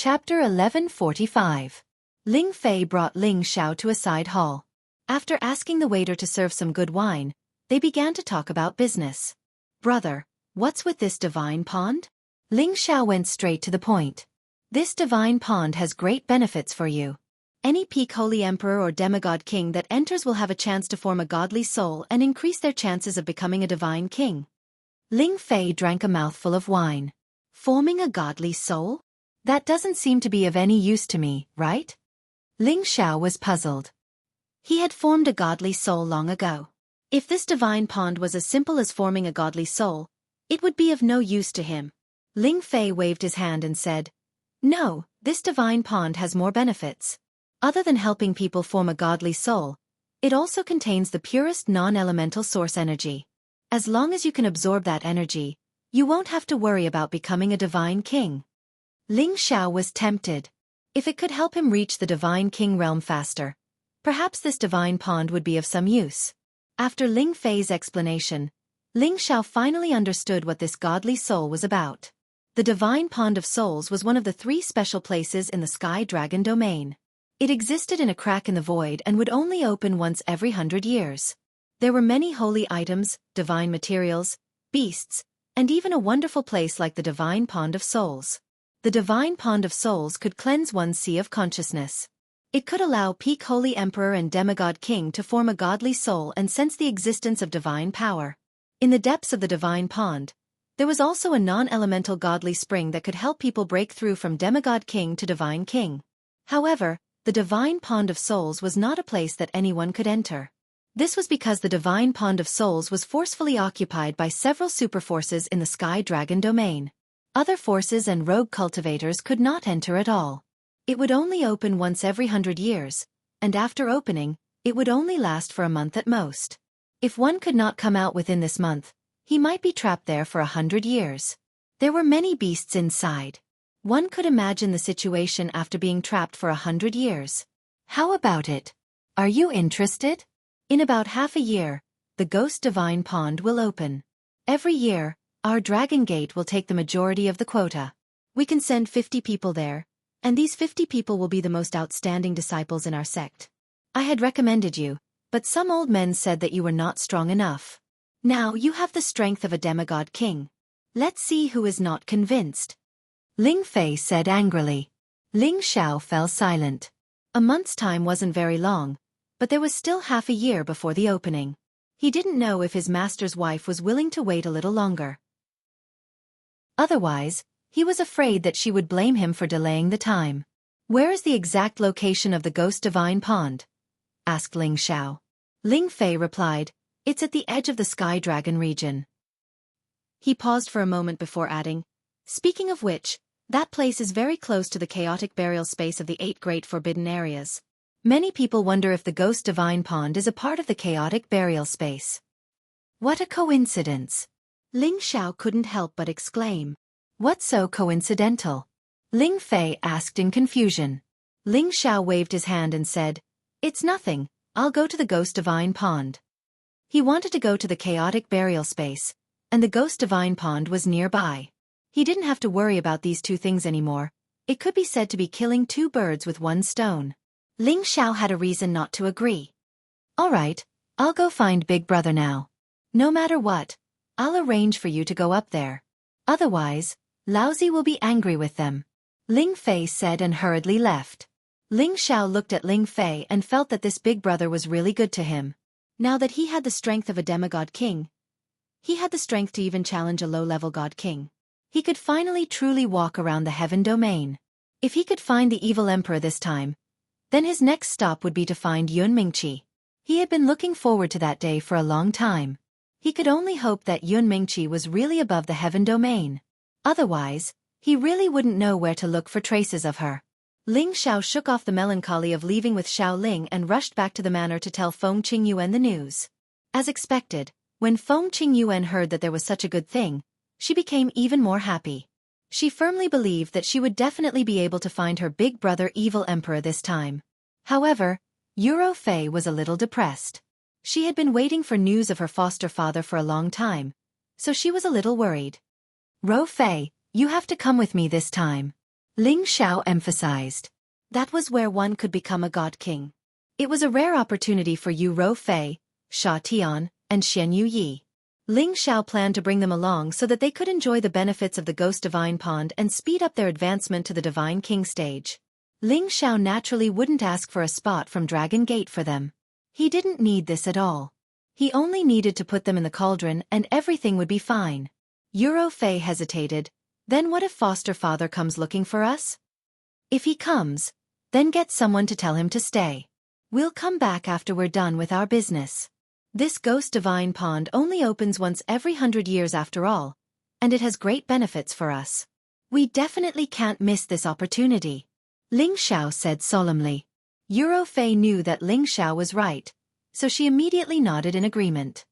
Chapter 1145. Ling Fei brought Ling Xiao to a side hall. After asking the waiter to serve some good wine, they began to talk about business. "Brother, what's with this divine pond?" Ling Xiao went straight to the point. "This divine pond has great benefits for you. Any peak holy emperor or demigod king that enters will have a chance to form a godly soul and increase their chances of becoming a divine king." Ling Fei drank a mouthful of wine. "Forming a godly soul? That doesn't seem to be of any use to me, right?" Ling Xiao was puzzled. He had formed a godly soul long ago. If this divine pond was as simple as forming a godly soul, it would be of no use to him. Ling Fei waved his hand and said, "No, this divine pond has more benefits. Other than helping people form a godly soul, it also contains the purest non-elemental source energy. As long as you can absorb that energy, you won't have to worry about becoming a divine king." Ling Xiao was tempted. If it could help him reach the divine king realm faster, perhaps this divine pond would be of some use. After Ling Fei's explanation, Ling Xiao finally understood what this godly soul was about. The divine pond of souls was one of the 3 special places in the Sky Dragon domain. It existed in a crack in the void and would only open once every 100 years. There were many holy items, divine materials, beasts, and even a wonderful place like the divine pond of souls. The divine pond of souls could cleanse one's sea of consciousness. It could allow peak holy emperor and demigod king to form a godly soul and sense the existence of divine power. In the depths of the divine pond, there was also a non-elemental godly spring that could help people break through from demigod king to divine king. However, the divine pond of souls was not a place that anyone could enter. This was because the divine pond of souls was forcefully occupied by several superforces in the Sky Dragon domain. Other forces and rogue cultivators could not enter at all. It would only open once every 100 years, and after opening, it would only last for a month at most. If one could not come out within this month, he might be trapped there for 100 years. There were many beasts inside. One could imagine the situation after being trapped for 100 years. How about it? Are you interested? In about half a year, the Ghost Divine Pond will open. Every year, our Dragon Gate will take the majority of the quota. We can send 50 people there, and these 50 people will be the most outstanding disciples in our sect. I had recommended you, but some old men said that you were not strong enough. Now you have the strength of a demigod king. Let's see who is not convinced." Ling Fei said angrily. Ling Xiao fell silent. A month's time wasn't very long, but there was still half a year before the opening. He didn't know if his master's wife was willing to wait a little longer. Otherwise, he was afraid that she would blame him for delaying the time. "Where is the exact location of the Ghost Divine Pond?" asked Ling Xiao. Ling Fei replied, "It's at the edge of the Sky Dragon region." He paused for a moment before adding, "Speaking of which, that place is very close to the chaotic burial space of the 8 great forbidden areas. Many people wonder if the Ghost Divine Pond is a part of the chaotic burial space." "What a coincidence!" Ling Xiao couldn't help but exclaim. "What's so coincidental?" Ling Fei asked in confusion. Ling Xiao waved his hand and said, "It's nothing, I'll go to the Ghost Divine Pond." He wanted to go to the chaotic burial space, and the Ghost Divine Pond was nearby. He didn't have to worry about these 2 things anymore. It could be said to be killing 2 birds with 1 stone. Ling Xiao had a reason not to agree. "All right, I'll go find Big Brother now. No matter what, I'll arrange for you to go up there. Otherwise, Laozi will be angry with them." Ling Fei said and hurriedly left. Ling Xiao looked at Ling Fei and felt that this Big Brother was really good to him. Now that he had the strength of a demigod king, he had the strength to even challenge a low-level god king. He could finally truly walk around the heaven domain. If he could find the evil emperor this time, then his next stop would be to find Yun Mingqi. He had been looking forward to that day for a long time. He could only hope that Yun Mingqi was really above the heaven domain. Otherwise, he really wouldn't know where to look for traces of her. Ling Xiao shook off the melancholy of leaving with Xiao Ling and rushed back to the manor to tell Feng Qingyuan the news. As expected, when Feng Qingyuan heard that there was such a good thing, she became even more happy. She firmly believed that she would definitely be able to find her big brother evil emperor this time. However, Euro Fei was a little depressed. She had been waiting for news of her foster father for a long time, so she was a little worried. "Ro Fei, you have to come with me this time. Ling Xiao emphasized. That was where one could become a god king. It was a rare opportunity for Yu Rofei, Sha Tian, and Xian Yi. Ling Xiao planned to bring them along so that they could enjoy the benefits of the Ghost Divine Pond and speed up their advancement to the Divine King stage. Ling Xiao naturally wouldn't ask for a spot from Dragon Gate for them. He didn't need this at all. He only needed to put them in the cauldron and everything would be fine. Yu Rofei hesitated. Then what if foster father comes looking for us? If he comes, then get someone to tell him to stay. We'll come back after we're done with our business. This Ghost Divine Pond only opens once every 100 years after all, and it has great benefits for us. We definitely can't miss this opportunity. Ling Xiao said solemnly. Yu Rofei knew that Ling Xiao was right, so she immediately nodded in agreement.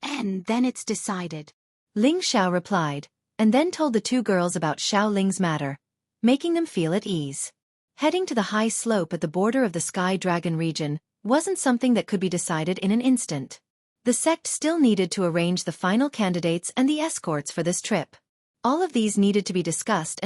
And then it's decided. Ling Xiao replied, and then told the two girls about Xiao Ling's matter, making them feel at ease. Heading to the high slope at the border of the Sky Dragon region wasn't something that could be decided in an instant. The sect still needed to arrange the final candidates and the escorts for this trip. All of these needed to be discussed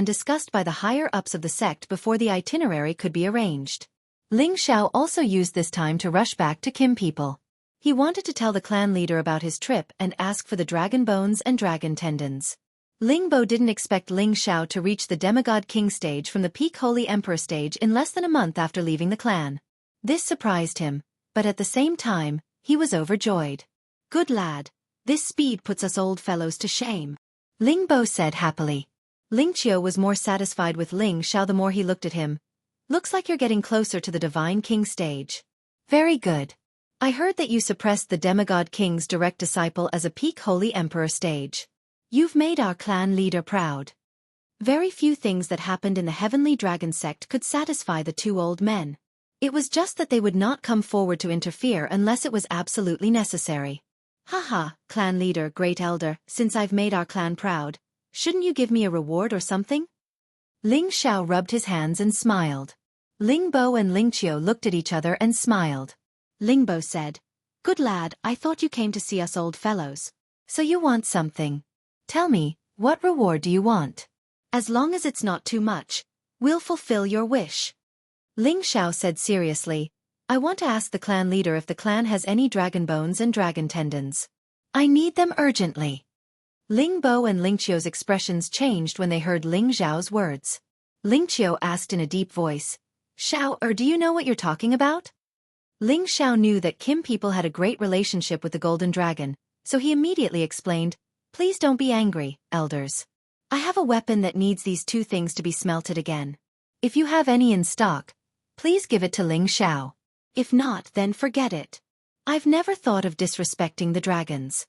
by the higher-ups of the sect before the itinerary could be arranged. Ling Xiao also used this time to rush back to Kim people. He wanted to tell the clan leader about his trip and ask for the dragon bones and dragon tendons. Ling Bo didn't expect Ling Xiao to reach the Demigod King stage from the Peak Holy Emperor stage in less than a month after leaving the clan. This surprised him, but at the same time, he was overjoyed. Good lad, this speed puts us old fellows to shame. Ling Bo said happily. Ling Qiu was more satisfied with Ling Xiao the more he looked at him. Looks like you're getting closer to the Divine King stage. Very good. I heard that you suppressed the Demigod King's direct disciple as a Peak Holy Emperor stage. You've made our clan leader proud. Very few things that happened in the Heavenly Dragon sect could satisfy the two old men. It was just that they would not come forward to interfere unless it was absolutely necessary. Haha, clan leader, great elder, since I've made our clan proud, shouldn't you give me a reward or something? Ling Xiao rubbed his hands and smiled. Ling Bo and Ling Qiu looked at each other and smiled. Ling Bo said, Good lad, I thought you came to see us old fellows. So you want something. Tell me, what reward do you want? As long as it's not too much, we'll fulfill your wish. Ling Xiao said seriously, I want to ask the clan leader if the clan has any dragon bones and dragon tendons. I need them urgently. Ling Bo and Ling Qiu's expressions changed when they heard Ling Xiao's words. Ling Qiu asked in a deep voice, Xiao, do you know what you're talking about? Ling Xiao knew that Kim people had a great relationship with the Golden Dragon, so he immediately explained, Please don't be angry, elders. I have a weapon that needs these two things to be smelted again. If you have any in stock, please give it to Ling Xiao. If not, then forget it. I've never thought of disrespecting the dragons.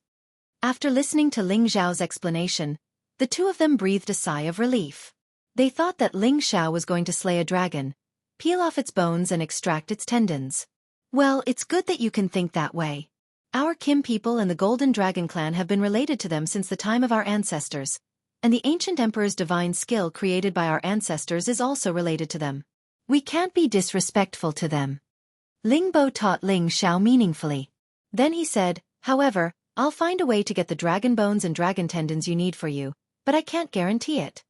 After listening to Ling Xiao's explanation, the two of them breathed a sigh of relief. They thought that Ling Xiao was going to slay a dragon, peel off its bones and extract its tendons. Well, it's good that you can think that way. Our Kim people and the Golden Dragon clan have been related to them since the time of our ancestors, and the ancient emperor's divine skill created by our ancestors is also related to them. We can't be disrespectful to them. Ling Bo taught Ling Xiao meaningfully. Then he said, However, I'll find a way to get the dragon bones and dragon tendons you need for you, but I can't guarantee it.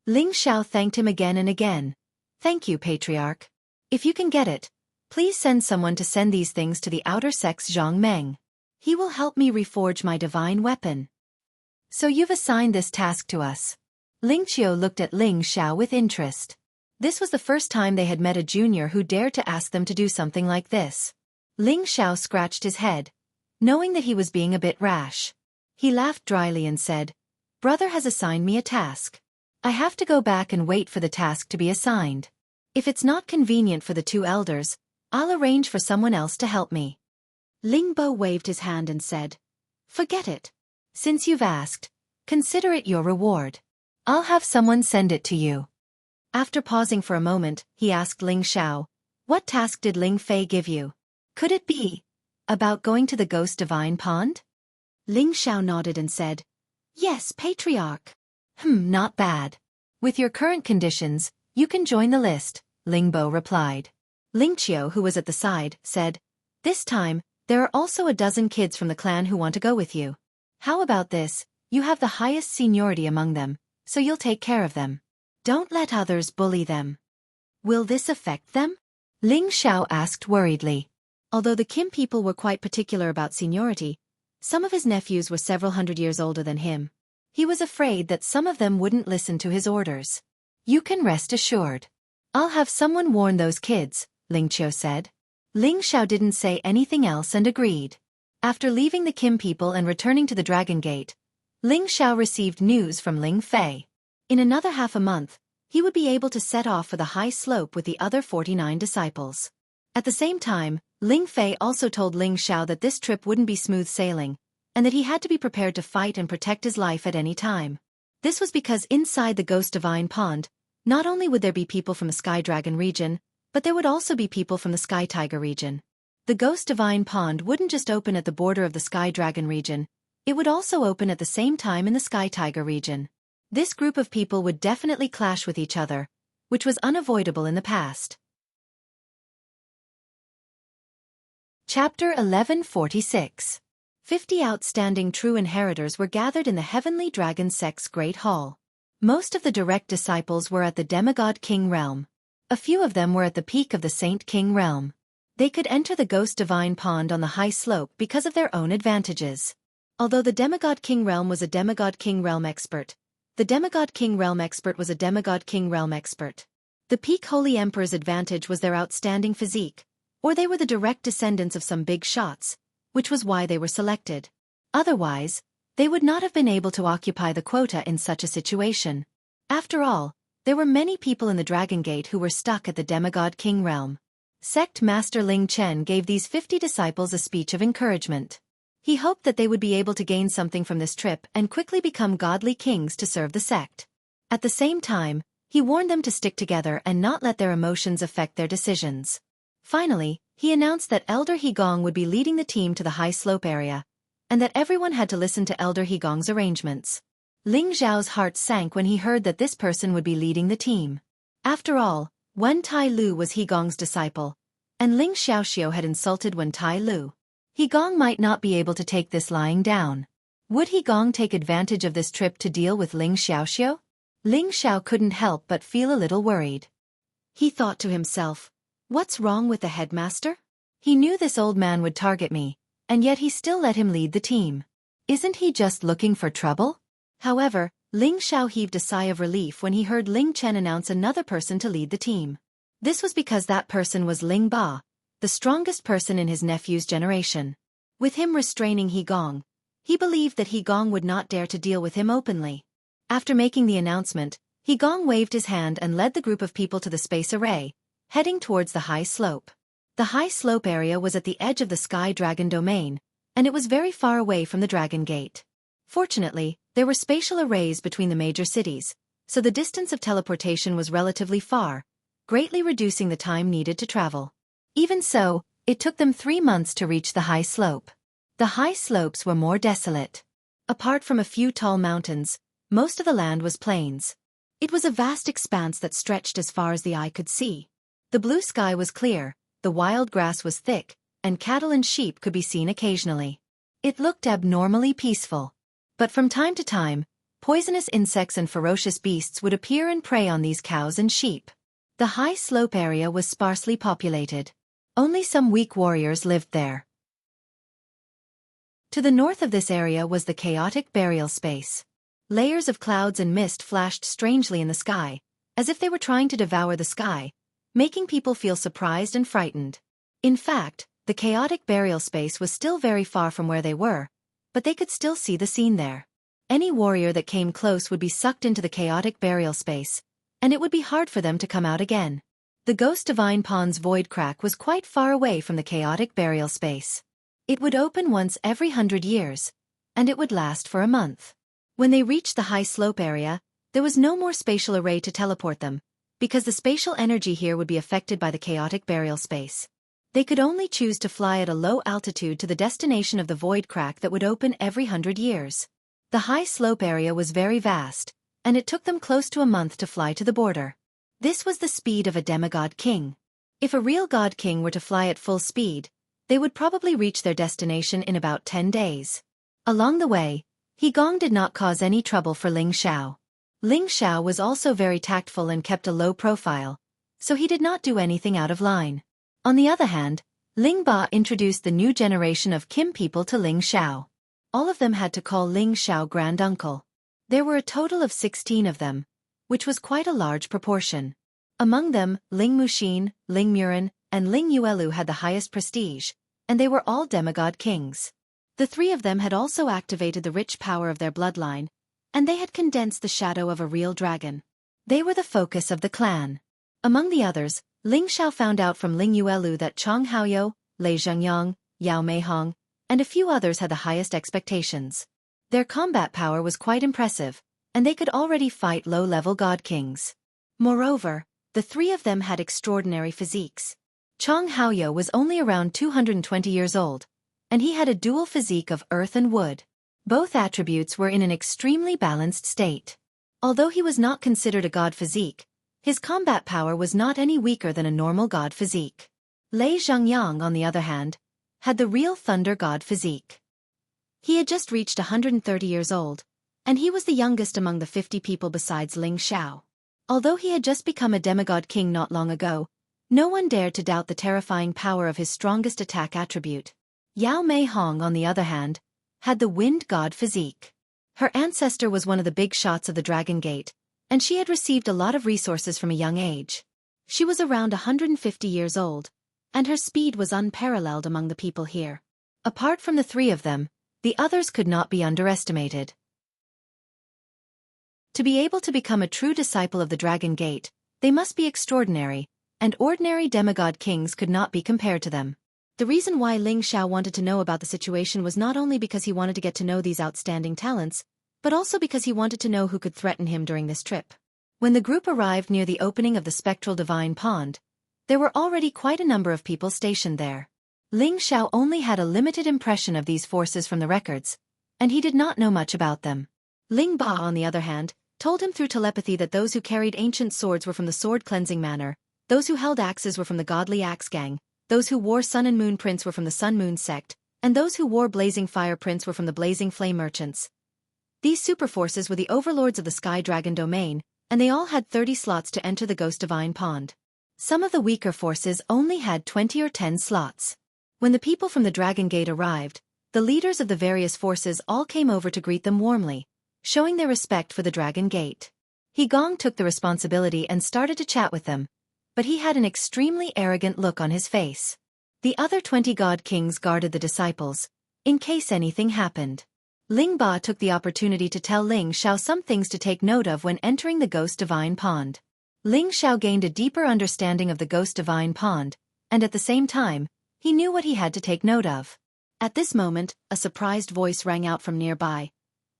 Ling Xiao thanked him again and again. Thank you, Patriarch. If you can get it, please send someone to send these things to the outer sect's Zhang Meng. He will help me reforge my divine weapon. So you've assigned this task to us. Ling Qiu looked at Ling Xiao with interest. This was the first time they had met a junior who dared to ask them to do something like this. Ling Xiao scratched his head, knowing that he was being a bit rash. He laughed dryly and said, Brother has assigned me a task. I have to go back and wait for the task to be assigned. If it's not convenient for the two elders, I'll arrange for someone else to help me. Ling Bo waved his hand and said, Forget it. Since you've asked, consider it your reward. I'll have someone send it to you. After pausing for a moment, he asked Ling Xiao, What task did Ling Fei give you? Could it be about going to the Ghost Divine Pond? Ling Xiao nodded and said, Yes, Patriarch. Not bad. With your current conditions, you can join the list, Ling Bo replied. Ling Qiu, who was at the side, said, This time, there are also a dozen kids from the clan who want to go with you. How about this? You have the highest seniority among them, so you'll take care of them. Don't let others bully them. Will this affect them? Ling Xiao asked worriedly. Although the Kim people were quite particular about seniority, some of his nephews were several hundred years older than him. He was afraid that some of them wouldn't listen to his orders. You can rest assured. I'll have someone warn those kids, Ling Qiu said. Ling Xiao didn't say anything else and agreed. After leaving the Kim people and returning to the Dragon Gate, Ling Xiao received news from Ling Fei. In another half a month, he would be able to set off for the high slope with the other 49 disciples. At the same time, Ling Fei also told Ling Xiao that this trip wouldn't be smooth sailing, and that he had to be prepared to fight and protect his life at any time. This was because inside the Ghost Divine Pond, not only would there be people from the Sky Dragon region, but there would also be people from the Sky Tiger region. The Ghost Divine Pond wouldn't just open at the border of the Sky Dragon region, it would also open at the same time in the Sky Tiger region. This group of people would definitely clash with each other, which was unavoidable in the past. Chapter 1146. 50 outstanding true inheritors were gathered in the Heavenly Dragon Sect's Great Hall. Most of the direct disciples were at the Demigod King realm. A few of them were at the peak of the Saint King realm. They could enter the Ghost Divine Pond on the high slope because of their own advantages. Although the Demigod King realm was a Demigod King realm expert, the Demigod King realm expert was a Demigod King realm expert. The peak Holy Emperor's advantage was their outstanding physique, or they were the direct descendants of some big shots, which was why they were selected. Otherwise, they would not have been able to occupy the quota in such a situation. After all, there were many people in the Dragon Gate who were stuck at the Demigod King realm. Sect Master Ling Chen gave these 50 disciples a speech of encouragement. He hoped that they would be able to gain something from this trip and quickly become godly kings to serve the sect. At the same time, he warned them to stick together and not let their emotions affect their decisions. Finally, he announced that Elder Hegong would be leading the team to the high slope area, and that everyone had to listen to Elder Hegong's arrangements. Ling Zhao's heart sank when he heard that this person would be leading the team. After all, Wen Tai Lu was Hegong's disciple, and Ling Xiaoxiu had insulted Wen Tai Lu. Hegong might not be able to take this lying down. Would Hegong take advantage of this trip to deal with Ling Xiaoxiu? Ling Xiao couldn't help but feel a little worried. He thought to himself, what's wrong with the headmaster? He knew this old man would target me, and yet he still let him lead the team. Isn't he just looking for trouble? However, Ling Xiao heaved a sigh of relief when he heard Ling Chen announce another person to lead the team. This was because that person was Ling Ba, the strongest person in his nephew's generation. With him restraining Hegong, he believed that Hegong would not dare to deal with him openly. After making the announcement, Hegong waved his hand and led the group of people to the space array, heading towards the high slope. The high slope area was at the edge of the Sky Dragon domain, and it was very far away from the Dragon Gate. Fortunately, there were spatial arrays between the major cities, so the distance of teleportation was relatively far, greatly reducing the time needed to travel. Even so, it took them 3 months to reach the high slope. The high slopes were more desolate. Apart from a few tall mountains, most of the land was plains. It was a vast expanse that stretched as far as the eye could see. The blue sky was clear, the wild grass was thick, and cattle and sheep could be seen occasionally. It looked abnormally peaceful. But from time to time, poisonous insects and ferocious beasts would appear and prey on these cows and sheep. The high slope area was sparsely populated. Only some weak warriors lived there. To the north of this area was the chaotic burial space. Layers of clouds and mist flashed strangely in the sky, as if they were trying to devour the sky, making people feel surprised and frightened. In fact, the chaotic burial space was still very far from where they were, but they could still see the scene there. Any warrior that came close would be sucked into the chaotic burial space, and it would be hard for them to come out again. The Ghost Divine Pond's void crack was quite far away from the chaotic burial space. It would open once every 100 years, and it would last for a month. When they reached the high slope area, there was no more spatial array to teleport them, because the spatial energy here would be affected by the chaotic burial space. They could only choose to fly at a low altitude to the destination of the void crack that would open every 100 years. The high slope area was very vast, and it took them close to a month to fly to the border. This was the speed of a demigod king. If a real god king were to fly at full speed, they would probably reach their destination in about 10 days. Along the way, Hegong did not cause any trouble for Ling Xiao. Ling Xiao was also very tactful and kept a low profile, so he did not do anything out of line. On the other hand, Ling Ba introduced the new generation of Kim people to Ling Xiao. All of them had to call Ling Xiao granduncle. There were a total of 16 of them, which was quite a large proportion. Among them, Ling Muxin, Ling Murin, and Ling Yuelu had the highest prestige, and they were all demigod kings. The three of them had also activated the rich power of their bloodline, and they had condensed the shadow of a real dragon. They were the focus of the clan. Among the others, Ling Xiao found out from Ling Yuelu that Chang Haoyou, Lei Zhengyang, Yao Meihong, and a few others had the highest expectations. Their combat power was quite impressive, and they could already fight low-level god kings. Moreover, the three of them had extraordinary physiques. Chang Haoyou was only around 220 years old, and he had a dual physique of earth and wood. Both attributes were in an extremely balanced state. Although he was not considered a god physique, his combat power was not any weaker than a normal god physique. Lei Zhengyang, on the other hand, had the real thunder god physique. He had just reached 130 years old, and he was the youngest among the 50 people besides Ling Xiao. Although he had just become a demigod king not long ago, no one dared to doubt the terrifying power of his strongest attack attribute. Yao Meihong, on the other hand, had the wind god physique. Her ancestor was one of the big shots of the Dragon Gate, and she had received a lot of resources from a young age. She was around 150 years old, and her speed was unparalleled among the people here. Apart from the three of them, the others could not be underestimated. To be able to become a true disciple of the Dragon Gate, they must be extraordinary, and ordinary demigod kings could not be compared to them. The reason why Ling Xiao wanted to know about the situation was not only because he wanted to get to know these outstanding talents, but also because he wanted to know who could threaten him during this trip. When the group arrived near the opening of the spectral divine pond, there were already quite a number of people stationed there. Ling Xiao only had a limited impression of these forces from the records, and he did not know much about them. Ling Ba, on the other hand, told him through telepathy that those who carried ancient swords were from the sword cleansing manor, those who held axes were from the godly axe gang, those who wore sun and moon prints were from the sun moon sect, and those who wore blazing fire prints were from the blazing flame merchants. These superforces were the overlords of the Sky Dragon domain, and they all had 30 slots to enter the Ghost Divine Pond. Some of the weaker forces only had 20 or 10 slots. When the people from the Dragon Gate arrived, the leaders of the various forces all came over to greet them warmly, showing their respect for the Dragon Gate. He Gong took the responsibility and started to chat with them, but he had an extremely arrogant look on his face. The other 20 god kings guarded the disciples, in case anything happened. Ling Ba took the opportunity to tell Ling Xiao some things to take note of when entering the Ghost Divine Pond. Ling Xiao gained a deeper understanding of the Ghost Divine Pond, and at the same time, he knew what he had to take note of. At this moment, a surprised voice rang out from nearby.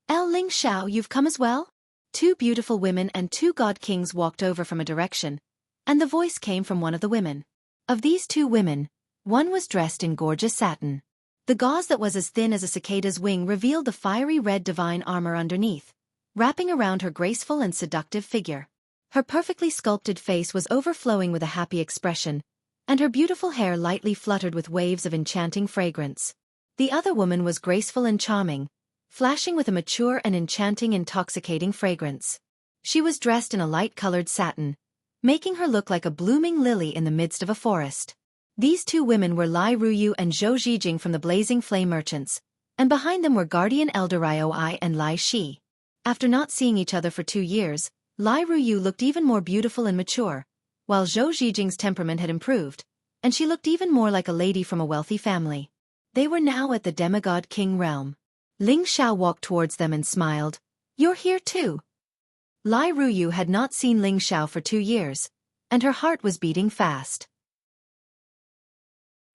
Ling Xiao, you've come as well? 2 beautiful women and 2 god kings walked over from a direction, and the voice came from one of the women. Of these 2 women, one was dressed in gorgeous satin. The gauze that was as thin as a cicada's wing revealed the fiery red divine armor underneath, wrapping around her graceful and seductive figure. Her perfectly sculpted face was overflowing with a happy expression, and her beautiful hair lightly fluttered with waves of enchanting fragrance. The other woman was graceful and charming, flashing with a mature and enchanting intoxicating fragrance. She was dressed in a light-colored satin, making her look like a blooming lily in the midst of a forest. These 2 women were Lai Ruyu and Zhou Zhijing from the Blazing Flame Merchants, and behind them were Guardian Elder Ryoi and Lai Shi. After not seeing each other for 2 years, Lai Ruyu looked even more beautiful and mature, while Zhou Zhijing's temperament had improved, and she looked even more like a lady from a wealthy family. They were now at the demigod king realm. Ling Xiao walked towards them and smiled. You're here too. Lai Ruyu had not seen Ling Xiao for 2 years, and her heart was beating fast.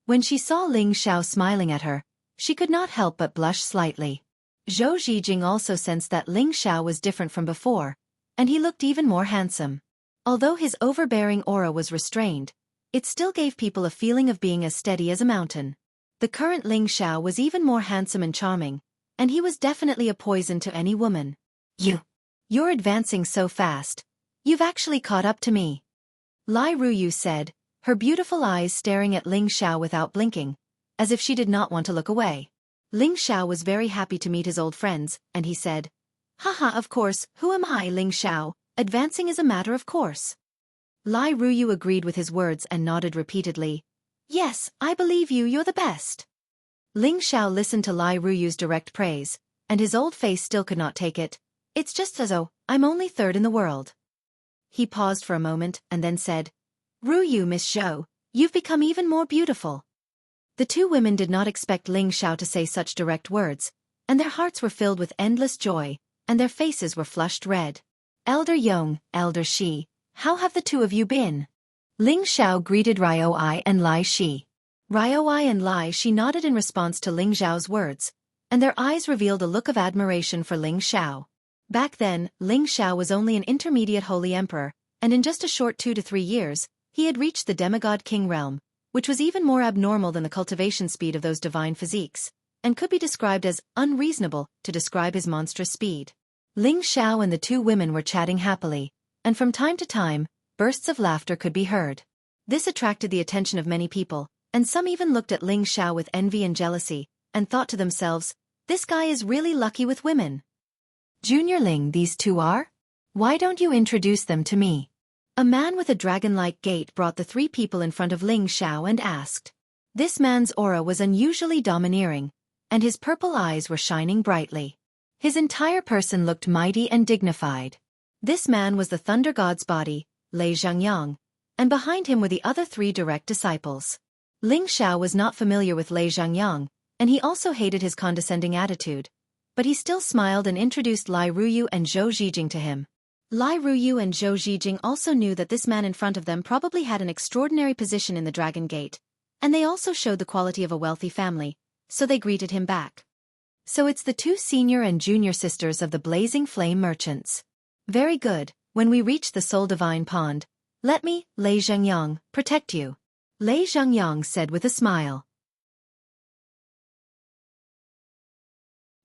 When she saw Ling Xiao smiling at her, she could not help but blush slightly. Zhou Zhijing also sensed that Ling Xiao was different from before, and he looked even more handsome. Although his overbearing aura was restrained, it still gave people a feeling of being as steady as a mountain. The current Ling Xiao was even more handsome and charming, and he was definitely a poison to any woman. You're advancing so fast. You've actually caught up to me. Lai Ruyu said, her beautiful eyes staring at Ling Xiao without blinking, as if she did not want to look away. Ling Xiao was very happy to meet his old friends, and he said, Haha, of course, who am I, Ling Xiao? Advancing is a matter of course. Lai Ruyu agreed with his words and nodded repeatedly. Yes, I believe you, you're the best. Ling Xiao listened to Lai Ruyu's direct praise, and his old face still could not take it. It's just as though I'm only third in the world. He paused for a moment and then said, Ruyu, Miss Zhou, you've become even more beautiful. The two women did not expect Ling Xiao to say such direct words, and their hearts were filled with endless joy, and their faces were flushed red. Elder Yong, Elder Shi, how have the two of you been? Ling Xiao greeted Ryoi and Lai Shi. Ryoi and Lai Shi nodded in response to Ling Xiao's words, and their eyes revealed a look of admiration for Ling Xiao. Back then, Ling Xiao was only an intermediate holy emperor, and in just a short 2 to 3 years, he had reached the demigod king realm, which was even more abnormal than the cultivation speed of those divine physiques, and could be described as unreasonable to describe his monstrous speed. Ling Xiao and the two women were chatting happily, and from time to time, bursts of laughter could be heard. This attracted the attention of many people, and some even looked at Ling Xiao with envy and jealousy, and thought to themselves, this guy is really lucky with women. Junior Ling, these two are? Why don't you introduce them to me? A man with a dragon-like gait brought the three people in front of Ling Xiao and asked. This man's aura was unusually domineering, and his purple eyes were shining brightly. His entire person looked mighty and dignified. This man was the Thunder God's body, Lei Zhangyang, and behind him were the other 3 direct disciples. Ling Xiao was not familiar with Lei Zhangyang, and he also hated his condescending attitude, but he still smiled and introduced Lai Ruyu and Zhou Zhijing to him. Lai Ruyu and Zhou Zhijing also knew that this man in front of them probably had an extraordinary position in the Dragon Gate, and they also showed the quality of a wealthy family, so they greeted him back. So it's the 2 senior and junior sisters of the Blazing Flame Merchants. Very good, when we reach the Soul Divine Pond, let me, Lei Zhangyang, protect you. Lei Zhangyang said with a smile.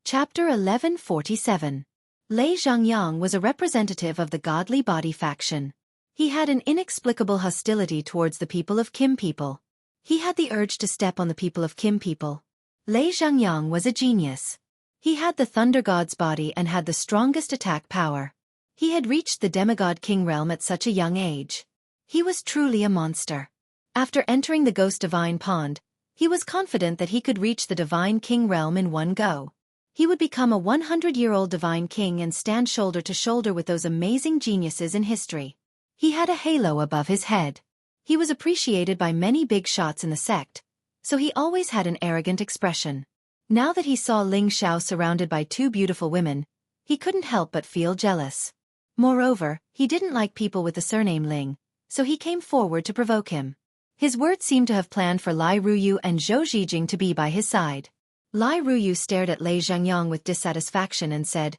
Chapter 1147. Lei Zhangyang was a representative of the godly body faction. He had an inexplicable hostility towards the people of Kim people. He had the urge to step on the people of Kim people. Lei Zhangyang was a genius. He had the Thunder God's body and had the strongest attack power. He had reached the demigod king realm at such a young age. He was truly a monster. After entering the Ghost Divine Pond, he was confident that he could reach the Divine King realm in one go. He would become a 100-year-old Divine King and stand shoulder to shoulder with those amazing geniuses in history. He had a halo above his head. He was appreciated by many big shots in the sect, so he always had an arrogant expression. Now that he saw Ling Xiao surrounded by 2 beautiful women, he couldn't help but feel jealous. Moreover, he didn't like people with the surname Ling, so he came forward to provoke him. His words seemed to have planned for Lai Ruyu and Zhou Zhijing to be by his side. Lai Ruyu stared at Lei Zhangyang with dissatisfaction and said,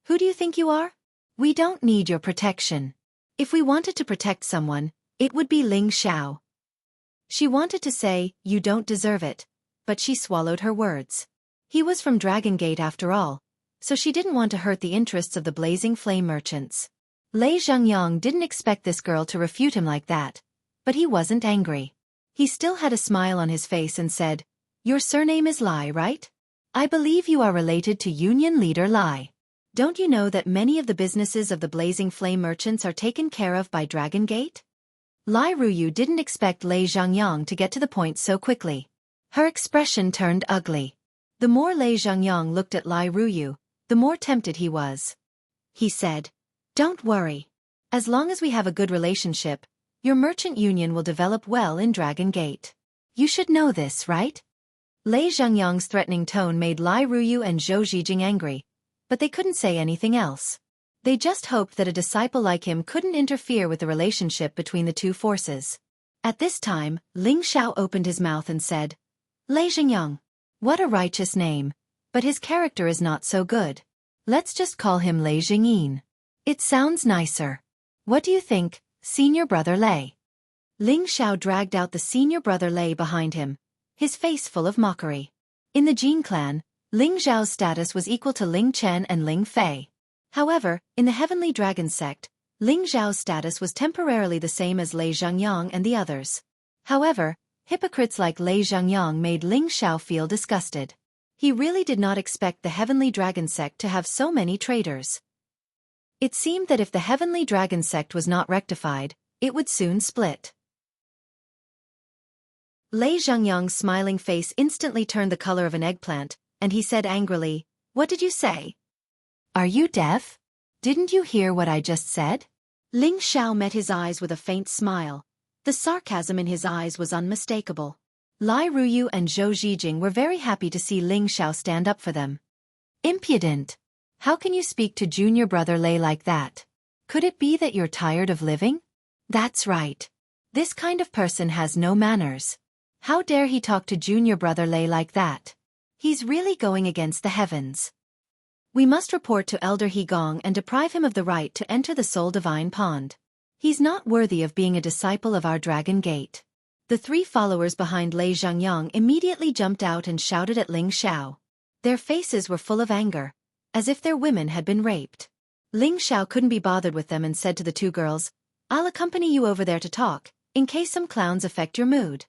Who do you think you are? We don't need your protection. If we wanted to protect someone, it would be Ling Xiao. She wanted to say, you don't deserve it, but she swallowed her words. He was from Dragon Gate after all, so she didn't want to hurt the interests of the Blazing Flame Merchants. Lei Zhangyang didn't expect this girl to refute him like that, but he wasn't angry. He still had a smile on his face and said, Your surname is Lai, right? I believe you are related to Union Leader Lai. Don't you know that many of the businesses of the Blazing Flame Merchants are taken care of by Dragon Gate? Lai Ruyu didn't expect Lei Zhangyang to get to the point so quickly. Her expression turned ugly. The more Lei Zhangyang looked at Lai Ruyu, the more tempted he was. He said, Don't worry. As long as we have a good relationship, your merchant union will develop well in Dragon Gate. You should know this, right? Lei Zhangyang's threatening tone made Lai Ruyu and Zhou Zhijing angry, but they couldn't say anything else. They just hoped that a disciple like him couldn't interfere with the relationship between the 2 forces. At this time, Ling Xiao opened his mouth and said, Lei Zhangyang. What a righteous name, but his character is not so good. Let's just call him Lei Zhingyin. It sounds nicer. What do you think, senior brother Lei? Ling Xiao dragged out the senior brother Lei behind him, his face full of mockery. In the Jin clan, Ling Zhao's status was equal to Ling Chen and Ling Fei. However, in the Heavenly Dragon sect, Ling Zhao's status was temporarily the same as Lei Zhangyang and the others. However, hypocrites like Lei Zhangyang made Ling Xiao feel disgusted. He really did not expect the Heavenly Dragon Sect to have so many traitors. It seemed that if the Heavenly Dragon Sect was not rectified, it would soon split. Lei Zhengyang's smiling face instantly turned the color of an eggplant, and he said angrily, "What did you say? Are you deaf? Didn't you hear what I just said?" Ling Xiao met his eyes with a faint smile. The sarcasm in his eyes was unmistakable. Lai Ruyu and Zhou Zhijing were very happy to see Ling Xiao stand up for them. "Impudent! How can you speak to junior brother Lei like that? Could it be that you're tired of living? That's right. This kind of person has no manners. How dare he talk to junior brother Lei like that? He's really going against the heavens. We must report to Elder He Gong and deprive him of the right to enter the Soul Divine Pond. He's not worthy of being a disciple of our Dragon Gate." The three followers behind Lei Zhengyang immediately jumped out and shouted at Ling Xiao. Their faces were full of anger, as if their women had been raped. Ling Xiao couldn't be bothered with them and said to the two girls, "I'll accompany you over there to talk, in case some clowns affect your mood."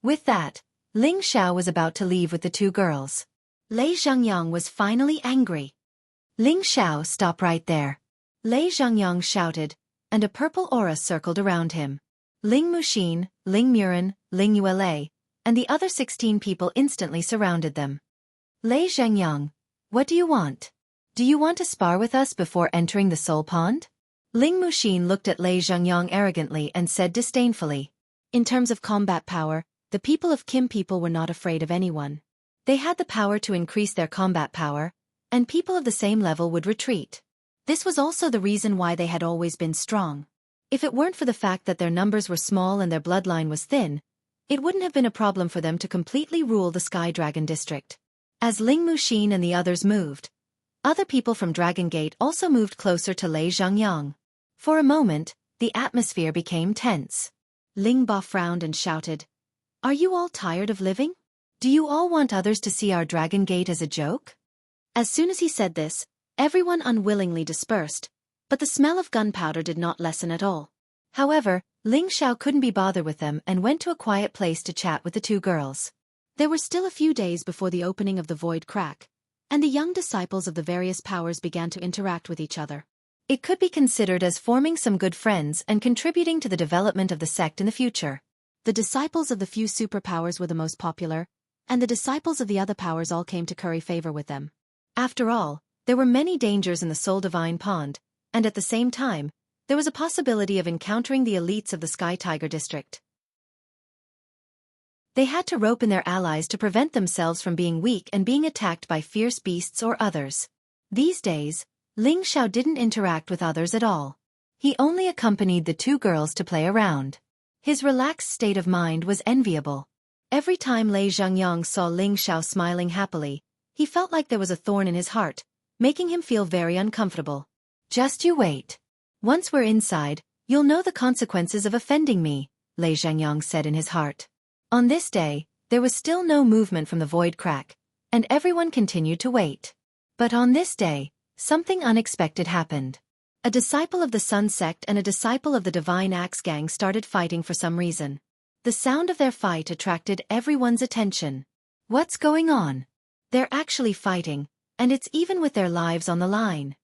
With that, Ling Xiao was about to leave with the two girls. Lei Zhengyang was finally angry. "Ling Xiao, stop right there!" Lei Zhengyang shouted, and a purple aura circled around him. Ling Muxin, Ling Murin, Ling Yuelei, and the other 16 people instantly surrounded them. "Lei Zhengyang, what do you want? Do you want to spar with us before entering the Soul Pond?" Ling Muxin looked at Lei Zhengyang arrogantly and said disdainfully. In terms of combat power, the people of Kim people were not afraid of anyone. They had the power to increase their combat power, and people of the same level would retreat. This was also the reason why they had always been strong. If it weren't for the fact that their numbers were small and their bloodline was thin, it wouldn't have been a problem for them to completely rule the Sky Dragon District. As Ling Muxin and the others moved, other people from Dragon Gate also moved closer to Lei Zhengyang. For a moment, the atmosphere became tense. Ling Ba frowned and shouted, "Are you all tired of living? Do you all want others to see our Dragon Gate as a joke?" As soon as he said this, everyone unwillingly dispersed, but the smell of gunpowder did not lessen at all. However, Ling Xiao couldn't be bothered with them and went to a quiet place to chat with the two girls. There were still a few days before the opening of the Void Crack, and the young disciples of the various powers began to interact with each other. It could be considered as forming some good friends and contributing to the development of the sect in the future. The disciples of the few superpowers were the most popular, and the disciples of the other powers all came to curry favor with them. After all, there were many dangers in the Soul Divine Pond, and at the same time, there was a possibility of encountering the elites of the Sky Tiger District. They had to rope in their allies to prevent themselves from being weak and being attacked by fierce beasts or others. These days, Ling Xiao didn't interact with others at all. He only accompanied the two girls to play around. His relaxed state of mind was enviable. Every time Lei Zhengyang saw Ling Xiao smiling happily, he felt like there was a thorn in his heart, making him feel very uncomfortable. "Just you wait. Once we're inside, you'll know the consequences of offending me," Lei Zhengyang said in his heart. On this day, there was still no movement from the Void Crack, and everyone continued to wait. But on this day, something unexpected happened. A disciple of the Sun Sect and a disciple of the Divine Axe Gang started fighting for some reason. The sound of their fight attracted everyone's attention. What's going on? They're actually fighting, and it's even with their lives on the line.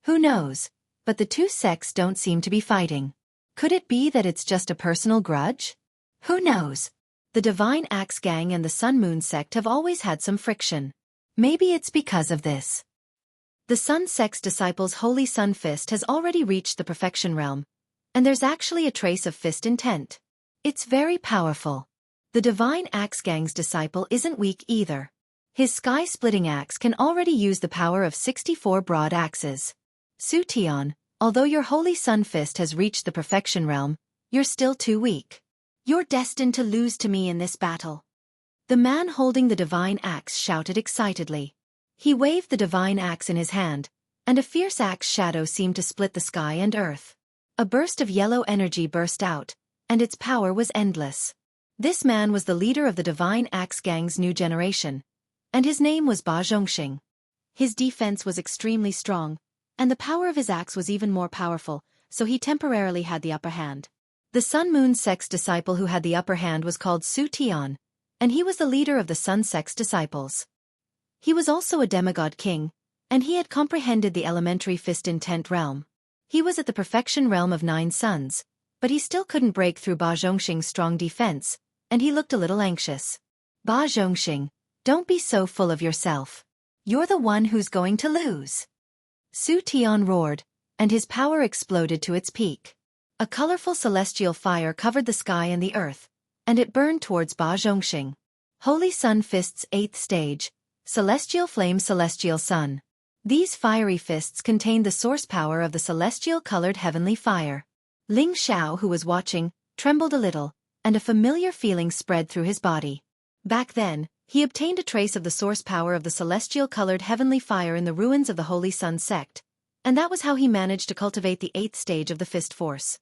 Who knows? But the two sects don't seem to be fighting. Could it be that it's just a personal grudge? Who knows? The Divine Axe Gang and the Sun Moon Sect have always had some friction. Maybe it's because of this. The Sun Sect's disciple's Holy Sun Fist has already reached the Perfection Realm, and there's actually a trace of fist intent. It's very powerful. The Divine Axe Gang's disciple isn't weak either. His sky-splitting axe can already use the power of 64 broad axes. Su Tian, although your Holy Sun Fist has reached the Perfection Realm, you're still too weak. You're destined to lose to me in this battle. The man holding the Divine Axe shouted excitedly. He waved the Divine Axe in his hand, and a fierce axe shadow seemed to split the sky and earth. A burst of yellow energy burst out, and its power was endless. This man was the leader of the Divine Axe Gang's new generation, and his name was Ba Zhongxing. His defense was extremely strong, and the power of his axe was even more powerful, so he temporarily had the upper hand. The Sun Moon Sect's disciple who had the upper hand was called Su Tian, and he was the leader of the Sun Sect's disciples. He was also a demigod king, and he had comprehended the elementary fist intent realm. He was at the perfection realm of 9 suns, but he still couldn't break through Ba Zhongxing's strong defense, and he looked a little anxious. Ba Zhongxing, don't be so full of yourself. You're the one who's going to lose. Su Tian roared, and his power exploded to its peak. A colorful celestial fire covered the sky and the earth, and it burned towards Ba Zhongxing. Holy Sun Fist's 8th stage, Celestial Flame Celestial Sun. These fiery fists contained the source power of the celestial-colored heavenly fire. Ling Xiao, who was watching, trembled a little, and a familiar feeling spread through his body. Back then, he obtained a trace of the source power of the celestial-colored heavenly fire in the ruins of the Holy Sun sect, and that was how he managed to cultivate the 8th stage of the fist force.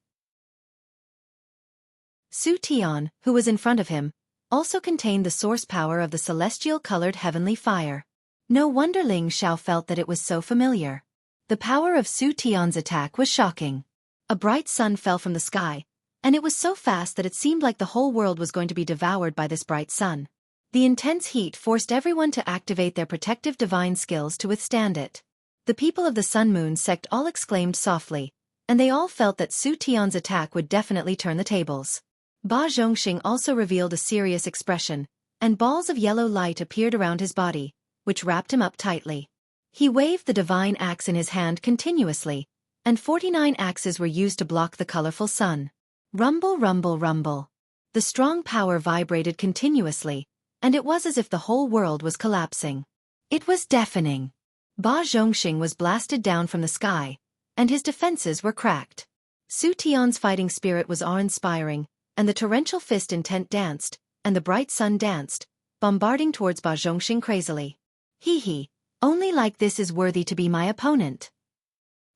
Su Tian, who was in front of him, also contained the source power of the celestial-colored heavenly fire. No wonder Ling Xiao felt that it was so familiar. The power of Su Tian's attack was shocking. A bright sun fell from the sky, and it was so fast that it seemed like the whole world was going to be devoured by this bright sun. The intense heat forced everyone to activate their protective divine skills to withstand it. The people of the Sun Moon sect all exclaimed softly, and they all felt that Su Tian's attack would definitely turn the tables. Ba Zhongxing also revealed a serious expression, and balls of yellow light appeared around his body, which wrapped him up tightly. He waved the divine axe in his hand continuously, and 49 axes were used to block the colorful sun. Rumble, rumble, rumble. The strong power vibrated continuously, and it was as if the whole world was collapsing. It was deafening. Ba Zhongxing was blasted down from the sky, and his defenses were cracked. Su Tian's fighting spirit was awe-inspiring, and the torrential fist intent danced, and the bright sun danced, bombarding towards Ba Zhongxing crazily. Hee, only like this is worthy to be my opponent.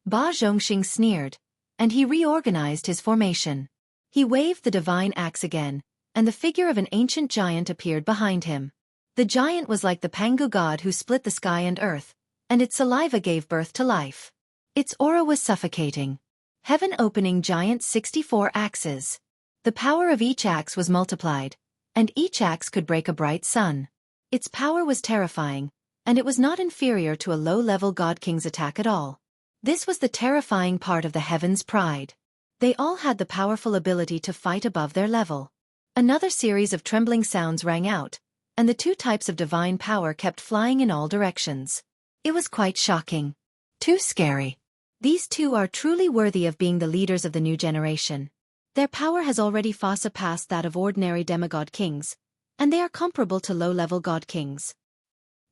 Ba Zhongxing sneered, and he reorganized his formation. He waved the divine axe again, and the figure of an ancient giant appeared behind him. The giant was like the Pangu god who split the sky and earth, and its saliva gave birth to life. Its aura was suffocating. Heaven-opening giant 64 axes. The power of each axe was multiplied, and each axe could break a bright sun. Its power was terrifying, and it was not inferior to a low-level god king's attack at all. This was the terrifying part of the heavens' pride. They all had the powerful ability to fight above their level. Another series of trembling sounds rang out, and the 2 types of divine power kept flying in all directions. It was quite shocking. Too scary. These 2 are truly worthy of being the leaders of the new generation. Their power has already far surpassed that of ordinary demigod kings, and they are comparable to low-level god kings.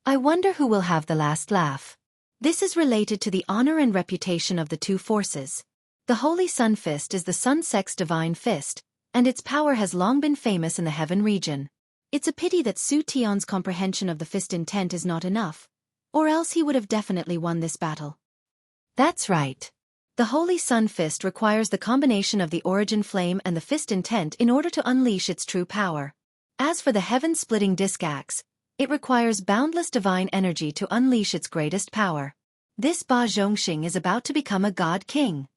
I wonder who will have the last laugh. This is related to the honor and reputation of the 2 forces. The Holy Sun Fist is the Sun Sect's divine fist, and its power has long been famous in the heaven region. It's a pity that Su Tian's comprehension of the fist intent is not enough, or else he would have definitely won this battle. That's right. The Holy Sun Fist requires the combination of the origin flame and the fist intent in order to unleash its true power. As for the heaven-splitting disc axe, it requires boundless divine energy to unleash its greatest power. This Ba Zhongxing is about to become a god king.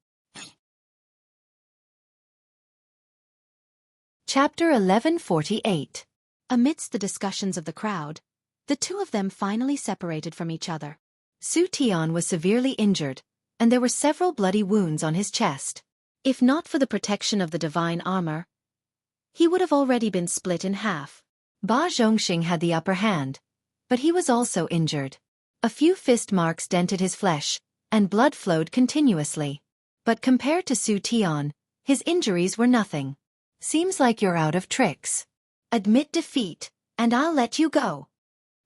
Chapter 1148. Amidst the discussions of the crowd, the 2 of them finally separated from each other. Su Tian was severely injured, and there were several bloody wounds on his chest. If not for the protection of the divine armor, he would have already been split in half. Ba Zhongxing had the upper hand, but he was also injured. A few fist marks dented his flesh, and blood flowed continuously. But compared to Su Tian, his injuries were nothing. Seems like you're out of tricks. Admit defeat, and I'll let you go.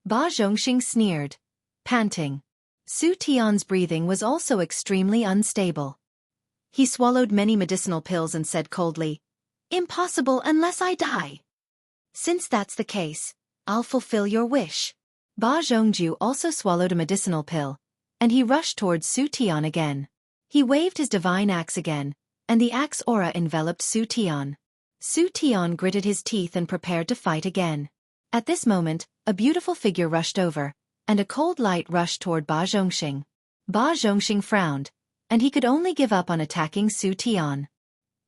Ba Zhongxing sneered, panting. Su Tian's breathing was also extremely unstable. He swallowed many medicinal pills and said coldly, "Impossible unless I die." "Since that's the case, I'll fulfill your wish." Ba Zhongju also swallowed a medicinal pill, and he rushed towards Su Tian again. He waved his divine axe again, and the axe aura enveloped Su Tian. Su Tian gritted his teeth and prepared to fight again. At this moment, a beautiful figure rushed over, and a cold light rushed toward Ba Zhongxing. Ba Zhongxing frowned, and he could only give up on attacking Su Tian.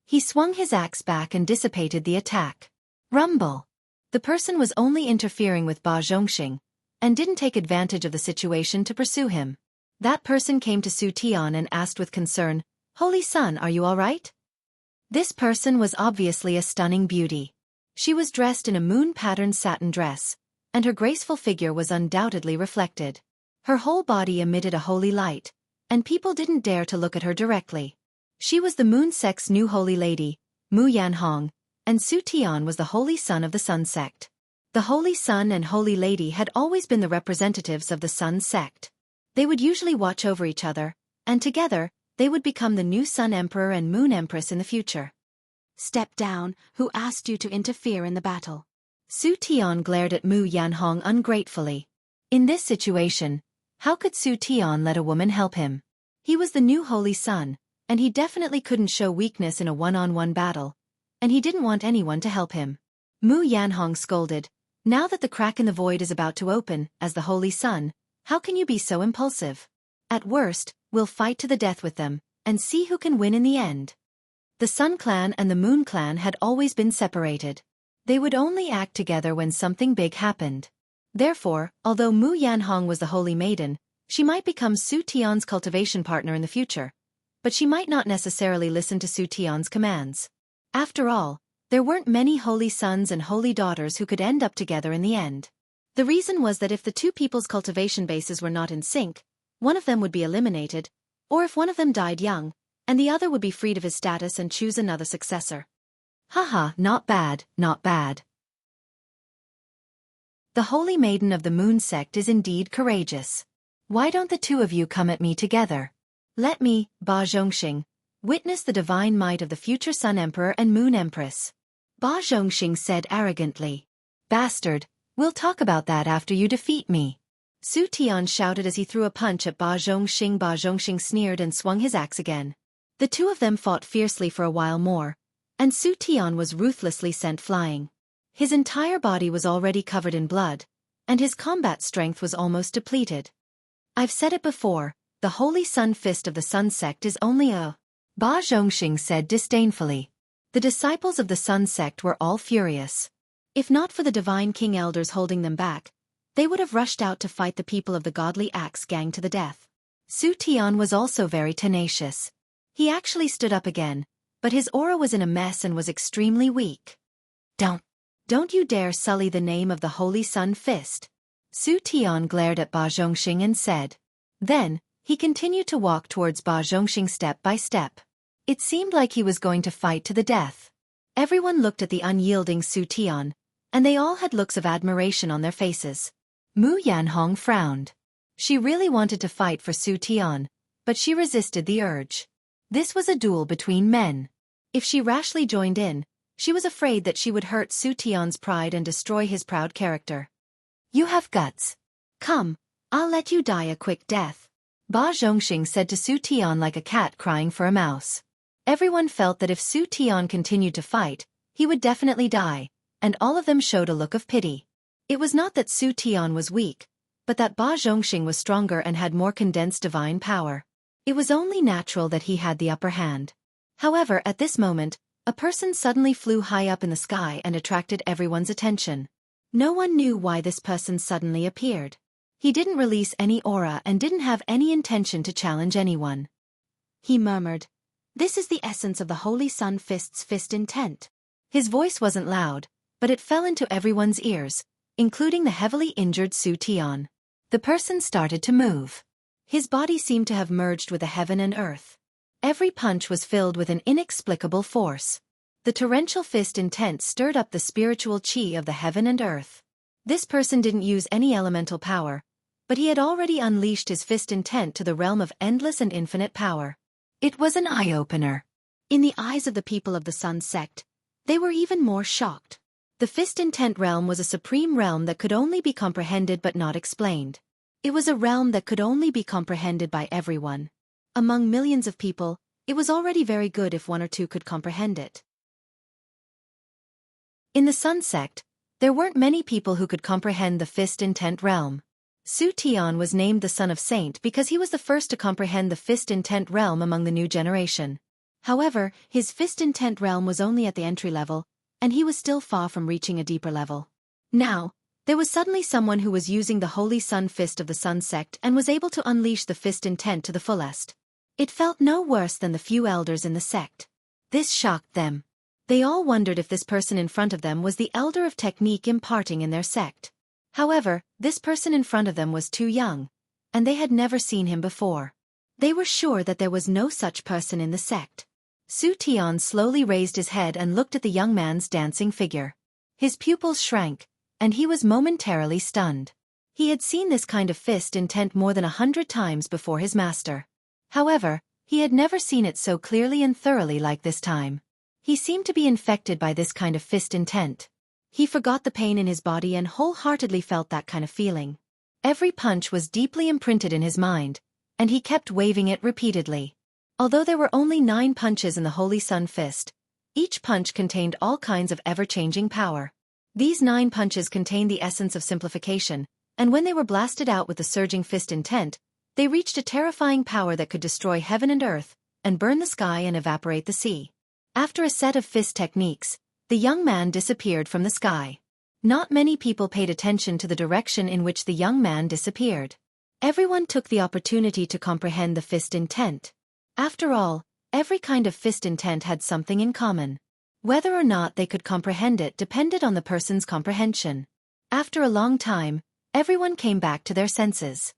He swung his axe back and dissipated the attack. Rumble! The person was only interfering with Ba Zhongxing, and didn't take advantage of the situation to pursue him. That person came to Su Tian and asked with concern, "Holy Son, are you all right?" This person was obviously a stunning beauty. She was dressed in a moon-patterned satin dress, and her graceful figure was undoubtedly reflected. Her whole body emitted a holy light, and people didn't dare to look at her directly. She was the moon sect's new holy lady, Mu Yanhong, and Su Tian was the holy son of the sun sect. The holy son and holy lady had always been the representatives of the sun sect. They would usually watch over each other, and together, they would become the new sun emperor and moon empress in the future. "Step down, who asked you to interfere in the battle?" Su Tian glared at Mu Yanhong ungratefully. In this situation, how could Su Tian let a woman help him? He was the new holy son, and he definitely couldn't show weakness in a one-on-one battle, and he didn't want anyone to help him. Mu Yanhong scolded, "Now that the crack in the void is about to open, as the holy son, how can you be so impulsive? At worst, we'll fight to the death with them, and see who can win in the end." The Sun Clan and the Moon Clan had always been separated. They would only act together when something big happened. Therefore, although Mu Yanhong was the holy maiden, she might become Su Tian's cultivation partner in the future, but she might not necessarily listen to Su Tian's commands. After all, there weren't many holy sons and holy daughters who could end up together in the end. The reason was that if the two people's cultivation bases were not in sync, one of them would be eliminated, or if one of them died young, and the other would be freed of his status and choose another successor. Haha, not bad, not bad. The holy maiden of the moon sect is indeed courageous. Why don't the two of you come at me together? Let me, Ba Zhongxing, witness the divine might of the future Sun Emperor and Moon Empress. Ba Zhongxing said arrogantly. Bastard, we'll talk about that after you defeat me. Su Tian shouted as he threw a punch at Ba Zhongxing. Ba Zhongxing sneered and swung his axe again. The two of them fought fiercely for a while more, and Su Tian was ruthlessly sent flying. His entire body was already covered in blood, and his combat strength was almost depleted. I've said it before, the holy sun fist of the sun sect is only a... Ba Zhongxing said disdainfully. The disciples of the sun sect were all furious. If not for the divine king elders holding them back, they would have rushed out to fight the people of the godly axe gang to the death. Su Tian was also very tenacious. He actually stood up again, but his aura was in a mess and was extremely weak. Don't you dare sully the name of the holy sun fist. Su Tian glared at Ba Zhongxing and said. Then, he continued to walk towards Ba Zhongxing step by step. It seemed like he was going to fight to the death. Everyone looked at the unyielding Su Tian, and they all had looks of admiration on their faces. Mu Yanhong frowned. She really wanted to fight for Su Tian, but she resisted the urge. This was a duel between men. If she rashly joined in, she was afraid that she would hurt Su Tian's pride and destroy his proud character. You have guts. Come, I'll let you die a quick death. Ba Zhongxing said to Su Tian like a cat crying for a mouse. Everyone felt that if Su Tian continued to fight, he would definitely die, and all of them showed a look of pity. It was not that Su Tian was weak, but that Ba Zhongxing was stronger and had more condensed divine power. It was only natural that he had the upper hand. However, at this moment, a person suddenly flew high up in the sky and attracted everyone's attention. No one knew why this person suddenly appeared. He didn't release any aura and didn't have any intention to challenge anyone. He murmured, "This is the essence of the Holy Sun Fist's fist intent." His voice wasn't loud, but it fell into everyone's ears, including the heavily injured Su Tian. The person started to move. His body seemed to have merged with the heaven and earth. Every punch was filled with an inexplicable force. The torrential fist intent stirred up the spiritual chi of the heaven and earth. This person didn't use any elemental power, but he had already unleashed his fist intent to the realm of endless and infinite power. It was an eye-opener. In the eyes of the people of the Sun sect, they were even more shocked. The fist intent realm was a supreme realm that could only be comprehended but not explained. It was a realm that could only be comprehended by everyone. Among millions of people, it was already very good if one or two could comprehend it. In the Sun sect, there weren't many people who could comprehend the fist intent realm. Su Tian was named the Son of Saint because he was the first to comprehend the fist intent realm among the new generation. However, his fist intent realm was only at the entry level, and he was still far from reaching a deeper level. Now, There was suddenly someone who was using the Holy Sun Fist of the Sun sect and was able to unleash the fist intent to the fullest. It felt no worse than the few elders in the sect. This shocked them. They all wondered if this person in front of them was the elder of technique imparting in their sect. However, this person in front of them was too young, and they had never seen him before. They were sure that there was no such person in the sect. Su Tian slowly raised his head and looked at the young man's dancing figure. His pupils shrank, and he was momentarily stunned. He had seen this kind of fist intent more than 100 times before his master. However, he had never seen it so clearly and thoroughly like this time. He seemed to be infected by this kind of fist intent. He forgot the pain in his body and wholeheartedly felt that kind of feeling. Every punch was deeply imprinted in his mind, and he kept waving it repeatedly. Although there were only 9 punches in the Holy Sun Fist, each punch contained all kinds of ever-changing power. These 9 punches contained the essence of simplification, and when they were blasted out with the surging fist intent, they reached a terrifying power that could destroy heaven and earth, and burn the sky and evaporate the sea. After a set of fist techniques, the young man disappeared from the sky. Not many people paid attention to the direction in which the young man disappeared. Everyone took the opportunity to comprehend the fist intent. After all, every kind of fist intent had something in common. Whether or not they could comprehend it depended on the person's comprehension. After a long time, everyone came back to their senses.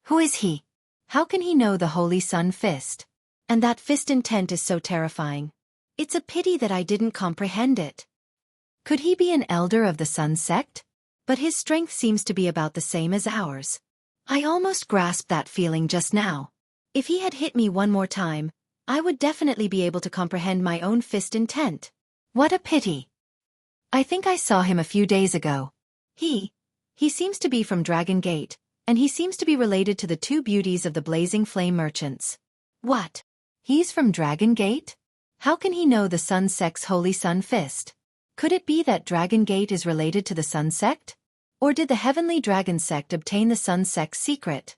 Who is he? How can he know the Holy Sun Fist? And that fist intent is so terrifying. It's a pity that I didn't comprehend it. Could he be an elder of the Sun sect? But his strength seems to be about the same as ours. I almost grasped that feeling just now. If he had hit me one more time, I would definitely be able to comprehend my own fist intent. What a pity. I think I saw him a few days ago. He seems to be from Dragon Gate, and he seems to be related to the 2 beauties of the Blazing Flame merchants. What? He's from Dragon Gate? How can he know the Sun sect's Holy Sun Fist? Could it be that Dragon Gate is related to the Sun sect? Or did the Heavenly Dragon sect obtain the Sun sect's secret?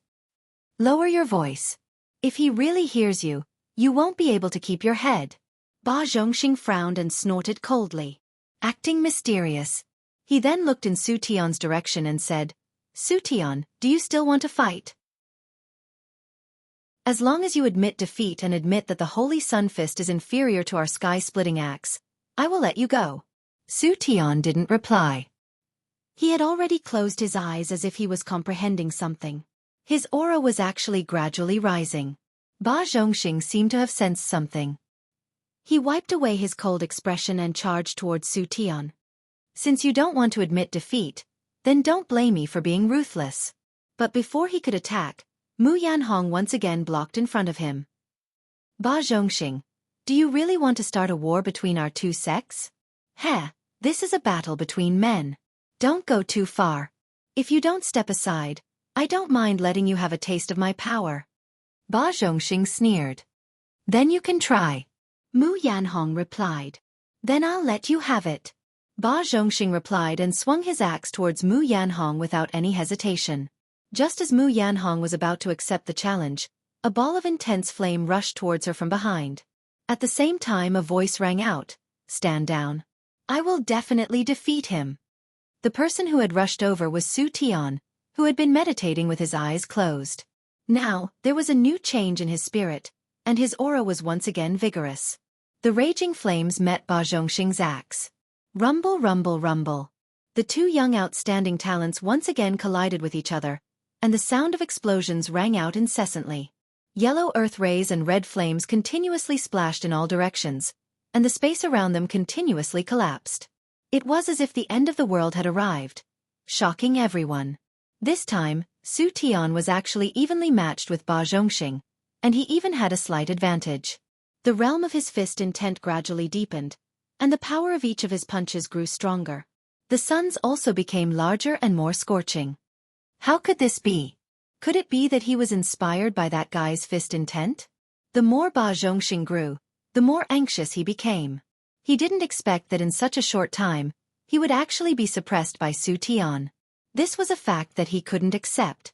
Lower your voice. If he really hears you, you won't be able to keep your head. Ba Zhongxing frowned and snorted coldly. Acting mysterious. He then looked in Su Tian's direction and said, Su Tian, do you still want to fight? As long as you admit defeat and admit that the Holy Sun Fist is inferior to our sky-splitting axe, I will let you go. Su Tian didn't reply. He had already closed his eyes as if he was comprehending something. His aura was actually gradually rising. Ba Zhongxing seemed to have sensed something. He wiped away his cold expression and charged towards Su Tian. Since you don't want to admit defeat, then don't blame me for being ruthless. But before he could attack, Mu Yanhong once again blocked in front of him. Ba Zhongxing, do you really want to start a war between our 2 sects? This is a battle between men. Don't go too far. If you don't step aside, I don't mind letting you have a taste of my power. Ba Zhongxing sneered. Then you can try. Mu Yanhong replied. Then I'll let you have it. Ba Zhongxing replied and swung his axe towards Mu Yanhong without any hesitation. Just as Mu Yanhong was about to accept the challenge, a ball of intense flame rushed towards her from behind. At the same time a voice rang out, Stand down. I will definitely defeat him. The person who had rushed over was Su Tian, who had been meditating with his eyes closed. Now, there was a new change in his spirit, and his aura was once again vigorous. The raging flames met Ba Zhongxing's axe. Rumble, rumble, rumble. The 2 young outstanding talents once again collided with each other, and the sound of explosions rang out incessantly. Yellow earth rays and red flames continuously splashed in all directions, and the space around them continuously collapsed. It was as if the end of the world had arrived, shocking everyone. This time, Su Tian was actually evenly matched with Ba Zhongxing, and he even had a slight advantage. The realm of his fist intent gradually deepened, and the power of each of his punches grew stronger. The suns also became larger and more scorching. How could this be? Could it be that he was inspired by that guy's fist intent? The more Ba Zhongxing grew, the more anxious he became. He didn't expect that in such a short time, he would actually be suppressed by Su Tian. This was a fact that he couldn't accept.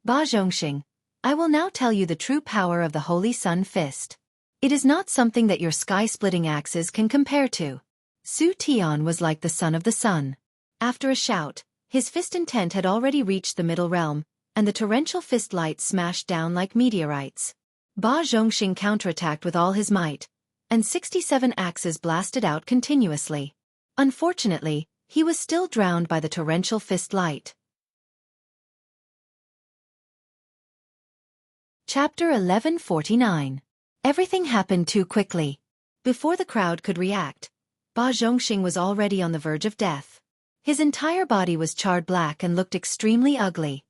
Ba Zhongxing, I will now tell you the true power of the Holy Sun Fist. It is not something that your sky-splitting axes can compare to. Su Tian was like the son of the sun. After a shout, His fist intent had already reached the middle realm, and the torrential fist light smashed down like meteorites. Ba Zhongxing counterattacked with all his might, and 67 axes blasted out continuously. Unfortunately, he was still drowned by the torrential fist light. Chapter 1149. Everything happened too quickly. Before the crowd could react, Ba Zhongxing was already on the verge of death. His entire body was charred black and looked extremely ugly.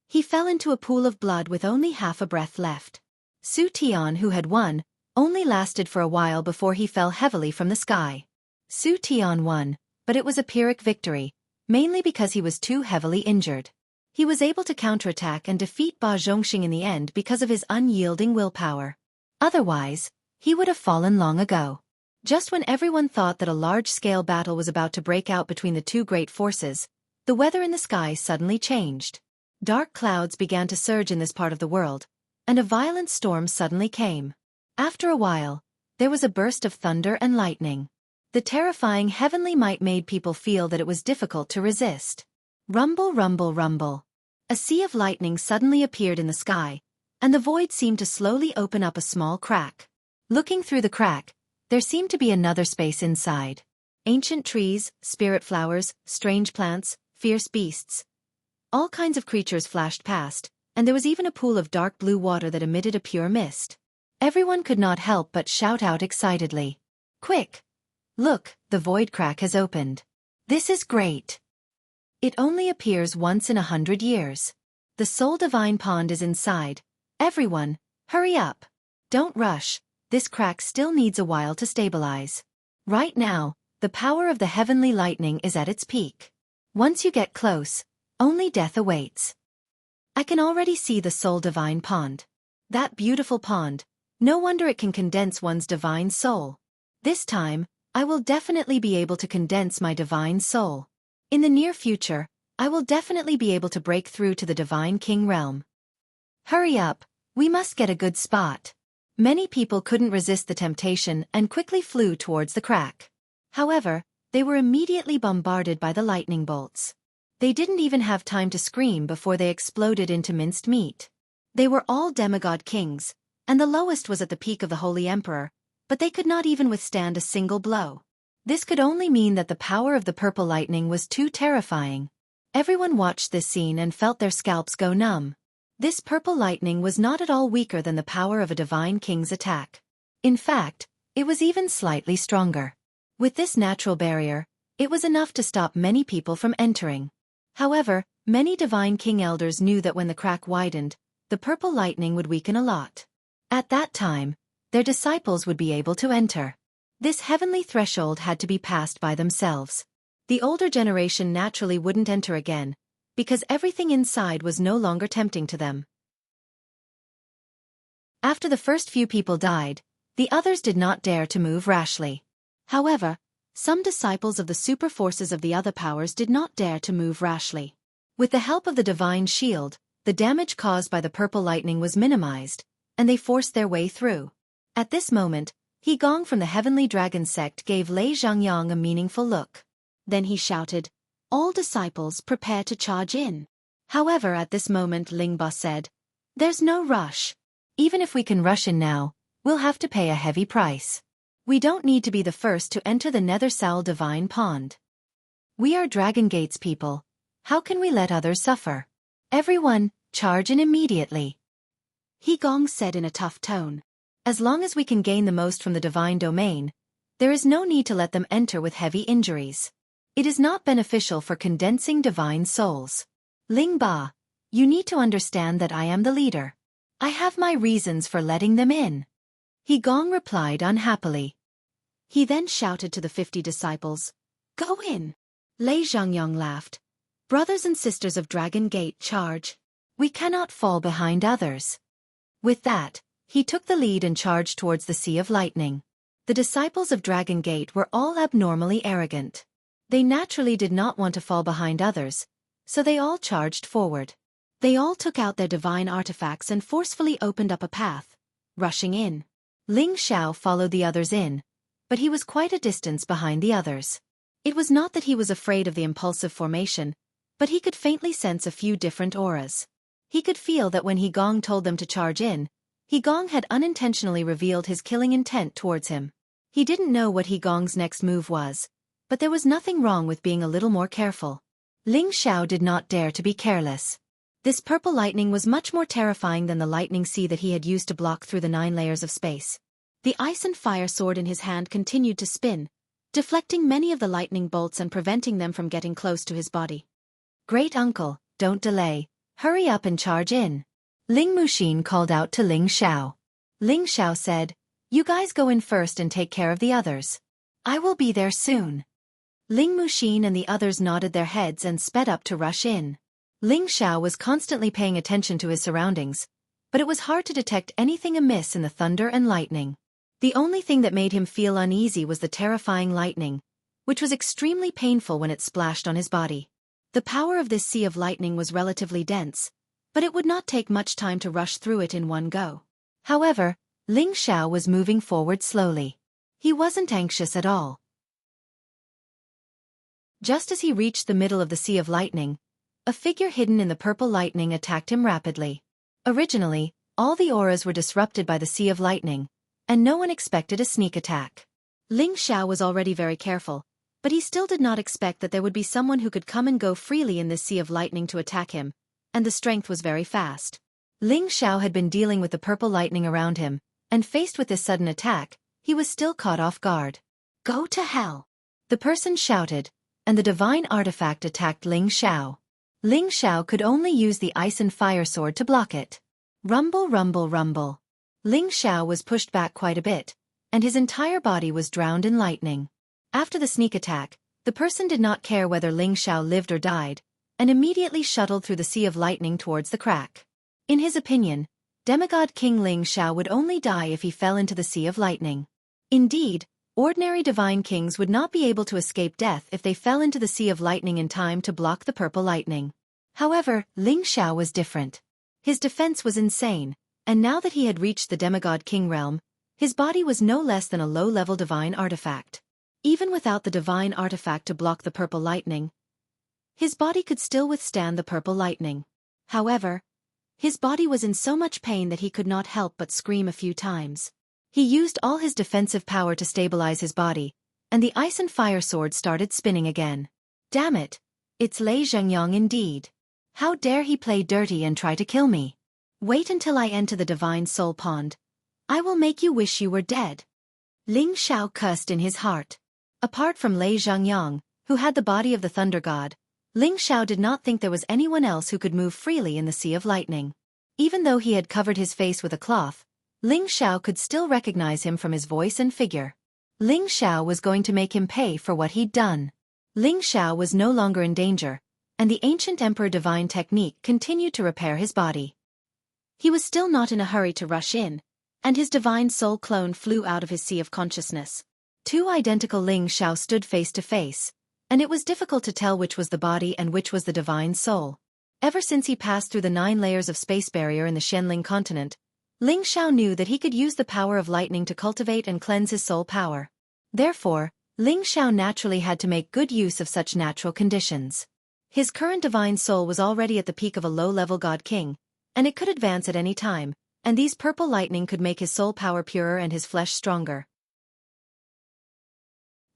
He fell into a pool of blood with only half a breath left. Su Tian, who had won, only lasted for a while before he fell heavily from the sky. Su Tian won, but it was a Pyrrhic victory, mainly because he was too heavily injured. He was able to counterattack and defeat Ba Zhongxing in the end because of his unyielding willpower. Otherwise, he would have fallen long ago. Just when everyone thought that a large-scale battle was about to break out between the two great forces, the weather in the sky suddenly changed. Dark clouds began to surge in this part of the world, and a violent storm suddenly came. After a while, there was a burst of thunder and lightning. The terrifying heavenly might made people feel that it was difficult to resist. Rumble, rumble, rumble. A sea of lightning suddenly appeared in the sky, and the void seemed to slowly open up a small crack. Looking through the crack, there seemed to be another space inside. Ancient trees, spirit flowers, strange plants, fierce beasts. All kinds of creatures flashed past, and there was even a pool of dark blue water that emitted a pure mist. Everyone could not help but shout out excitedly. Quick! Look, the void crack has opened. This is great! It only appears once in 100 years. The Soul Divine Pond is inside. Everyone, hurry up! Don't rush, this crack still needs a while to stabilize. Right now, the power of the heavenly lightning is at its peak. Once you get close, only death awaits. I can already see the Soul Divine Pond. That beautiful pond, no wonder it can condense one's divine soul. This time, I will definitely be able to condense my divine soul. In the near future, I will definitely be able to break through to the Divine King realm. Hurry up, we must get a good spot. Many people couldn't resist the temptation and quickly flew towards the crack. However, they were immediately bombarded by the lightning bolts. They didn't even have time to scream before they exploded into minced meat. They were all demigod kings, and the lowest was at the peak of the Holy Emperor, but they could not even withstand a single blow. This could only mean that the power of the purple lightning was too terrifying. Everyone watched this scene and felt their scalps go numb. This purple lightning was not at all weaker than the power of a divine king's attack. In fact, it was even slightly stronger. With this natural barrier, it was enough to stop many people from entering. However, many divine king elders knew that when the crack widened, the purple lightning would weaken a lot. At that time, their disciples would be able to enter. This heavenly threshold had to be passed by themselves. The older generation naturally wouldn't enter again, because everything inside was no longer tempting to them. After the first few people died, the others did not dare to move rashly. However, some disciples of the super forces of the other powers did not dare to move rashly. With the help of the divine shield, the damage caused by the purple lightning was minimized, and they forced their way through. At this moment, He Gong from the Heavenly Dragon sect gave Lei Zhangyang a meaningful look. Then he shouted, "All disciples prepare to charge in." However, at this moment Ling Ba said, "There's no rush. Even if we can rush in now, we'll have to pay a heavy price. We don't need to be the first to enter the Nether Soul Divine Pond. We are Dragon Gate's people. How can we let others suffer? Everyone, charge in immediately." He Gong said in a tough tone. As long as we can gain the most from the divine domain, there is no need to let them enter with heavy injuries. It is not beneficial for condensing divine souls. Ling Ba, you need to understand that I am the leader. I have my reasons for letting them in. He Gong replied unhappily. He then shouted to the 50 disciples, "Go in." Lei Zhangyang laughed. "Brothers and sisters of Dragon Gate, charge. We cannot fall behind others." With that, he took the lead and charged towards the Sea of Lightning. The disciples of Dragon Gate were all abnormally arrogant. They naturally did not want to fall behind others, so they all charged forward. They all took out their divine artifacts and forcefully opened up a path, rushing in. Ling Xiao followed the others in, but he was quite a distance behind the others. It was not that he was afraid of the impulsive formation, but he could faintly sense a few different auras. He could feel that when He Gong told them to charge in, He Gong had unintentionally revealed his killing intent towards him. He didn't know what He Gong's next move was, but there was nothing wrong with being a little more careful. Ling Xiao did not dare to be careless. This purple lightning was much more terrifying than the lightning sea that he had used to block through the 9 layers of space. The ice and fire sword in his hand continued to spin, deflecting many of the lightning bolts and preventing them from getting close to his body. "Great uncle, don't delay, hurry up and charge in," Ling Muxin called out to Ling Xiao. Ling Xiao said, "You guys go in first and take care of the others. I will be there soon." Ling Muxin and the others nodded their heads and sped up to rush in. Ling Xiao was constantly paying attention to his surroundings, but it was hard to detect anything amiss in the thunder and lightning. The only thing that made him feel uneasy was the terrifying lightning, which was extremely painful when it splashed on his body. The power of this sea of lightning was relatively dense, but it would not take much time to rush through it in one go. However, Ling Xiao was moving forward slowly. He wasn't anxious at all. Just as he reached the middle of the sea of lightning, a figure hidden in the purple lightning attacked him rapidly. Originally, all the auras were disrupted by the sea of lightning, and no one expected a sneak attack. Ling Xiao was already very careful, but he still did not expect that there would be someone who could come and go freely in this sea of lightning to attack him, and the strength was very fast. Ling Xiao had been dealing with the purple lightning around him, and faced with this sudden attack, he was still caught off guard. "Go to hell!" the person shouted, and the divine artifact attacked Ling Xiao. Ling Xiao could only use the ice and fire sword to block it. Rumble, rumble, rumble. Ling Xiao was pushed back quite a bit, and his entire body was drowned in lightning. After the sneak attack, the person did not care whether Ling Xiao lived or died, and immediately shuttled through the sea of lightning towards the crack. In his opinion, demigod King Ling Xiao would only die if he fell into the sea of lightning. Indeed, ordinary divine kings would not be able to escape death if they fell into the sea of lightning in time to block the purple lightning. However, Ling Xiao was different. His defense was insane, and now that he had reached the demigod king realm, his body was no less than a low-level divine artifact. Even without the divine artifact to block the purple lightning, his body could still withstand the purple lightning. However, his body was in so much pain that he could not help but scream a few times. He used all his defensive power to stabilize his body, and the ice and fire sword started spinning again. "Damn it! It's Lei Zhengyang indeed. How dare he play dirty and try to kill me? Wait until I enter the divine soul pond. I will make you wish you were dead." Ling Xiao cursed in his heart. Apart from Lei Zhengyang, who had the body of the thunder god, Ling Xiao did not think there was anyone else who could move freely in the sea of lightning. Even though he had covered his face with a cloth, Ling Xiao could still recognize him from his voice and figure. Ling Xiao was going to make him pay for what he'd done. Ling Xiao was no longer in danger, and the ancient emperor divine technique continued to repair his body. He was still not in a hurry to rush in, and his divine soul clone flew out of his sea of consciousness. 2 identical Ling Xiao stood face to face, and it was difficult to tell which was the body and which was the divine soul. Ever since he passed through the 9 layers of space barrier in the Xianling continent, Ling Xiao knew that he could use the power of lightning to cultivate and cleanse his soul power. Therefore, Ling Xiao naturally had to make good use of such natural conditions. His current divine soul was already at the peak of a low-level god king, and it could advance at any time, and these purple lightning could make his soul power purer and his flesh stronger.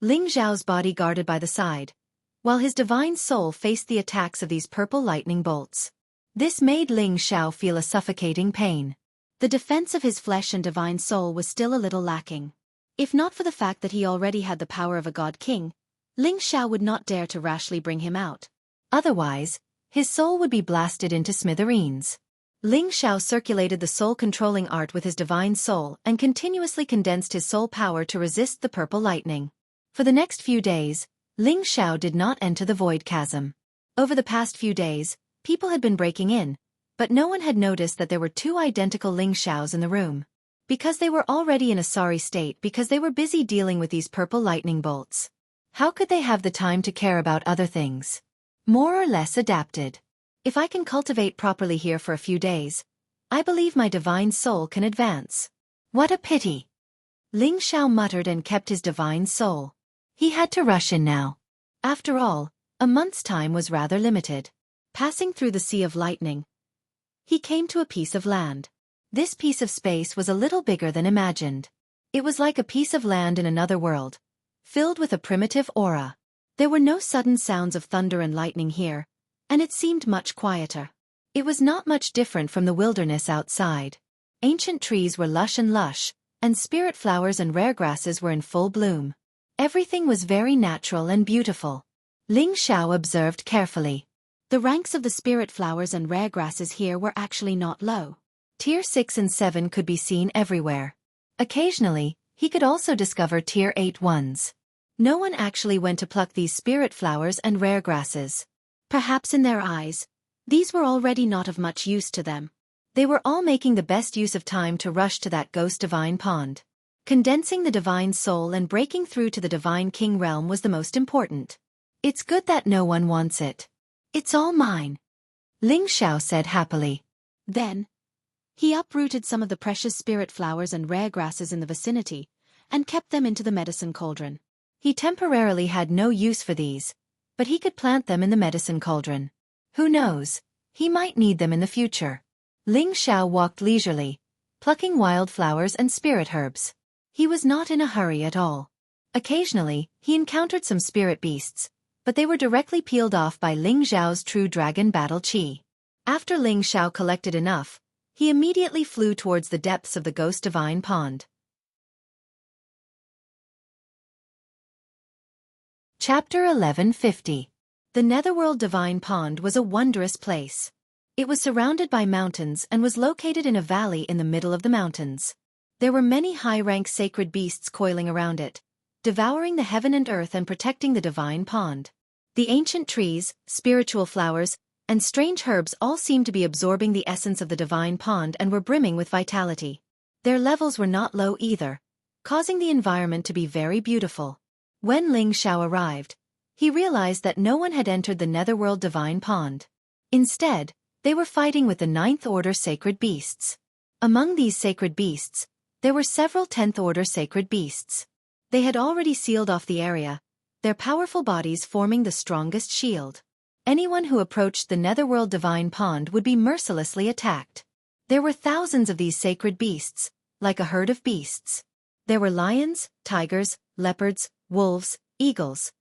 Ling Xiao's body guarded by the side, while his divine soul faced the attacks of these purple lightning bolts. This made Ling Xiao feel a suffocating pain. The defense of his flesh and divine soul was still a little lacking. If not for the fact that he already had the power of a god king, Ling Xiao would not dare to rashly bring him out. Otherwise, his soul would be blasted into smithereens. Ling Xiao circulated the soul-controlling art with his divine soul and continuously condensed his soul power to resist the purple lightning. For the next few days, Ling Xiao did not enter the void chasm. Over the past few days, people had been breaking in, but no one had noticed that there were 2 identical Ling Xiaos in the room. Because they were already in a sorry state because they were busy dealing with these purple lightning bolts. How could they have the time to care about other things? More or less adapted. If I can cultivate properly here for a few days, I believe my divine soul can advance. What a pity! Ling Xiao muttered and kept his divine soul. He had to rush in now. After all, A month's time was rather limited. Passing through the Sea of Lightning, he came to a piece of land. This piece of space was a little bigger than imagined. It was like a piece of land in another world, filled with a primitive aura. There were no sudden sounds of thunder and lightning here, and it seemed much quieter. It was not much different from the wilderness outside. Ancient trees were lush, and spirit flowers and rare grasses were in full bloom. Everything was very natural and beautiful. Ling Xiao observed carefully. The ranks of the spirit flowers and rare grasses here were actually not low. Tier 6 and 7 could be seen everywhere. Occasionally, he could also discover Tier 8 ones. No one actually went to pluck these spirit flowers and rare grasses. Perhaps in their eyes, these were already not of much use to them. They were all making the best use of time to rush to that ghost divine pond. Condensing the divine soul and breaking through to the divine king realm was the most important. It's good that no one wants it. It's all mine, Ling Xiao said happily. Then, he uprooted some of the precious spirit flowers and rare grasses in the vicinity, and kept them into the medicine cauldron. He temporarily had no use for these, but he could plant them in the medicine cauldron. Who knows, he might need them in the future. Ling Xiao walked leisurely, plucking wild flowers and spirit herbs. He was not in a hurry at all. Occasionally, he encountered some spirit beasts, but they were directly peeled off by Ling Xiao's true dragon battle chi. After Ling Xiao collected enough, he immediately flew towards the depths of the ghost divine pond. Chapter 1150. The Netherworld Divine Pond was a wondrous place. It was surrounded by mountains and was located in a valley in the middle of the mountains. There were many high-rank sacred beasts coiling around it, devouring the heaven and earth and protecting the divine pond. The ancient trees, spiritual flowers, and strange herbs all seemed to be absorbing the essence of the divine pond and were brimming with vitality. Their levels were not low either, causing the environment to be very beautiful. When Ling Xiao arrived, he realized that no one had entered the Netherworld Divine Pond. Instead, they were fighting with the 9th Order sacred beasts. Among these sacred beasts, there were several 10th Order sacred beasts. They had already sealed off the area, their powerful bodies forming the strongest shield. Anyone who approached the Netherworld Divine Pond would be mercilessly attacked. There were thousands of these sacred beasts, like a herd of beasts. There were lions, tigers, leopards, wolves, eagles.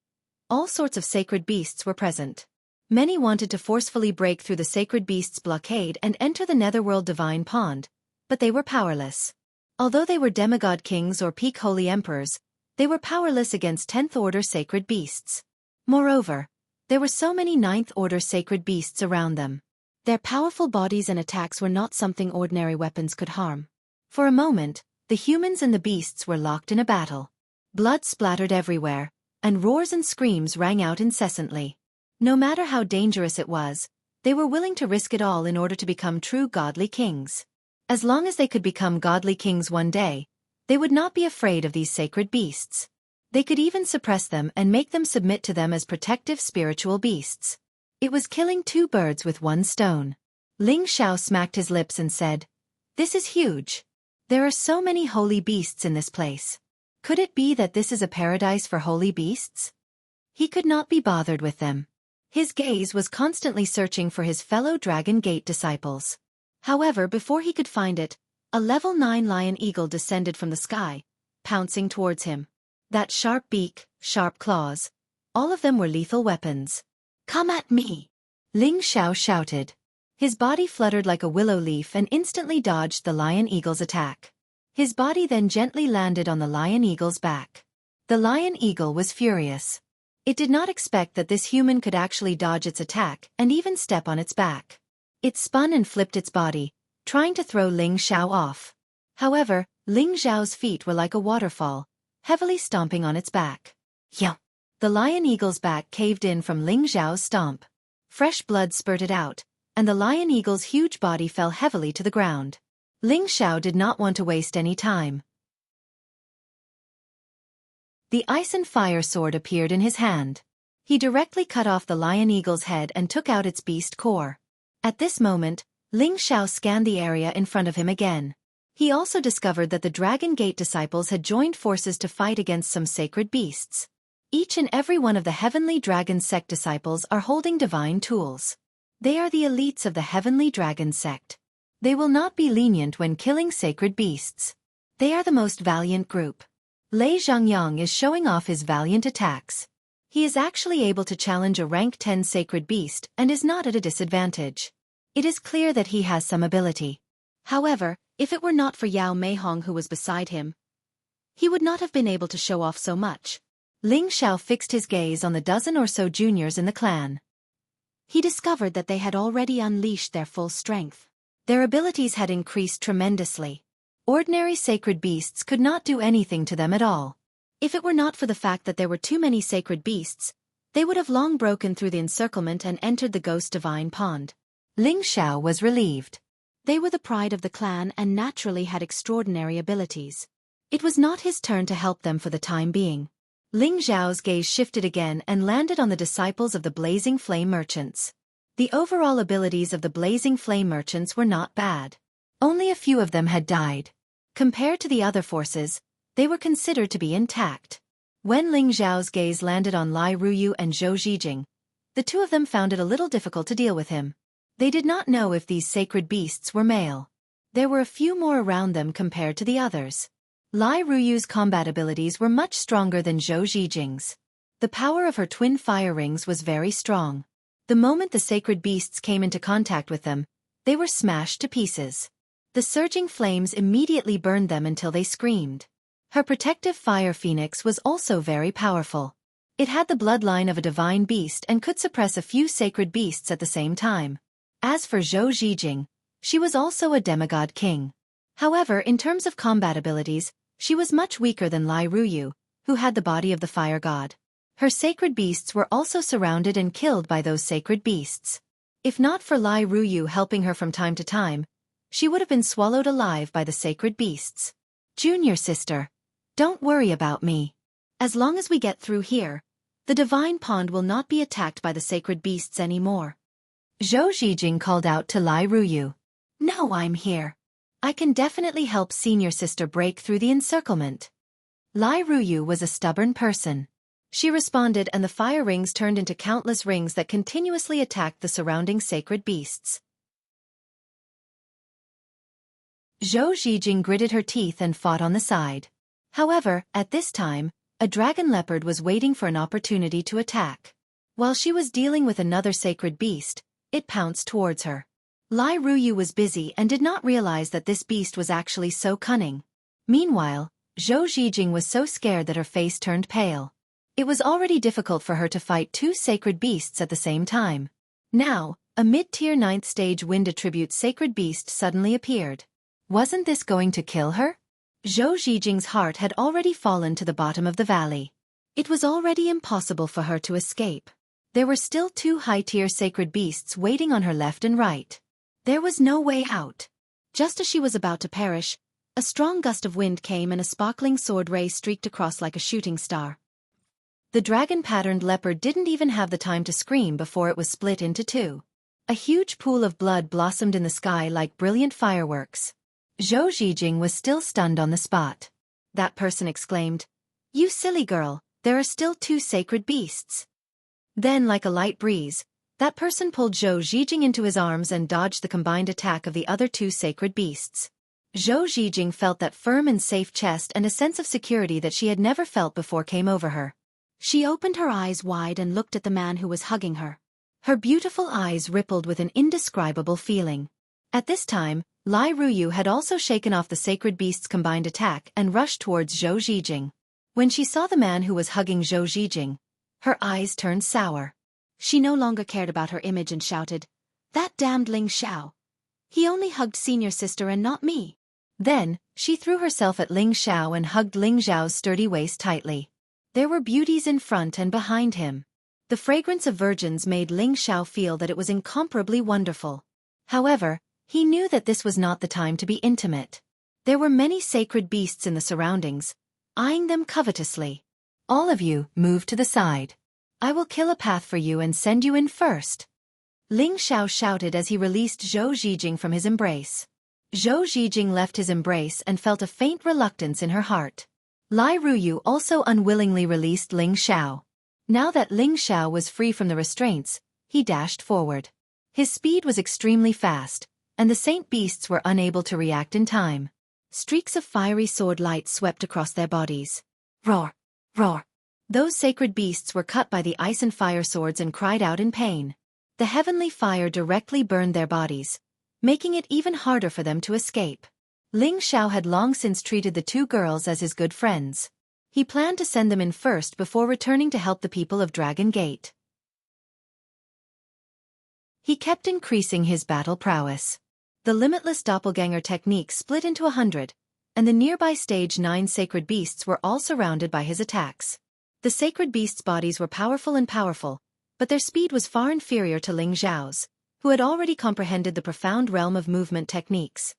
All sorts of sacred beasts were present. Many wanted to forcefully break through the sacred beasts' blockade and enter the Netherworld Divine Pond, but they were powerless. Although they were demigod kings or peak holy emperors, they were powerless against 10th Order sacred beasts. Moreover, there were so many 9th Order sacred beasts around them. Their powerful bodies and attacks were not something ordinary weapons could harm. For a moment, the humans and the beasts were locked in a battle. Blood splattered everywhere, and roars and screams rang out incessantly. No matter how dangerous it was, they were willing to risk it all in order to become true godly kings. As long as they could become godly kings one day, they would not be afraid of these sacred beasts. They could even suppress them and make them submit to them as protective spiritual beasts. It was killing two birds with one stone. Ling Xiao smacked his lips and said, "This is huge. There are so many holy beasts in this place. Could it be that this is a paradise for holy beasts?" He could not be bothered with them. His gaze was constantly searching for his fellow Dragon Gate disciples. However, before he could find it, a level 9 lion eagle descended from the sky, pouncing towards him. That sharp beak, sharp claws, all of them were lethal weapons. "Come at me!" Ling Xiao shouted. His body fluttered like a willow leaf and instantly dodged the lion eagle's attack. His body then gently landed on the lion eagle's back. The lion eagle was furious. It did not expect that this human could actually dodge its attack and even step on its back. It spun and flipped its body, trying to throw Ling Xiao off. However, Ling Xiao's feet were like a waterfall, heavily stomping on its back. Yeah. The lion eagle's back caved in from Ling Xiao's stomp. Fresh blood spurted out, and the lion eagle's huge body fell heavily to the ground. Ling Xiao did not want to waste any time. The ice and fire sword appeared in his hand. He directly cut off the lion eagle's head and took out its beast core. At this moment, Ling Xiao scanned the area in front of him again. He also discovered that the Dragon Gate disciples had joined forces to fight against some sacred beasts. Each and every one of the Heavenly Dragon Sect disciples are holding divine tools. They are the elites of the Heavenly Dragon Sect. They will not be lenient when killing sacred beasts. They are the most valiant group. Lei Zhangyang is showing off his valiant attacks. He is actually able to challenge a rank 10 sacred beast and is not at a disadvantage. It is clear that he has some ability. However, if it were not for Yao Meihong who was beside him, he would not have been able to show off so much. Ling Xiao fixed his gaze on the dozen or so juniors in the clan. He discovered that they had already unleashed their full strength. Their abilities had increased tremendously. Ordinary sacred beasts could not do anything to them at all. If it were not for the fact that there were too many sacred beasts, they would have long broken through the encirclement and entered the Ghost Divine Pond. Ling Xiao was relieved. They were the pride of the clan and naturally had extraordinary abilities. It was not his turn to help them for the time being. Ling Xiao's gaze shifted again and landed on the disciples of the Blazing Flame Merchants. The overall abilities of the Blazing Flame Merchants were not bad. Only a few of them had died. Compared to the other forces, they were considered to be intact. When Ling Xiao's gaze landed on Lai Ruyu and Zhou Zhijing, the two of them found it a little difficult to deal with him. They did not know if these sacred beasts were male. There were a few more around them compared to the others. Lai Ruyu's combat abilities were much stronger than Zhou Zhijing's. The power of her twin fire rings was very strong. The moment the sacred beasts came into contact with them, they were smashed to pieces. The surging flames immediately burned them until they screamed. Her protective fire phoenix was also very powerful. It had the bloodline of a divine beast and could suppress a few sacred beasts at the same time. As for Zhou Zhijing, she was also a demigod king. However, in terms of combat abilities, she was much weaker than Lai Ruyu, who had the body of the fire god. Her sacred beasts were also surrounded and killed by those sacred beasts. If not for Lai Ruyu helping her from time to time, she would have been swallowed alive by the sacred beasts. Junior sister, don't worry about me. As long as we get through here, the divine pond will not be attacked by the sacred beasts anymore. Zhou Zhijing called out to Lai Ruyu. No, I'm here. I can definitely help senior sister break through the encirclement. Lai Ruyu was a stubborn person. She responded and the fire rings turned into countless rings that continuously attacked the surrounding sacred beasts. Zhou Zhijing gritted her teeth and fought on the side. However, at this time, a dragon leopard was waiting for an opportunity to attack. While she was dealing with another sacred beast, it pounced towards her. Lai Ruyu was busy and did not realize that this beast was actually so cunning. Meanwhile, Zhou Zhijing was so scared that her face turned pale. It was already difficult for her to fight two sacred beasts at the same time. Now, a mid-tier 9th stage wind attribute sacred beast suddenly appeared. Wasn't this going to kill her? Zhou Zhijing's heart had already fallen to the bottom of the valley. It was already impossible for her to escape. There were still two high-tier sacred beasts waiting on her left and right. There was no way out. Just as she was about to perish, a strong gust of wind came and a sparkling sword ray streaked across like a shooting star. The dragon-patterned leopard didn't even have the time to scream before it was split into two. A huge pool of blood blossomed in the sky like brilliant fireworks. Zhou Zhijing was still stunned on the spot. That person exclaimed, "You silly girl, there are still two sacred beasts." Then, like a light breeze, that person pulled Zhou Zhijing into his arms and dodged the combined attack of the other two sacred beasts. Zhou Zhijing felt that firm and safe chest and a sense of security that she had never felt before came over her. She opened her eyes wide and looked at the man who was hugging her. Her beautiful eyes rippled with an indescribable feeling. At this time, Lai Ruyu had also shaken off the sacred beast's combined attack and rushed towards Zhou Zhijing. When she saw the man who was hugging Zhou Zhijing, her eyes turned sour. She no longer cared about her image and shouted, "That damned Ling Xiao! He only hugged senior sister and not me." Then, she threw herself at Ling Xiao and hugged Ling Xiao's sturdy waist tightly. There were beauties in front and behind him. The fragrance of virgins made Ling Xiao feel that it was incomparably wonderful. However, he knew that this was not the time to be intimate. There were many sacred beasts in the surroundings, eyeing them covetously. "All of you, move to the side. I will kill a path for you and send you in first." Ling Xiao shouted as he released Zhou Zhijing from his embrace. Zhou Zhijing left his embrace and felt a faint reluctance in her heart. Lai Ruyu also unwillingly released Ling Xiao. Now that Ling Xiao was free from the restraints, he dashed forward. His speed was extremely fast, and the saint beasts were unable to react in time. Streaks of fiery sword light swept across their bodies. Roar! Roar! Those sacred beasts were cut by the ice and fire swords and cried out in pain. The heavenly fire directly burned their bodies, making it even harder for them to escape. Ling Xiao had long since treated the two girls as his good friends. He planned to send them in first before returning to help the people of Dragon Gate. He kept increasing his battle prowess. The limitless doppelganger technique split into 100, and the nearby stage 9 sacred beasts were all surrounded by his attacks. The sacred beasts' bodies were powerful, but their speed was far inferior to Ling Xiao's, who had already comprehended the profound realm of movement techniques.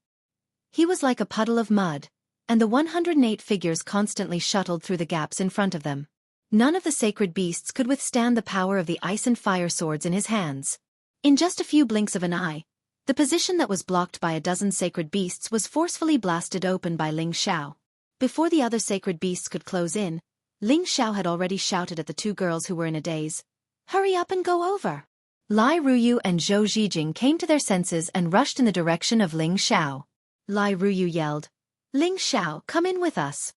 He was like a puddle of mud, and the 108 figures constantly shuttled through the gaps in front of them. None of the sacred beasts could withstand the power of the ice and fire swords in his hands. In just a few blinks of an eye, the position that was blocked by a dozen sacred beasts was forcefully blasted open by Ling Xiao. Before the other sacred beasts could close in, Ling Xiao had already shouted at the two girls who were in a daze. "Hurry up and go over!" Lai Ruyu and Zhou Zhijing came to their senses and rushed in the direction of Ling Xiao. Lai Ruyu yelled, "Ling Xiao, come in with us.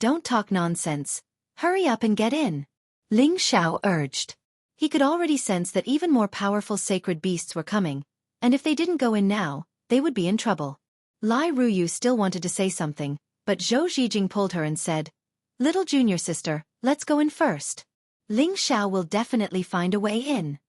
Don't talk nonsense. Hurry up and get in." Ling Xiao urged. He could already sense that even more powerful sacred beasts were coming, and if they didn't go in now, they would be in trouble. Lai Ruyu still wanted to say something, but Zhou Zhijing pulled her and said, "Little junior sister, let's go in first. Ling Xiao will definitely find a way in."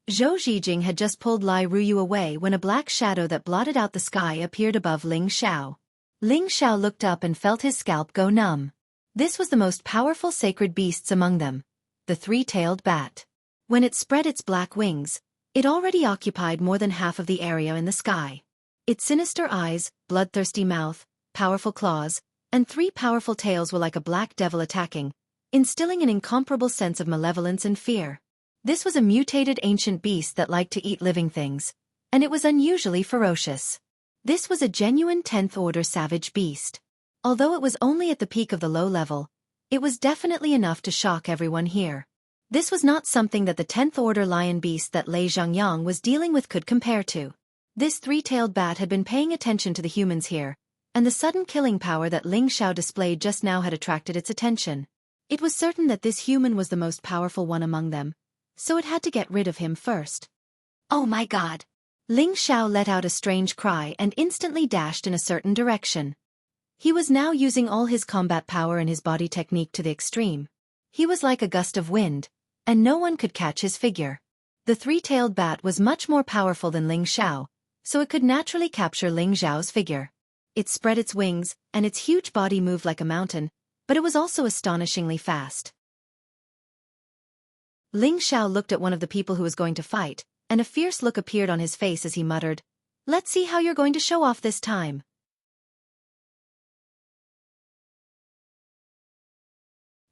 Zhou Zhijing had just pulled Lai Ruyu away when a black shadow that blotted out the sky appeared above Ling Xiao. Ling Xiao looked up and felt his scalp go numb. This was the most powerful sacred beasts among them, the three-tailed bat. When it spread its black wings, it already occupied more than half of the area in the sky. Its sinister eyes, bloodthirsty mouth, powerful claws, and 3 powerful tails were like a black devil attacking, instilling an incomparable sense of malevolence and fear. This was a mutated ancient beast that liked to eat living things, and it was unusually ferocious. This was a genuine 10th-order savage beast. Although it was only at the peak of the low level, it was definitely enough to shock everyone here. This was not something that the 10th-order lion beast that Lei Zhangyang was dealing with could compare to. This 3-tailed bat had been paying attention to the humans here, and the sudden killing power that Ling Xiao displayed just now had attracted its attention. It was certain that this human was the most powerful one among them, so it had to get rid of him first. "Oh my god!" Ling Xiao let out a strange cry and instantly dashed in a certain direction. He was now using all his combat power and his body technique to the extreme. He was like a gust of wind, and no one could catch his figure. The 3-tailed bat was much more powerful than Ling Xiao, so it could naturally capture Ling Xiao's figure. It spread its wings, and its huge body moved like a mountain, but it was also astonishingly fast. Ling Xiao looked at one of the people who was going to fight, and a fierce look appeared on his face as he muttered, "Let's see how you're going to show off this time."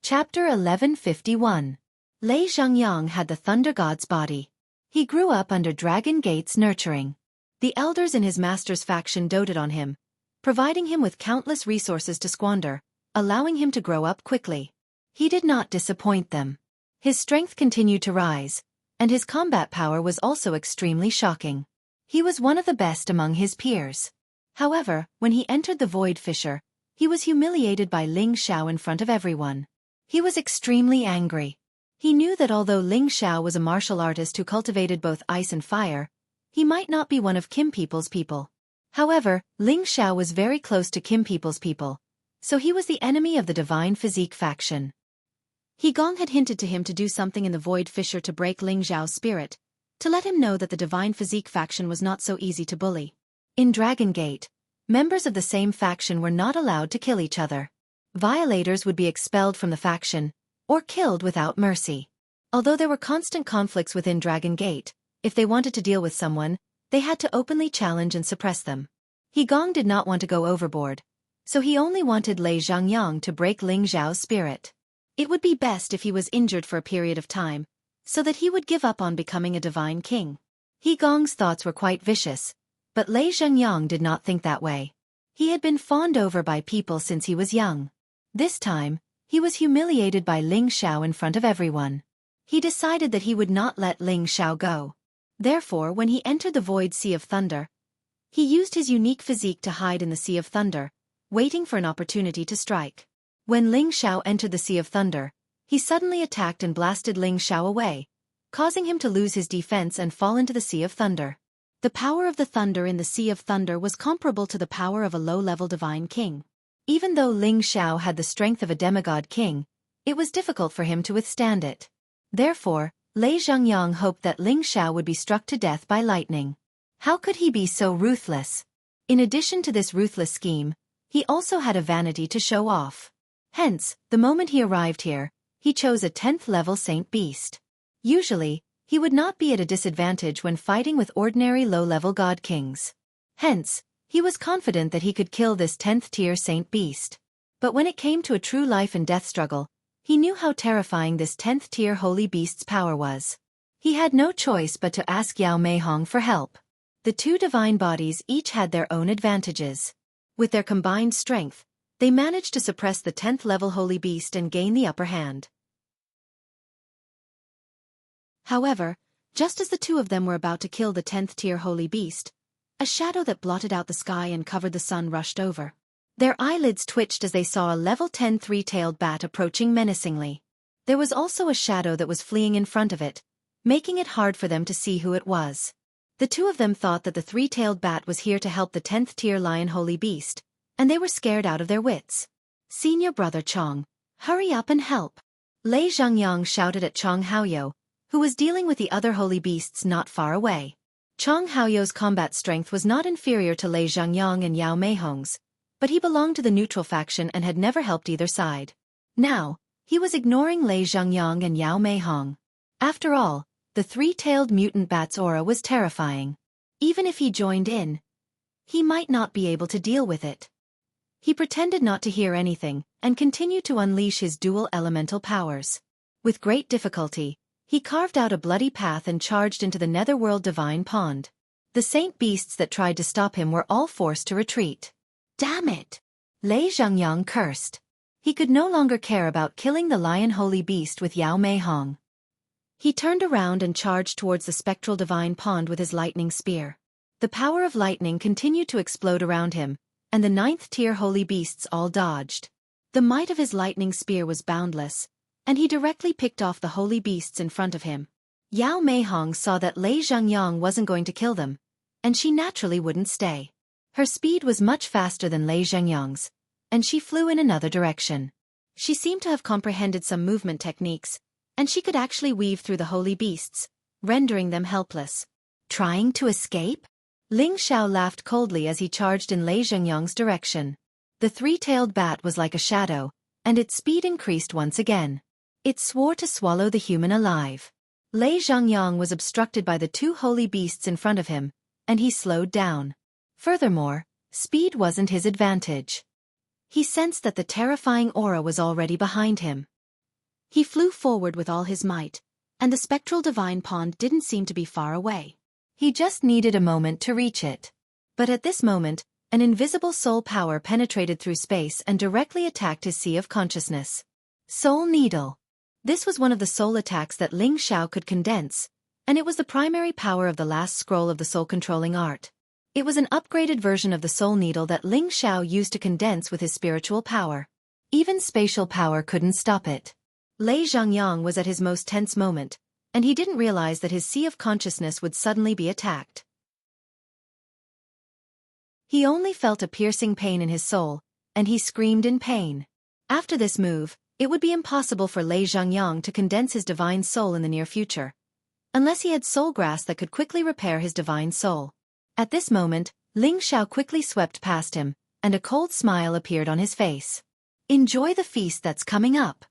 Chapter 1151. Lei Zhangyang had the Thunder God's body. He grew up under Dragon Gate's nurturing. The elders in his master's faction doted on him, providing him with countless resources to squander, allowing him to grow up quickly. He did not disappoint them. His strength continued to rise, and his combat power was also extremely shocking. He was one of the best among his peers. However, when he entered the Void Fissure, he was humiliated by Ling Xiao in front of everyone. He was extremely angry. He knew that although Ling Xiao was a martial artist who cultivated both ice and fire, he might not be one of Kim People's people. However, Ling Xiao was very close to Kim People's people, so he was the enemy of the Divine Physique faction. He Gong had hinted to him to do something in the Void Fissure to break Ling Xiao's spirit, to let him know that the Divine Physique faction was not so easy to bully. In Dragon Gate, members of the same faction were not allowed to kill each other. Violators would be expelled from the faction, or killed without mercy. Although there were constant conflicts within Dragon Gate, if they wanted to deal with someone, they had to openly challenge and suppress them. He Gong did not want to go overboard, so he only wanted Lei Zhangyang to break Ling Xiao's spirit. It would be best if he was injured for a period of time, so that he would give up on becoming a divine king. He Gong's thoughts were quite vicious, but Lei Zhangyang did not think that way. He had been fawned over by people since he was young. This time, he was humiliated by Ling Xiao in front of everyone. He decided that he would not let Ling Xiao go. Therefore, when he entered the void Sea of Thunder, he used his unique physique to hide in the Sea of Thunder, waiting for an opportunity to strike. When Ling Xiao entered the Sea of Thunder, he suddenly attacked and blasted Ling Xiao away, causing him to lose his defense and fall into the Sea of Thunder. The power of the thunder in the Sea of Thunder was comparable to the power of a low-level divine king. Even though Ling Xiao had the strength of a demigod king, it was difficult for him to withstand it. Therefore, Lei Zhengyang hoped that Ling Xiao would be struck to death by lightning. How could he be so ruthless? In addition to this ruthless scheme, he also had a vanity to show off. Hence, the moment he arrived here, he chose a 10th level Saint Beast. Usually, he would not be at a disadvantage when fighting with ordinary low-level god kings. Hence, he was confident that he could kill this 10th tier Saint Beast. But when it came to a true life and death struggle, he knew how terrifying this 10th tier holy beast's power was. He had no choice but to ask Yao Meihong for help. The two divine bodies each had their own advantages. With their combined strength, they managed to suppress the 10th level holy beast and gain the upper hand. However, just as the two of them were about to kill the 10th tier holy beast, a shadow that blotted out the sky and covered the sun rushed over. Their eyelids twitched as they saw a level 10 three-tailed bat approaching menacingly. There was also a shadow that was fleeing in front of it, making it hard for them to see who it was. The two of them thought that the three-tailed bat was here to help the 10th tier lion holy beast, and they were scared out of their wits. "Senior brother Chong, hurry up and help!" Lei Zhengyang shouted at Chong Haoyou, who was dealing with the other holy beasts not far away. Chong Haoyou's combat strength was not inferior to Lei Zhengyang and Yao Meihong's, but he belonged to the neutral faction and had never helped either side. Now, he was ignoring Lei Zhengyang and Yao Meihong. After all, the three-tailed mutant bat's aura was terrifying. Even if he joined in, he might not be able to deal with it. He pretended not to hear anything, and continued to unleash his dual elemental powers. With great difficulty, he carved out a bloody path and charged into the netherworld divine pond. The saint beasts that tried to stop him were all forced to retreat. Damn it! Lei Zhengyang cursed. He could no longer care about killing the lion holy beast with Yao Meihong. He turned around and charged towards the spectral divine pond with his lightning spear. The power of lightning continued to explode around him, and the 9th tier holy beasts all dodged. The might of his lightning spear was boundless, and he directly picked off the holy beasts in front of him. Yao Meihong saw that Lei Zhengyang wasn't going to kill them, and she naturally wouldn't stay. Her speed was much faster than Lei Zhengyang's, and she flew in another direction. She seemed to have comprehended some movement techniques, and she could actually weave through the holy beasts, rendering them helpless. Trying to escape? Ling Xiao laughed coldly as he charged in Lei Zhengyang's direction. The three-tailed bat was like a shadow, and its speed increased once again. It swore to swallow the human alive. Lei Zhengyang was obstructed by the two holy beasts in front of him, and he slowed down. Furthermore, speed wasn't his advantage. He sensed that the terrifying aura was already behind him. He flew forward with all his might, and the spectral divine pond didn't seem to be far away. He just needed a moment to reach it. But at this moment, an invisible soul power penetrated through space and directly attacked his sea of consciousness. Soul Needle. This was one of the soul attacks that Ling Xiao could condense, and it was the primary power of the last scroll of the soul-controlling art. It was an upgraded version of the soul needle that Ling Xiao used to condense with his spiritual power. Even spatial power couldn't stop it. Lei Zhengyang was at his most tense moment, and he didn't realize that his sea of consciousness would suddenly be attacked. He only felt a piercing pain in his soul, and he screamed in pain. After this move, it would be impossible for Lei Zhengyang to condense his divine soul in the near future, unless he had soul grass that could quickly repair his divine soul. At this moment, Ling Xiao quickly swept past him, and a cold smile appeared on his face. Enjoy the feast that's coming up.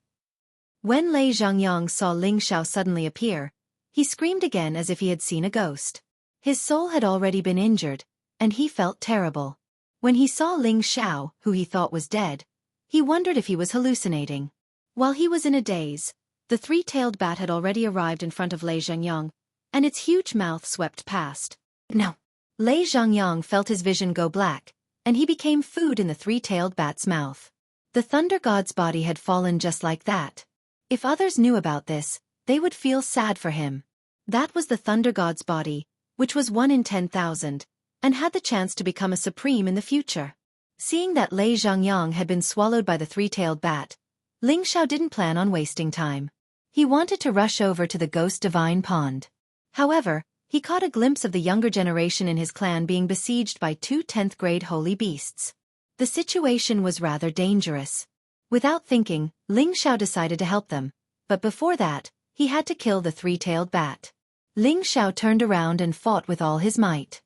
When Lei Zhengyang saw Ling Xiao suddenly appear, he screamed again as if he had seen a ghost. His soul had already been injured, and he felt terrible. When he saw Ling Xiao, who he thought was dead, he wondered if he was hallucinating. While he was in a daze, the three-tailed bat had already arrived in front of Lei Zhengyang, and its huge mouth swept past. No! Lei Zhengyang felt his vision go black, and he became food in the three-tailed bat's mouth. The thunder god's body had fallen just like that. If others knew about this, they would feel sad for him. That was the thunder god's body, which was 1 in 10,000, and had the chance to become a supreme in the future. Seeing that Lei Zhangyang had been swallowed by the three-tailed bat, Ling Xiao didn't plan on wasting time. He wanted to rush over to the ghost divine pond. However, he caught a glimpse of the younger generation in his clan being besieged by 2 10th-grade holy beasts. The situation was rather dangerous. Without thinking, Ling Xiao decided to help them, but before that, he had to kill the three-tailed bat. Ling Xiao turned around and fought with all his might.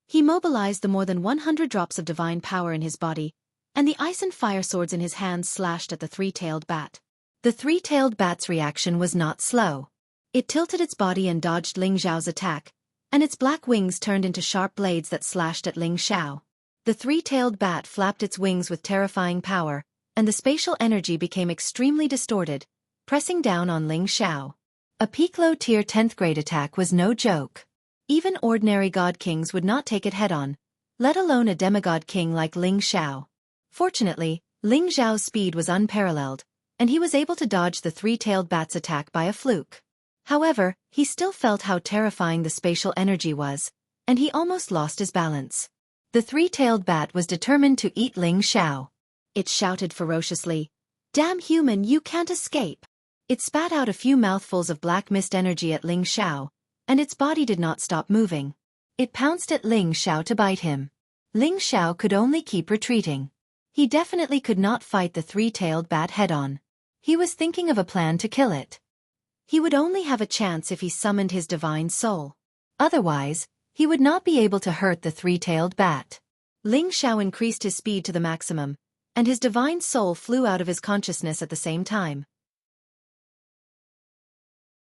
He mobilized the more than 100 drops of divine power in his body, and the ice and fire swords in his hands slashed at the three-tailed bat. The three-tailed bat's reaction was not slow. It tilted its body and dodged Ling Xiao's attack, and its black wings turned into sharp blades that slashed at Ling Xiao. The three-tailed bat flapped its wings with terrifying power, and the spatial energy became extremely distorted, pressing down on Ling Xiao. A peak-low-tier 10th-grade attack was no joke. Even ordinary god kings would not take it head-on, let alone a demigod king like Ling Xiao. Fortunately, Ling Xiao's speed was unparalleled, and he was able to dodge the three-tailed bat's attack by a fluke. However, he still felt how terrifying the spatial energy was, and he almost lost his balance. The three-tailed bat was determined to eat Ling Xiao. It shouted ferociously, "Damn human, you can't escape!" It spat out a few mouthfuls of black mist energy at Ling Xiao, and its body did not stop moving. It pounced at Ling Xiao to bite him. Ling Xiao could only keep retreating. He definitely could not fight the three-tailed bat head-on. He was thinking of a plan to kill it. He would only have a chance if he summoned his divine soul. Otherwise, he would not be able to hurt the three-tailed bat. Ling Xiao increased his speed to the maximum, and his divine soul flew out of his consciousness at the same time.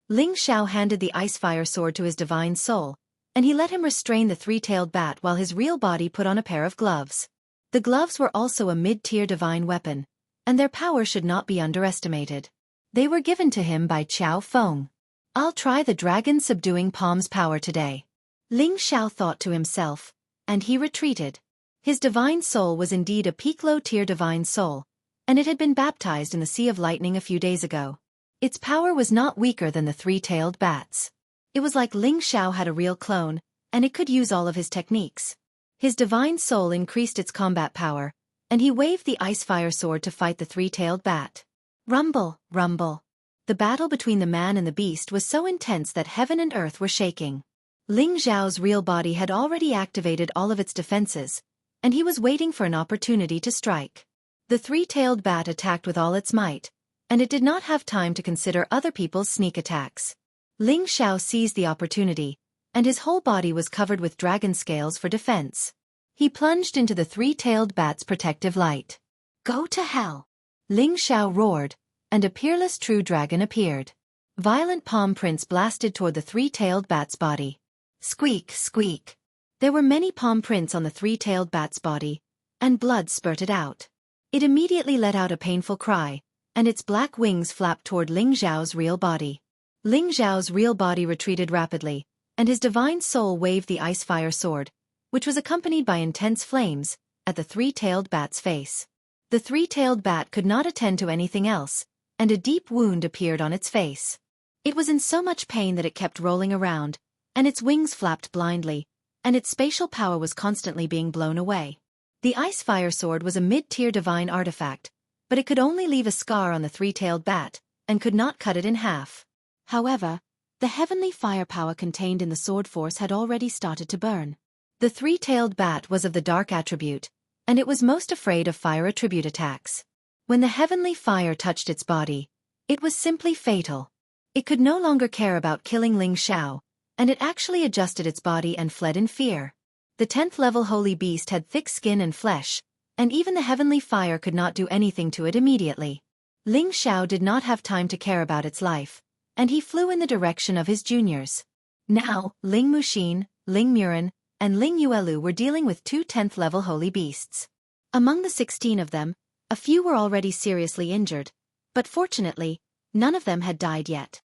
Ling Xiao handed the ice-fire sword to his divine soul, and he let him restrain the three-tailed bat while his real body put on a pair of gloves. The gloves were also a mid-tier divine weapon, and their power should not be underestimated. They were given to him by Qiao Feng. "I'll try the dragon subduing palm's power today," Ling Xiao thought to himself, and he retreated. His divine soul was indeed a peak-low-tier divine soul, and it had been baptized in the Sea of Lightning a few days ago. Its power was not weaker than the three-tailed bat's. It was like Ling Xiao had a real clone, and it could use all of his techniques. His divine soul increased its combat power, and he waved the ice-fire sword to fight the three-tailed bat. Rumble, rumble. The battle between the man and the beast was so intense that heaven and earth were shaking. Ling Xiao's real body had already activated all of its defenses, and he was waiting for an opportunity to strike. The three-tailed bat attacked with all its might, and it did not have time to consider other people's sneak attacks. Ling Xiao seized the opportunity, and his whole body was covered with dragon scales for defense. He plunged into the three-tailed bat's protective light. "Go to hell!" Ling Xiao roared, and a peerless true dragon appeared. Violent palm prints blasted toward the three-tailed bat's body. Squeak, squeak. There were many palm prints on the three-tailed bat's body, and blood spurted out. It immediately let out a painful cry, and its black wings flapped toward Ling Xiao's real body. Ling Xiao's real body retreated rapidly, and his divine soul waved the ice-fire sword, which was accompanied by intense flames, at the three-tailed bat's face. The three-tailed bat could not attend to anything else, and a deep wound appeared on its face. It was in so much pain that it kept rolling around, and its wings flapped blindly, and its spatial power was constantly being blown away. The ice-fire sword was a mid-tier divine artifact, but it could only leave a scar on the three-tailed bat, and could not cut it in half. However, the heavenly firepower contained in the sword force had already started to burn. The three-tailed bat was of the dark attribute, and it was most afraid of fire attribute attacks. When the heavenly fire touched its body, it was simply fatal. It could no longer care about killing Ling Xiao, and it actually adjusted its body and fled in fear. The 10th-level holy beast had thick skin and flesh, and even the heavenly fire could not do anything to it immediately. Ling Xiao did not have time to care about its life, and he flew in the direction of his juniors. Now, Ling Muxin, Ling Murin, and Ling Yuelu were dealing with 2 10th-level holy beasts. Among the 16 of them, a few were already seriously injured, but fortunately, none of them had died yet.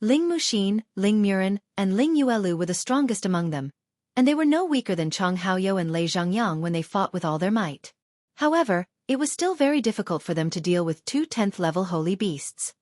Ling Muxin, Ling Murin, and Ling Yuelu were the strongest among them, and they were no weaker than Chang Haoyou and Lei Zhangyang when they fought with all their might. However, it was still very difficult for them to deal with two 10th level holy beasts.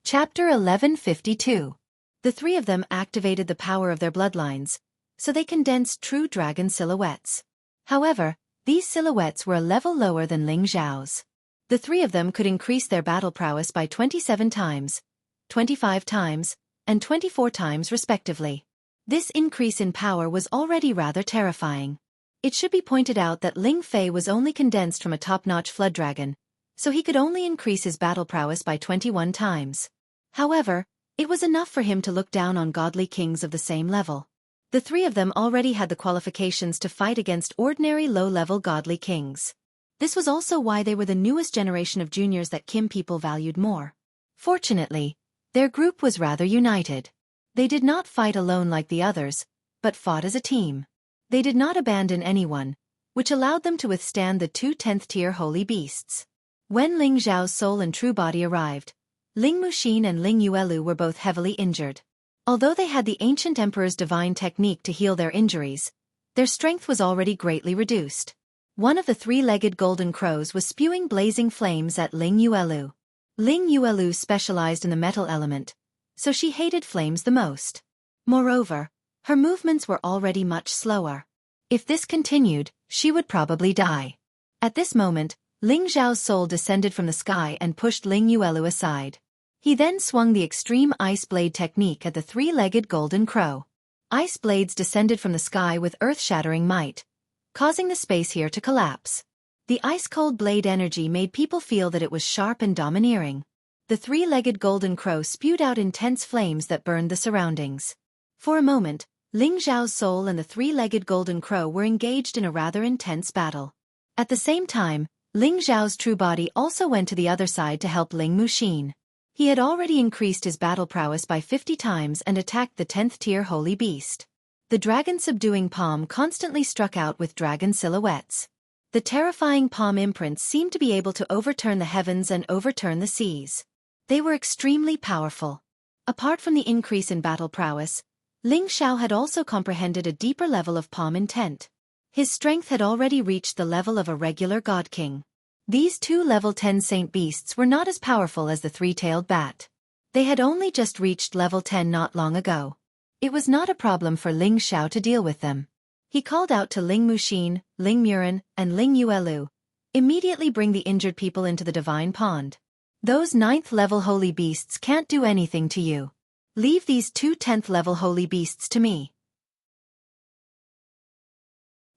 Chapter 1152. The three of them activated the power of their bloodlines, so they condensed true dragon silhouettes. However, these silhouettes were a level lower than Ling Xiao's. The three of them could increase their battle prowess by 27 times, 25 times, and 24 times respectively. This increase in power was already rather terrifying. It should be pointed out that Ling Fei was only condensed from a top-notch flood dragon, so he could only increase his battle prowess by 21 times. However, it was enough for him to look down on godly kings of the same level. The three of them already had the qualifications to fight against ordinary low-level godly kings. This was also why they were the newest generation of juniors that Kim people valued more. Fortunately, their group was rather united. They did not fight alone like the others, but fought as a team. They did not abandon anyone, which allowed them to withstand the two 10th-tier holy beasts. When Ling Xiao's soul and true body arrived, Ling Muxin and Ling Yuelu were both heavily injured. Although they had the ancient emperor's divine technique to heal their injuries, their strength was already greatly reduced. One of the three-legged golden crows was spewing blazing flames at Ling Yuelu. Ling Yuelu specialized in the metal element, so she hated flames the most. Moreover, her movements were already much slower. If this continued, she would probably die. At this moment, Ling Xiao's soul descended from the sky and pushed Ling Yuelu aside. He then swung the extreme ice blade technique at the three-legged golden crow. Ice blades descended from the sky with earth-shattering might, causing the space here to collapse. The ice-cold blade energy made people feel that it was sharp and domineering. The three-legged golden crow spewed out intense flames that burned the surroundings. For a moment, Ling Xiao's soul and the three-legged golden crow were engaged in a rather intense battle. At the same time, Ling Xiao's true body also went to the other side to help Ling Muxin. He had already increased his battle prowess by 50 times and attacked the 10th-tier holy beast. The dragon-subduing palm constantly struck out with dragon silhouettes. The terrifying palm imprints seemed to be able to overturn the heavens and overturn the seas. They were extremely powerful. Apart from the increase in battle prowess, Ling Xiao had also comprehended a deeper level of palm intent. His strength had already reached the level of a regular god king. These two level 10 saint beasts were not as powerful as the three-tailed bat. They had only just reached level 10 not long ago. It was not a problem for Ling Xiao to deal with them. He called out to Ling Muxin, Ling Murin, and Ling Yuelu. Immediately bring the injured people into the divine pond. Those 9th level holy beasts can't do anything to you. Leave these two 10th level holy beasts to me.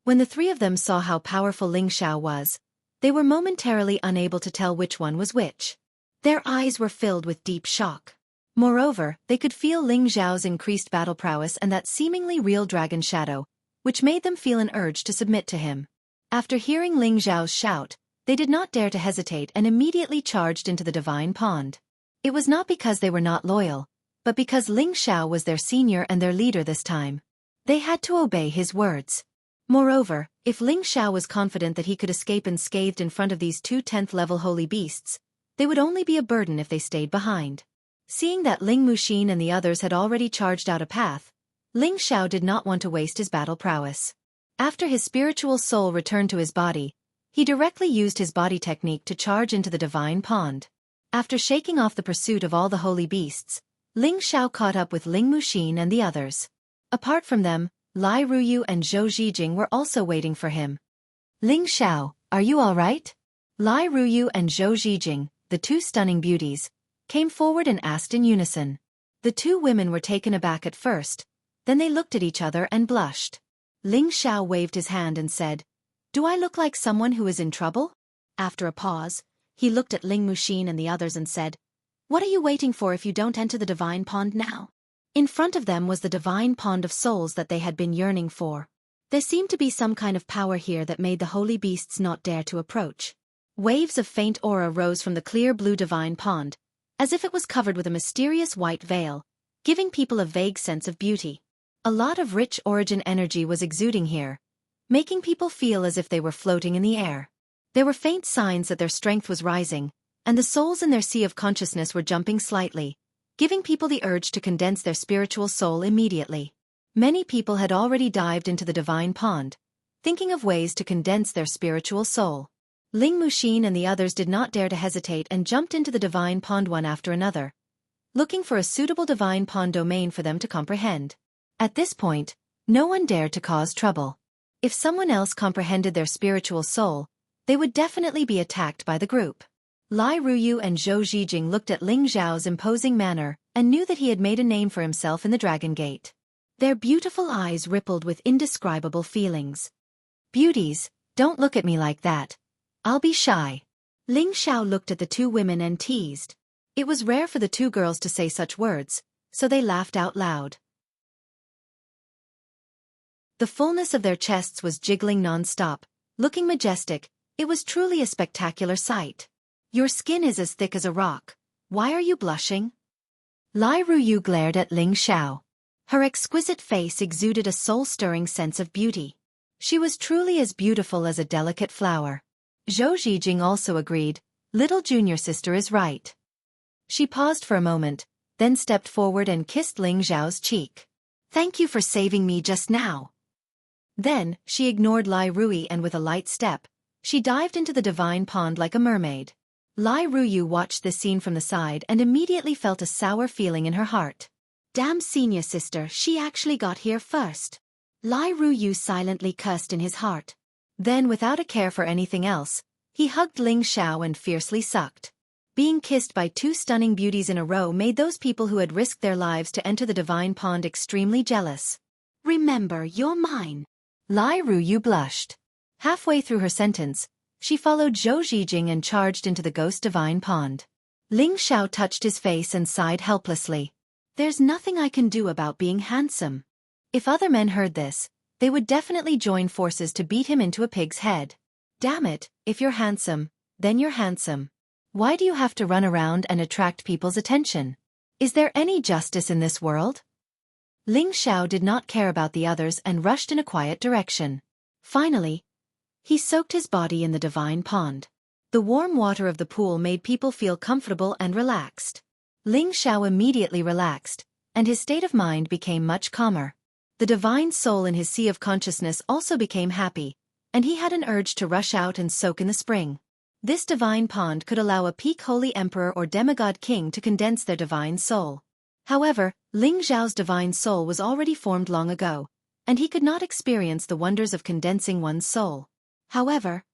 When the three of them saw how powerful Ling Xiao was, they were momentarily unable to tell which one was which. Their eyes were filled with deep shock. Moreover, they could feel Ling Xiao's increased battle prowess and that seemingly real dragon shadow, which made them feel an urge to submit to him. After hearing Ling Xiao's shout, they did not dare to hesitate and immediately charged into the divine pond. It was not because they were not loyal, but because Ling Xiao was their senior and their leader this time. They had to obey his words. Moreover, if Ling Xiao was confident that he could escape unscathed in front of these two 10th level holy beasts, they would only be a burden if they stayed behind. Seeing that Ling Muxin and the others had already charged out a path, Ling Xiao did not want to waste his battle prowess. After his spiritual soul returned to his body, he directly used his body technique to charge into the divine pond. After shaking off the pursuit of all the holy beasts, Ling Xiao caught up with Ling Muxin and the others. Apart from them, Lai Ruyu and Zhou Zhijing were also waiting for him. Ling Xiao, are you all right? Lai Ruyu and Zhou Zhijing, the two stunning beauties, came forward and asked in unison. The two women were taken aback at first, then they looked at each other and blushed. Ling Xiao waved his hand and said, "Do I look like someone who is in trouble?" After a pause, he looked at Ling Muxin and the others and said, "What are you waiting for if you don't enter the divine pond now?" In front of them was the divine pond of souls that they had been yearning for. There seemed to be some kind of power here that made the holy beasts not dare to approach. Waves of faint aura rose from the clear blue divine pond, as if it was covered with a mysterious white veil, giving people a vague sense of beauty. A lot of rich origin energy was exuding here, making people feel as if they were floating in the air. There were faint signs that their strength was rising, and the souls in their sea of consciousness were jumping slightly, giving people the urge to condense their spiritual soul immediately. Many people had already dived into the divine pond, thinking of ways to condense their spiritual soul. Ling Muxin and the others did not dare to hesitate and jumped into the divine pond one after another, looking for a suitable divine pond domain for them to comprehend. At this point, no one dared to cause trouble. If someone else comprehended their spiritual soul, they would definitely be attacked by the group. Lai Ruyu and Zhou Zhijing looked at Ling Zhao's imposing manner and knew that he had made a name for himself in the Dragon Gate. Their beautiful eyes rippled with indescribable feelings. "Beauties, don't look at me like that. I'll be shy." Ling Xiao looked at the two women and teased. It was rare for the two girls to say such words, so they laughed out loud. The fullness of their chests was jiggling non-stop, looking majestic. It was truly a spectacular sight. "Your skin is as thick as a rock. Why are you blushing?" Lai Ruyu glared at Ling Xiao. Her exquisite face exuded a soul-stirring sense of beauty. She was truly as beautiful as a delicate flower. Zhou Zhijing also agreed, "Little junior sister is right." She paused for a moment, then stepped forward and kissed Ling Zhao's cheek. "Thank you for saving me just now." Then, she ignored Lai Rui and with a light step, she dived into the divine pond like a mermaid. Lai Ruyu watched this scene from the side and immediately felt a sour feeling in her heart. "Damn senior sister, she actually got here first." Lai Ruyu silently cursed in his heart. Then, without a care for anything else, he hugged Ling Xiao and fiercely sucked. Being kissed by two stunning beauties in a row made those people who had risked their lives to enter the divine pond extremely jealous. "Remember, you're mine." Lai Ruyu blushed. Halfway through her sentence, she followed Zhou Zhijing and charged into the ghost divine pond. Ling Xiao touched his face and sighed helplessly. "There's nothing I can do about being handsome." If other men heard this, they would definitely join forces to beat him into a pig's head. "Damn it, if you're handsome, then you're handsome. Why do you have to run around and attract people's attention? Is there any justice in this world?" Ling Xiao did not care about the others and rushed in a quiet direction. Finally, he soaked his body in the divine pond. The warm water of the pool made people feel comfortable and relaxed. Ling Xiao immediately relaxed, and his state of mind became much calmer. The divine soul in his sea of consciousness also became happy, and he had an urge to rush out and soak in the spring. This divine pond could allow a peak holy emperor or demigod king to condense their divine soul. However, Ling Zhao's divine soul was already formed long ago, and he could not experience the wonders of condensing one's soul. However,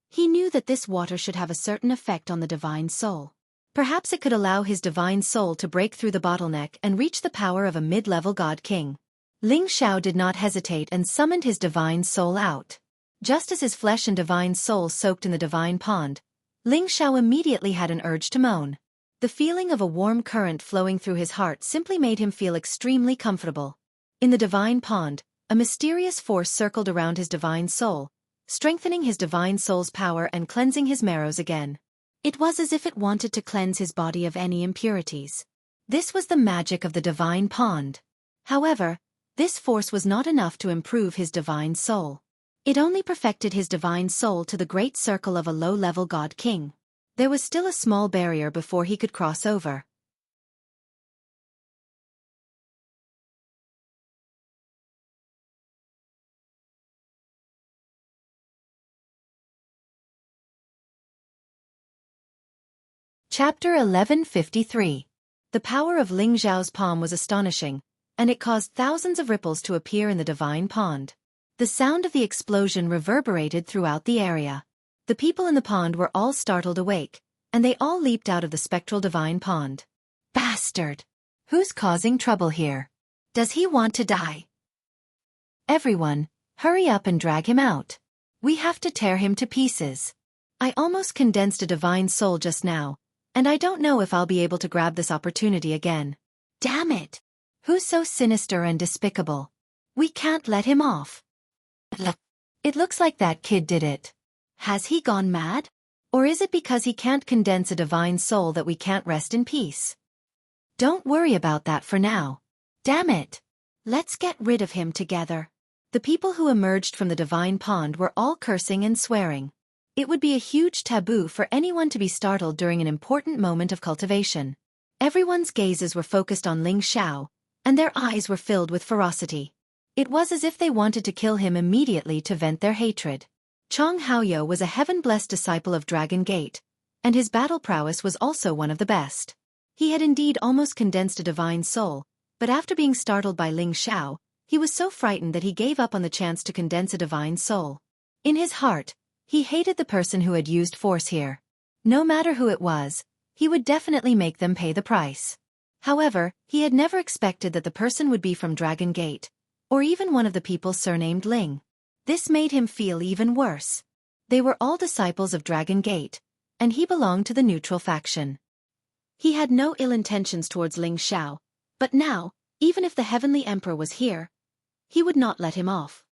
he knew that this water should have a certain effect on the divine soul. Perhaps it could allow his divine soul to break through the bottleneck and reach the power of a mid-level god king. Ling Xiao did not hesitate and summoned his divine soul out. Just as his flesh and divine soul soaked in the divine pond, Ling Xiao immediately had an urge to moan. The feeling of a warm current flowing through his heart simply made him feel extremely comfortable. In the divine pond, a mysterious force circled around his divine soul, strengthening his divine soul's power and cleansing his marrows again. It was as if it wanted to cleanse his body of any impurities. This was the magic of the divine pond. However, this force was not enough to improve his divine soul. It only perfected his divine soul to the great circle of a low-level god king. There was still a small barrier before he could cross over. Chapter 1153. The power of Ling Zhao's palm was astonishing, and it caused thousands of ripples to appear in the divine pond. The sound of the explosion reverberated throughout the area. The people in the pond were all startled awake, and they all leaped out of the spectral divine pond. "Bastard! Who's causing trouble here? Does he want to die? Everyone, hurry up and drag him out. We have to tear him to pieces. I almost condensed a divine soul just now, and I don't know if I'll be able to grab this opportunity again. Damn it! Who's so sinister and despicable? We can't let him off." It looks like that kid did it. Has he gone mad? Or is it because he can't condense a divine soul that we can't rest in peace? Don't worry about that for now. Damn it! Let's get rid of him together. The people who emerged from the divine pond were all cursing and swearing. It would be a huge taboo for anyone to be startled during an important moment of cultivation. Everyone's gazes were focused on Ling Xiao, and their eyes were filled with ferocity. It was as if they wanted to kill him immediately to vent their hatred. Chong Haoyou was a heaven-blessed disciple of Dragon Gate, and his battle prowess was also one of the best. He had indeed almost condensed a divine soul, but after being startled by Ling Xiao, he was so frightened that he gave up on the chance to condense a divine soul. In his heart, he hated the person who had used force here. No matter who it was, he would definitely make them pay the price. However, he had never expected that the person would be from Dragon Gate, or even one of the people surnamed Ling. This made him feel even worse. They were all disciples of Dragon Gate, and he belonged to the neutral faction. He had no ill intentions towards Ling Xiao, but now, even if the Heavenly Emperor was here, he would not let him off.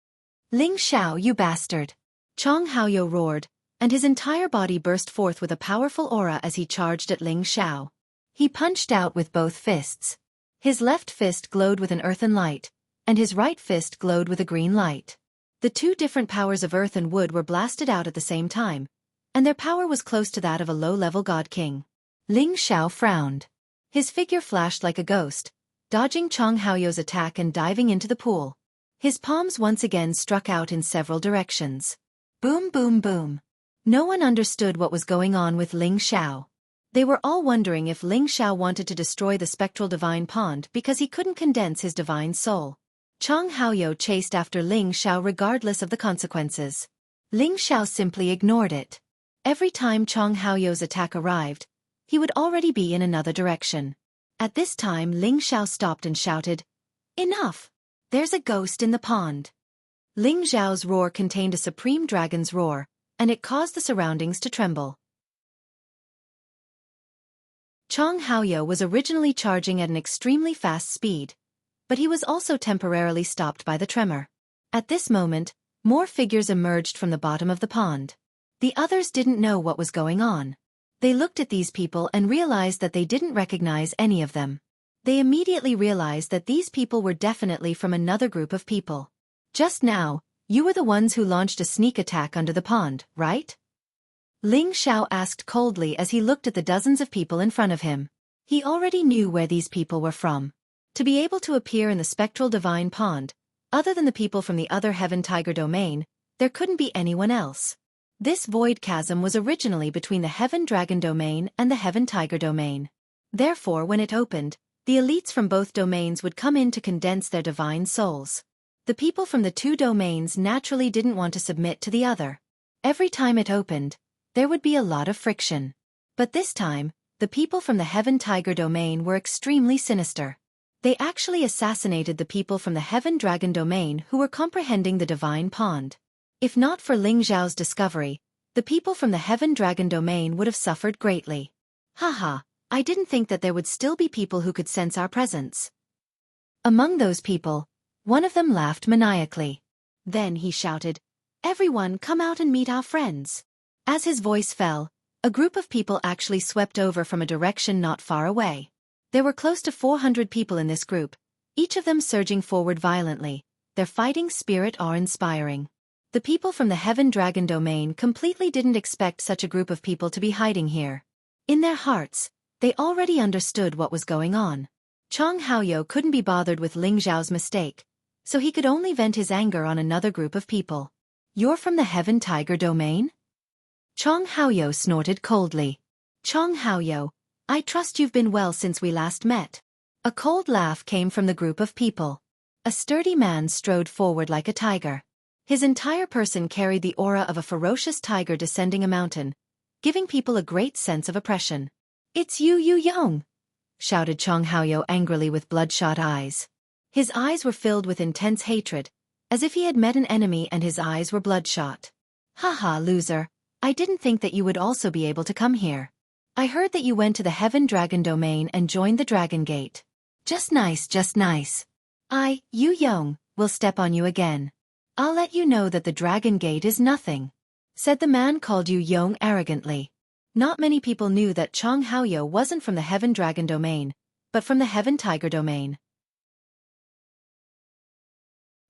Ling Xiao, you bastard! Chong Haoyou roared, and his entire body burst forth with a powerful aura as he charged at Ling Xiao. He punched out with both fists. His left fist glowed with an earthen light, and his right fist glowed with a green light. The two different powers of earth and wood were blasted out at the same time, and their power was close to that of a low-level god king. Ling Xiao frowned. His figure flashed like a ghost, dodging Chong Haoyou's attack and diving into the pool. His palms once again struck out in several directions. Boom, boom, boom. No one understood what was going on with Ling Xiao. They were all wondering if Ling Xiao wanted to destroy the spectral divine pond because he couldn't condense his divine soul. Chong Haoyou chased after Ling Xiao regardless of the consequences. Ling Xiao simply ignored it. Every time Chong Haoyou's attack arrived, he would already be in another direction. At this time Ling Xiao stopped and shouted, "Enough! There's a ghost in the pond." Ling Xiao's roar contained a supreme dragon's roar, and it caused the surroundings to tremble. Chong Haoyou was originally charging at an extremely fast speed, but he was also temporarily stopped by the tremor. At this moment, more figures emerged from the bottom of the pond. The others didn't know what was going on. They looked at these people and realized that they didn't recognize any of them. They immediately realized that these people were definitely from another group of people. Just now, you were the ones who launched a sneak attack under the pond, right? Ling Xiao asked coldly as he looked at the dozens of people in front of him. He already knew where these people were from. To be able to appear in the spectral divine pond, other than the people from the other Heaven Tiger domain, there couldn't be anyone else. This void chasm was originally between the Heaven Dragon domain and the Heaven Tiger domain. Therefore, when it opened, the elites from both domains would come in to condense their divine souls. The people from the two domains naturally didn't want to submit to the other. Every time it opened, there would be a lot of friction. But this time, the people from the Heaven Tiger domain were extremely sinister. They actually assassinated the people from the Heaven Dragon domain who were comprehending the divine pond. If not for Ling Xiao's discovery, the people from the Heaven Dragon domain would have suffered greatly. Haha, I didn't think that there would still be people who could sense our presence. Among those people, one of them laughed maniacally. Then he shouted, "Everyone come out and meet our friends." As his voice fell, a group of people actually swept over from a direction not far away. There were close to 400 people in this group, each of them surging forward violently. Their fighting spirit awe-inspiring. The people from the Heaven Dragon domain completely didn't expect such a group of people to be hiding here. In their hearts, they already understood what was going on. Chong Haoyou couldn't be bothered with Ling Xiao's mistake, so he could only vent his anger on another group of people. "You're from the Heaven Tiger domain?" Chong Haoyou snorted coldly. "Chong Haoyou, I trust you've been well since we last met." A cold laugh came from the group of people. A sturdy man strode forward like a tiger. His entire person carried the aura of a ferocious tiger descending a mountain, giving people a great sense of oppression. "It's Yu Yong!" shouted Chong Haoyou angrily with bloodshot eyes. His eyes were filled with intense hatred, as if he had met an enemy and his eyes were bloodshot. "Haha, loser, I didn't think that you would also be able to come here. I heard that you went to the Heaven Dragon domain and joined the Dragon Gate. Just nice, just nice. Yu Yong, will step on you again. I'll let you know that the Dragon Gate is nothing," said the man called Yu Yong arrogantly. Not many people knew that Chong Haoyou wasn't from the Heaven Dragon domain, but from the Heaven Tiger domain.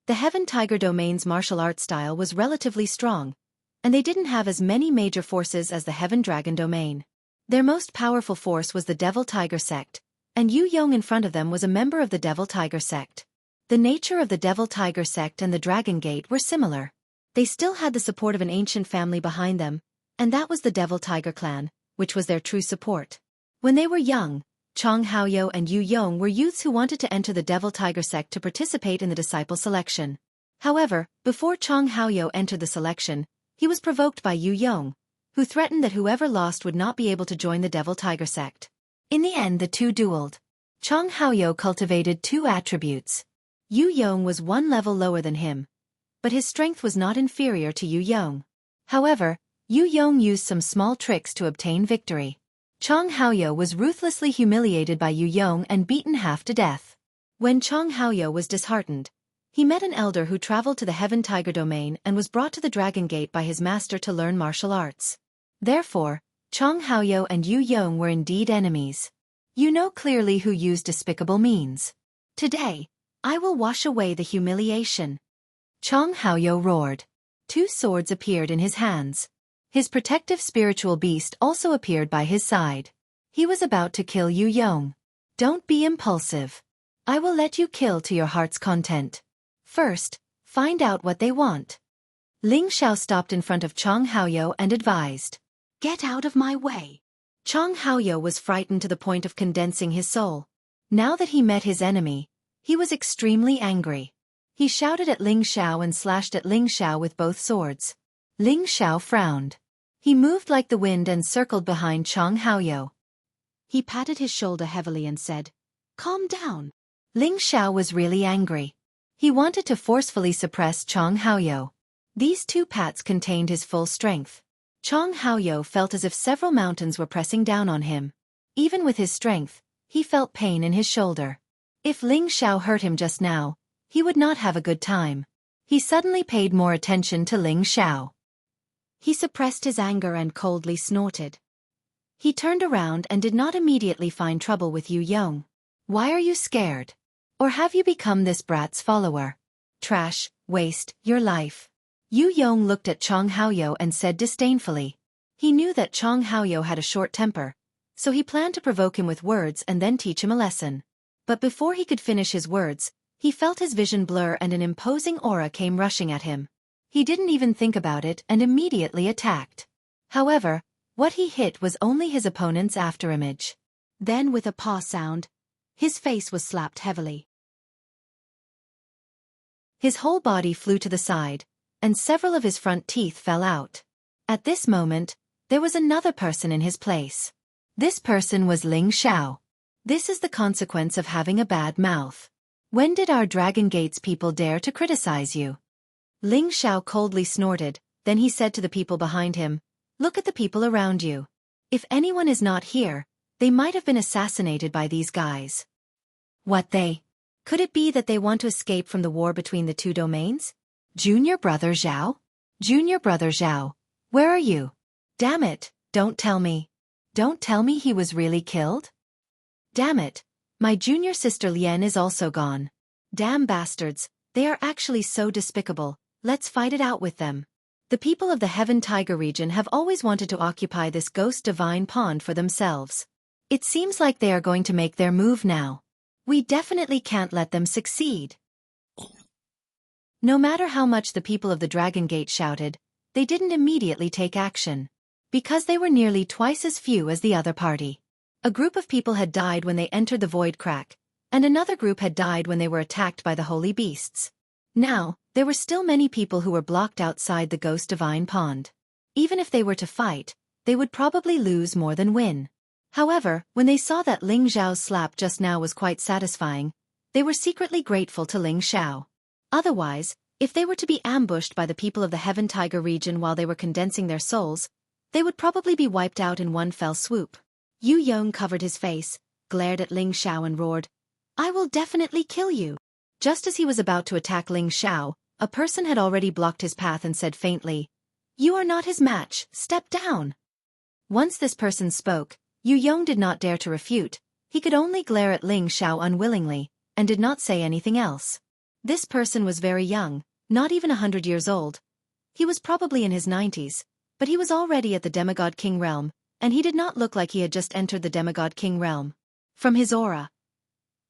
The Heaven Tiger domain's martial art style was relatively strong, and they didn't have as many major forces as the Heaven Dragon domain. Their most powerful force was the Devil Tiger sect, and Yu Yong in front of them was a member of the Devil Tiger sect. The nature of the Devil Tiger sect and the Dragon Gate were similar. They still had the support of an ancient family behind them, and that was the Devil Tiger clan, which was their true support. When they were young, Chong Haoyou and Yu Yong were youths who wanted to enter the Devil Tiger sect to participate in the disciple selection. However, before Chong Haoyou entered the selection, he was provoked by Yu Yong, who threatened that whoever lost would not be able to join the Devil Tiger sect. In the end, the two dueled. Chong Haoyou cultivated two attributes. Yu Yong was one level lower than him, but his strength was not inferior to Yu Yong. However, Yu Yong used some small tricks to obtain victory. Chong Haoyou was ruthlessly humiliated by Yu Yong and beaten half to death. When Chong Haoyou was disheartened, he met an elder who traveled to the Heaven Tiger domain and was brought to the Dragon Gate by his master to learn martial arts. Therefore, Chong Haoyou and Yu Yong were indeed enemies. You know clearly who used despicable means. Today, I will wash away the humiliation. Chong Haoyou roared. Two swords appeared in his hands. His protective spiritual beast also appeared by his side. He was about to kill Yu Yong. Don't be impulsive. I will let you kill to your heart's content. First, find out what they want. Ling Xiao stopped in front of Chong Haoyou and advised. Get out of my way. Chong Haoyou was frightened to the point of condensing his soul. Now that he met his enemy, he was extremely angry. He shouted at Ling Xiao and slashed at Ling Xiao with both swords. Ling Xiao frowned. He moved like the wind and circled behind Chong Haoyou. He patted his shoulder heavily and said, "Calm down." Ling Xiao was really angry. He wanted to forcefully suppress Chong Haoyou. These two pats contained his full strength. Chong Haoyou felt as if several mountains were pressing down on him. Even with his strength, he felt pain in his shoulder. If Ling Xiao hurt him just now, he would not have a good time. He suddenly paid more attention to Ling Xiao. He suppressed his anger and coldly snorted. He turned around and did not immediately find trouble with Yu Yong. Why are you scared? Or have you become this brat's follower? Trash, waste, your life. Yu Yong looked at Chong Haoyou and said disdainfully. He knew that Chong Haoyou had a short temper, so he planned to provoke him with words and then teach him a lesson. But before he could finish his words, he felt his vision blur and an imposing aura came rushing at him. He didn't even think about it and immediately attacked. However, what he hit was only his opponent's afterimage. Then with a paw sound, his face was slapped heavily. His whole body flew to the side, and several of his front teeth fell out. At this moment, there was another person in his place. This person was Ling Xiao. This is the consequence of having a bad mouth. When did our Dragon Gate's people dare to criticize you? Ling Xiao coldly snorted, then he said to the people behind him, "Look at the people around you. If anyone is not here, they might have been assassinated by these guys." What they? Could it be that they want to escape from the war between the two domains? Junior brother Zhao? Junior brother Zhao, where are you? Damn it, don't tell me. Don't tell me he was really killed? Damn it, my junior sister Lian is also gone. Damn bastards, they are actually so despicable. Let's fight it out with them. The people of the Heaven Tiger region have always wanted to occupy this ghost divine pond for themselves. It seems like they are going to make their move now. We definitely can't let them succeed. No matter how much the people of the Dragon Gate shouted, they didn't immediately take action. Because they were nearly twice as few as the other party. A group of people had died when they entered the void crack, and another group had died when they were attacked by the holy beasts. Now, there were still many people who were blocked outside the ghost divine pond. Even if they were to fight, they would probably lose more than win. However, when they saw that Ling Xiao's slap just now was quite satisfying, they were secretly grateful to Ling Xiao. Otherwise, if they were to be ambushed by the people of the Heaven Tiger region while they were condensing their souls, they would probably be wiped out in one fell swoop. Yu Yong covered his face, glared at Ling Xiao and roared, "I will definitely kill you." Just as he was about to attack Ling Xiao, a person had already blocked his path and said faintly, "You are not his match, step down." Once this person spoke, Yu Yong did not dare to refute. He could only glare at Ling Xiao unwillingly, and did not say anything else. This person was very young, not even 100 years old. He was probably in his 90s, but he was already at the Demigod King realm, and he did not look like he had just entered the Demigod King realm. From his aura,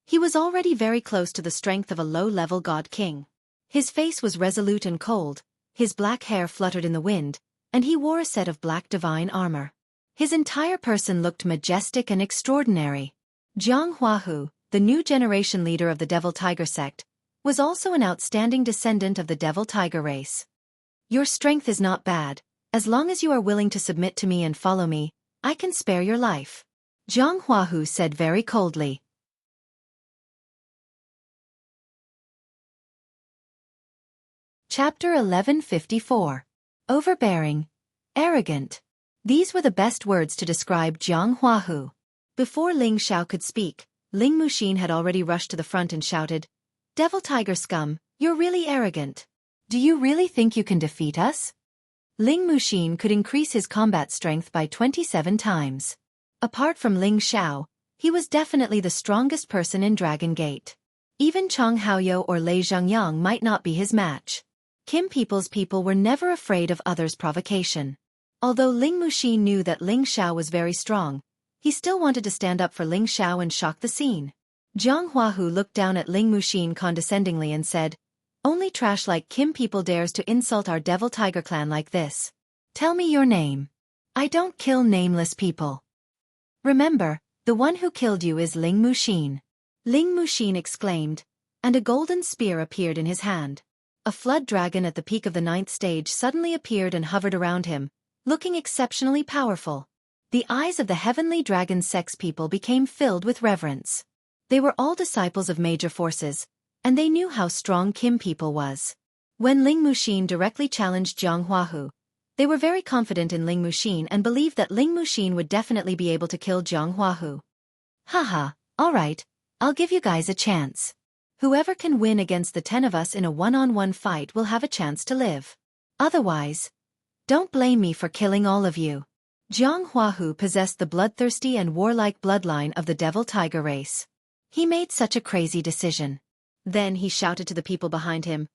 He was already very close to the strength of a low-level god king. His face was resolute and cold, his black hair fluttered in the wind, and he wore a set of black divine armor. His entire person looked majestic and extraordinary. Jianghu, the new generation leader of the Devil Tiger sect, was also an outstanding descendant of the Devil Tiger race. Your strength is not bad. As long as you are willing to submit to me and follow me, I can spare your life. Jianghu said very coldly. Chapter 1154. Overbearing. Arrogant. These were the best words to describe Jianghu. Before Ling Xiao could speak, Ling Muxin had already rushed to the front and shouted, "Devil Tiger scum, you're really arrogant. Do you really think you can defeat us?" Ling Muxin could increase his combat strength by 27 times. Apart from Ling Xiao, he was definitely the strongest person in Dragon Gate. Even Chang Haoyou or Lei Zhangyang might not be his match. Kim people's people were never afraid of others' provocation. Although Ling Muxin knew that Ling Xiao was very strong, he still wanted to stand up for Ling Xiao and shock the scene. Jianghu looked down at Ling Muxin condescendingly and said, "Only trash like Kim people dares to insult our Devil Tiger clan like this. Tell me your name. I don't kill nameless people." "Remember, the one who killed you is Ling Muxin." Ling Muxin exclaimed, and a golden spear appeared in his hand. A flood dragon at the peak of the 9th stage suddenly appeared and hovered around him, looking exceptionally powerful. The eyes of the heavenly dragon sex people became filled with reverence. They were all disciples of major forces, and they knew how strong Kim people was. When Ling Muxin directly challenged Jianghu, they were very confident in Ling Muxin and believed that Ling Muxin would definitely be able to kill Jianghu. "Haha, alright, I'll give you guys a chance. Whoever can win against the 10 of us in a one-on-one fight will have a chance to live. Otherwise, don't blame me for killing all of you." Jianghu possessed the bloodthirsty and warlike bloodline of the Devil Tiger race. He made such a crazy decision. Then he shouted to the people behind him,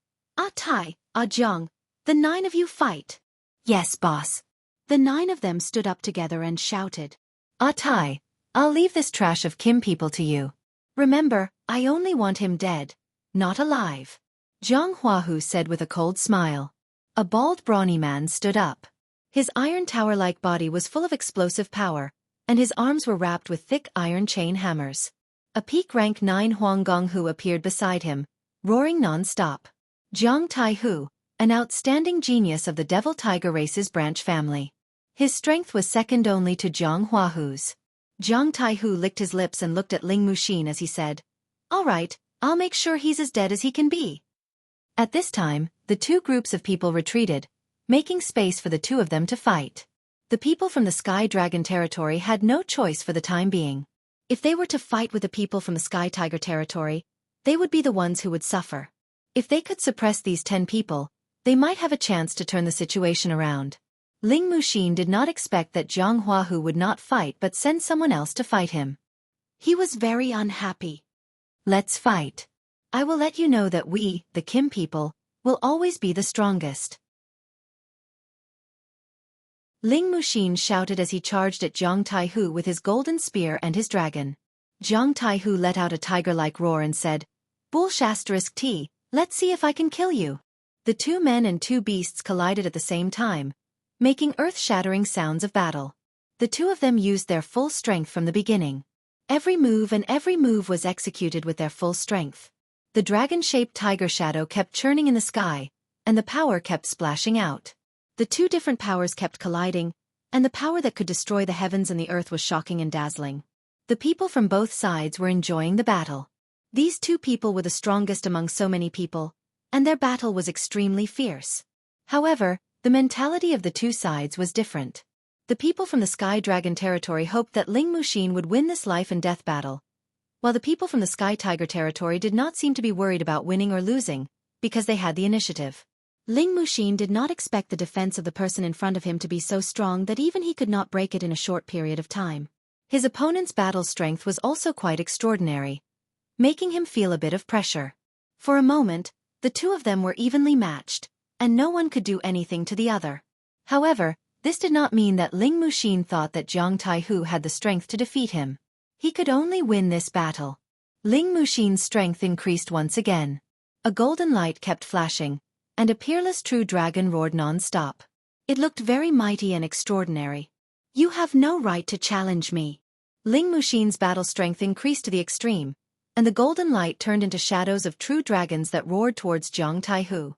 "Tai, Jiang, the 9 of you fight." "Yes, boss." The 9 of them stood up together and shouted, Tai, I'll leave this trash of Kim people to you. Remember, I only want him dead, not alive." Jianghu said with a cold smile. A bald brawny man stood up. His iron tower-like body was full of explosive power, and his arms were wrapped with thick iron chain hammers. A peak rank 9 Huanggonghu appeared beside him, roaring non-stop. Jiang Taihu, an outstanding genius of the Devil Tiger race's branch family. His strength was second only to Jianghu's. Jiang Taihu licked his lips and looked at Ling Muxin as he said, "Alright, I'll make sure he's as dead as he can be." At this time, the two groups of people retreated, making space for the two of them to fight. The people from the Sky Dragon territory had no choice for the time being. If they were to fight with the people from the Sky Tiger territory, they would be the ones who would suffer. If they could suppress these 10 people, they might have a chance to turn the situation around. Ling Muxin did not expect that Jianghu would not fight but send someone else to fight him. He was very unhappy. "Let's fight. I will let you know that we, the Kim people, will always be the strongest." Ling Muxin shouted as he charged at Jiang Taihu with his golden spear and his dragon. Jiang Taihu let out a tiger-like roar and said, "Bull*T, let's see if I can kill you." The 2 men and 2 beasts collided at the same time, making earth-shattering sounds of battle. The 2 of them used their full strength from the beginning. Every move was executed with their full strength. The dragon-shaped tiger shadow kept churning in the sky, and the power kept splashing out. The 2 different powers kept colliding, and the power that could destroy the heavens and the earth was shocking and dazzling. The people from both sides were enjoying the battle. These 2 people were the strongest among so many people, and their battle was extremely fierce. However, the mentality of the 2 sides was different. The people from the Sky Dragon territory hoped that Ling Muxin would win this life and death battle, while the people from the Sky Tiger territory did not seem to be worried about winning or losing, because they had the initiative. Ling Muxin did not expect the defense of the person in front of him to be so strong that even he could not break it in a short period of time. His opponent's battle strength was also quite extraordinary, making him feel a bit of pressure. For a moment, the 2 of them were evenly matched, and no one could do anything to the other. However, this did not mean that Ling Muxin thought that Jiang Taihu had the strength to defeat him. He could only win this battle. Ling Muxin's strength increased once again. A golden light kept flashing, and a peerless true dragon roared non-stop. It looked very mighty and extraordinary. You have no right to challenge me. Ling Muxin's battle strength increased to the extreme, and the golden light turned into shadows of true dragons that roared towards Jiang Taihu.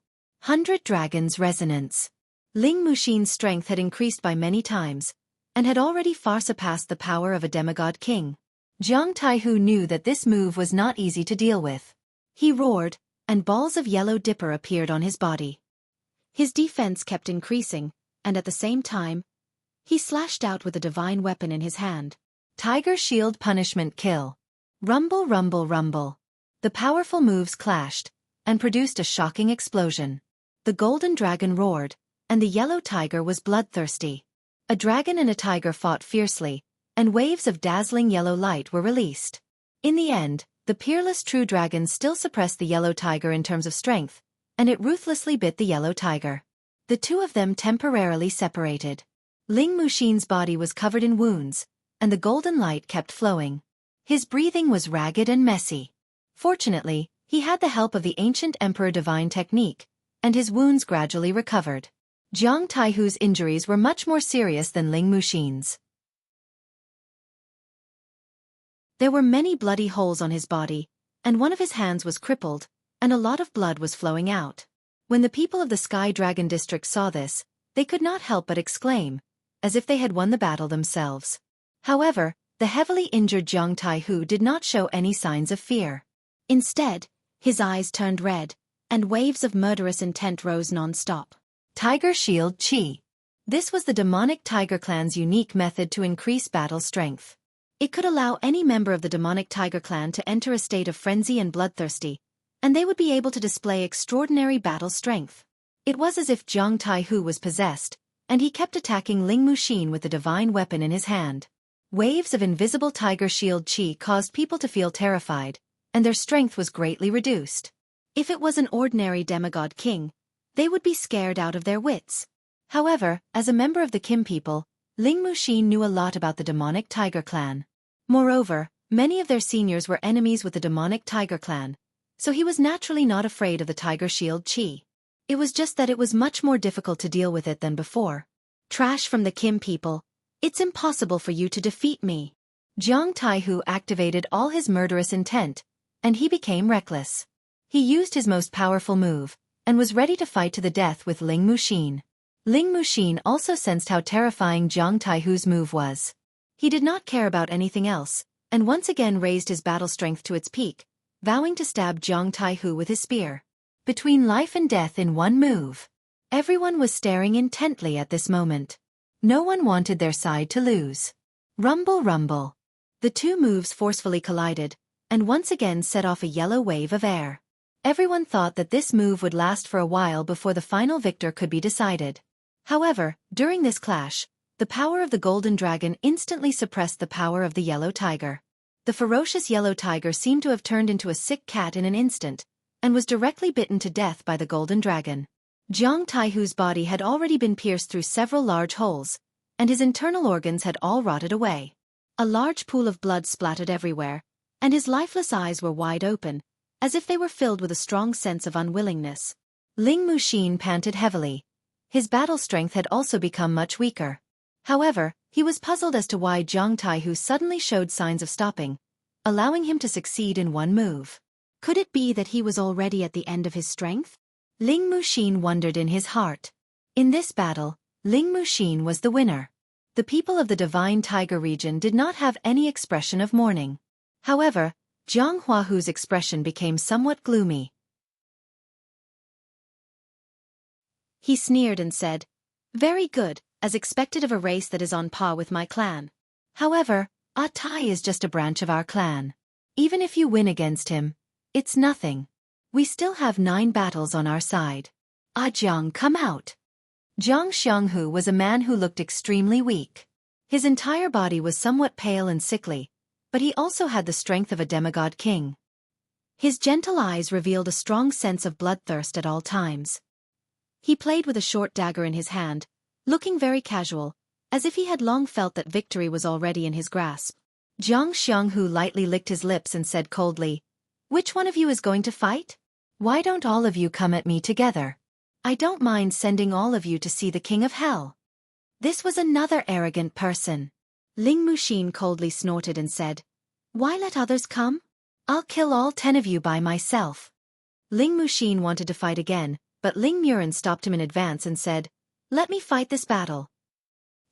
100 Dragons Resonance. Ling Muxin's strength had increased by many times, and had already far surpassed the power of a demigod king. Jiang Taihu knew that this move was not easy to deal with. He roared, and balls of yellow dipper appeared on his body. His defense kept increasing, and at the same time, he slashed out with a divine weapon in his hand. Tiger Shield Punishment Kill. Rumble, rumble, rumble. The powerful moves clashed, and produced a shocking explosion. The golden dragon roared, and the yellow tiger was bloodthirsty. A dragon and a tiger fought fiercely, and waves of dazzling yellow light were released. In the end, the peerless true dragon still suppressed the yellow tiger in terms of strength, and it ruthlessly bit the yellow tiger. The two of them temporarily separated. Ling Muxin's body was covered in wounds, and the golden light kept flowing. His breathing was ragged and messy. Fortunately, he had the help of the ancient Emperor Divine technique, and his wounds gradually recovered. Jiang Taihu's injuries were much more serious than Ling Muxin's. There were many bloody holes on his body, and one of his hands was crippled, and a lot of blood was flowing out. When the people of the Sky Dragon District saw this, they could not help but exclaim, as if they had won the battle themselves. However, the heavily injured Jiang Taihu did not show any signs of fear. Instead, his eyes turned red, and waves of murderous intent rose non-stop. Tiger Shield Chi. This was the demonic tiger clan's unique method to increase battle strength. It could allow any member of the demonic tiger clan to enter a state of frenzy and bloodthirsty, and they would be able to display extraordinary battle strength. It was as if Jiang Taihu was possessed, and he kept attacking Ling Muxin with the divine weapon in his hand. Waves of invisible tiger shield chi caused people to feel terrified, and their strength was greatly reduced. If it was an ordinary demigod king, they would be scared out of their wits. However, as a member of the Kim people, Ling Muxin knew a lot about the demonic tiger clan. Moreover, many of their seniors were enemies with the demonic tiger clan, so he was naturally not afraid of the tiger shield chi. It was just that it was much more difficult to deal with it than before. Trash from the Kim people. It's impossible for you to defeat me. Jiang Taihu activated all his murderous intent, and he became reckless. He used his most powerful move, and was ready to fight to the death with Ling Muxin. Ling Muxin also sensed how terrifying Jiang Taihu's move was. He did not care about anything else, and once again raised his battle strength to its peak, vowing to stab Jiang Taihu with his spear. Between life and death in one move. Everyone was staring intently at this moment. No one wanted their side to lose. Rumble, rumble. The two moves forcefully collided, and once again set off a yellow wave of air. Everyone thought that this move would last for a while before the final victor could be decided. However, during this clash, the power of the golden dragon instantly suppressed the power of the yellow tiger. The ferocious yellow tiger seemed to have turned into a sick cat in an instant, and was directly bitten to death by the golden dragon. Jiang Taihu's body had already been pierced through several large holes, and his internal organs had all rotted away. A large pool of blood splattered everywhere, and his lifeless eyes were wide open, as if they were filled with a strong sense of unwillingness. Ling Muxin panted heavily. His battle strength had also become much weaker. However, he was puzzled as to why Jiang Taihu suddenly showed signs of stopping, allowing him to succeed in one move. Could it be that he was already at the end of his strength? Ling Muxin wondered in his heart. In this battle, Ling Muxin was the winner. The people of the Divine Tiger region did not have any expression of mourning. However, Jiang Huahu's expression became somewhat gloomy. He sneered and said, "Very good, as expected of a race that is on par with my clan. However, At is just a branch of our clan. Even if you win against him, it's nothing. We still have 9 battles on our side. Jiang, come out." Jiang Xianghu was a man who looked extremely weak. His entire body was somewhat pale and sickly, but he also had the strength of a demigod king. His gentle eyes revealed a strong sense of bloodthirst at all times. He played with a short dagger in his hand, looking very casual, as if he had long felt that victory was already in his grasp. Xianxia lightly licked his lips and said coldly, "Which one of you is going to fight? Why don't all of you come at me together? I don't mind sending all of you to see the King of Hell." This was another arrogant person. Ling Muxin coldly snorted and said, "Why let others come? I'll kill all 10 of you by myself." Ling Muxin wanted to fight again, but Ling Muren stopped him in advance and said, "Let me fight this battle."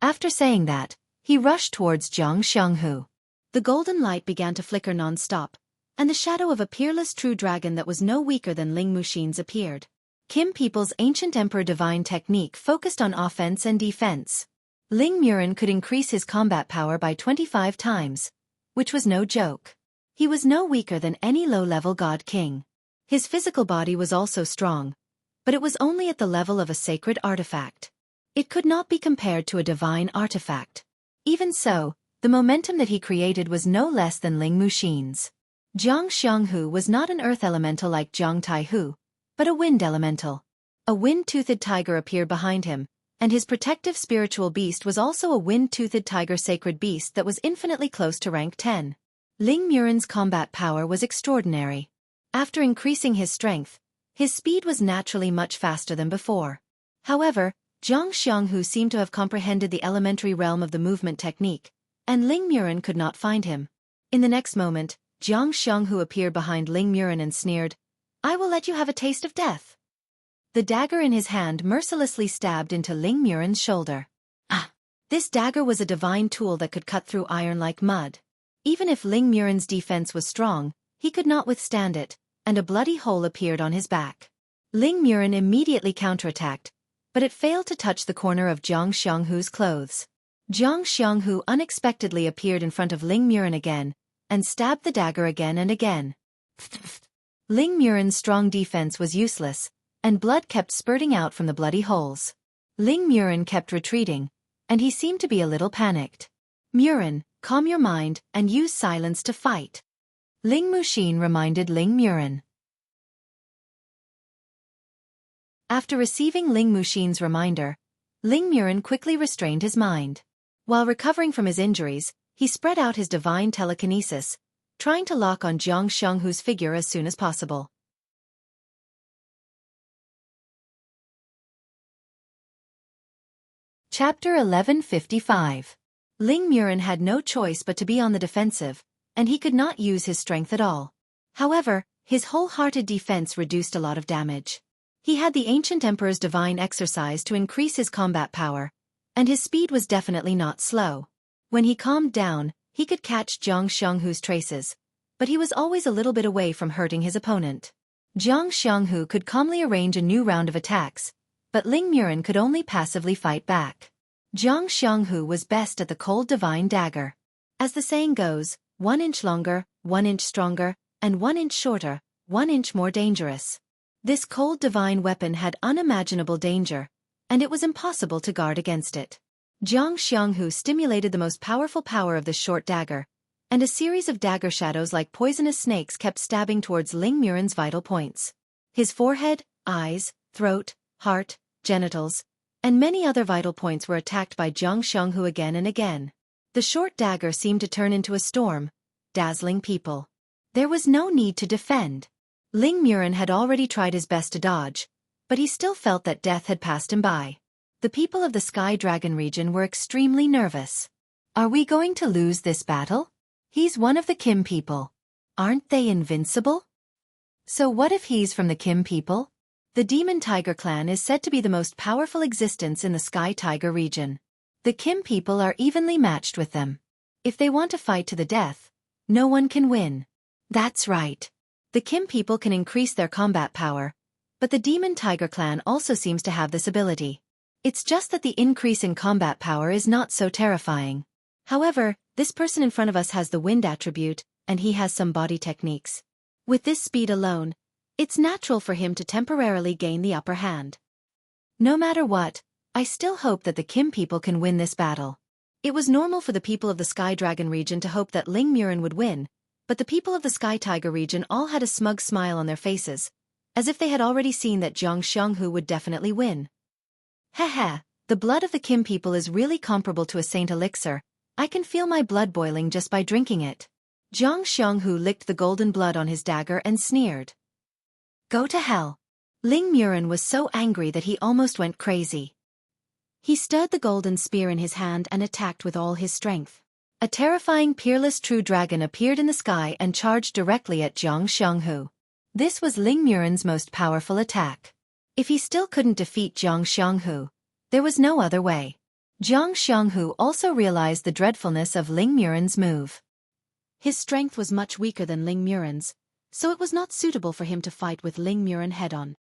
After saying that, he rushed towards Jianghu. The golden light began to flicker non-stop, and the shadow of a peerless true dragon that was no weaker than Ling Muxin's appeared. Kim people's ancient emperor divine technique focused on offense and defense. Ling Muren could increase his combat power by 25 times, which was no joke. He was no weaker than any low-level god king. His physical body was also strong, but it was only at the level of a sacred artifact. It could not be compared to a divine artifact. Even so, the momentum that he created was no less than Ling Muxin's. Jianghu was not an earth elemental like Jiang Taihu, but a wind elemental. A wind-toothed tiger appeared behind him, and his protective spiritual beast was also a wind-toothed tiger sacred beast that was infinitely close to rank 10. Ling Muren's combat power was extraordinary. After increasing his strength, his speed was naturally much faster than before. However, Xianxia seemed to have comprehended the elementary realm of the movement technique, and Ling Muren could not find him. In the next moment, Xianxia appeared behind Ling Muren and sneered, "I will let you have a taste of death." The dagger in his hand mercilessly stabbed into Ling Muren's shoulder. This dagger was a divine tool that could cut through iron like mud. Even if Ling Muren's defense was strong, he could not withstand it, and a bloody hole appeared on his back. Ling Muren immediately counterattacked, but it failed to touch the corner of Xianxia's clothes. Xianxia unexpectedly appeared in front of Ling Muren again, and stabbed the dagger again and again. Ling Muren's strong defense was useless, and blood kept spurting out from the bloody holes. Ling Muren kept retreating, and he seemed to be a little panicked. "Muren, calm your mind and use silence to fight," Ling Muxin reminded Ling Muren. After receiving Ling Muxin's reminder, Ling Muren quickly restrained his mind. While recovering from his injuries, he spread out his divine telekinesis, trying to lock on Jiangxia's figure as soon as possible. Chapter 1155. Ling Muren had no choice but to be on the defensive, and he could not use his strength at all. However, his wholehearted defense reduced a lot of damage. He had the ancient emperor's divine exercise to increase his combat power, and his speed was definitely not slow. When he calmed down, he could catch Jiangxia's traces, but he was always a little bit away from hurting his opponent. Jiangxia could calmly arrange a new round of attacks, but Ling Muren could only passively fight back. Jiangxia was best at the cold divine dagger. As the saying goes, 1 inch longer, 1 inch stronger, and 1 inch shorter, 1 inch more dangerous. This cold divine weapon had unimaginable danger, and it was impossible to guard against it. Jiangxia stimulated the most powerful power of the short dagger, and a series of dagger shadows like poisonous snakes kept stabbing towards Ling Muren's vital points. His forehead, eyes, throat, heart, genitals, and many other vital points were attacked by Jiangxia again and again. The short dagger seemed to turn into a storm, dazzling people. There was no need to defend. Ling Muren had already tried his best to dodge, but he still felt that death had passed him by. The people of the Sky Dragon region were extremely nervous. Are we going to lose this battle? He's one of the Kim people. Aren't they invincible? So what if he's from the Kim people? The Demon Tiger clan is said to be the most powerful existence in the Sky Tiger region. The Kim people are evenly matched with them. If they want to fight to the death, no one can win. That's right. The Kim people can increase their combat power, but the Demon Tiger clan also seems to have this ability. It's just that the increase in combat power is not so terrifying. However, this person in front of us has the wind attribute, and he has some body techniques. With this speed alone, it's natural for him to temporarily gain the upper hand. No matter what, I still hope that the Kim people can win this battle. It was normal for the people of the Sky Dragon region to hope that Ling Muren would win, but the people of the Sky Tiger region all had a smug smile on their faces, as if they had already seen that Jiangxia would definitely win. Heh, the blood of the Kim people is really comparable to a saint elixir, I can feel my blood boiling just by drinking it. Jianghu licked the golden blood on his dagger and sneered. Go to hell. Ling Muren was so angry that he almost went crazy. He stirred the golden spear in his hand and attacked with all his strength. A terrifying peerless true dragon appeared in the sky and charged directly at Jianghu. This was Ling Muren's most powerful attack. If he still couldn't defeat Jianghu, there was no other way. Jianghu also realized the dreadfulness of Ling Muren's move. His strength was much weaker than Ling Muren's, so it was not suitable for him to fight with Ling Muren head-on.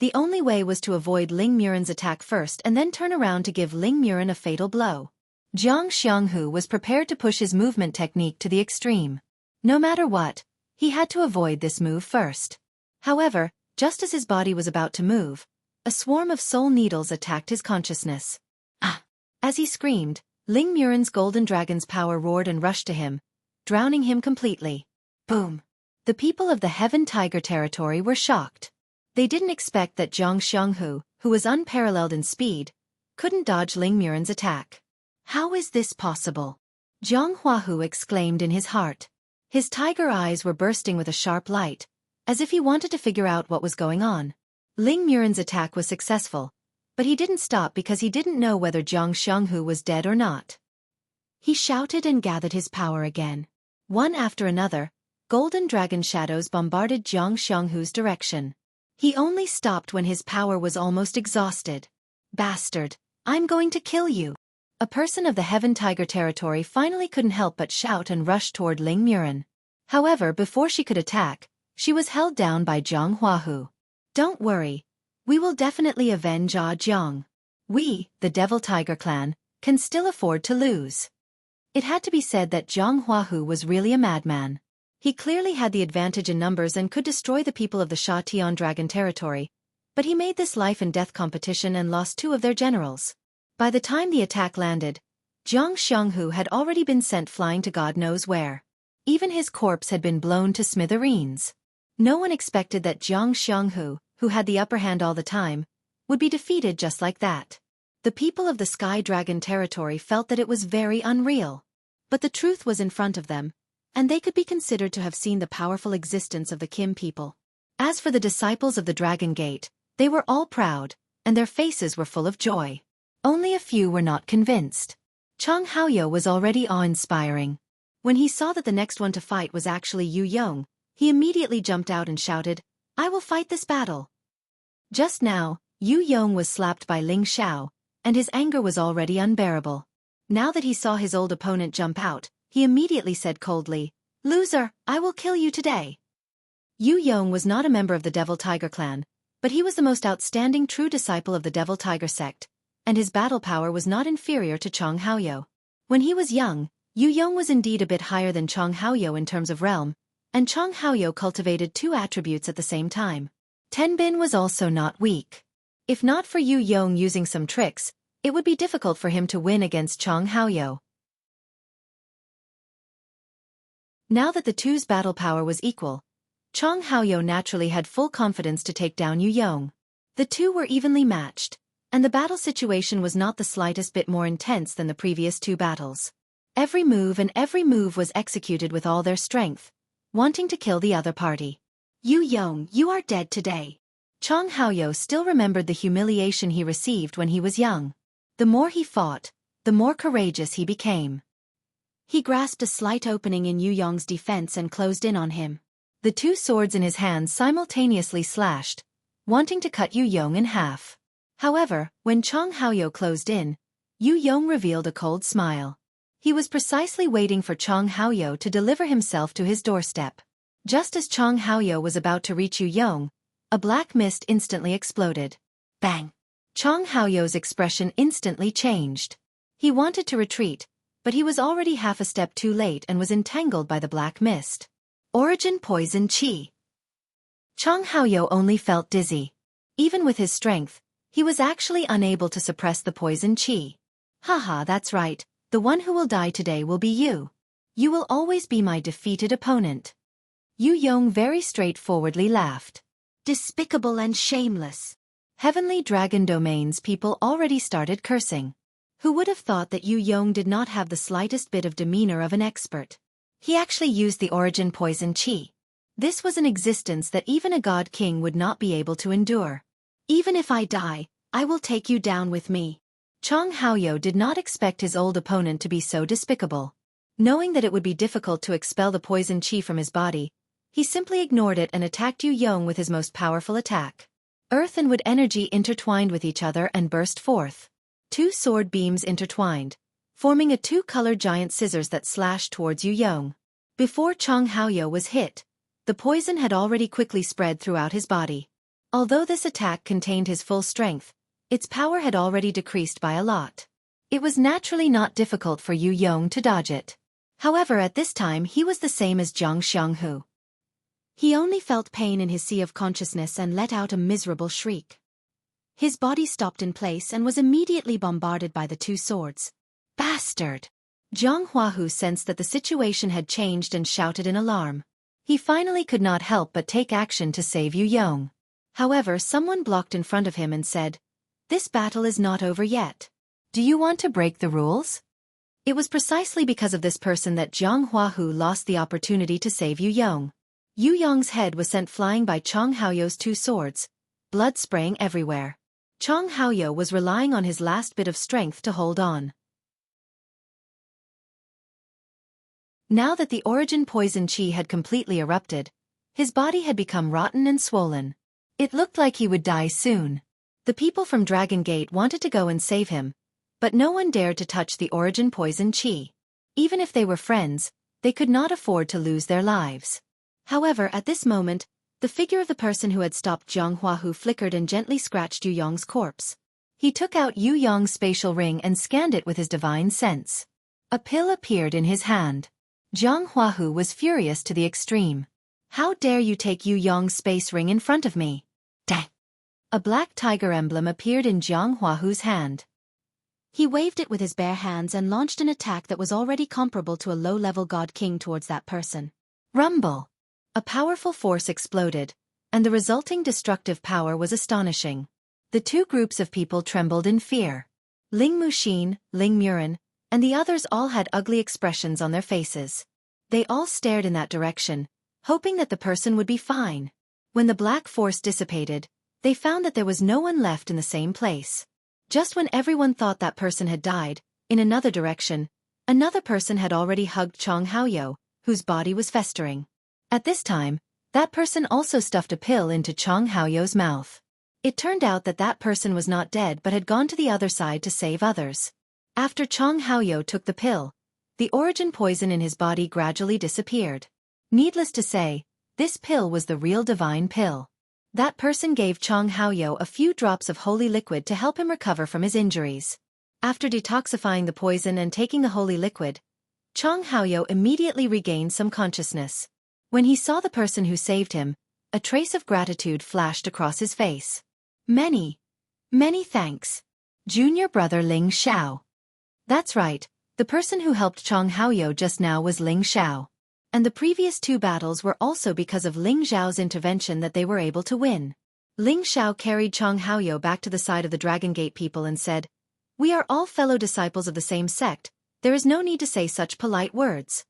The only way was to avoid Ling Muren's attack first and then turn around to give Ling Muren a fatal blow. Jianghu was prepared to push his movement technique to the extreme. No matter what, he had to avoid this move first. However, just as his body was about to move, a swarm of soul needles attacked his consciousness. Ah! As he screamed, Ling Muren's golden dragon's power roared and rushed to him, drowning him completely. Boom! The people of the Heaven Tiger territory were shocked. They didn't expect that Jianghu, who was unparalleled in speed, couldn't dodge Ling Muren's attack. How is this possible? Jianghu exclaimed in his heart. His tiger eyes were bursting with a sharp light, as if he wanted to figure out what was going on. Ling Muren's attack was successful, but he didn't stop because he didn't know whether Jianghu was dead or not. He shouted and gathered his power again. One after another, golden dragon shadows bombarded Jianghu's direction. He only stopped when his power was almost exhausted. Bastard, I'm going to kill you. A person of the Heaven Tiger territory finally couldn't help but shout and rush toward Ling Muren. However, before she could attack, she was held down by Jianghu. Don't worry. We will definitely avenge Jiang. We, the Devil Tiger clan, can still afford to lose. It had to be said that Jianghu was really a madman. He clearly had the advantage in numbers and could destroy the people of the Sha Tian Dragon territory, but he made this life and death competition and lost 2 of their generals. By the time the attack landed, Jianghu had already been sent flying to God knows where. Even his corpse had been blown to smithereens. No one expected that Jianghu, who had the upper hand all the time, would be defeated just like that. The people of the Sky Dragon territory felt that it was very unreal. But the truth was in front of them, and they could be considered to have seen the powerful existence of the Kim people. As for the disciples of the Dragon Gate, they were all proud, and their faces were full of joy. Only a few were not convinced. Chang Haoyou was already awe-inspiring. When he saw that the next one to fight was actually Yu Yong, he immediately jumped out and shouted, I will fight this battle. Just now, Yu Yong was slapped by Ling Xiao, and his anger was already unbearable. Now that he saw his old opponent jump out, he immediately said coldly, Loser, I will kill you today. Yu Yong was not a member of the Devil Tiger clan, but he was the most outstanding true disciple of the Devil Tiger sect, and his battle power was not inferior to Chang Haoyou. When he was young, Yu Yong was indeed a bit higher than Chang Haoyou in terms of realm, and Chang Haoyou cultivated 2 attributes at the same time. Tenbin was also not weak. If not for Yu Yong using some tricks, it would be difficult for him to win against Chang Haoyou. Now that the two's battle power was equal, Chang Haoyou naturally had full confidence to take down Yu Yong. The two were evenly matched, and the battle situation was not the slightest bit more intense than the previous 2 battles. Every move was executed with all their strength, wanting to kill the other party. Yu Yong, you are dead today. Chang Haoyou still remembered the humiliation he received when he was young. The more he fought, the more courageous he became. He grasped a slight opening in Yu Yong's defense and closed in on him. The 2 swords in his hands simultaneously slashed, wanting to cut Yu Yong in half. However, when Chang Haoyou closed in, Yu Yong revealed a cold smile. He was precisely waiting for Chang Haoyou to deliver himself to his doorstep. Just as Chang Haoyou was about to reach Yu Yong, a black mist instantly exploded. Bang! Chang Haoyou's expression instantly changed. He wanted to retreat, but he was already half a step too late and was entangled by the black mist. Origin Poison Qi. Chang Haoyou only felt dizzy. Even with his strength, he was actually unable to suppress the poison qi. Haha, that's right, the one who will die today will be you. You will always be my defeated opponent. Yu Yong very straightforwardly laughed. Despicable and shameless. Heavenly Dragon Domain's people already started cursing. Who would have thought that Yu Yong did not have the slightest bit of demeanor of an expert? He actually used the origin poison qi. This was an existence that even a god king would not be able to endure. Even if I die, I will take you down with me. Chong Haoyou did not expect his old opponent to be so despicable. Knowing that it would be difficult to expel the poison qi from his body, he simply ignored it and attacked Yu Yong with his most powerful attack. Earth and wood energy intertwined with each other and burst forth. Two sword beams intertwined, forming a two-colored giant scissors that slashed towards Yu Yong. Before Chong Haoyou was hit, the poison had already quickly spread throughout his body. Although this attack contained his full strength, its power had already decreased by a lot. It was naturally not difficult for Yu Yong to dodge it. However, at this time he was the same as Jianghu. He only felt pain in his sea of consciousness and let out a miserable shriek. His body stopped in place and was immediately bombarded by the two swords. Bastard! Jianghu sensed that the situation had changed and shouted in alarm. He finally could not help but take action to save Yu Yong. However, someone blocked in front of him and said, "This battle is not over yet. Do you want to break the rules?" It was precisely because of this person that Jianghu lost the opportunity to save Yu Yong. Yu Yong's head was sent flying by Chong Haoyou's two swords, blood spraying everywhere. Chong Haoyou was relying on his last bit of strength to hold on. Now that the origin poison qi had completely erupted, his body had become rotten and swollen. It looked like he would die soon. The people from Dragon Gate wanted to go and save him, but no one dared to touch the origin poison qi. Even if they were friends, they could not afford to lose their lives. However, at this moment, the figure of the person who had stopped Jianghu flickered and gently scratched Yu Yong's corpse. He took out Yu Yong's spatial ring and scanned it with his divine sense. A pill appeared in his hand. Jianghu was furious to the extreme. "How dare you take Yu Yong's space ring in front of me?" Dang! A black tiger emblem appeared in Jianghu's hand. He waved it with his bare hands and launched an attack that was already comparable to a low-level god king towards that person. Rumble! A powerful force exploded, and the resulting destructive power was astonishing. The two groups of people trembled in fear. Ling Muxin, Ling Murin, and the others all had ugly expressions on their faces. They all stared in that direction, hoping that the person would be fine. When the black force dissipated, they found that there was no one left in the same place. Just when everyone thought that person had died, in another direction, another person had already hugged Chong Haoyou, whose body was festering. At this time, that person also stuffed a pill into Chong Haoyou's mouth. It turned out that that person was not dead but had gone to the other side to save others. After Chong Haoyou took the pill, the origin poison in his body gradually disappeared. Needless to say, this pill was the real divine pill. That person gave Chong Haoyou a few drops of holy liquid to help him recover from his injuries. After detoxifying the poison and taking the holy liquid, Chong Haoyou immediately regained some consciousness. When he saw the person who saved him, a trace of gratitude flashed across his face. Many thanks. Junior brother Ling Xiao. That's right, the person who helped Chong Haoyou just now was Ling Xiao. And the previous two battles were also because of Ling Xiao's intervention that they were able to win. Ling Xiao carried Chong Haoyou back to the side of the Dragon Gate people and said, "We are all fellow disciples of the same sect, there is no need to say such polite words."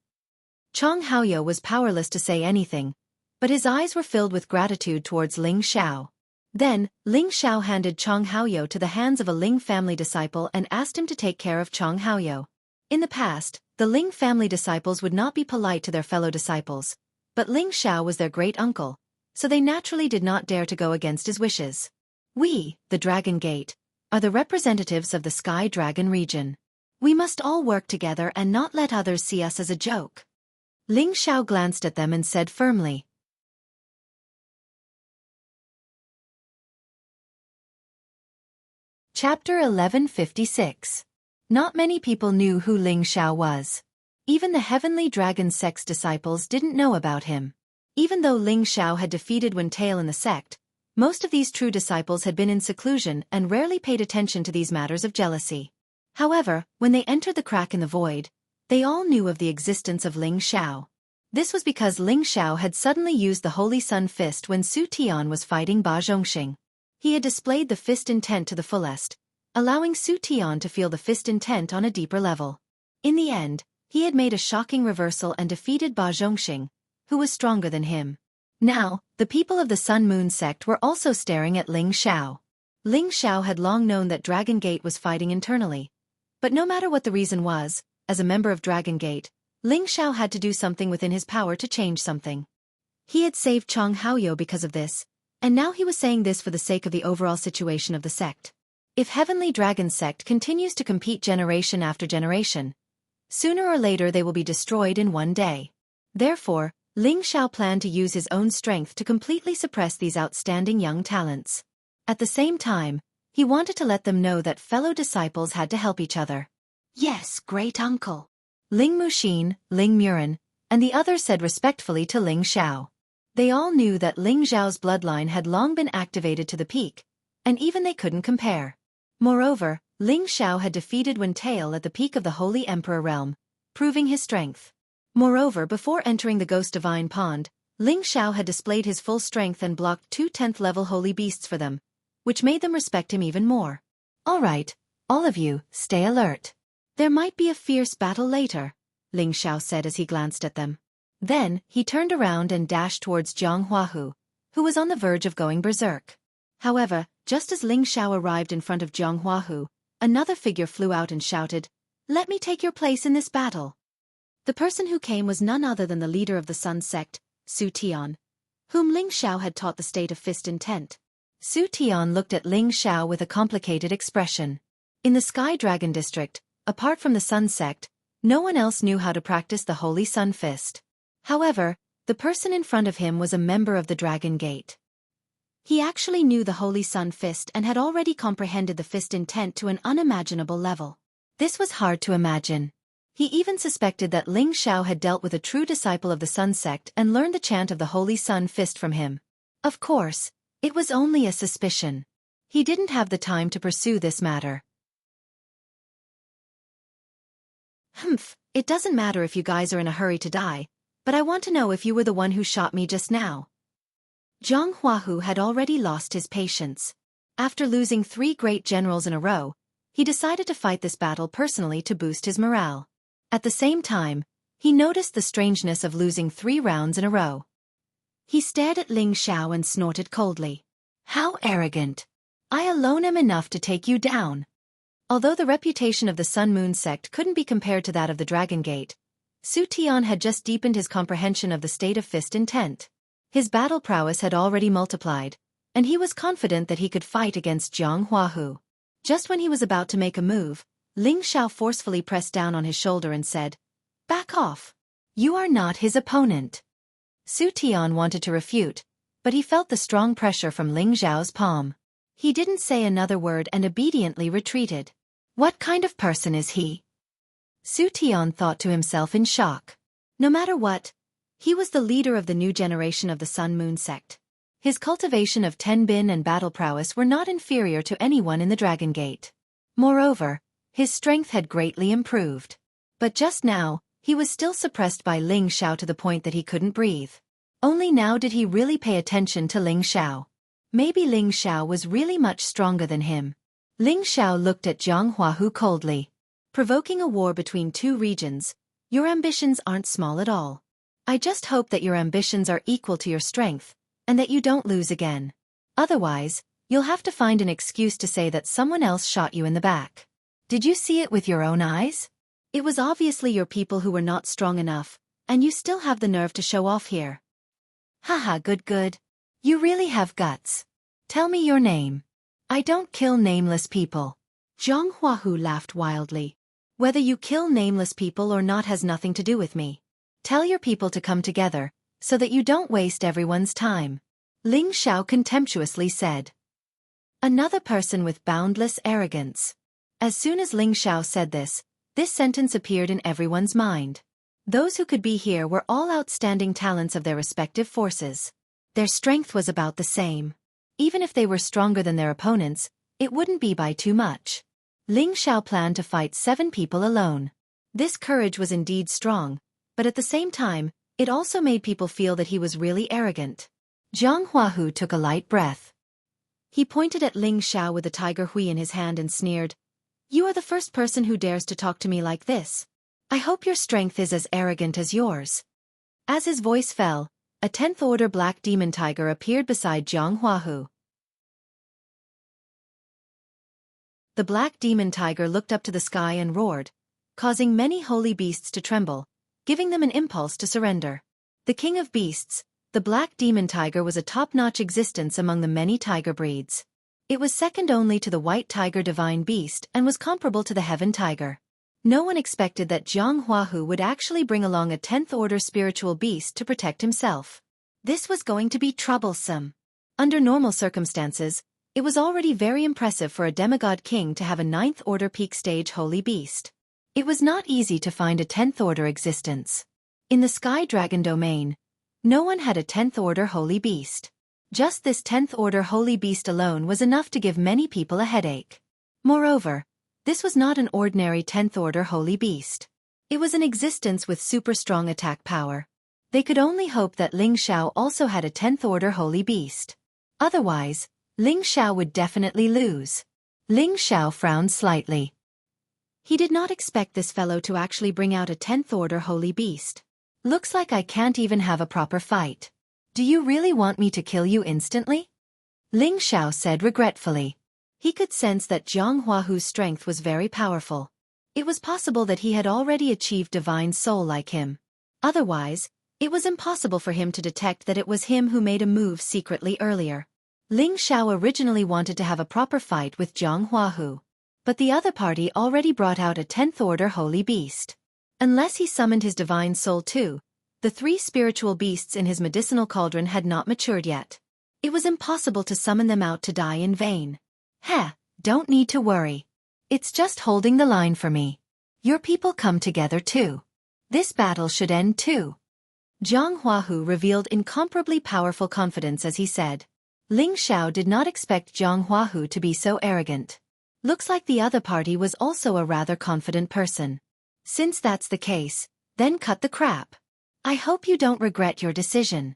Chong Haoyou was powerless to say anything, but his eyes were filled with gratitude towards Ling Xiao. Then, Ling Xiao handed Chong Haoyou to the hands of a Ling family disciple and asked him to take care of Chong Haoyou. In the past, the Ling family disciples would not be polite to their fellow disciples, but Ling Xiao was their great-uncle, so they naturally did not dare to go against his wishes. We, the Dragon Gate, are the representatives of the Sky Dragon region. We must all work together and not let others see us as a joke. Ling Xiao glanced at them and said firmly. Chapter 1156. Not many people knew who Ling Xiao was. Even the Heavenly Dragon Sect's disciples didn't know about him. Even though Ling Xiao had defeated Wen Tail in the sect, most of these true disciples had been in seclusion and rarely paid attention to these matters of jealousy. However, when they entered the crack in the void, they all knew of the existence of Ling Xiao. This was because Ling Xiao had suddenly used the Holy Sun Fist when Su Tian was fighting Ba Zhongxing. He had displayed the fist intent to the fullest, allowing Su Tian to feel the fist intent on a deeper level. In the end, he had made a shocking reversal and defeated Ba Zhongxing, who was stronger than him. Now, the people of the Sun Moon sect were also staring at Ling Xiao. Ling Xiao had long known that Dragon Gate was fighting internally. But no matter what the reason was, as a member of Dragon Gate, Ling Xiao had to do something within his power to change something. He had saved Chong Haoyou because of this, and now he was saying this for the sake of the overall situation of the sect. If Heavenly Dragon Sect continues to compete generation after generation, sooner or later they will be destroyed in one day. Therefore, Ling Xiao planned to use his own strength to completely suppress these outstanding young talents. At the same time, he wanted to let them know that fellow disciples had to help each other. Yes, great uncle. Ling Muxin, Ling Murin, and the others said respectfully to Ling Xiao. They all knew that Ling Xiao's bloodline had long been activated to the peak, and even they couldn't compare. Moreover, Ling Xiao had defeated Wen Tail at the peak of the Holy Emperor realm, proving his strength. Moreover, before entering the Ghost Divine Pond, Ling Xiao had displayed his full strength and blocked 2 10th-level holy beasts for them, which made them respect him even more. All right, all of you, stay alert. There might be a fierce battle later, Ling Xiao said as he glanced at them. Then, he turned around and dashed towards Jianghu, who was on the verge of going berserk. However, just as Ling Xiao arrived in front of Jianghu, another figure flew out and shouted, "Let me take your place in this battle." The person who came was none other than the leader of the Sun sect, Su Tian, whom Ling Xiao had taught the state of fist intent. Su Tian looked at Ling Xiao with a complicated expression. In the Sky Dragon district, apart from the Sun sect, no one else knew how to practice the Holy Sun Fist. However, the person in front of him was a member of the Dragon Gate. He actually knew the Holy Sun Fist and had already comprehended the fist intent to an unimaginable level. This was hard to imagine. He even suspected that Ling Xiao had dealt with a true disciple of the Sun sect and learned the chant of the Holy Sun Fist from him. Of course, it was only a suspicion. He didn't have the time to pursue this matter. It doesn't matter if you guys are in a hurry to die, but I want to know if you were the one who shot me just now. Jianghu had already lost his patience. After losing 3 great generals in a row, he decided to fight this battle personally to boost his morale. At the same time, he noticed the strangeness of losing 3 rounds in a row. He stared at Ling Xiao and snorted coldly. How arrogant! I alone am enough to take you down. Although the reputation of the Sun Moon sect couldn't be compared to that of the Dragon Gate, Su Tian had just deepened his comprehension of the state of fist intent. His battle prowess had already multiplied, and he was confident that he could fight against Jianghu. Just when he was about to make a move, Ling Xiao forcefully pressed down on his shoulder and said, "Back off. You are not his opponent." Su Tian wanted to refute, but he felt the strong pressure from Ling Xiao's palm. He didn't say another word and obediently retreated. What kind of person is he? Su Tian thought to himself in shock. No matter what, he was the leader of the new generation of the Sun Moon sect. His cultivation of Tenbin and battle prowess were not inferior to anyone in the Dragon Gate. Moreover, his strength had greatly improved. But just now, he was still suppressed by Ling Xiao to the point that he couldn't breathe. Only now did he really pay attention to Ling Xiao. Maybe Ling Xiao was really much stronger than him. Ling Xiao looked at Jianghu coldly. Provoking a war between 2 regions, your ambitions aren't small at all. I just hope that your ambitions are equal to your strength, and that you don't lose again. Otherwise, you'll have to find an excuse to say that someone else shot you in the back. Did you see it with your own eyes? It was obviously your people who were not strong enough, and you still have the nerve to show off here. Haha, good. You really have guts. Tell me your name. I don't kill nameless people. Jianghu laughed wildly. Whether you kill nameless people or not has nothing to do with me. Tell your people to come together, so that you don't waste everyone's time. Ling Xiao contemptuously said. Another person with boundless arrogance. As soon as Ling Xiao said this sentence appeared in everyone's mind. Those who could be here were all outstanding talents of their respective forces. Their strength was about the same. Even if they were stronger than their opponents, it wouldn't be by too much. Ling Xiao planned to fight 7 people alone. This courage was indeed strong, but at the same time, it also made people feel that he was really arrogant. Jianghu took a light breath. He pointed at Ling Xiao with the tiger hui in his hand and sneered, "You are the first person who dares to talk to me like this. I hope your strength is as arrogant as yours." As his voice fell, a 10th order black demon tiger appeared beside Jianghu. The black demon tiger looked up to the sky and roared, causing many holy beasts to tremble, giving them an impulse to surrender. The king of beasts, the black demon tiger, was a top-notch existence among the many tiger breeds. It was second only to the white tiger divine beast and was comparable to the heaven tiger. No one expected that Jianghu would actually bring along a 10th order spiritual beast to protect himself. This was going to be troublesome. Under normal circumstances, it was already very impressive for a demigod king to have a 9th order peak stage holy beast. It was not easy to find a 10th order existence. In the Sky Dragon domain, no one had a 10th order holy beast. Just this 10th order holy beast alone was enough to give many people a headache. Moreover, this was not an ordinary 10th order holy beast. It was an existence with super strong attack power. They could only hope that Ling Xiao also had a 10th order holy beast. Otherwise, Ling Xiao would definitely lose. Ling Xiao frowned slightly. He did not expect this fellow to actually bring out a 10th order holy beast. Looks like I can't even have a proper fight. Do you really want me to kill you instantly? Ling Xiao said regretfully. He could sense that Jianghu's strength was very powerful. It was possible that he had already achieved divine soul like him. Otherwise, it was impossible for him to detect that it was him who made a move secretly earlier. Ling Xiao originally wanted to have a proper fight with Jianghu, but the other party already brought out a 10th order holy beast. Unless he summoned his divine soul too, the 3 spiritual beasts in his medicinal cauldron had not matured yet. It was impossible to summon them out to die in vain. Heh, don't need to worry. It's just holding the line for me. Your people come together too. This battle should end too. Jianghu revealed incomparably powerful confidence as he said. Ling Xiao did not expect Jianghu to be so arrogant. Looks like the other party was also a rather confident person. Since that's the case, then cut the crap. I hope you don't regret your decision.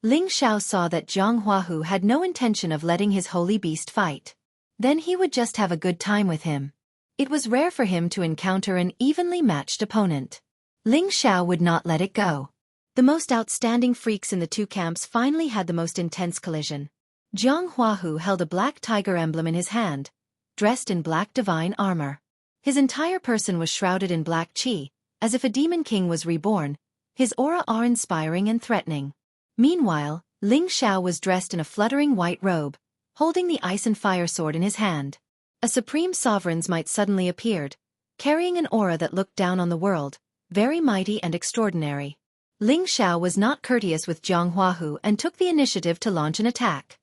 Ling Xiao saw that Jianghu had no intention of letting his holy beast fight. Then he would just have a good time with him. It was rare for him to encounter an evenly matched opponent. Ling Xiao would not let it go. The most outstanding freaks in the 2 camps finally had the most intense collision. Jianghu held a black tiger emblem in his hand, dressed in black divine armor. His entire person was shrouded in black qi, as if a demon king was reborn, his aura awe-inspiring and threatening. Meanwhile, Ling Xiao was dressed in a fluttering white robe, holding the ice and fire sword in his hand. A supreme sovereign's might suddenly appeared, carrying an aura that looked down on the world, very mighty and extraordinary. Ling Xiao was not courteous with Jianghu and took the initiative to launch an attack.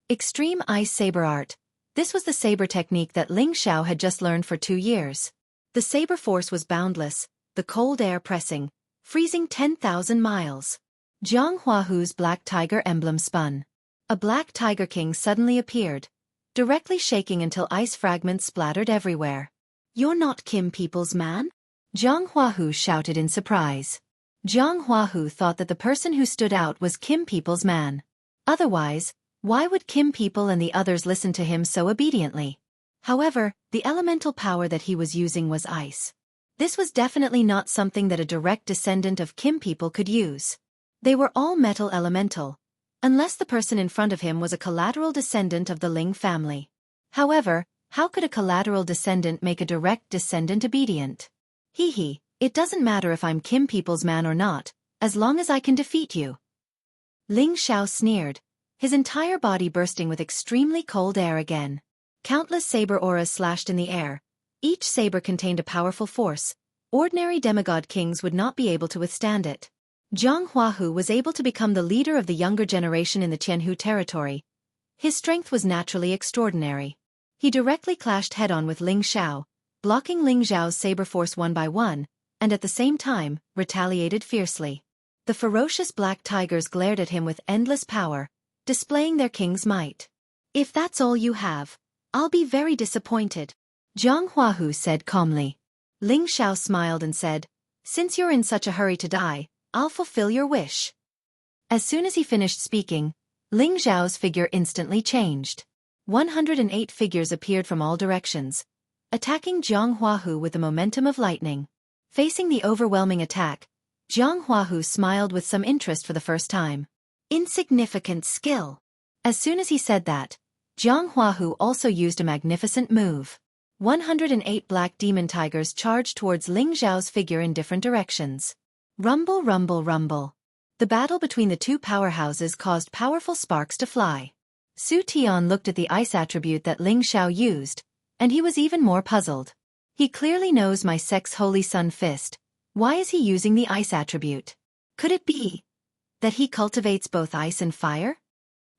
Extreme Ice Saber Art. This was the saber technique that Ling Xiao had just learned for 2 years. The saber force was boundless, the cold air pressing, freezing 10,000 miles. Jianghu's black tiger emblem spun. A black tiger king suddenly appeared, directly shaking until ice fragments splattered everywhere. You're not Kim People's man? Jianghu shouted in surprise. Jianghu thought that the person who stood out was Kim People's man. Otherwise, why would Kim People and the others listen to him so obediently? However, the elemental power that he was using was ice. This was definitely not something that a direct descendant of Kim People could use. They were all metal elemental, unless the person in front of him was a collateral descendant of the Ling family. However, how could a collateral descendant make a direct descendant obedient? Hee, it doesn't matter if I'm Kim People's man or not, as long as I can defeat you. Ling Xiao sneered, his entire body bursting with extremely cold air again. Countless saber auras slashed in the air. Each saber contained a powerful force. Ordinary demigod kings would not be able to withstand it. Jianghu was able to become the leader of the younger generation in the Jianghu territory. His strength was naturally extraordinary. He directly clashed head-on with Ling Xiao, blocking Ling Xiao's saber force one by one, and at the same time, retaliated fiercely. The ferocious black tigers glared at him with endless power, displaying their king's might. If that's all you have, I'll be very disappointed, Jianghu said calmly. Ling Xiao smiled and said, since you're in such a hurry to die, I'll fulfill your wish. As soon as he finished speaking, Ling Zhao's figure instantly changed. 108 figures appeared from all directions, attacking Jianghu with the momentum of lightning. Facing the overwhelming attack, Jianghu smiled with some interest for the first time. Insignificant skill. As soon as he said that, Jianghu also used a magnificent move. 108 black demon tigers charged towards Ling Zhao's figure in different directions. Rumble, rumble, rumble. The battle between the two powerhouses caused powerful sparks to fly. Su Tian looked at the ice attribute that Ling Zhao used, and he was even more puzzled. He clearly knows my sect's holy sun fist. Why is he using the ice attribute? Could it be that he cultivates both ice and fire?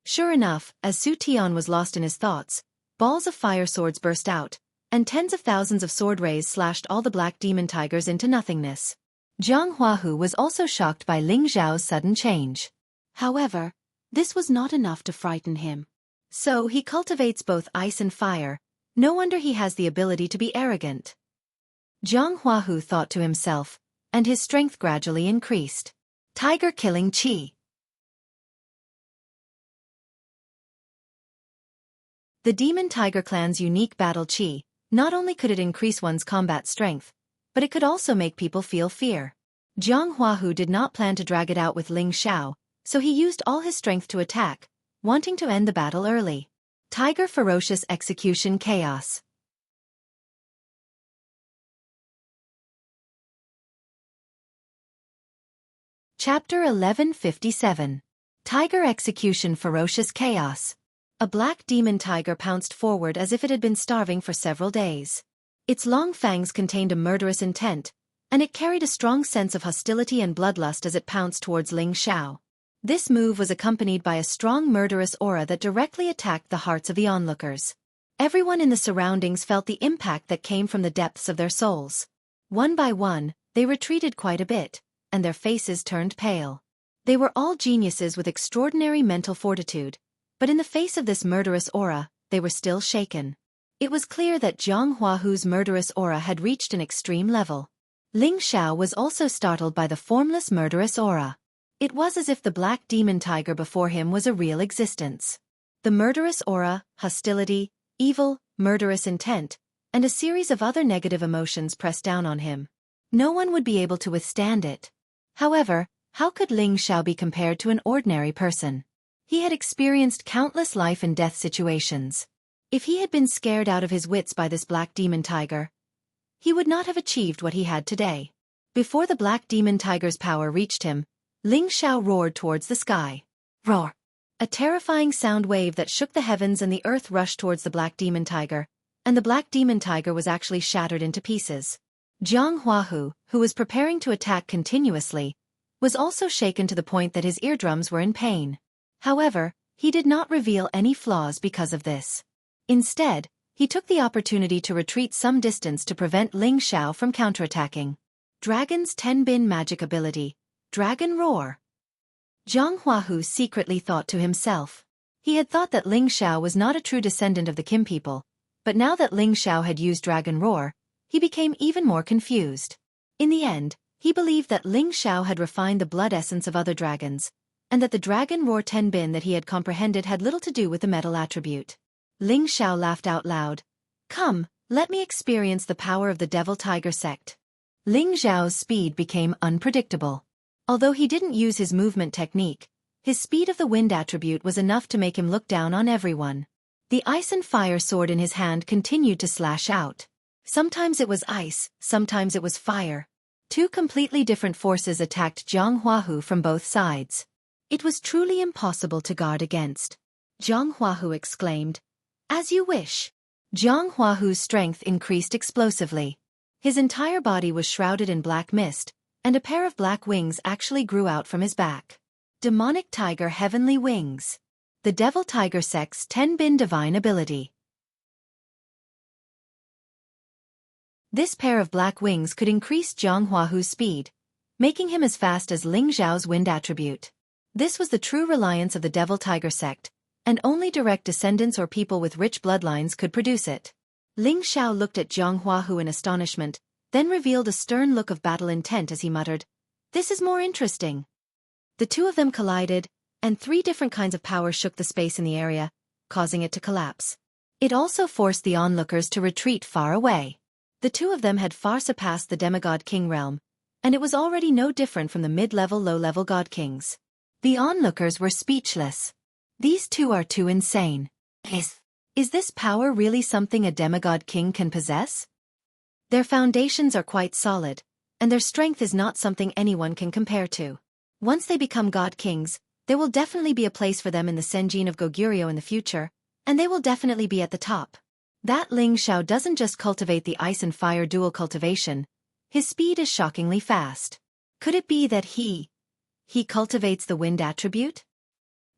Sure enough, as Su Tian was lost in his thoughts, balls of fire swords burst out, and tens of thousands of sword rays slashed all the black demon tigers into nothingness. Jianghu was also shocked by Ling Zhao's sudden change. However, this was not enough to frighten him. So he cultivates both ice and fire. No wonder he has the ability to be arrogant. Jianghu thought to himself, and his strength gradually increased. Tiger-killing Qi. The Demon Tiger Clan's unique battle Qi, not only could it increase one's combat strength, but it could also make people feel fear. Jianghu did not plan to drag it out with Ling Zhao, so he used all his strength to attack, wanting to end the battle early. Tiger Ferocious Execution Chaos. Chapter 1157. Tiger Execution Ferocious Chaos. A black demon tiger pounced forward as if it had been starving for several days. Its long fangs contained a murderous intent, and it carried a strong sense of hostility and bloodlust as it pounced towards Ling Zhao. This move was accompanied by a strong murderous aura that directly attacked the hearts of the onlookers. Everyone in the surroundings felt the impact that came from the depths of their souls. One by one, they retreated quite a bit, and their faces turned pale. They were all geniuses with extraordinary mental fortitude, but in the face of this murderous aura, they were still shaken. It was clear that Jianghu's murderous aura had reached an extreme level. Ling Zhao was also startled by the formless murderous aura. It was as if the black demon tiger before him was a real existence. The murderous aura, hostility, evil, murderous intent, and a series of other negative emotions pressed down on him. No one would be able to withstand it. However, how could Ling Zhao be compared to an ordinary person? He had experienced countless life and death situations. If he had been scared out of his wits by this black demon tiger, he would not have achieved what he had today. Before the black demon tiger's power reached him, Ling Zhao roared towards the sky. Roar! A terrifying sound wave that shook the heavens and the earth rushed towards the black demon tiger, and the black demon tiger was actually shattered into pieces. Jianghu, who was preparing to attack continuously, was also shaken to the point that his eardrums were in pain. However, he did not reveal any flaws because of this. Instead, he took the opportunity to retreat some distance to prevent Ling Zhao from counterattacking. Dragon's Tenbin magic ability, Dragon Roar. Jianghu secretly thought to himself. He had thought that Ling Zhao was not a true descendant of the Kim people, but now that Ling Zhao had used Dragon Roar, he became even more confused. In the end, he believed that Ling Zhao had refined the blood essence of other dragons, and that the Dragon Roar Tenbin that he had comprehended had little to do with the metal attribute. Ling Zhao laughed out loud. Come, let me experience the power of the Devil Tiger sect. Ling Zhao's speed became unpredictable. Although he didn't use his movement technique, his speed of the wind attribute was enough to make him look down on everyone. The ice and fire sword in his hand continued to slash out. Sometimes it was ice, sometimes it was fire. Two completely different forces attacked Jianghu from both sides. It was truly impossible to guard against. Jianghu exclaimed, "As you wish." Jianghu's strength increased explosively. His entire body was shrouded in black mist, and a pair of black wings actually grew out from his back. Demonic Tiger Heavenly Wings. The Devil Tiger sect's Tenbin divine ability. This pair of black wings could increase Jianghu's speed, making him as fast as Ling Zhao's wind attribute. This was the true reliance of the Devil Tiger sect, and only direct descendants or people with rich bloodlines could produce it. Ling Zhao looked at Jianghu in astonishment, then revealed a stern look of battle intent as he muttered, "This is more interesting." The two of them collided, and 3 different kinds of power shook the space in the area, causing it to collapse. It also forced the onlookers to retreat far away. The two of them had far surpassed the demigod king realm, and it was already no different from the mid-level low-level god kings. The onlookers were speechless. These two are too insane. Is this power really something a demigod king can possess? Their foundations are quite solid, and their strength is not something anyone can compare to. Once they become god kings, there will definitely be a place for them in the Senjin of Goguryeo in the future, and they will definitely be at the top. That Ling Xiao doesn't just cultivate the ice and fire dual cultivation, his speed is shockingly fast. Could it be that he cultivates the wind attribute?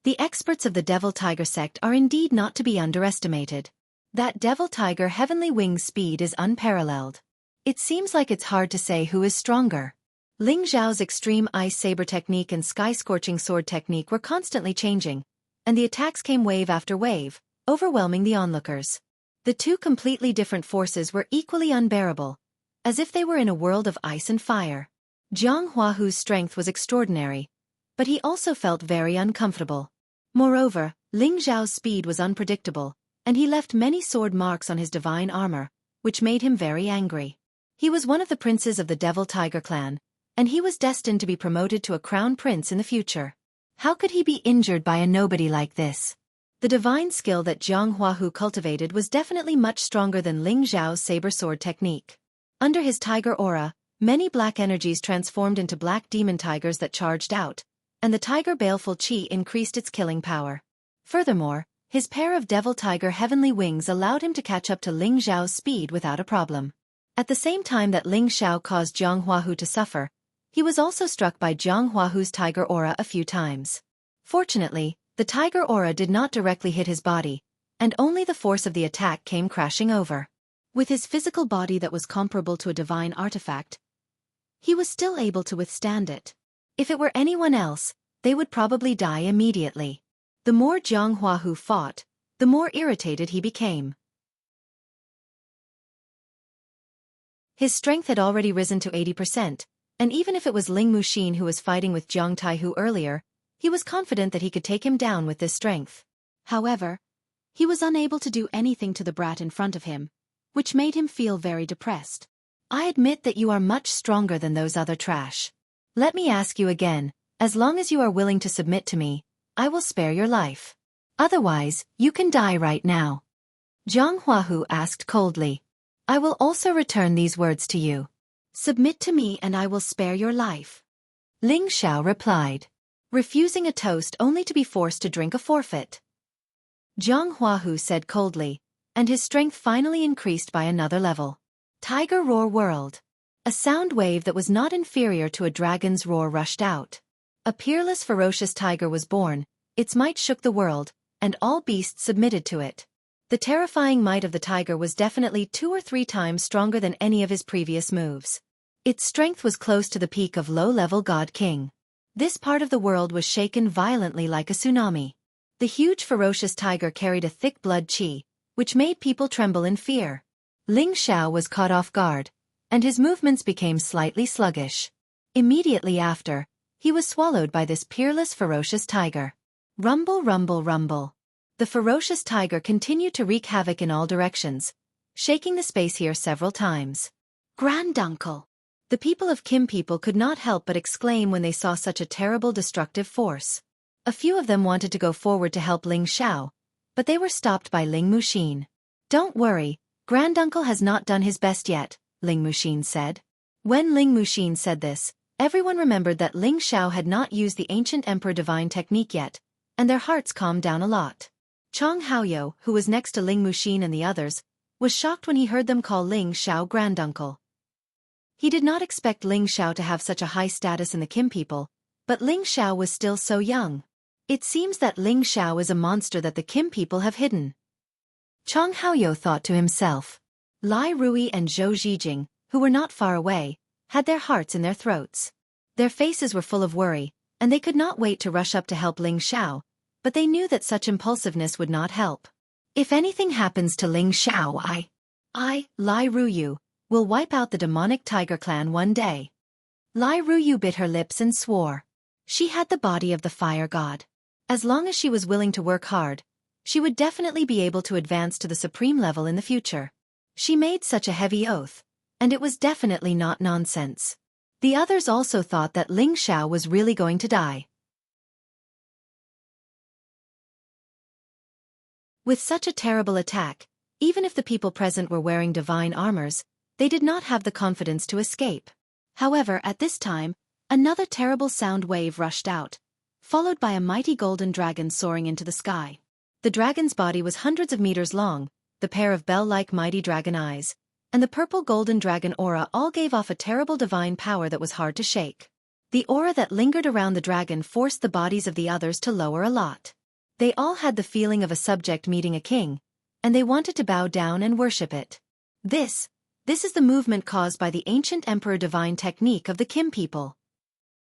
The experts of the Devil Tiger sect are indeed not to be underestimated. That Devil Tiger Heavenly Wing's speed is unparalleled. It seems like it's hard to say who is stronger. Ling Xiao's extreme ice saber technique and sky-scorching sword technique were constantly changing, and the attacks came wave after wave, overwhelming the onlookers. The two completely different forces were equally unbearable, as if they were in a world of ice and fire. Jianghu's strength was extraordinary, but he also felt very uncomfortable. Moreover, Ling Xiao's speed was unpredictable, and he left many sword marks on his divine armor, which made him very angry. He was one of the princes of the Devil Tiger clan, and he was destined to be promoted to a crown prince in the future. How could he be injured by a nobody like this? The divine skill that Jianghu cultivated was definitely much stronger than Ling Xiao's saber sword technique. Under his tiger aura, many black energies transformed into black demon tigers that charged out, and the tiger baleful qi increased its killing power. Furthermore, his pair of Devil Tiger heavenly wings allowed him to catch up to Ling Xiao's speed without a problem. At the same time that Ling Xiao caused Jianghu to suffer, he was also struck by Jianghu's tiger aura a few times. Fortunately, the tiger aura did not directly hit his body, and only the force of the attack came crashing over. With his physical body that was comparable to a divine artifact, he was still able to withstand it. If it were anyone else, they would probably die immediately. The more Jianghu fought, the more irritated he became. His strength had already risen to 80%, and even if it was Ling Muxin who was fighting with Jiang Taihu earlier, he was confident that he could take him down with this strength. However, he was unable to do anything to the brat in front of him, which made him feel very depressed. I admit that you are much stronger than those other trash. Let me ask you again, as long as you are willing to submit to me, I will spare your life. Otherwise, you can die right now. Jianghu asked coldly. I will also return these words to you. Submit to me and I will spare your life. Ling Xiao replied, refusing a toast only to be forced to drink a forfeit. Jianghu said coldly, and his strength finally increased by another level. Tiger Roar World. A sound wave that was not inferior to a dragon's roar rushed out. A peerless ferocious tiger was born, its might shook the world, and all beasts submitted to it. The terrifying might of the tiger was definitely 2 or 3 times stronger than any of his previous moves. Its strength was close to the peak of low-level God King. This part of the world was shaken violently like a tsunami. The huge ferocious tiger carried a thick blood qi, which made people tremble in fear. Ling Xiao was caught off guard, and his movements became slightly sluggish. Immediately after, he was swallowed by this peerless ferocious tiger. Rumble, rumble, rumble. The ferocious tiger continued to wreak havoc in all directions, shaking the space here several times. Granduncle! The people of Kim people could not help but exclaim when they saw such a terrible destructive force. A few of them wanted to go forward to help Ling Xiao, but they were stopped by Ling Muxin. Don't worry, Granduncle has not done his best yet, Ling Muxin said. When Ling Muxin said this, everyone remembered that Ling Xiao had not used the ancient Emperor Divine technique yet, and their hearts calmed down a lot. Chong Haoyou, who was next to Ling Muxin and the others, was shocked when he heard them call Ling Xiao Granduncle. He did not expect Ling Xiao to have such a high status in the Kim people, but Ling Xiao was still so young. It seems that Ling Xiao is a monster that the Kim people have hidden. Chong Haoyou thought to himself. Lai Rui and Zhou Zhijing, who were not far away, had their hearts in their throats. Their faces were full of worry, and they could not wait to rush up to help Ling Xiao, but they knew that such impulsiveness would not help. If anything happens to Ling Xiao, Lai Rui, will wipe out the demonic tiger clan one day. Lai Rui bit her lips and swore. She had the body of the fire god. As long as she was willing to work hard, she would definitely be able to advance to the supreme level in the future. She made such a heavy oath, and it was definitely not nonsense. The others also thought that Ling Xiao was really going to die. With such a terrible attack, even if the people present were wearing divine armors, they did not have the confidence to escape. However, at this time, another terrible sound wave rushed out, followed by a mighty golden dragon soaring into the sky. The dragon's body was hundreds of meters long, the pair of bell-like mighty dragon eyes, and the purple golden dragon aura all gave off a terrible divine power that was hard to shake. The aura that lingered around the dragon forced the bodies of the others to lower a lot. They all had the feeling of a subject meeting a king, and they wanted to bow down and worship it. This is the movement caused by the ancient emperor divine technique of the Kim people.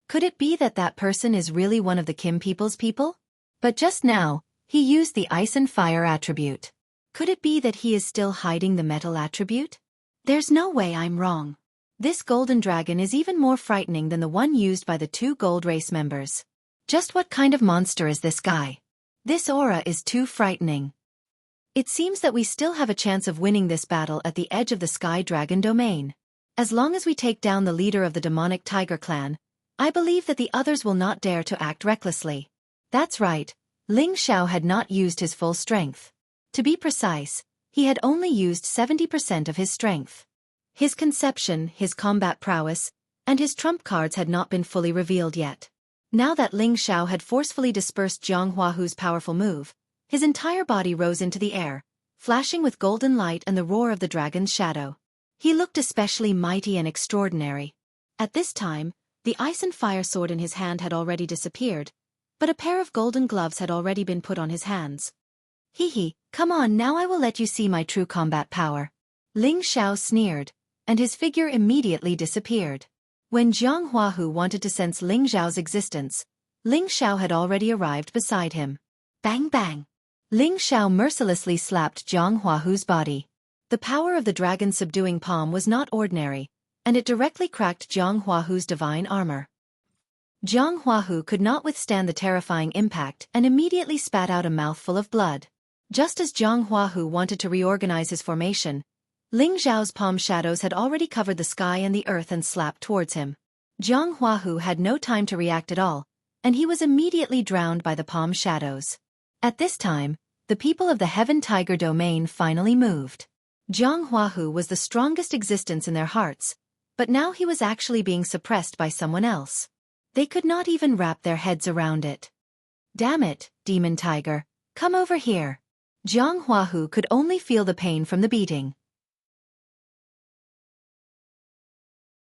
Could it be that that person is really one of the Kim people's people? But just now, he used the ice and fire attribute. Could it be that he is still hiding the metal attribute? There's no way I'm wrong. This golden dragon is even more frightening than the one used by the two gold race members. Just what kind of monster is this guy? This aura is too frightening. It seems that we still have a chance of winning this battle at the edge of the Sky Dragon domain. As long as we take down the leader of the demonic tiger clan, I believe that the others will not dare to act recklessly. That's right, Ling Xiao had not used his full strength. To be precise, he had only used 70% of his strength. His conception, his combat prowess, and his trump cards had not been fully revealed yet. Now that Ling Xiao had forcefully dispersed Jianghu's powerful move, his entire body rose into the air, flashing with golden light and the roar of the dragon's shadow. He looked especially mighty and extraordinary. At this time, the ice and fire sword in his hand had already disappeared, but a pair of golden gloves had already been put on his hands. Hee, come on, now I will let you see my true combat power. Ling Xiao sneered, and his figure immediately disappeared. When Jianghu wanted to sense Ling Xiao's existence, Ling Xiao had already arrived beside him. Bang bang! Ling Xiao mercilessly slapped Jianghu's body. The power of the dragon's subduing palm was not ordinary, and it directly cracked Jianghu's divine armor. Jianghu could not withstand the terrifying impact and immediately spat out a mouthful of blood. Just as Jianghu wanted to reorganize his formation, Ling Xiao's palm shadows had already covered the sky and the earth and slapped towards him. Jianghu had no time to react at all, and he was immediately drowned by the palm shadows. At this time, the people of the Heaven Tiger domain finally moved. Jianghu was the strongest existence in their hearts, but now he was actually being suppressed by someone else. They could not even wrap their heads around it. Damn it, Demon Tiger, come over here. Jianghu could only feel the pain from the beating.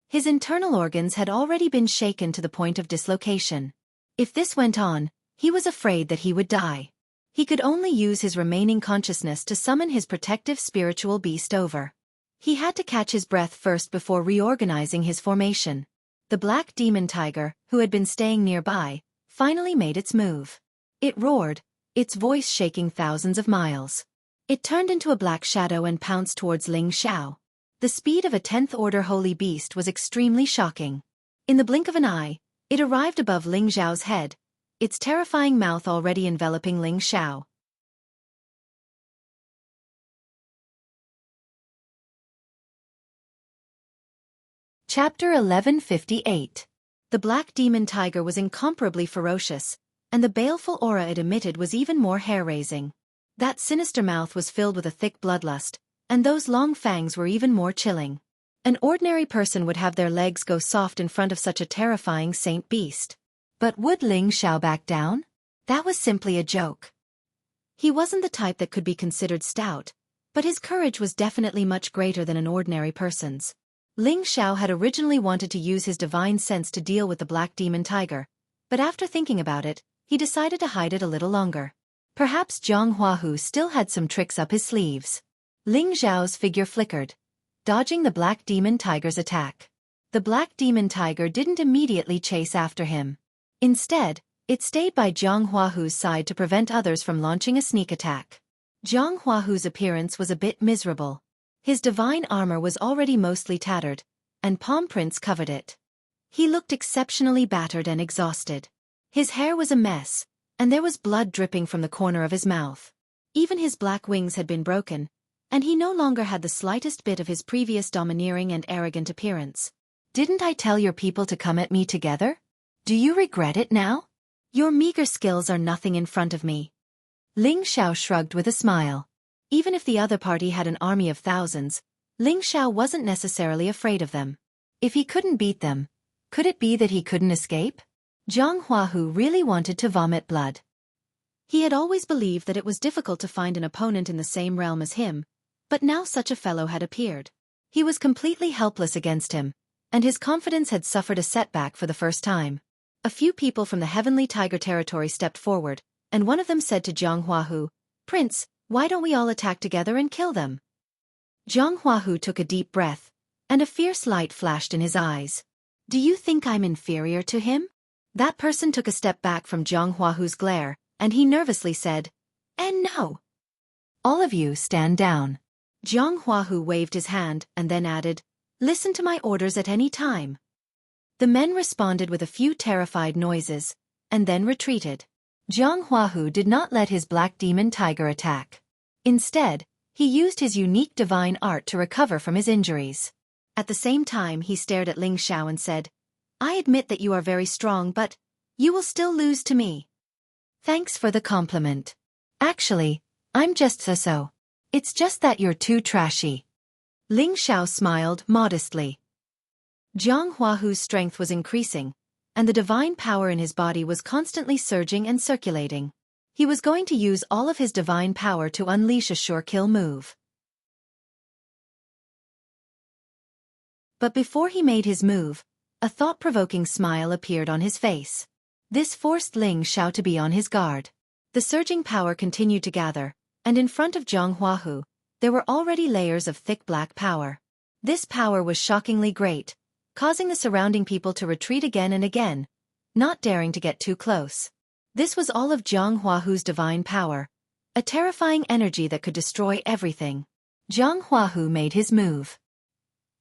His internal organs had already been shaken to the point of dislocation. If this went on, he was afraid that he would die. He could only use his remaining consciousness to summon his protective spiritual beast over. He had to catch his breath first before reorganizing his formation. The black demon tiger, who had been staying nearby, finally made its move. It roared, its voice shaking thousands of miles. It turned into a black shadow and pounced towards Ling Xiao. The speed of a 10th order holy beast was extremely shocking. In the blink of an eye, it arrived above Ling Xiao's head, its terrifying mouth already enveloping Ling Xiao. Chapter 1158. The black demon tiger was incomparably ferocious, and the baleful aura it emitted was even more hair-raising. That sinister mouth was filled with a thick bloodlust, and those long fangs were even more chilling. An ordinary person would have their legs go soft in front of such a terrifying saint beast. But would Ling Xiao back down? That was simply a joke. He wasn't the type that could be considered stout, but his courage was definitely much greater than an ordinary person's. Ling Xiao had originally wanted to use his divine sense to deal with the black demon tiger, but after thinking about it, he decided to hide it a little longer. Perhaps Jianghu still had some tricks up his sleeves. Ling Xiao's figure flickered, dodging the black demon tiger's attack. The black demon tiger didn't immediately chase after him. Instead, it stayed by Jianghu's side to prevent others from launching a sneak attack. Jianghu's appearance was a bit miserable. His divine armor was already mostly tattered, and palm prints covered it. He looked exceptionally battered and exhausted. His hair was a mess, and there was blood dripping from the corner of his mouth. Even his black wings had been broken, and he no longer had the slightest bit of his previous domineering and arrogant appearance. "Didn't I tell your people to come at me together? Do you regret it now? Your meager skills are nothing in front of me." Ling Xiao shrugged with a smile. Even if the other party had an army of thousands, Ling Xiao wasn't necessarily afraid of them. If he couldn't beat them, could it be that he couldn't escape? Jianghu really wanted to vomit blood. He had always believed that it was difficult to find an opponent in the same realm as him, but now such a fellow had appeared. He was completely helpless against him, and his confidence had suffered a setback for the first time. A few people from the Heavenly Tiger territory stepped forward, and one of them said to Jianghu, "Prince, why don't we all attack together and kill them?" Jianghu took a deep breath, and a fierce light flashed in his eyes. "Do you think I'm inferior to him?" That person took a step back from Jianghu's glare, and he nervously said, "And no. All of you stand down." Jianghu waved his hand and then added, "Listen to my orders at any time." The men responded with a few terrified noises, and then retreated. Jianghu did not let his black demon tiger attack. Instead, he used his unique divine art to recover from his injuries. At the same time he stared at Ling Xiao and said, "I admit that you are very strong, but you will still lose to me." "Thanks for the compliment. Actually, I'm just so. It's just that you're too trashy." Ling Xiao smiled modestly. Jianghu's strength was increasing, and the divine power in his body was constantly surging and circulating. He was going to use all of his divine power to unleash a sure-kill move. But before he made his move, a thought-provoking smile appeared on his face. This forced Ling Xiao to be on his guard. The surging power continued to gather, and in front of Jianghu, there were already layers of thick black power. This power was shockingly great, causing the surrounding people to retreat again and again, not daring to get too close. This was all of Jianghu's divine power, a terrifying energy that could destroy everything. Jianghu made his move.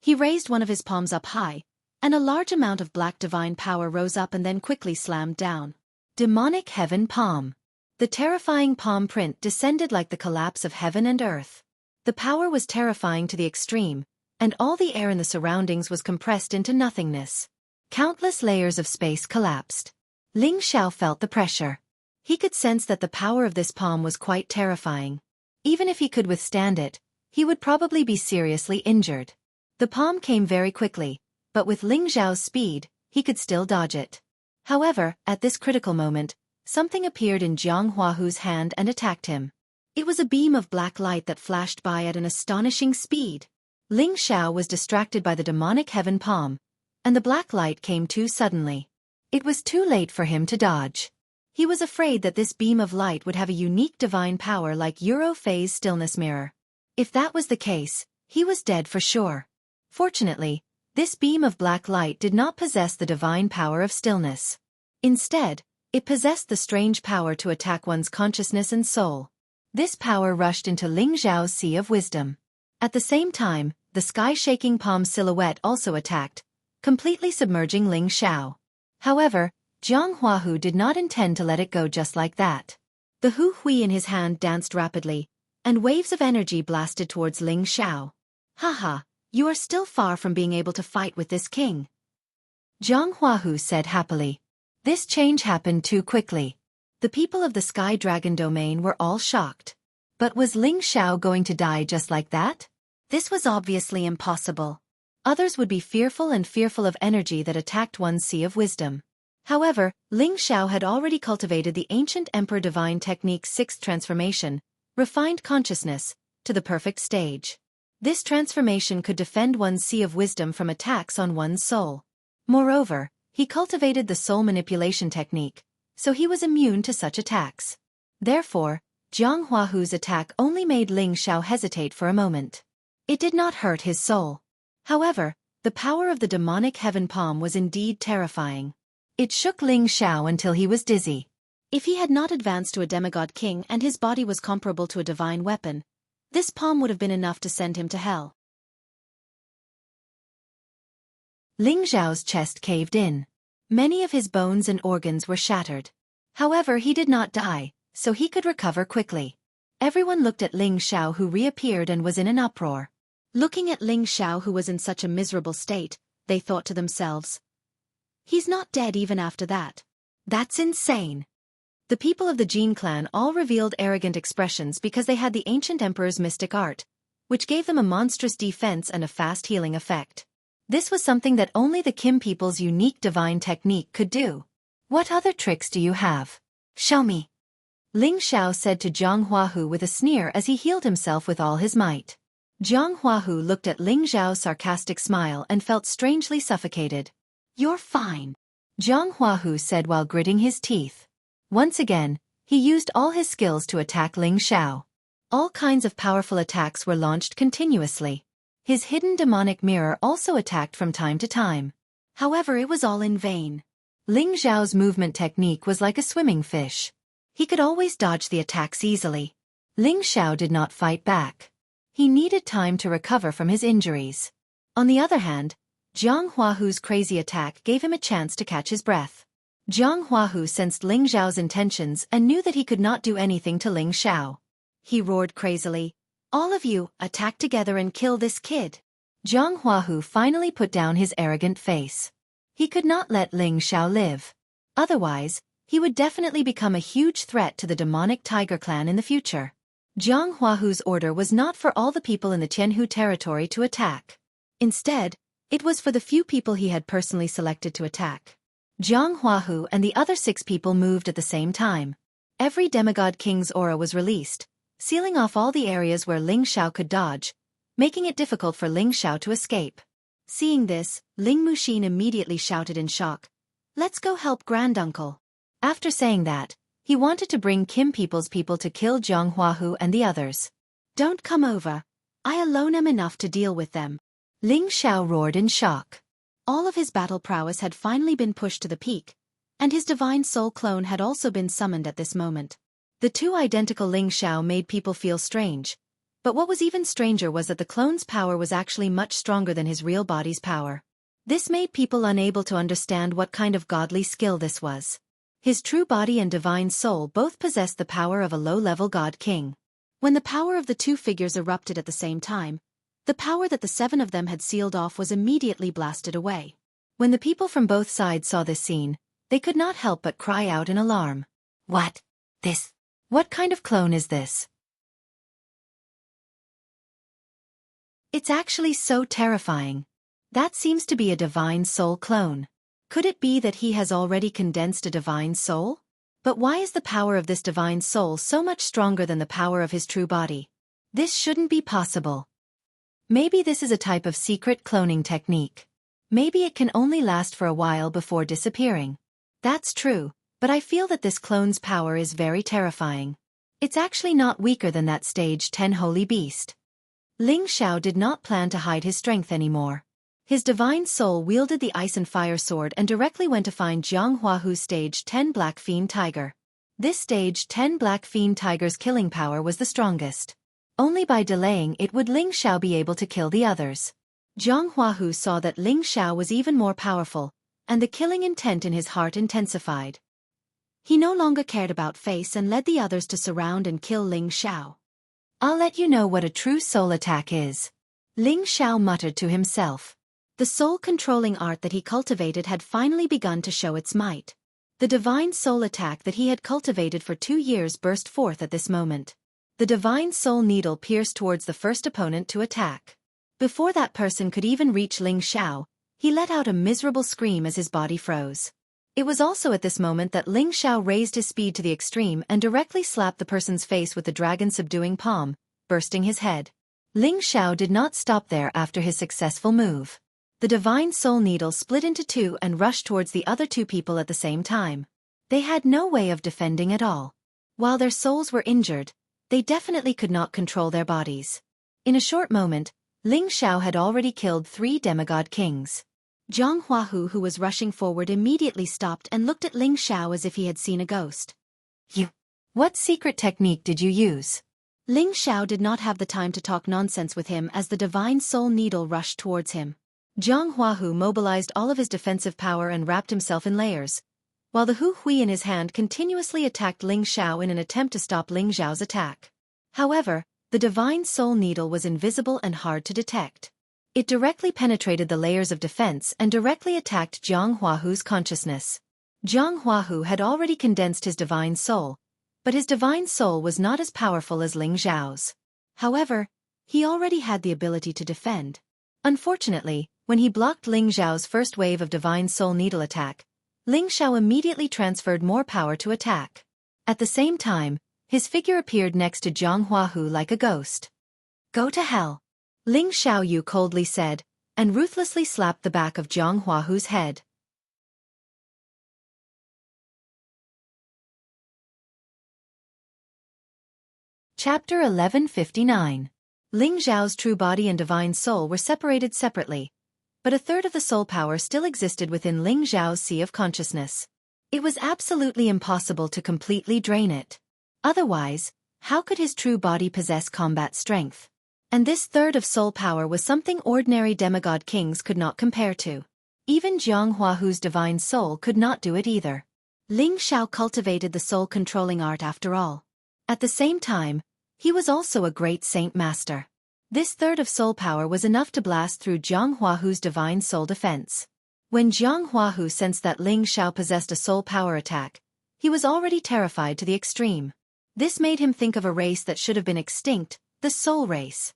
He raised one of his palms up high, and a large amount of black divine power rose up and then quickly slammed down. Demonic Heaven Palm. The terrifying palm print descended like the collapse of heaven and earth. The power was terrifying to the extreme, and all the air in the surroundings was compressed into nothingness. Countless layers of space collapsed. Ling Xiao felt the pressure. He could sense that the power of this palm was quite terrifying. Even if he could withstand it, he would probably be seriously injured. The palm came very quickly, but with Ling Xiao's speed, he could still dodge it. However, at this critical moment, something appeared in Jianghu's hand and attacked him. It was a beam of black light that flashed by at an astonishing speed. Ling Xiao was distracted by the demonic heaven palm, and the black light came too suddenly. It was too late for him to dodge. He was afraid that this beam of light would have a unique divine power like Europhase Stillness Mirror. If that was the case, he was dead for sure. Fortunately, this beam of black light did not possess the divine power of stillness. Instead, it possessed the strange power to attack one's consciousness and soul. This power rushed into Ling Xiao's sea of wisdom. At the same time, the sky-shaking palm silhouette also attacked, completely submerging Ling Xiao. However, Jianghu did not intend to let it go just like that. The hu hui in his hand danced rapidly, and waves of energy blasted towards Ling Xiao. "Haha, you are still far from being able to fight with this king," Jianghu said happily. This change happened too quickly. The people of the Sky Dragon domain were all shocked. But was Ling Xiao going to die just like that? This was obviously impossible. Others would be fearful of energy that attacked one's sea of wisdom. However, Ling Xiao had already cultivated the ancient Emperor Divine Technique's sixth transformation, refined consciousness, to the perfect stage. This transformation could defend one's sea of wisdom from attacks on one's soul. Moreover, he cultivated the soul manipulation technique, so he was immune to such attacks. Therefore, Jianghu's attack only made Ling Xiao hesitate for a moment. It did not hurt his soul. However, the power of the demonic heaven palm was indeed terrifying. It shook Ling Xiao until he was dizzy. If he had not advanced to a demigod king and his body was comparable to a divine weapon, this palm would have been enough to send him to hell. Ling Xiao's chest caved in. Many of his bones and organs were shattered. However, he did not die, so he could recover quickly. Everyone looked at Ling Xiao, who reappeared and was in an uproar. Looking at Ling Xiao, who was in such a miserable state, they thought to themselves, "He's not dead even after that. That's insane." The people of the Jin clan all revealed arrogant expressions because they had the ancient emperor's mystic art, which gave them a monstrous defense and a fast healing effect. This was something that only the Kim people's unique divine technique could do. "What other tricks do you have? Show me," Ling Xiao said to Jianghu with a sneer as he healed himself with all his might. Jianghu looked at Ling Xiao's sarcastic smile and felt strangely suffocated. "You're fine," Jianghu said while gritting his teeth. Once again, he used all his skills to attack Ling Xiao. All kinds of powerful attacks were launched continuously. His hidden demonic mirror also attacked from time to time. However, it was all in vain. Ling Xiao's movement technique was like a swimming fish. He could always dodge the attacks easily. Ling Xiao did not fight back. He needed time to recover from his injuries. On the other hand, Jianghua's crazy attack gave him a chance to catch his breath. Jianghu sensed Ling Xiao's intentions and knew that he could not do anything to Ling Xiao. He roared crazily, "All of you, attack together and kill this kid." Jianghu finally put down his arrogant face. He could not let Ling Xiao live. Otherwise, he would definitely become a huge threat to the demonic tiger clan in the future. Jianghua's order was not for all the people in the Jianghu territory to attack. Instead, it was for the few people he had personally selected to attack. Jianghu and the other 6 people moved at the same time. Every demigod king's aura was released, sealing off all the areas where Ling Xiao could dodge, making it difficult for Ling Xiao to escape. Seeing this, Ling Muxin immediately shouted in shock, "Let's go help granduncle." After saying that, he wanted to bring Kim people's people to kill Jianghu and the others. "Don't come over. I alone am enough to deal with them." Ling Xiao roared in shock. All of his battle prowess had finally been pushed to the peak, and his divine soul clone had also been summoned at this moment. The two identical Ling Xiao made people feel strange, but what was even stranger was that the clone's power was actually much stronger than his real body's power. This made people unable to understand what kind of godly skill this was. His true body and divine soul both possessed the power of a low-level god king. When the power of the two figures erupted at the same time, the power that the 7 of them had sealed off was immediately blasted away. When the people from both sides saw this scene, they could not help but cry out in alarm. "What? This? What kind of clone is this? It's actually so terrifying. That seems to be a divine soul clone. Could it be that he has already condensed a divine soul? But why is the power of this divine soul so much stronger than the power of his true body? This shouldn't be possible. Maybe this is a type of secret cloning technique. Maybe it can only last for a while before disappearing. That's true, but I feel that this clone's power is very terrifying. It's actually not weaker than that stage 10 holy beast." Ling Xiao did not plan to hide his strength anymore. His divine soul wielded the ice and fire sword and directly went to find Jianghua's stage 10 Black Fiend Tiger. This stage 10 Black Fiend Tiger's killing power was the strongest. Only by delaying it would Ling Xiao be able to kill the others. Jianghu saw that Ling Xiao was even more powerful, and the killing intent in his heart intensified. He no longer cared about face and led the others to surround and kill Ling Xiao. "I'll let you know what a true soul attack is," Ling Xiao muttered to himself. The soul-controlling art that he cultivated had finally begun to show its might. The divine soul attack that he had cultivated for 2 years burst forth at this moment. The divine soul needle pierced towards the first opponent to attack. Before that person could even reach Ling Xiao, he let out a miserable scream as his body froze. It was also at this moment that Ling Xiao raised his speed to the extreme and directly slapped the person's face with the dragon-subduing palm, bursting his head. Ling Xiao did not stop there after his successful move. The divine soul needle split into 2 and rushed towards the other 2 people at the same time. They had no way of defending at all. While their souls were injured, they definitely could not control their bodies. In a short moment, Ling Xiao had already killed 3 demigod kings. Jianghu, who was rushing forward, immediately stopped and looked at Ling Xiao as if he had seen a ghost. What secret technique did you use?" Ling Xiao did not have the time to talk nonsense with him as the divine soul needle rushed towards him. Jianghu mobilized all of his defensive power and wrapped himself in layers, while the Hu Hui in his hand continuously attacked Ling Xiao in an attempt to stop Ling Xiao's attack. However, the divine soul needle was invisible and hard to detect. It directly penetrated the layers of defense and directly attacked Jianghu's consciousness. Jianghu had already condensed his divine soul, but his divine soul was not as powerful as Ling Xiao's. However, he already had the ability to defend. Unfortunately, when he blocked Ling Xiao's first wave of divine soul needle attack, Ling Xiao immediately transferred more power to attack. At the same time, his figure appeared next to Jianghu like a ghost. "Go to hell," Ling Xiaoyu coldly said, and ruthlessly slapped the back of Jianghu's head. Chapter 1159. Ling Xiao's true body and divine soul were separated separately, but a third of the soul power still existed within Ling Xiao's sea of consciousness. It was absolutely impossible to completely drain it. Otherwise, how could his true body possess combat strength? And this third of soul power was something ordinary demigod kings could not compare to. Even Jianghu's divine soul could not do it either. Ling Xiao cultivated the soul-controlling art after all. At the same time, he was also a great saint master. This third of soul power was enough to blast through Jianghu's divine soul defense. When Jianghu sensed that Ling Xiao possessed a soul power attack, he was already terrified to the extreme. This made him think of a race that should have been extinct, the soul race.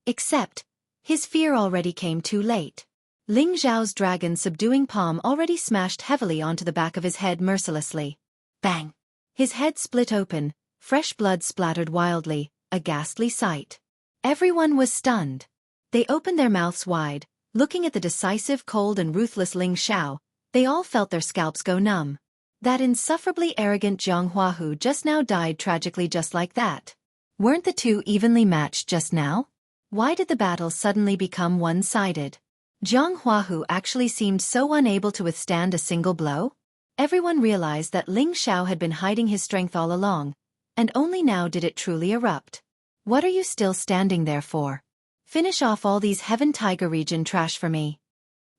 Except, his fear already came too late. Ling Xiao's dragon subduing palm already smashed heavily onto the back of his head mercilessly. Bang! His head split open, fresh blood splattered wildly, a ghastly sight. Everyone was stunned. They opened their mouths wide, looking at the decisive, cold and ruthless Ling Xiao. They all felt their scalps go numb. That insufferably arrogant Jianghu just now died tragically just like that. Weren't the two evenly matched just now? Why did the battle suddenly become one-sided? Jianghu actually seemed so unable to withstand a single blow. Everyone realized that Ling Xiao had been hiding his strength all along, and only now did it truly erupt. What are you still standing there for? Finish off all these Heaven Tiger region trash for me.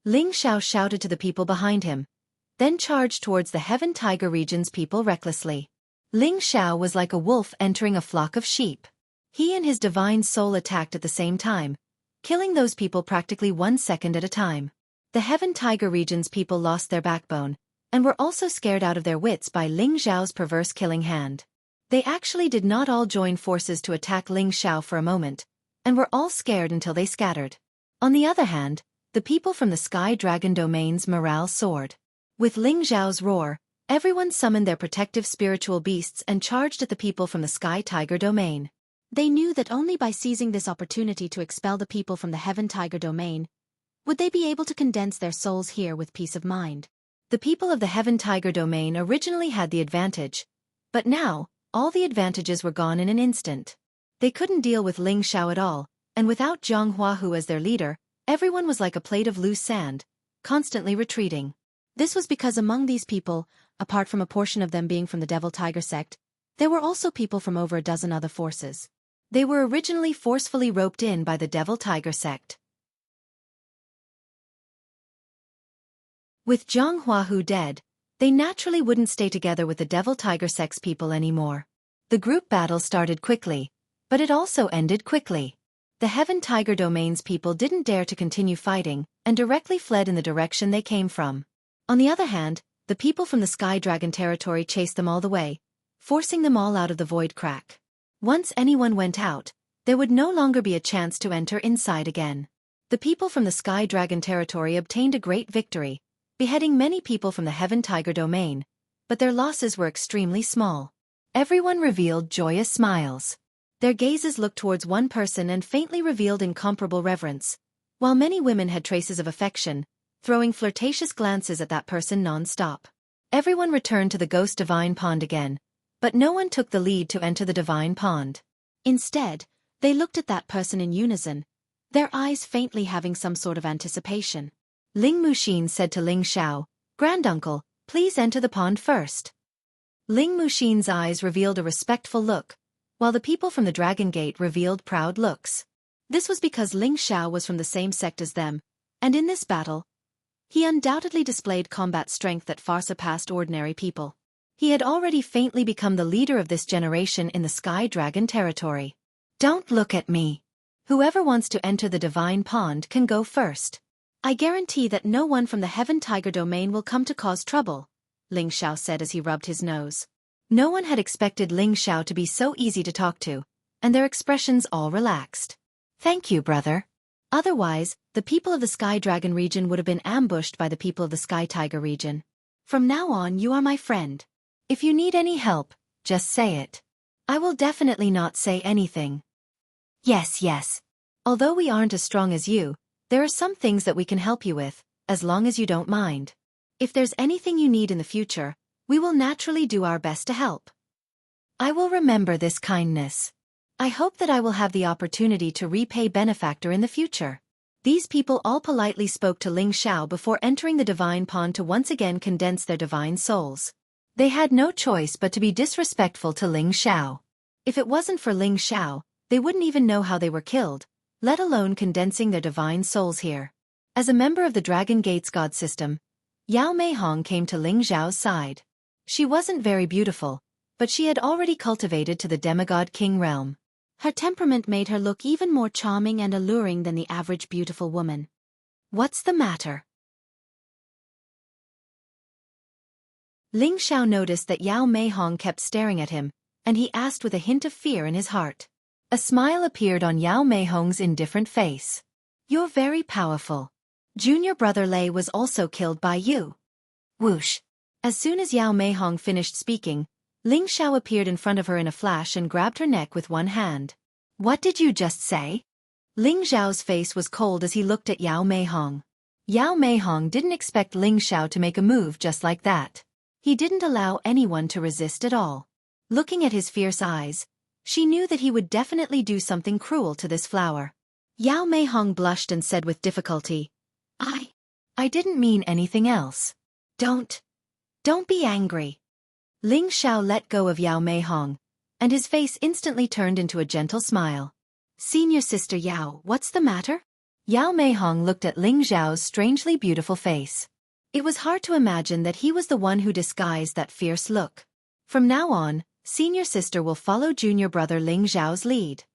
Ling Xiao shouted to the people behind him, then charged towards the Heaven Tiger region's people recklessly. Ling Xiao was like a wolf entering a flock of sheep. He and his divine soul attacked at the same time, killing those people practically 1 second at a time. The Heaven Tiger region's people lost their backbone, and were also scared out of their wits by Ling Xiao's perverse killing hand. They actually did not all join forces to attack Ling Xiao for a moment, and were all scared until they scattered. On the other hand, the people from the Sky Dragon domain's morale soared. With Ling Xiao's roar, everyone summoned their protective spiritual beasts and charged at the people from the Sky Tiger domain. They knew that only by seizing this opportunity to expel the people from the Heaven Tiger domain would they be able to condense their souls here with peace of mind. The people of the Heaven Tiger domain originally had the advantage, but now, all the advantages were gone in an instant. They couldn't deal with Ling Xiao at all, and without Jianghu as their leader, everyone was like a plate of loose sand, constantly retreating. This was because among these people, apart from a portion of them being from the Devil Tiger sect, there were also people from over a dozen other forces. They were originally forcefully roped in by the Devil Tiger sect. With Jianghu dead, they naturally wouldn't stay together with the Devil Tiger sect's people anymore. The group battle started quickly, but it also ended quickly. The Heaven Tiger domain's people didn't dare to continue fighting, and directly fled in the direction they came from. On the other hand, the people from the Sky Dragon territory chased them all the way, forcing them all out of the void crack. Once anyone went out, there would no longer be a chance to enter inside again. The people from the Sky Dragon territory obtained a great victory, beheading many people from the Heaven Tiger domain, but their losses were extremely small. Everyone revealed joyous smiles. Their gazes looked towards one person and faintly revealed incomparable reverence, while many women had traces of affection, throwing flirtatious glances at that person non-stop. Everyone returned to the Ghost Divine Pond again, but no one took the lead to enter the Divine Pond. Instead, they looked at that person in unison, their eyes faintly having some sort of anticipation. Ling Muxin said to Ling Xiao, "Granduncle, please enter the pond first." Ling Muxin's eyes revealed a respectful look, while the people from the Dragon Gate revealed proud looks. This was because Ling Xiao was from the same sect as them, And in this battle, he undoubtedly displayed combat strength that far surpassed ordinary people. He had already faintly become the leader of this generation in the Sky Dragon territory. Don't look at me. Whoever wants to enter the Divine Pond can go first. I guarantee that no one from the Heaven Tiger domain will come to cause trouble, Ling Xiao said as he rubbed his nose. No one had expected Ling Xiao to be so easy to talk to, and their expressions all relaxed. Thank you, brother. Otherwise, the people of the Sky Dragon region would have been ambushed by the people of the Sky Tiger region. From now on, you are my friend. If you need any help, just say it. I will definitely not say anything. Yes. Although we aren't as strong as you, there are some things that we can help you with, as long as you don't mind. If there's anything you need in the future, we will naturally do our best to help. I will remember this kindness. I hope that I will have the opportunity to repay benefactor in the future. These people all politely spoke to Ling Xiao before entering the Divine Pond to once again condense their divine souls. They had no choice but to be disrespectful to Ling Xiao. If it wasn't for Ling Xiao, they wouldn't even know how they were killed, let alone condensing their divine souls here. As a member of the Dragon Gate's god system, Yao Meihong came to Ling Xiao's side. She wasn't very beautiful, but she had already cultivated to the demigod king realm. Her temperament made her look even more charming and alluring than the average beautiful woman. What's the matter? Ling Xiao noticed that Yao Meihong kept staring at him, and he asked with a hint of fear in his heart. A smile appeared on Yao Meihong's indifferent face. You're very powerful. Junior brother Lei was also killed by you. Whoosh. As soon as Yao Meihong finished speaking, Ling Xiao appeared in front of her in a flash and grabbed her neck with one hand. What did you just say? Ling Xiao's face was cold as he looked at Yao Meihong. Yao Meihong didn't expect Ling Xiao to make a move just like that. He didn't allow anyone to resist at all. Looking at his fierce eyes, she knew that he would definitely do something cruel to this flower. Yao Meihong blushed and said with difficulty, I didn't mean anything else. Don't be angry. Ling Xiao let go of Yao Meihong, and his face instantly turned into a gentle smile. Senior sister Yao, what's the matter? Yao Meihong looked at Ling Xiao's strangely beautiful face. It was hard to imagine that he was the one who disguised that fierce look. From now on, senior sister will follow junior brother Ling Xiao's lead.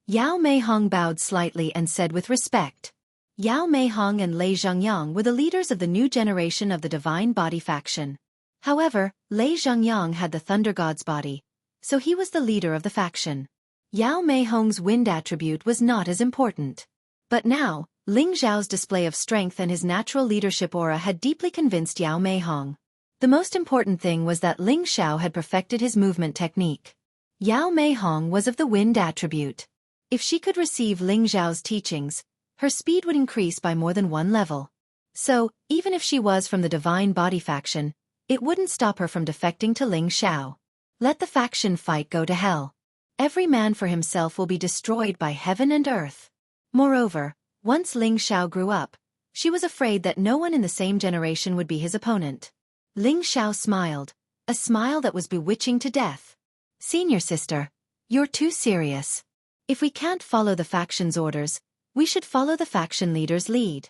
Yao Meihong bowed slightly and said with respect. Yao Meihong and Lei Zhangyang were the leaders of the new generation of the Divine Body faction. However, Lei Zhangyang had the Thunder God's body, so he was the leader of the faction. Yao Meihong's wind attribute was not as important. But now, Ling Xiao's display of strength and his natural leadership aura had deeply convinced Yao Meihong. The most important thing was that Ling Xiao had perfected his movement technique. Yao Meihong was of the wind attribute. If she could receive Ling Xiao's teachings, her speed would increase by more than one level. So, even if she was from the Divine Body faction, it wouldn't stop her from defecting to Ling Xiao. Let the faction fight go to hell. Every man for himself will be destroyed by heaven and earth. Moreover, once Ling Xiao grew up, she was afraid that no one in the same generation would be his opponent. Ling Xiao smiled, a smile that was bewitching to death. Senior sister, you're too serious. If we can't follow the faction's orders, we should follow the faction leader's lead.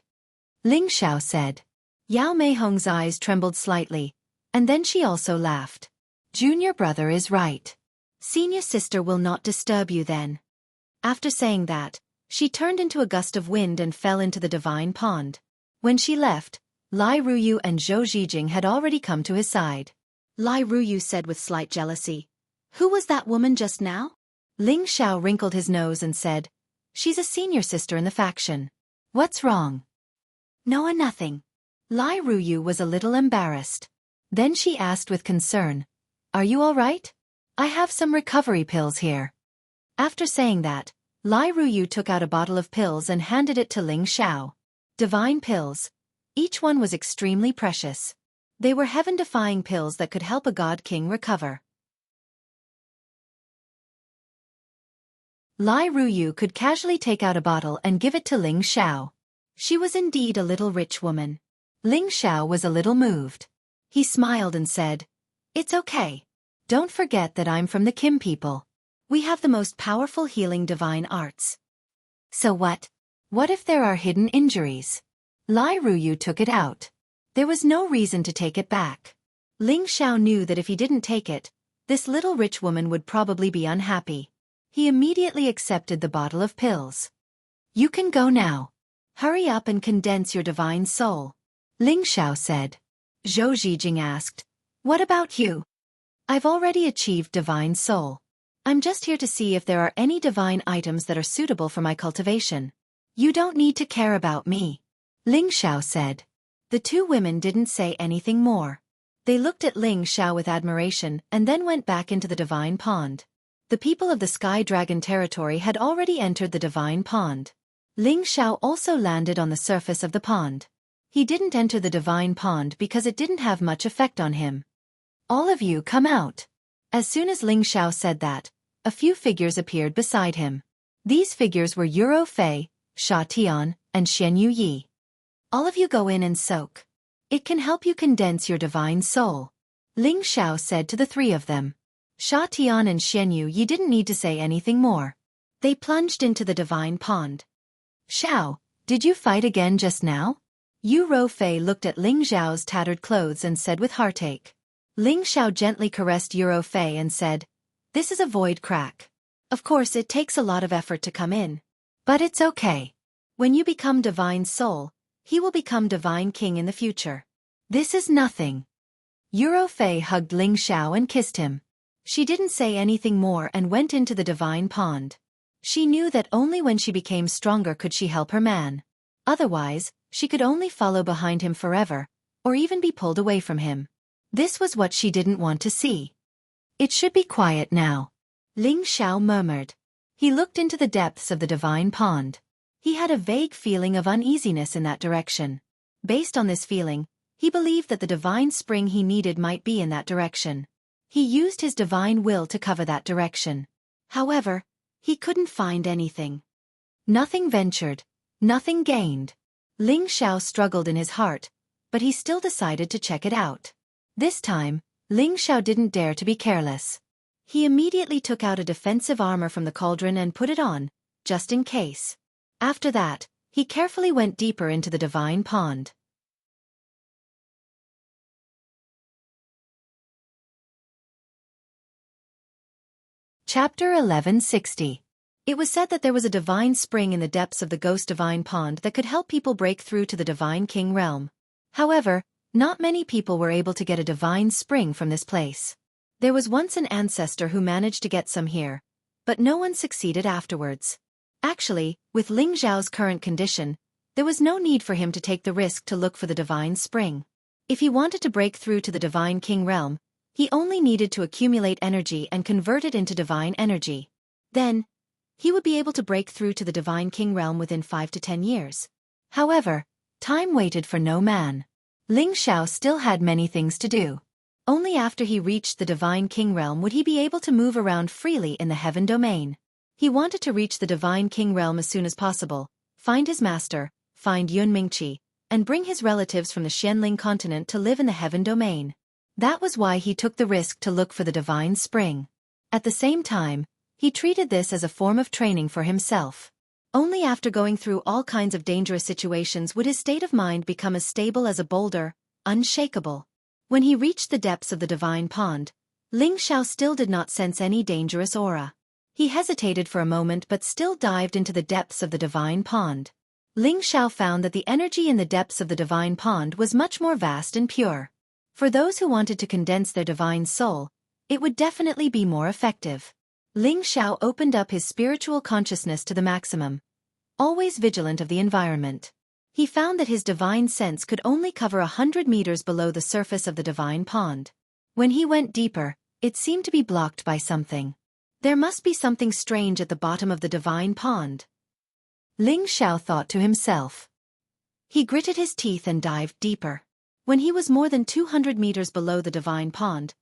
Ling Xiao said. Yao Meihong's eyes trembled slightly, and then she also laughed. Junior brother is right. Senior sister will not disturb you then. After saying that, she turned into a gust of wind and fell into the Divine Pond. When she left, Lai Ruyu and Zhou Zhijing had already come to his side. Lai Ruyu said with slight jealousy, Who was that woman just now? Ling Xiao wrinkled his nose and said, She's a senior sister in the faction. What's wrong? No, nothing. Lai Ruyu was a little embarrassed. Then she asked with concern, Are you all right? I have some recovery pills here. After saying that, Lai Ruyu took out a bottle of pills and handed it to Ling Xiao. Divine pills. Each one was extremely precious. They were heaven-defying pills that could help a god king recover. Lai Ruyu could casually take out a bottle and give it to Ling Xiao. She was indeed a little rich woman. Ling Xiao was a little moved. He smiled and said, It's okay. Don't forget that I'm from the Kim people. We have the most powerful healing divine arts. So what? What if there are hidden injuries? Lai Ruyu took it out. There was no reason to take it back. Ling Xiao knew that if he didn't take it, this little rich woman would probably be unhappy. He immediately accepted the bottle of pills. You can go now. Hurry up and condense your divine soul, Ling Xiao said. Zhou Zhijing asked, what about you? I've already achieved divine soul. I'm just here to see if there are any divine items that are suitable for my cultivation. You don't need to care about me, Ling Xiao said. The two women didn't say anything more. They looked at Ling Xiao with admiration and then went back into the divine pond. The people of the Sky Dragon territory had already entered the divine pond. Ling Xiao also landed on the surface of the pond. He didn't enter the divine pond because it didn't have much effect on him. All of you come out. As soon as Ling Xiao said that, a few figures appeared beside him. These figures were Euro Fei, Sha Tian, and Xianyu Yi. All of you go in and soak. It can help you condense your divine soul, Ling Xiao said to the three of them. Sha Tian and Xianyu Yi didn't need to say anything more. They plunged into the divine pond. Xiao, did you fight again just now? Yu Rofei looked at Ling Xiao's tattered clothes and said with heartache. Ling Xiao gently caressed Yu Rofei and said, this is a void crack. Of course it takes a lot of effort to come in. But it's okay. When you become divine soul, he will become divine king in the future. This is nothing. Yu Rofei hugged Ling Xiao and kissed him. She didn't say anything more and went into the divine pond. She knew that only when she became stronger could she help her man. Otherwise, she could only follow behind him forever, or even be pulled away from him. This was what she didn't want to see. It should be quiet now, Ling Xiao murmured. He looked into the depths of the divine pond. He had a vague feeling of uneasiness in that direction. Based on this feeling, he believed that the divine spring he needed might be in that direction. He used his divine will to cover that direction. However, he couldn't find anything. Nothing ventured, nothing gained. Ling Xiao struggled in his heart, but he still decided to check it out. This time, Ling Xiao didn't dare to be careless. He immediately took out a defensive armor from the cauldron and put it on, just in case. After that, he carefully went deeper into the divine pond. Chapter 1160. It was said that there was a divine spring in the depths of the ghost divine pond that could help people break through to the divine king realm. However, not many people were able to get a divine spring from this place. There was once an ancestor who managed to get some here, but no one succeeded afterwards. Actually, with Ling Xiao's current condition, there was no need for him to take the risk to look for the divine spring. If he wanted to break through to the divine king realm, he only needed to accumulate energy and convert it into divine energy. Then, he would be able to break through to the divine king realm within 5 to 10 years. However, time waited for no man. Ling Xiao still had many things to do. Only after he reached the divine king realm would he be able to move around freely in the heaven domain. He wanted to reach the divine king realm as soon as possible, find his master, find Yun Mingqi, and bring his relatives from the Xianling continent to live in the heaven domain. That was why he took the risk to look for the divine spring. At the same time, he treated this as a form of training for himself. Only after going through all kinds of dangerous situations would his state of mind become as stable as a boulder, unshakable. When he reached the depths of the divine pond, Ling Xiao still did not sense any dangerous aura. He hesitated for a moment but still dived into the depths of the divine pond. Ling Xiao found that the energy in the depths of the divine pond was much more vast and pure. For those who wanted to condense their divine soul, it would definitely be more effective. Ling Xiao opened up his spiritual consciousness to the maximum, always vigilant of the environment. He found that his divine sense could only cover 100 meters below the surface of the divine pond. When he went deeper, it seemed to be blocked by something. There must be something strange at the bottom of the divine pond, Ling Xiao thought to himself. He gritted his teeth and dived deeper. When he was more than 200 meters below the divine pond,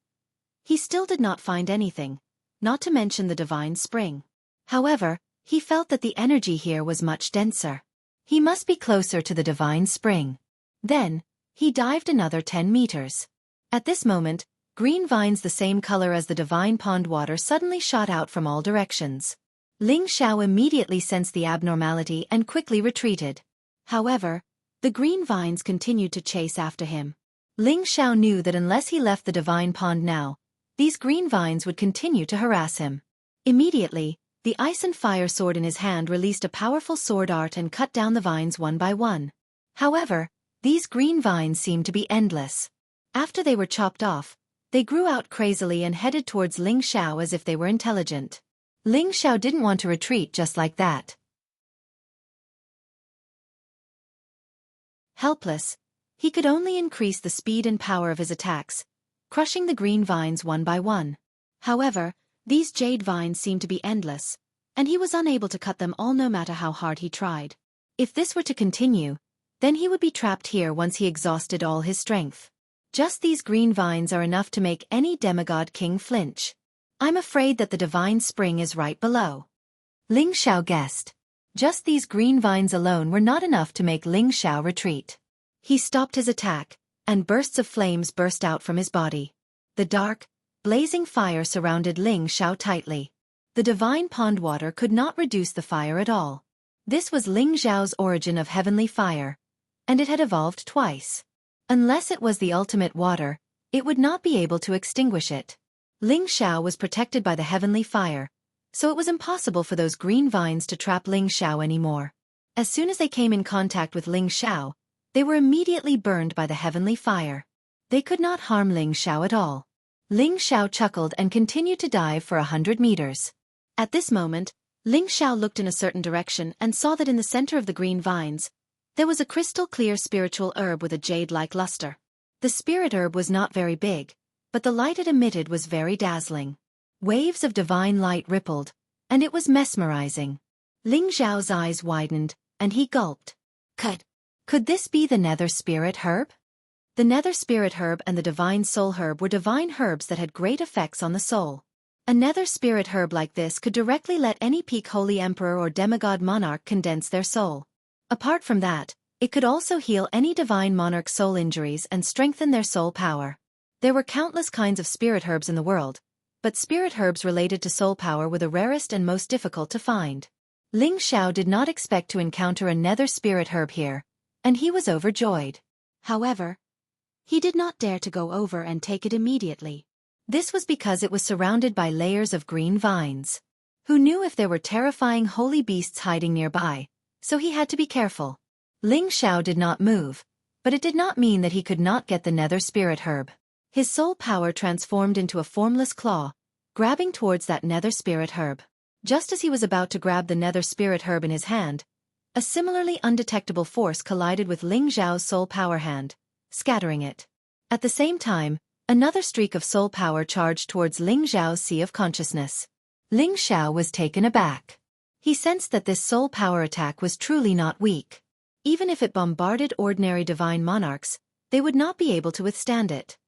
he still did not find anything, not to mention the divine spring. However, he felt that the energy here was much denser. He must be closer to the divine spring. Then, he dived another 10 meters. At this moment, green vines the same color as the divine pond water suddenly shot out from all directions. Ling Xiao immediately sensed the abnormality and quickly retreated. However, the green vines continued to chase after him. Ling Xiao knew that unless he left the divine pond now, these green vines would continue to harass him. Immediately, the ice and fire sword in his hand released a powerful sword art and cut down the vines one by one. However, these green vines seemed to be endless. After they were chopped off, they grew out crazily and headed towards Ling Xiao as if they were intelligent. Ling Xiao didn't want to retreat just like that. Helpless, he could only increase the speed and power of his attacks, crushing the green vines one by one. However, these jade vines seemed to be endless, and he was unable to cut them all no matter how hard he tried. If this were to continue, then he would be trapped here once he exhausted all his strength. Just these green vines are enough to make any demigod king flinch. I'm afraid that the divine spring is right below. Ling Xiao guessed. Just these green vines alone were not enough to make Ling Xiao retreat. He stopped his attack, and bursts of flames burst out from his body. The dark, blazing fire surrounded Ling Xiao tightly. The divine pond water could not reduce the fire at all. This was Ling Xiao's origin of heavenly fire, and it had evolved twice. Unless it was the ultimate water, it would not be able to extinguish it. Ling Xiao was protected by the heavenly fire, so it was impossible for those green vines to trap Ling Xiao anymore. As soon as they came in contact with Ling Xiao, they were immediately burned by the heavenly fire. They could not harm Ling Xiao at all. Ling Xiao chuckled and continued to dive for 100 meters. At this moment, Ling Xiao looked in a certain direction and saw that in the center of the green vines, there was a crystal-clear spiritual herb with a jade-like luster. The spirit herb was not very big, but the light it emitted was very dazzling. Waves of divine light rippled, and it was mesmerizing. Ling Xiao's eyes widened, and he gulped. Could this be the nether spirit herb? The nether spirit herb and the divine soul herb were divine herbs that had great effects on the soul. A nether spirit herb like this could directly let any peak holy emperor or demigod monarch condense their soul. Apart from that, it could also heal any divine monarch's soul injuries and strengthen their soul power. There were countless kinds of spirit herbs in the world, but spirit herbs related to soul power were the rarest and most difficult to find. Ling Xiao did not expect to encounter a nether spirit herb here, and he was overjoyed. However, he did not dare to go over and take it immediately. This was because it was surrounded by layers of green vines. Who knew if there were terrifying holy beasts hiding nearby, so he had to be careful. Ling Xiao did not move, but it did not mean that he could not get the nether spirit herb. His soul power transformed into a formless claw, grabbing towards that nether spirit herb. Just as he was about to grab the nether spirit herb in his hand, a similarly undetectable force collided with Ling Xiao's soul power hand, scattering it. At the same time, another streak of soul power charged towards Ling Xiao's sea of consciousness. Ling Xiao was taken aback. He sensed that this soul power attack was truly not weak. Even if it bombarded ordinary divine monarchs, they would not be able to withstand it.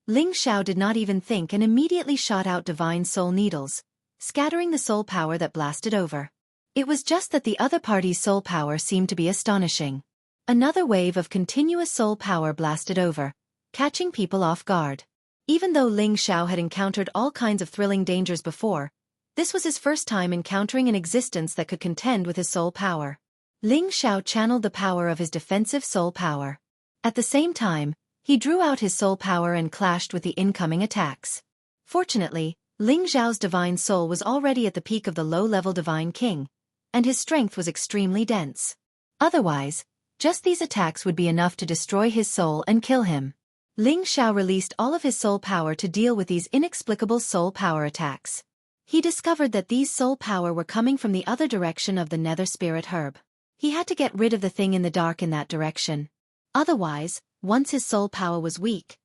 Ling Xiao did not even think and immediately shot out divine soul needles, scattering the soul power that blasted over. It was just that the other party's soul power seemed to be astonishing. Another wave of continuous soul power blasted over, catching people off guard. Even though Ling Xiao had encountered all kinds of thrilling dangers before, this was his first time encountering an existence that could contend with his soul power. Ling Xiao channeled the power of his defensive soul power. At the same time, he drew out his soul power and clashed with the incoming attacks. Fortunately, Ling Xiao's divine soul was already at the peak of the low-level divine king, and his strength was extremely dense. Otherwise, just these attacks would be enough to destroy his soul and kill him. Ling Xiao released all of his soul power to deal with these inexplicable soul power attacks. He discovered that these soul power were coming from the other direction of the nether spirit herb. He had to get rid of the thing in the dark in that direction. Otherwise, once his soul power was weak,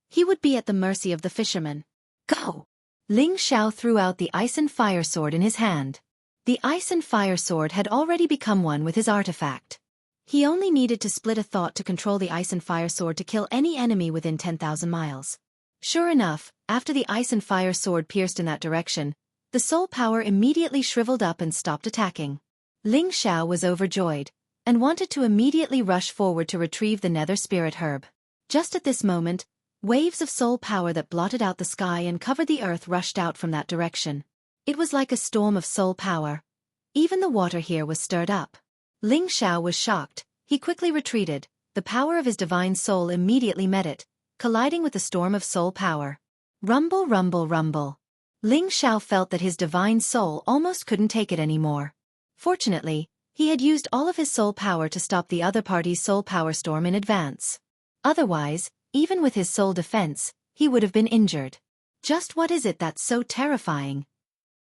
he would be at the mercy of the fisherman. Go! Ling Xiao threw out the ice and fire sword in his hand. The ice and fire sword had already become one with his artifact. He only needed to split a thought to control the ice and fire sword to kill any enemy within 10,000 miles. Sure enough, after the ice and fire sword pierced in that direction, the soul power immediately shriveled up and stopped attacking. Ling Xiao was overjoyed, and wanted to immediately rush forward to retrieve the nether spirit herb. Just at this moment, Waves of soul power that blotted out the sky and covered the earth rushed out from that direction. It was like a storm of soul power. Even the water here was stirred up. Ling Xiao was shocked. He quickly retreated. The power of his divine soul immediately met it, colliding with the storm of soul power. Rumble, rumble, rumble. Ling Xiao felt that his divine soul almost couldn't take it anymore. Fortunately, he had used all of his soul power to stop the other party's soul power storm in advance. Otherwise, even with his soul defense, he would have been injured. Just what is it that's so terrifying?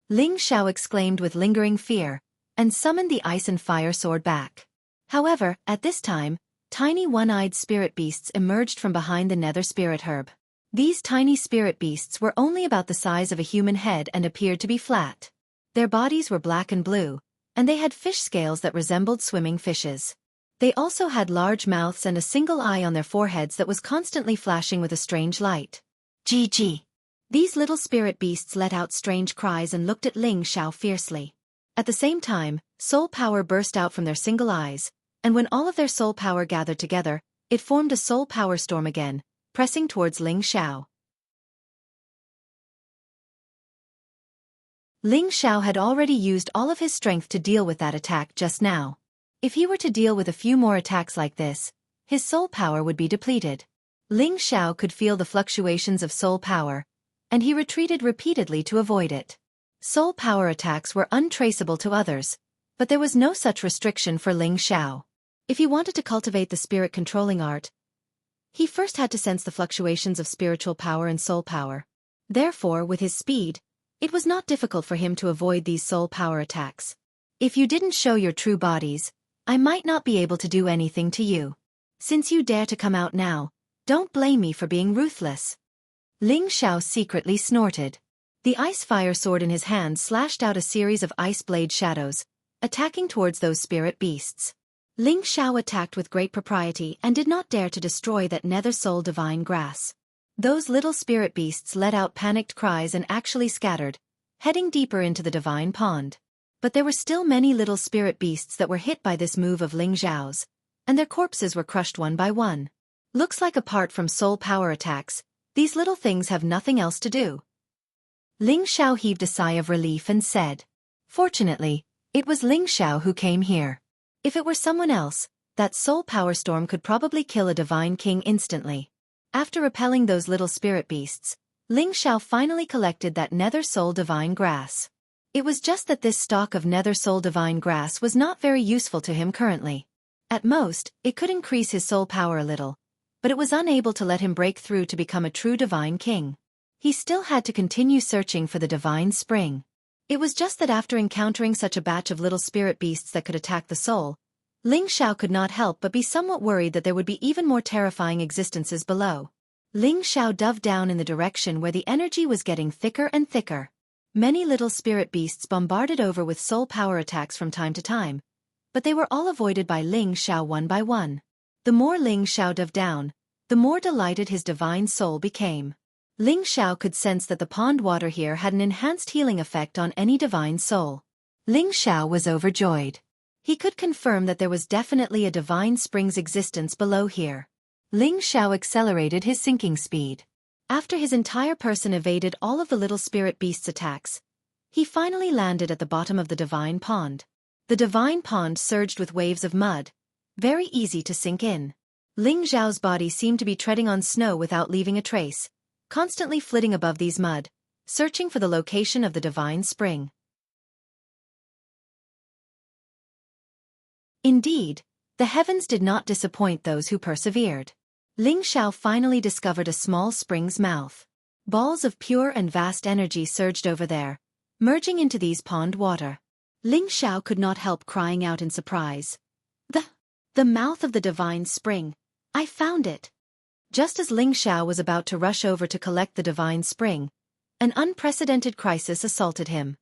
Ling Xiao exclaimed with lingering fear, and summoned the ice and fire sword back. However, at this time, tiny one-eyed spirit beasts emerged from behind the nether spirit herb. These tiny spirit beasts were only about the size of a human head and appeared to be flat. Their bodies were black and blue, and they had fish scales that resembled swimming fishes. They also had large mouths and a single eye on their foreheads that was constantly flashing with a strange light. GG. These little spirit beasts let out strange cries and looked at Ling Xiao fiercely. At the same time, soul power burst out from their single eyes, and when all of their soul power gathered together, it formed a soul power storm again, pressing towards Ling Xiao. Ling Xiao had already used all of his strength to deal with that attack just now. If he were to deal with a few more attacks like this, his soul power would be depleted. Ling Xiao could feel the fluctuations of soul power, and he retreated repeatedly to avoid it. Soul power attacks were untraceable to others, but there was no such restriction for Ling Xiao. If he wanted to cultivate the spirit-controlling art, he first had to sense the fluctuations of spiritual power and soul power. Therefore, with his speed, it was not difficult for him to avoid these soul power attacks. If you didn't show your true bodies, I might not be able to do anything to you. Since you dare to come out now, don't blame me for being ruthless. Ling Xiao secretly snorted. The ice fire sword in his hand slashed out a series of ice blade shadows, attacking towards those spirit beasts. Ling Xiao attacked with great propriety and did not dare to destroy that nether soul divine grass. Those little spirit beasts let out panicked cries and actually scattered, heading deeper into the divine pond. But there were still many little spirit beasts that were hit by this move of Ling Xiao's, and their corpses were crushed one by one. Looks like apart from soul power attacks, these little things have nothing else to do. Ling Xiao heaved a sigh of relief and said, "Fortunately, it was Ling Xiao who came here. If it were someone else, that soul power storm could probably kill a divine king instantly." After repelling those little spirit beasts, Ling Xiao finally collected that nether soul divine grass. It was just that this stalk of nether soul divine grass was not very useful to him currently. At most, it could increase his soul power a little, but it was unable to let him break through to become a true divine king. He still had to continue searching for the divine spring. It was just that after encountering such a batch of little spirit beasts that could attack the soul, Ling Xiao could not help but be somewhat worried that there would be even more terrifying existences below. Ling Xiao dove down in the direction where the energy was getting thicker and thicker. Many little spirit beasts bombarded over with soul power attacks from time to time, but they were all avoided by Ling Xiao one by one. The more Ling Xiao dove down, the more delighted his divine soul became. Ling Xiao could sense that the pond water here had an enhanced healing effect on any divine soul. Ling Xiao was overjoyed. He could confirm that there was definitely a divine spring's existence below here. Ling Xiao accelerated his sinking speed. After his entire person evaded all of the little spirit beasts' attacks, he finally landed at the bottom of the divine pond. The divine pond surged with waves of mud, very easy to sink in. Ling Xiao's body seemed to be treading on snow without leaving a trace, constantly flitting above these mud, searching for the location of the divine spring. Indeed, the heavens did not disappoint those who persevered. Ling Xiao finally discovered a small spring's mouth. Balls of pure and vast energy surged over there, merging into these pond water. Ling Xiao could not help crying out in surprise. The mouth of the divine spring. I found it. Just as Ling Xiao was about to rush over to collect the divine spring, an unprecedented crisis assaulted him.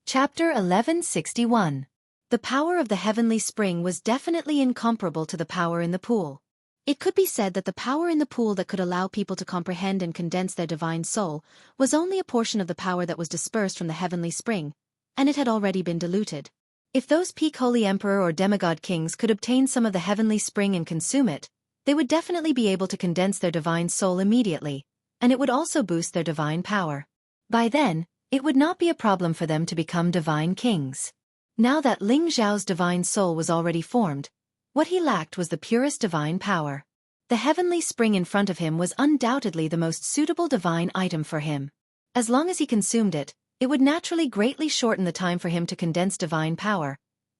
Chapter 1161. The power of the heavenly spring was definitely incomparable to the power in the pool. It could be said that the power in the pool that could allow people to comprehend and condense their divine soul was only a portion of the power that was dispersed from the heavenly spring, and it had already been diluted. If those peak holy emperor or demigod kings could obtain some of the heavenly spring and consume it, they would definitely be able to condense their divine soul immediately, and it would also boost their divine power. By then, it would not be a problem for them to become divine kings. Now that Ling Xiao's divine soul was already formed, what he lacked was the purest divine power. The heavenly spring in front of him was undoubtedly the most suitable divine item for him. As long as he consumed it, it would naturally greatly shorten the time for him to condense divine power,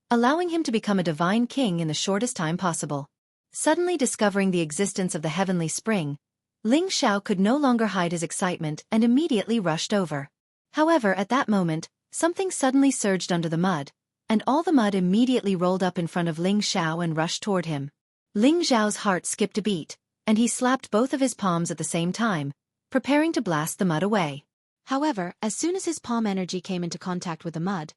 allowing him to become a divine king in the shortest time possible. Suddenly discovering the existence of the heavenly spring, Ling Xiao could no longer hide his excitement and immediately rushed over. However, at that moment, something suddenly surged under the mud, and all the mud immediately rolled up in front of Ling Xiao and rushed toward him. Ling Xiao's heart skipped a beat, and he slapped both of his palms at the same time, preparing to blast the mud away. However, as soon as his palm energy came into contact with the mud,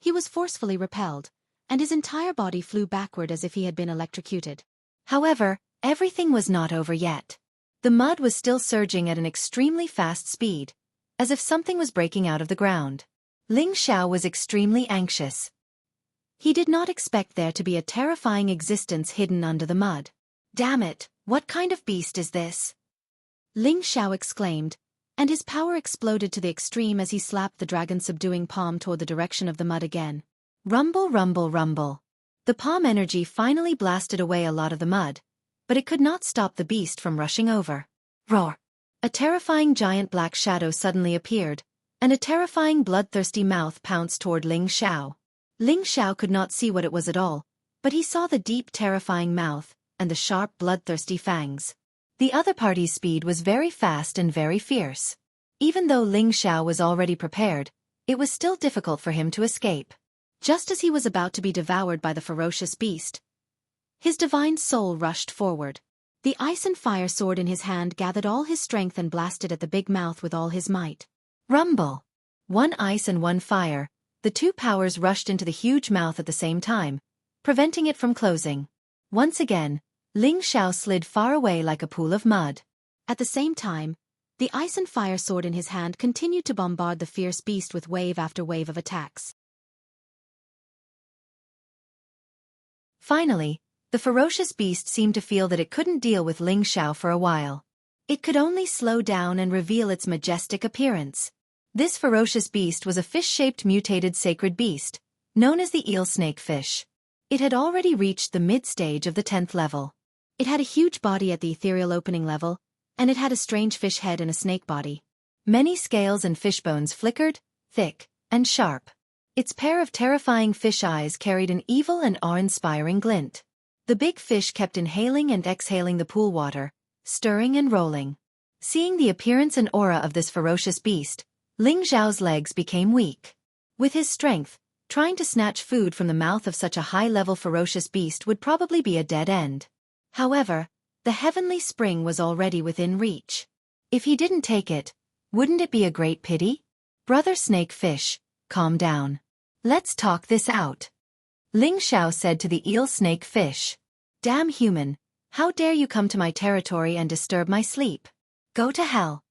he was forcefully repelled, and his entire body flew backward as if he had been electrocuted. However, everything was not over yet. The mud was still surging at an extremely fast speed, as if something was breaking out of the ground. Ling Xiao was extremely anxious. He did not expect there to be a terrifying existence hidden under the mud. Damn it, what kind of beast is this? Ling Xiao exclaimed, and his power exploded to the extreme as he slapped the dragon's subduing palm toward the direction of the mud again. Rumble, rumble, rumble. The palm energy finally blasted away a lot of the mud, but it could not stop the beast from rushing over. Roar! A terrifying giant black shadow suddenly appeared, and a terrifying bloodthirsty mouth pounced toward Ling Xiao. Ling Xiao could not see what it was at all, but he saw the deep terrifying mouth, and the sharp bloodthirsty fangs. The other party's speed was very fast and very fierce. Even though Ling Xiao was already prepared, it was still difficult for him to escape. Just as he was about to be devoured by the ferocious beast, his divine soul rushed forward. The ice and fire sword in his hand gathered all his strength and blasted at the big mouth with all his might. Rumble! One ice and one fire, the two powers rushed into the huge mouth at the same time, preventing it from closing. Once again, Ling Xiao slid far away like a pool of mud. At the same time, the ice and fire sword in his hand continued to bombard the fierce beast with wave after wave of attacks. Finally, the ferocious beast seemed to feel that it couldn't deal with Ling Xiao for a while. It could only slow down and reveal its majestic appearance. This ferocious beast was a fish-shaped mutated sacred beast, known as the eel snake fish. It had already reached the mid-stage of the 10th level. It had a huge body at the ethereal opening level, and it had a strange fish head and a snake body. Many scales and fish bones flickered, thick, and sharp. Its pair of terrifying fish eyes carried an evil and awe-inspiring glint. The big fish kept inhaling and exhaling the pool water, stirring and rolling. Seeing the appearance and aura of this ferocious beast, Ling Xiao's legs became weak. With his strength, trying to snatch food from the mouth of such a high-level ferocious beast would probably be a dead end. However, the heavenly spring was already within reach. If he didn't take it, wouldn't it be a great pity? Brother Snake Fish, calm down. Let's talk this out. Ling Xiao said to the eel snake fish. Damn human, how dare you come to my territory and disturb my sleep? Go to hell.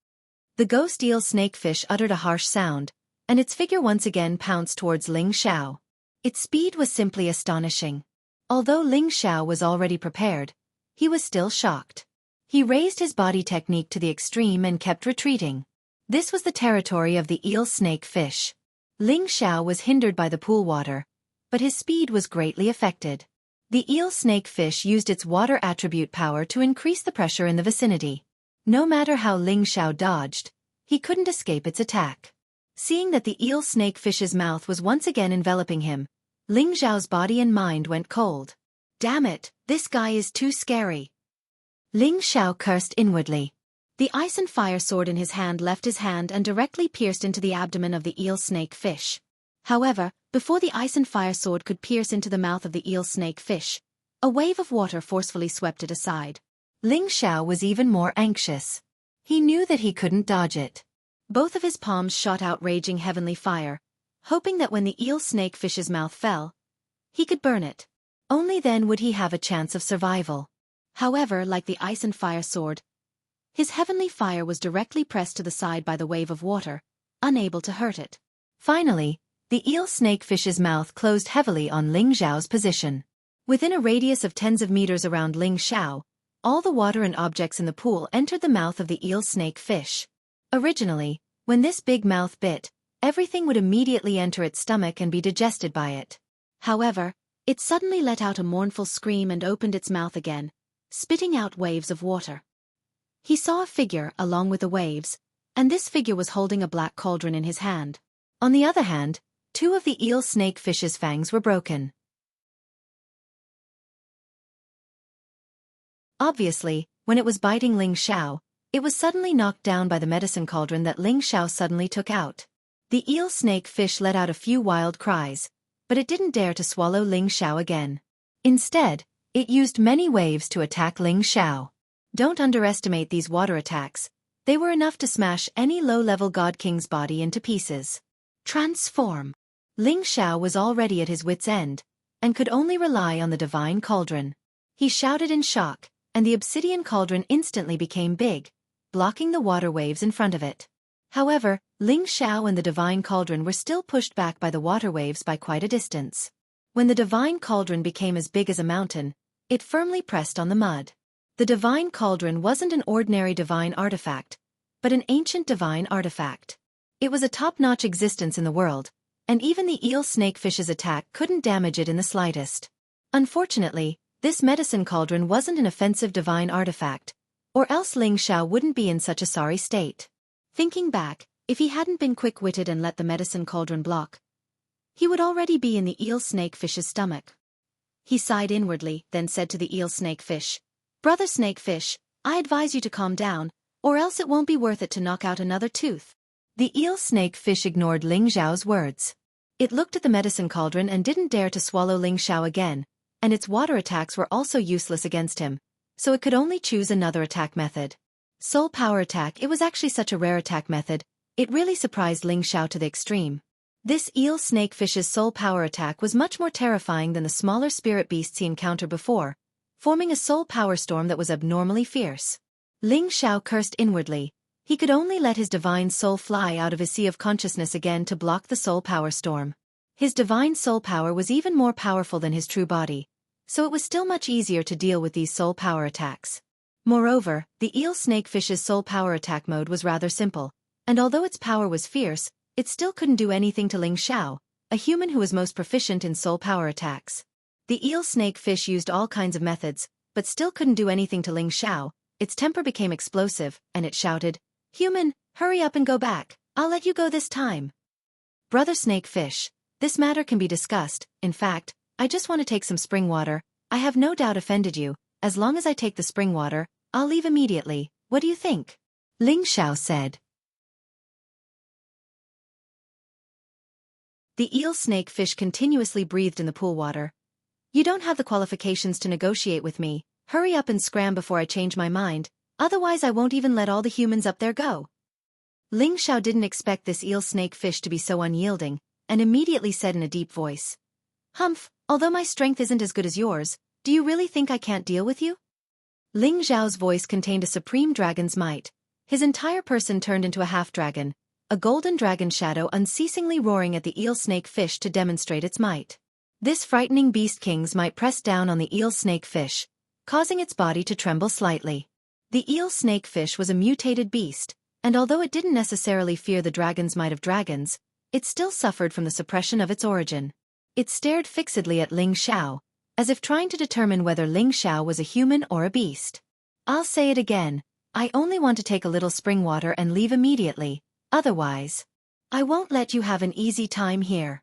The ghost eel snake fish uttered a harsh sound, and its figure once again pounced towards Ling Xiao. Its speed was simply astonishing. Although Ling Xiao was already prepared, he was still shocked. He raised his body technique to the extreme and kept retreating. This was the territory of the eel snake fish. Ling Xiao was hindered by the pool water, but his speed was greatly affected. The eel snake fish used its water attribute power to increase the pressure in the vicinity. No matter how Ling Xiao dodged, he couldn't escape its attack. Seeing that the eel snake fish's mouth was once again enveloping him, Ling Xiao's body and mind went cold. Damn it, this guy is too scary. Ling Xiao cursed inwardly. The ice and fire sword in his hand left his hand and directly pierced into the abdomen of the eel snake fish. However, before the ice and fire sword could pierce into the mouth of the eel snake fish, a wave of water forcefully swept it aside. Ling Xiao was even more anxious. He knew that he couldn't dodge it. Both of his palms shot out raging heavenly fire, hoping that when the eel snake fish's mouth fell, he could burn it. Only then would he have a chance of survival. However, like the ice and fire sword, his heavenly fire was directly pressed to the side by the wave of water, unable to hurt it. Finally, The eel snakefish's mouth closed heavily on Ling Xiao's position. Within a radius of tens of meters around Ling Xiao, all the water and objects in the pool entered the mouth of the eel snakefish. Originally, when this big mouth bit, everything would immediately enter its stomach and be digested by it. However, it suddenly let out a mournful scream and opened its mouth again, spitting out waves of water. He saw a figure along with the waves, and this figure was holding a black cauldron in his hand. On the other hand, two of the eel snakefish's fangs were broken. Obviously, when it was biting Ling Xiao, it was suddenly knocked down by the medicine cauldron that Ling Xiao suddenly took out. The eel snakefish let out a few wild cries, but it didn't dare to swallow Ling Xiao again. Instead, it used many waves to attack Ling Xiao. Don't underestimate these water attacks. They were enough to smash any low-level God King's body into pieces. Transform. Ling Xiao was already at his wit's end, and could only rely on the divine cauldron. He shouted in shock, and the obsidian cauldron instantly became big, blocking the water waves in front of it. However, Ling Xiao and the divine cauldron were still pushed back by the water waves by quite a distance. When the divine cauldron became as big as a mountain, it firmly pressed on the mud. The divine cauldron wasn't an ordinary divine artifact, but an ancient divine artifact. It was a top-notch existence in the world, and even the eel snakefish's attack couldn't damage it in the slightest. Unfortunately, this medicine cauldron wasn't an offensive divine artifact, or else Ling Xiao wouldn't be in such a sorry state. Thinking back, if he hadn't been quick-witted and let the medicine cauldron block, he would already be in the eel snakefish's stomach. He sighed inwardly, then said to the eel snakefish, "Brother snakefish, I advise you to calm down, or else it won't be worth it to knock out another tooth." The eel snakefish ignored Ling Xiao's words. It looked at the medicine cauldron and didn't dare to swallow Ling Xiao again, and its water attacks were also useless against him, so it could only choose another attack method. Soul Power Attack. It was actually such a rare attack method, it really surprised Ling Xiao to the extreme. This eel snakefish's Soul Power Attack was much more terrifying than the smaller spirit beasts he encountered before, forming a soul power storm that was abnormally fierce. Ling Xiao cursed inwardly. He could only let his divine soul fly out of his sea of consciousness again to block the soul power storm. His divine soul power was even more powerful than his true body, so it was still much easier to deal with these soul power attacks. Moreover, the eel snakefish's soul power attack mode was rather simple, and although its power was fierce, it still couldn't do anything to Ling Xiao, a human who was most proficient in soul power attacks. The eel snakefish used all kinds of methods, but still couldn't do anything to Ling Xiao. Its temper became explosive, and it shouted, "Human, hurry up and go back, I'll let you go this time." "Brother snakefish, this matter can be discussed. In fact, I just want to take some spring water. I have no doubt offended you. As long as I take the spring water, I'll leave immediately. What do you think?" Ling Xiao said. The eel snakefish continuously breathed in the pool water. "You don't have the qualifications to negotiate with me. Hurry up and scram before I change my mind, otherwise I won't even let all the humans up there go." Ling Xiao didn't expect this eel snakefish to be so unyielding, and immediately said in a deep voice, "Humph, although my strength isn't as good as yours, do you really think I can't deal with you?" Ling Xiao's voice contained a supreme dragon's might. His entire person turned into a half-dragon, a golden dragon shadow unceasingly roaring at the eel snakefish to demonstrate its might. This frightening beast king's might pressed down on the eel snakefish, causing its body to tremble slightly. The eel snakefish was a mutated beast, and although it didn't necessarily fear the dragon's might of dragons, it still suffered from the suppression of its origin. It stared fixedly at Ling Xiao, as if trying to determine whether Ling Xiao was a human or a beast. "I'll say it again, I only want to take a little spring water and leave immediately, otherwise, I won't let you have an easy time here,"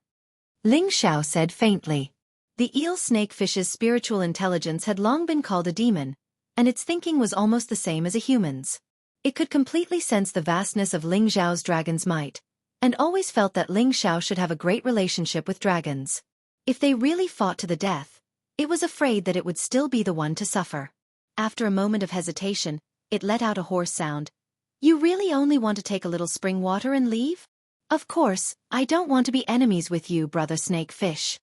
Ling Xiao said faintly. The eel snakefish's spiritual intelligence had long been called a demon, and its thinking was almost the same as a human's. It could completely sense the vastness of Ling Xiao's dragon's might, and always felt that Ling Xiao should have a great relationship with dragons. If they really fought to the death, it was afraid that it would still be the one to suffer. After a moment of hesitation, it let out a hoarse sound. "You really only want to take a little spring water and leave? Of course, I don't want to be enemies with you, brother snakefish,"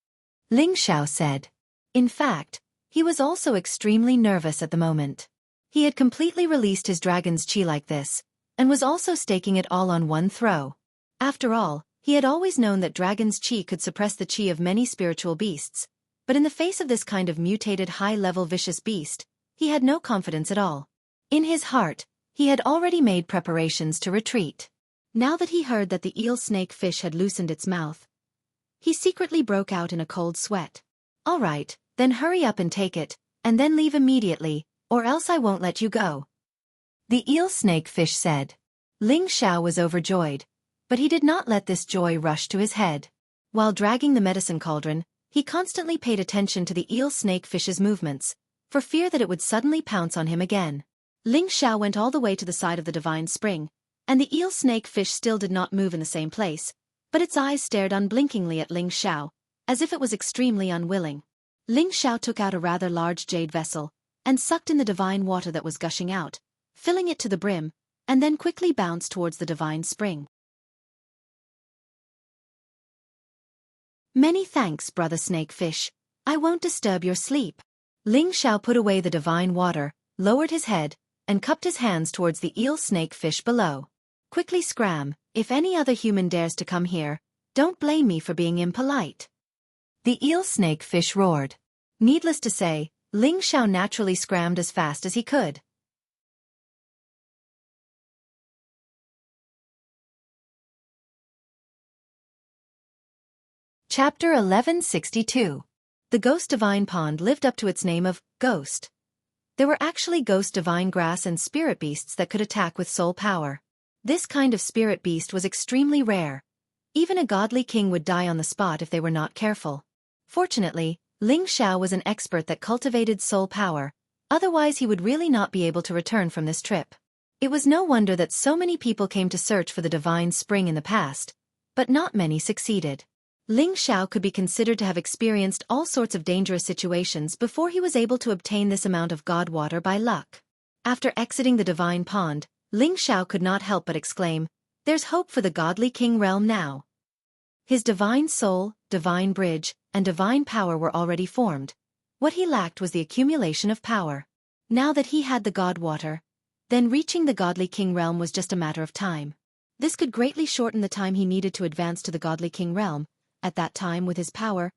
Ling Xiao said. In fact, he was also extremely nervous at the moment. He had completely released his dragon's chi like this, and was also staking it all on one throw. After all, He had always known that dragon's chi could suppress the chi of many spiritual beasts, but in the face of this kind of mutated high-level vicious beast, he had no confidence at all. In his heart, he had already made preparations to retreat. Now that he heard that the eel-snake fish had loosened its mouth, he secretly broke out in a cold sweat. "All right, then hurry up and take it, and then leave immediately, or else I won't let you go," the eel-snake fish said. Ling Xiao was overjoyed, but he did not let this joy rush to his head. While dragging the medicine cauldron, he constantly paid attention to the eel-snake fish's movements, for fear that it would suddenly pounce on him again. Ling Xiao went all the way to the side of the divine spring, and the eel-snake fish still did not move in the same place, but its eyes stared unblinkingly at Ling Xiao, as if it was extremely unwilling. Ling Xiao took out a rather large jade vessel, and sucked in the divine water that was gushing out, filling it to the brim, and then quickly bounced towards the divine spring. "Many thanks, brother snakefish. I won't disturb your sleep." Ling Xiao put away the divine water, lowered his head, and cupped his hands towards the eel-snake fish below. "Quickly scram, if any other human dares to come here, don't blame me for being impolite," the eel-snake fish roared. Needless to say, Ling Xiao naturally scrammed as fast as he could. Chapter 1162. The Ghost Divine Pond lived up to its name of Ghost. There were actually ghost divine grass and spirit beasts that could attack with soul power. This kind of spirit beast was extremely rare. Even a godly king would die on the spot if they were not careful. Fortunately, Ling Xiao was an expert that cultivated soul power, otherwise he would really not be able to return from this trip. It was no wonder that so many people came to search for the divine spring in the past, but not many succeeded. Ling Xiao could be considered to have experienced all sorts of dangerous situations before he was able to obtain this amount of god water by luck. After exiting the divine pond, Ling Xiao could not help but exclaim, "There's hope for the godly king realm now." His divine soul, divine bridge, and divine power were already formed. What he lacked was the accumulation of power. Now that he had the god water, then reaching the godly king realm was just a matter of time. This could greatly shorten the time he needed to advance to the godly king realm. At that time, with his power,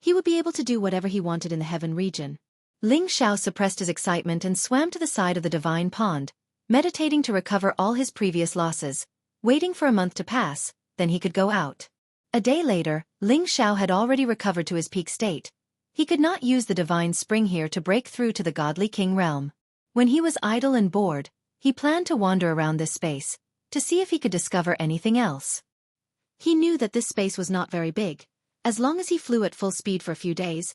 he would be able to do whatever he wanted in the heaven region. Ling Xiao suppressed his excitement and swam to the side of the divine pond, meditating to recover all his previous losses, waiting for a month to pass, then he could go out. A day later, Ling Xiao had already recovered to his peak state. He could not use the divine spring here to break through to the godly king realm. When he was idle and bored, he planned to wander around this space, to see if he could discover anything else. He knew that this space was not very big. As long as he flew at full speed for a few days,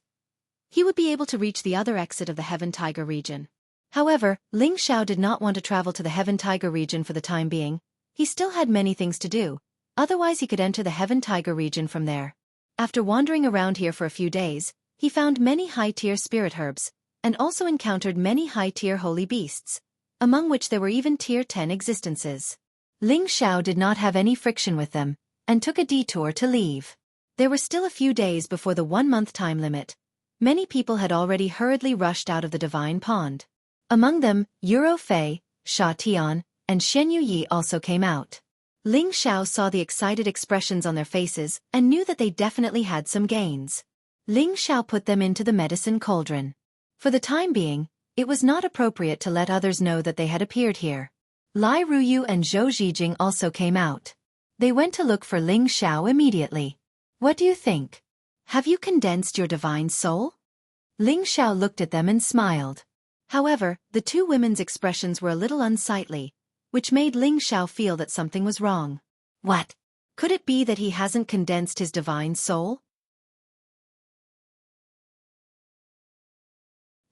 he would be able to reach the other exit of the Heaven Tiger region. However, Ling Xiao did not want to travel to the Heaven Tiger region for the time being. He still had many things to do, otherwise he could enter the Heaven Tiger region from there. After wandering around here for a few days, he found many high-tier spirit herbs, and also encountered many high-tier holy beasts, among which there were even tier 10 existences. Ling Xiao did not have any friction with them, and took a detour to leave. There were still a few days before the 1-month time limit. Many people had already hurriedly rushed out of the divine pond. Among them, Euro Fei, Sha Tian, and Shenyu Yi also came out. Ling Xiao saw the excited expressions on their faces and knew that they definitely had some gains. Ling Xiao put them into the medicine cauldron. For the time being, it was not appropriate to let others know that they had appeared here. Lai Ruyu and Zhou Zhijing also came out. They went to look for Ling Xiao immediately. "What do you think? Have you condensed your divine soul?" Ling Xiao looked at them and smiled. However, the two women's expressions were a little unsightly, which made Ling Xiao feel that something was wrong. What? Could it be that he hasn't condensed his divine soul?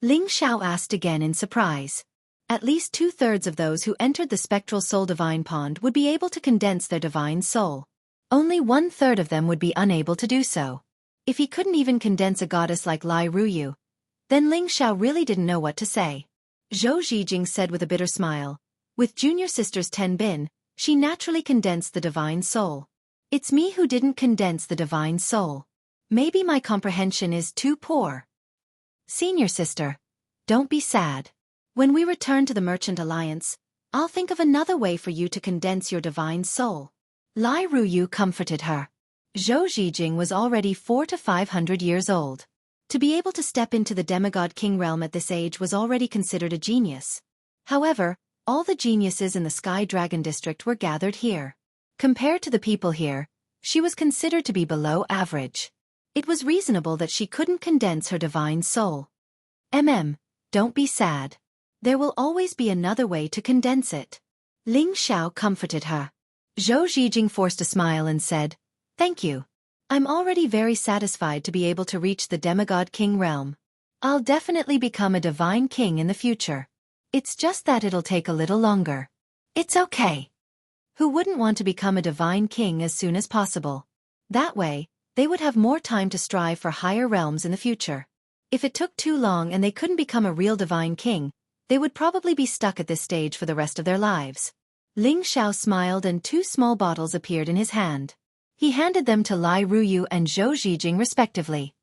Ling Xiao asked again in surprise. At least 2/3 of those who entered the spectral soul divine pond would be able to condense their divine soul. Only 1/3 of them would be unable to do so. If he couldn't even condense a goddess like Lai Ruyu, then Ling Xiao really didn't know what to say. Zhou Zhijing said with a bitter smile, "With junior sister's Ten Bin, she naturally condensed the divine soul. It's me who didn't condense the divine soul. Maybe my comprehension is too poor. Senior sister, don't be sad. When we return to the Merchant Alliance, I'll think of another way for you to condense your divine soul." Lai Ruyu comforted her. Zhou Zhijing was already 400 to 500 years old. To be able to step into the demigod king realm at this age was already considered a genius. However, all the geniuses in the Sky Dragon District were gathered here. Compared to the people here, she was considered to be below average. It was reasonable that she couldn't condense her divine soul. Don't be sad. There will always be another way to condense it. Ling Xiao comforted her. Zhou Zhijing forced a smile and said, "Thank you. I'm already very satisfied to be able to reach the demigod king realm. I'll definitely become a divine king in the future. It's just that it'll take a little longer. It's okay. Who wouldn't want to become a divine king as soon as possible? That way, they would have more time to strive for higher realms in the future. If it took too long and they couldn't become a real divine king, they would probably be stuck at this stage for the rest of their lives." Ling Xiao smiled and 2 small bottles appeared in his hand. He handed them to Lai Ruyu and Zhou Zhijing respectively.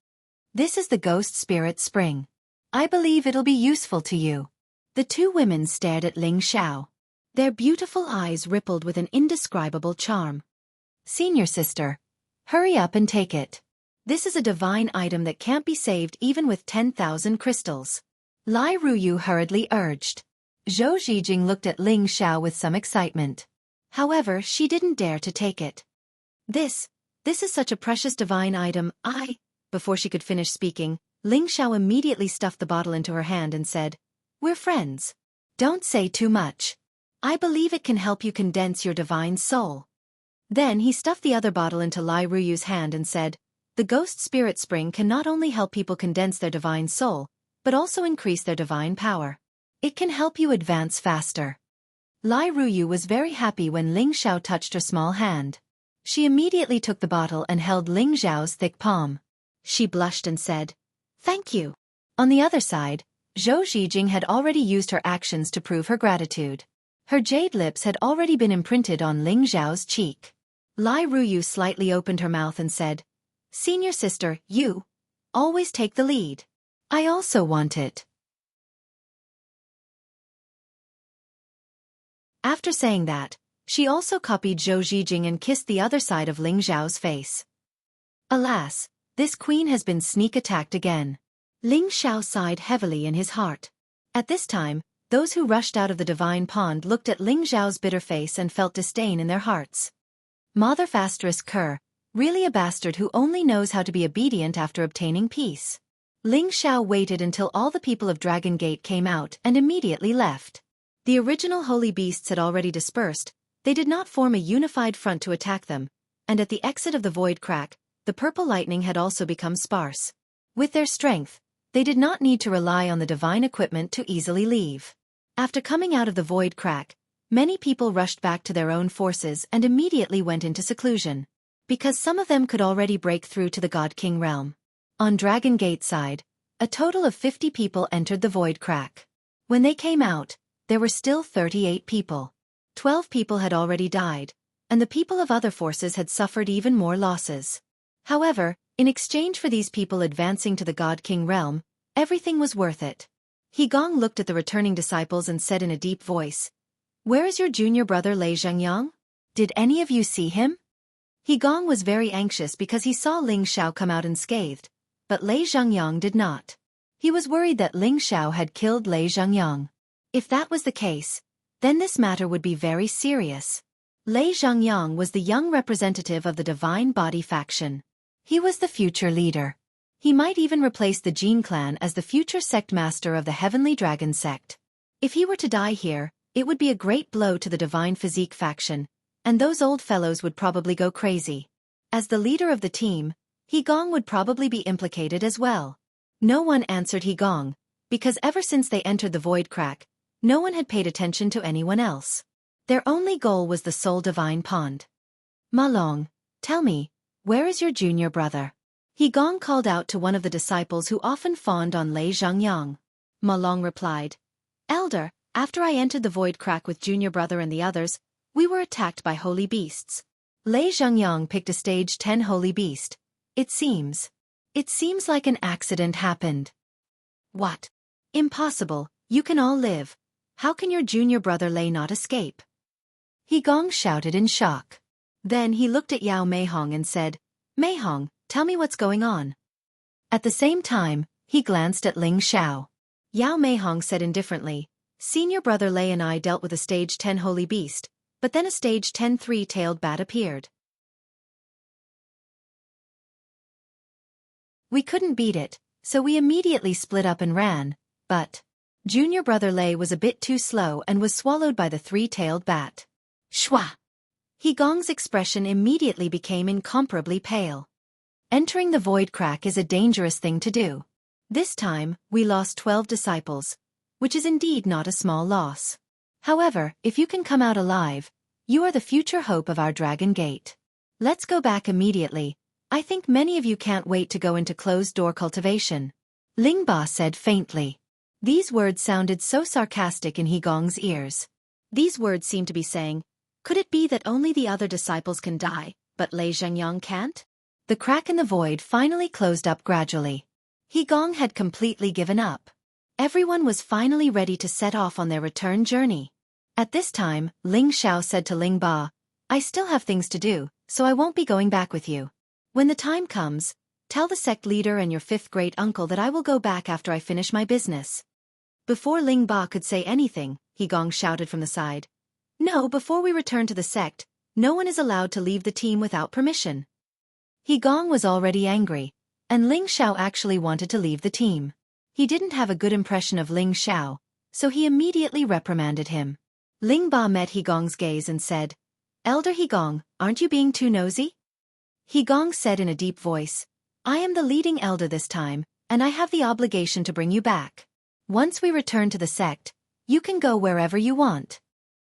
"This is the ghost spirit spring. I believe it'll be useful to you." The 2 women stared at Ling Xiao. Their beautiful eyes rippled with an indescribable charm. "Senior sister, hurry up and take it. This is a divine item that can't be saved even with 10,000 crystals." Lai Ruyu hurriedly urged. Zhou Zhijing looked at Ling Xiao with some excitement. However, she didn't dare to take it. This is such a precious divine item, Before she could finish speaking, Ling Xiao immediately stuffed the bottle into her hand and said, "We're friends. Don't say too much. I believe it can help you condense your divine soul." Then he stuffed the other bottle into Lai Ruyu's hand and said, "The ghost spirit spring can not only help people condense their divine soul, but also increase their divine power. It can help you advance faster." Lai Ruyu was very happy when Ling Xiao touched her small hand. She immediately took the bottle and held Ling Xiao's thick palm. She blushed and said, "Thank you." On the other side, Zhou Zhijing had already used her actions to prove her gratitude. Her jade lips had already been imprinted on Ling Xiao's cheek. Lai Ruyu slightly opened her mouth and said, "Senior sister, you always take the lead. I also want it." After saying that, she also copied Zhou Zhijing and kissed the other side of Ling Xiao's face. Alas, this queen has been sneak attacked again. Ling Xiao sighed heavily in his heart. At this time, those who rushed out of the divine pond looked at Ling Xiao's bitter face and felt disdain in their hearts. Mother Kerr, really a bastard who only knows how to be obedient after obtaining peace. Ling Xiao waited until all the people of Dragon Gate came out and immediately left. The original holy beasts had already dispersed. They did not form a unified front to attack them, and at the exit of the void crack, the purple lightning had also become sparse. With their strength, they did not need to rely on the divine equipment to easily leave. After coming out of the void crack, many people rushed back to their own forces and immediately went into seclusion, because some of them could already break through to the God King realm. On Dragon Gate side, a total of 50 people entered the void crack. When they came out, there were still 38 people. 12 people had already died, and the people of other forces had suffered even more losses. However, in exchange for these people advancing to the God King realm, everything was worth it. He Gong looked at the returning disciples and said in a deep voice, "Where is your junior brother Lei Zhengyang? Did any of you see him?" He Gong was very anxious because he saw Ling Xiao come out unscathed, but Lei Zhengyang did not. He was worried that Ling Xiao had killed Lei Zhengyang. If that was the case, then this matter would be very serious. Lei Zhengyang was the young representative of the Divine Body faction. He was the future leader. He might even replace the Jin clan as the future sect master of the Heavenly Dragon sect. If he were to die here, it would be a great blow to the Divine Physique faction, and those old fellows would probably go crazy. As the leader of the team, He Gong would probably be implicated as well. No one answered He Gong, because ever since they entered the void crack, no one had paid attention to anyone else. Their only goal was the Soul Divine Pond. "Ma Long, tell me, where is your junior brother?" He Gong called out to one of the disciples who often fawned on Lei Zhengyang. Ma Long replied, "Elder, after I entered the void crack with junior brother and the others, we were attacked by holy beasts." Lei Zhengyang picked a stage 10 holy beast. It seems like an accident happened." "What? Impossible, you can all live. How can your junior brother Lei not escape?" He Gong shouted in shock. Then he looked at Yao Meihong and said, Meihong, tell me what's going on. At the same time, he glanced at Ling Xiao. Yao Meihong said indifferently, Senior brother Lei and I dealt with a stage 10 holy beast, but then a stage 10 three-tailed bat appeared. We couldn't beat it, so we immediately split up and ran, but junior brother Lei was a bit too slow and was swallowed by the three-tailed bat. Shwa! He Gong's expression immediately became incomparably pale. Entering the void crack is a dangerous thing to do. This time, we lost 12 disciples, which is indeed not a small loss. However, if you can come out alive, you are the future hope of our Dragon Gate. Let's go back immediately. I think many of you can't wait to go into closed-door cultivation. Ling Ba said faintly. These words sounded so sarcastic in He Gong's ears. These words seemed to be saying, could it be that only the other disciples can die, but Lei Zhengyang can't? The crack in the void finally closed up gradually. He Gong had completely given up. Everyone was finally ready to set off on their return journey. At this time, Ling Xiao said to Ling Ba, I still have things to do, so I won't be going back with you. When the time comes, tell the sect leader and your fifth great uncle that I will go back after I finish my business. Before Ling Ba could say anything, He Gong shouted from the side. No, before we return to the sect, no one is allowed to leave the team without permission. He Gong was already angry, and Ling Xiao actually wanted to leave the team. He didn't have a good impression of Ling Xiao, so he immediately reprimanded him. Ling Ba met He Gong's gaze and said, Elder He Gong, aren't you being too nosy? He Gong said in a deep voice, I am the leading elder this time, and I have the obligation to bring you back. Once we return to the sect, you can go wherever you want.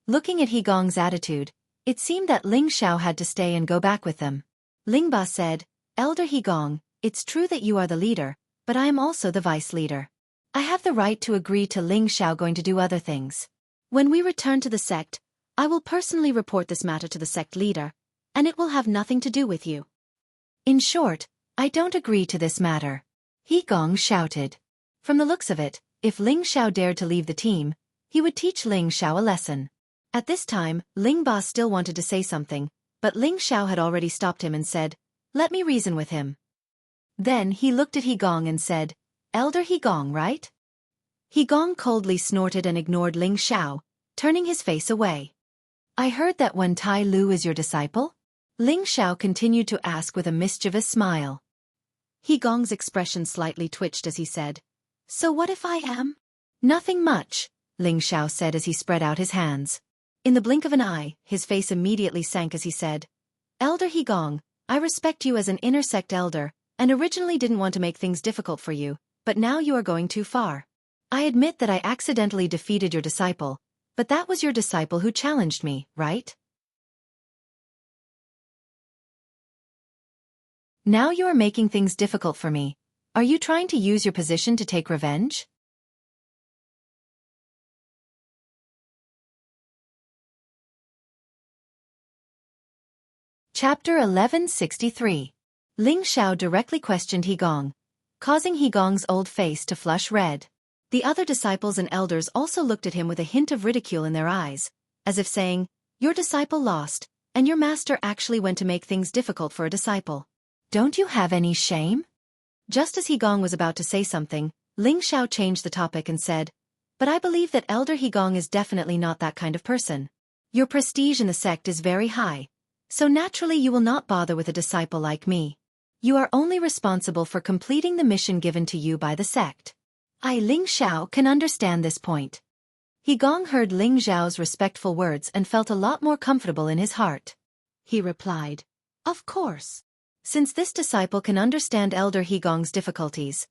Looking at He Gong's attitude, it seemed that Ling Xiao had to stay and go back with them. Ling Ba said, Elder He Gong, it's true that you are the leader, but I am also the vice leader. I have the right to agree to Ling Xiao going to do other things. When we return to the sect, I will personally report this matter to the sect leader, and it will have nothing to do with you. In short, I don't agree to this matter. He Gong shouted. From the looks of it, if Ling Xiao dared to leave the team, he would teach Ling Xiao a lesson. At this time, Ling Ba still wanted to say something, but Ling Xiao had already stopped him and said, Let me reason with him. Then he looked at He Gong and said, Elder He Gong, right? He Gong coldly snorted and ignored Ling Xiao, turning his face away. I heard that one Tai Lu is your disciple? Ling Xiao continued to ask with a mischievous smile. He Gong's expression slightly twitched as he said, So what if I am? Nothing much, Ling Xiao said as he spread out his hands. In the blink of an eye, his face immediately sank as he said, Elder He Gong, I respect you as an inner sect elder, and originally didn't want to make things difficult for you, but now you are going too far. I admit that I accidentally defeated your disciple, but that was your disciple who challenged me, right? Now you are making things difficult for me. Are you trying to use your position to take revenge? Chapter 1163. Ling Xiao directly questioned He Gong, causing He Gong's old face to flush red. The other disciples and elders also looked at him with a hint of ridicule in their eyes, as if saying, Your disciple lost, and your master actually went to make things difficult for a disciple. Don't you have any shame? Just as He Gong was about to say something, Ling Xiao changed the topic and said, But I believe that Elder He Gong is definitely not that kind of person. Your prestige in the sect is very high, so naturally you will not bother with a disciple like me. You are only responsible for completing the mission given to you by the sect. I, Ling Xiao, can understand this point. He Gong heard Ling Xiao's respectful words and felt a lot more comfortable in his heart. He replied, Of course. Since this disciple can understand Elder He Gong's difficulties,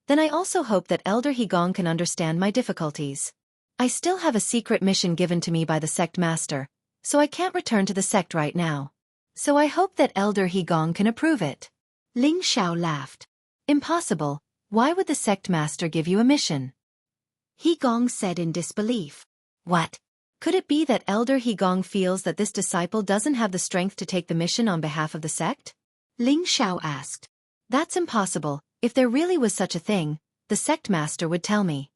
then I also hope that Elder He Gong can understand my difficulties. I still have a secret mission given to me by the sect master, so I can't return to the sect right now. So I hope that Elder He Gong can approve it. Ling Xiao laughed. Impossible, why would the sect master give you a mission? He Gong said in disbelief. What? Could it be that Elder He Gong feels that this disciple doesn't have the strength to take the mission on behalf of the sect? Ling Xiao asked. That's impossible. If there really was such a thing, the sect master would tell me.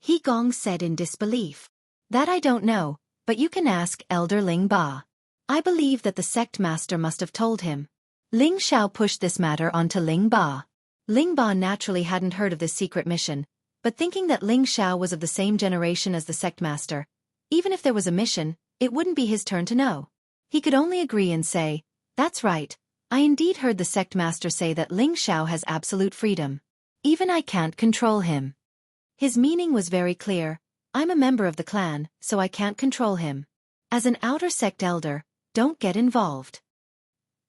He Gong said in disbelief. That I don't know, but you can ask Elder Ling Ba. I believe that the sect master must have told him. Ling Xiao pushed this matter onto Ling Ba. Ling Ba naturally hadn't heard of this secret mission, but thinking that Ling Xiao was of the same generation as the sect master, even if there was a mission, it wouldn't be his turn to know. He could only agree and say, "That's right, I indeed heard the sect master say that Ling Xiao has absolute freedom. Even I can't control him." His meaning was very clear: I'm a member of the clan, so I can't control him. As an outer sect elder, don't get involved.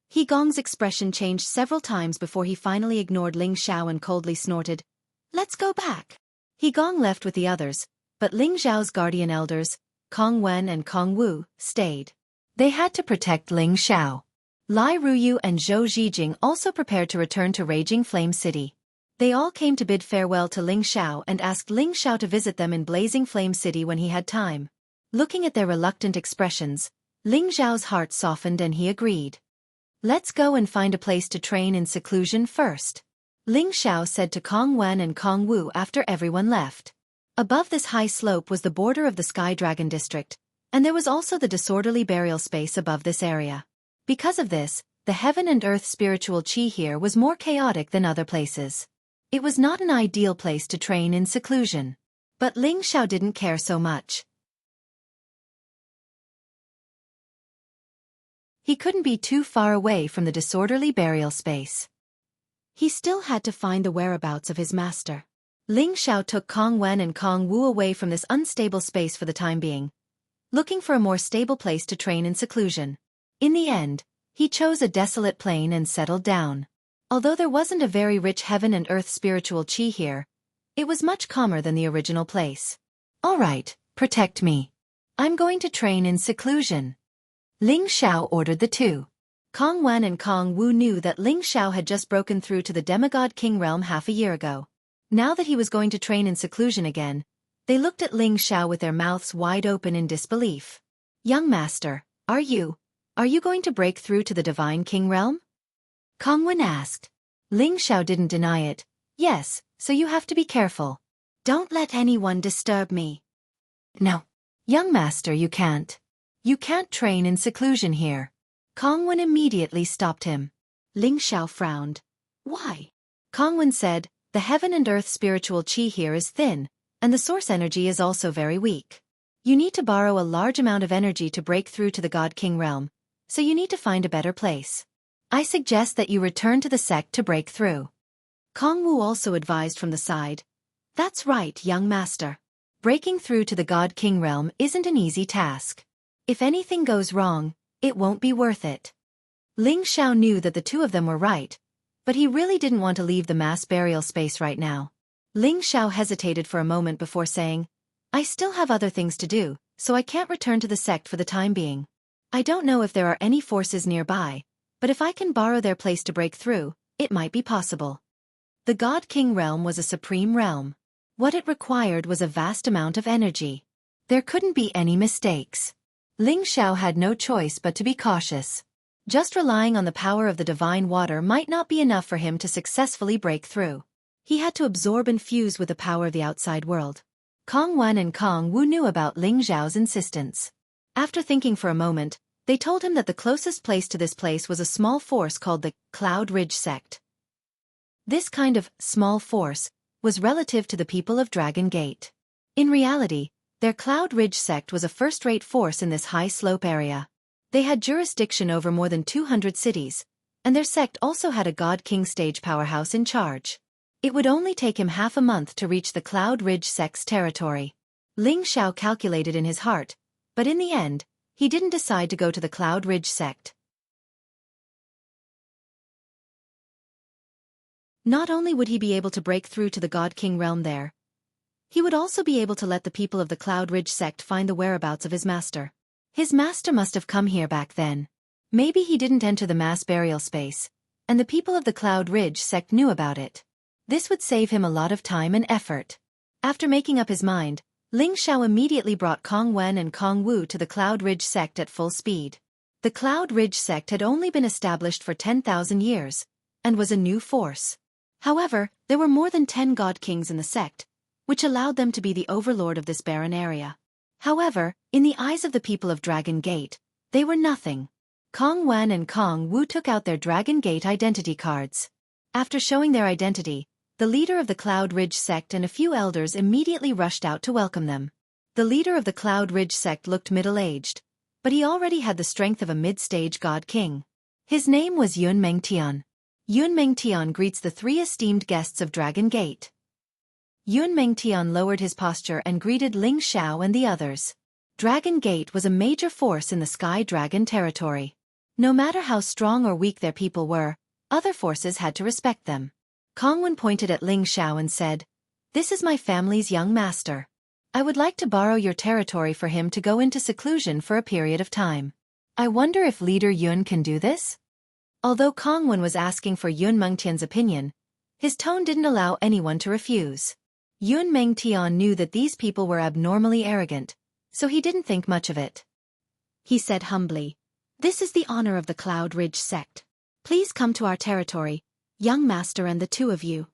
He Gong's expression changed several times before he finally ignored Ling Xiao and coldly snorted, "Let's go back." He Gong left with the others, but Ling Xiao's guardian elders, Kong Wen and Kong Wu, stayed. They had to protect Ling Xiao. Lai Ruyu and Zhou Zhijing also prepared to return to Raging Flame City. They all came to bid farewell to Ling Xiao and asked Ling Xiao to visit them in Blazing Flame City when he had time. Looking at their reluctant expressions, Ling Xiao's heart softened and he agreed. "Let's go and find a place to train in seclusion first," Ling Xiao said to Kong Wen and Kong Wu after everyone left. Above this high slope was the border of the Sky Dragon District, and there was also the disorderly burial space above this area. Because of this, the heaven and earth spiritual chi here was more chaotic than other places. It was not an ideal place to train in seclusion. But Ling Xiao didn't care so much. He couldn't be too far away from the disorderly burial space. He still had to find the whereabouts of his master. Ling Xiao took Kong Wen and Kong Wu away from this unstable space for the time being, looking for a more stable place to train in seclusion. In the end, he chose a desolate plain and settled down. Although there wasn't a very rich heaven and earth spiritual chi here, it was much calmer than the original place. "All right, protect me. I'm going to train in seclusion," Ling Xiao ordered the two. Kong Wen and Kong Wu knew that Ling Xiao had just broken through to the demigod king realm half a year ago. Now that he was going to train in seclusion again, they looked at Ling Xiao with their mouths wide open in disbelief. "Young master, are you going to break through to the divine king realm?" Kong Wen asked. Ling Xiao didn't deny it. "Yes, so you have to be careful. Don't let anyone disturb me." "No. Young master, you can't. You can't train in seclusion here." Kong Wen immediately stopped him. Ling Xiao frowned. "Why?" Kong Wen said, "The heaven and earth spiritual chi here is thin, and the source energy is also very weak. You need to borrow a large amount of energy to break through to the God King realm, so you need to find a better place. I suggest that you return to the sect to break through." Kong Wu also advised from the side. "That's right, young master. Breaking through to the God King realm isn't an easy task. If anything goes wrong, it won't be worth it." Ling Xiao knew that the two of them were right, but he really didn't want to leave the mass burial space right now. Ling Xiao hesitated for a moment before saying, "I still have other things to do, so I can't return to the sect for the time being. I don't know if there are any forces nearby, but if I can borrow their place to break through, it might be possible." The God King realm was a supreme realm. What it required was a vast amount of energy. There couldn't be any mistakes. Ling Xiao had no choice but to be cautious. Just relying on the power of the divine water might not be enough for him to successfully break through. He had to absorb and fuse with the power of the outside world. Kong Wen and Kong Wu knew about Ling Xiao's insistence. After thinking for a moment, they told him that the closest place to this place was a small force called the Cloud Ridge sect. This kind of small force was relative to the people of Dragon Gate. In reality, their Cloud Ridge sect was a first-rate force in this high slope area. They had jurisdiction over more than 200 cities, and their sect also had a God King stage powerhouse in charge. It would only take him half a month to reach the Cloud Ridge sect's territory. Ling Xiao calculated in his heart, but in the end, he didn't decide to go to the Cloud Ridge sect. Not only would he be able to break through to the God King realm there, he would also be able to let the people of the Cloud Ridge sect find the whereabouts of his master. His master must have come here back then. Maybe he didn't enter the mass burial space, and the people of the Cloud Ridge sect knew about it. This would save him a lot of time and effort. After making up his mind, Ling Xiao immediately brought Kong Wen and Kong Wu to the Cloud Ridge sect at full speed. The Cloud Ridge sect had only been established for 10,000 years, and was a new force. However, there were more than 10 God Kings in the sect, which allowed them to be the overlord of this barren area. However, in the eyes of the people of Dragon Gate, They were nothing. Kong Wen and Kong Wu took out their Dragon Gate identity cards. After showing their identity, the leader of the Cloud Ridge sect and a few elders immediately rushed out to welcome them. The leader of the Cloud Ridge sect looked middle-aged, but he already had the strength of a mid-stage god king. His name was Yun Mengtian. Yun Mengtian greets the 3 esteemed guests of Dragon Gate. Yun Mengtian lowered his posture and greeted Ling Xiao and the others. Dragon Gate was a major force in the Sky Dragon territory. No matter how strong or weak their people were, other forces had to respect them. Kong Wen pointed at Ling Xiao and said, "This is my family's young master. I would like to borrow your territory for him to go into seclusion for a period of time. I wonder if Leader Yun can do this?" Although Kong Wen was asking for Yun Mengtian's opinion, his tone didn't allow anyone to refuse. Yun Mengtian knew that these people were abnormally arrogant, so he didn't think much of it. He said humbly, "This is the honor of the Cloud Ridge sect. Please come to our territory, young master and the 2 of you."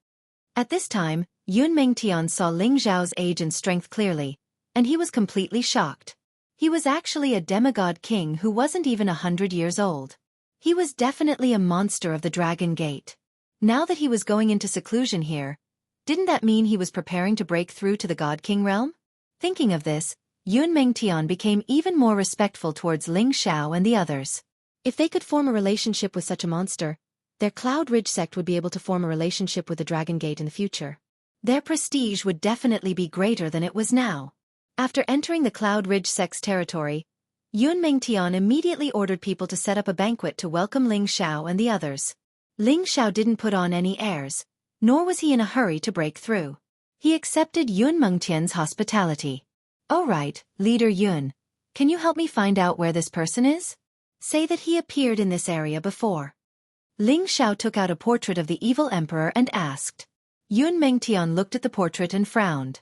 At this time, Yun Mengtian saw Ling Xiao's age and strength clearly, and he was completely shocked. He was actually a demigod king who wasn't even 100 years old. He was definitely a monster of the Dragon Gate. Now that he was going into seclusion here, didn't that mean he was preparing to break through to the God King realm? Thinking of this, Yun Mengtian became even more respectful towards Ling Xiao and the others. If they could form a relationship with such a monster, their Cloud Ridge sect would be able to form a relationship with the Dragon Gate in the future. Their prestige would definitely be greater than it was now. After entering the Cloud Ridge sect's territory, Yun Mengtian immediately ordered people to set up a banquet to welcome Ling Xiao and the others. Ling Xiao didn't put on any airs, nor was he in a hurry to break through. He accepted Yun Mengtian's hospitality. "All right, Leader Yun, can you help me find out where this person is? Say that he appeared in this area before." Ling Xiao took out a portrait of the evil emperor and asked. Yun Mengtian looked at the portrait and frowned.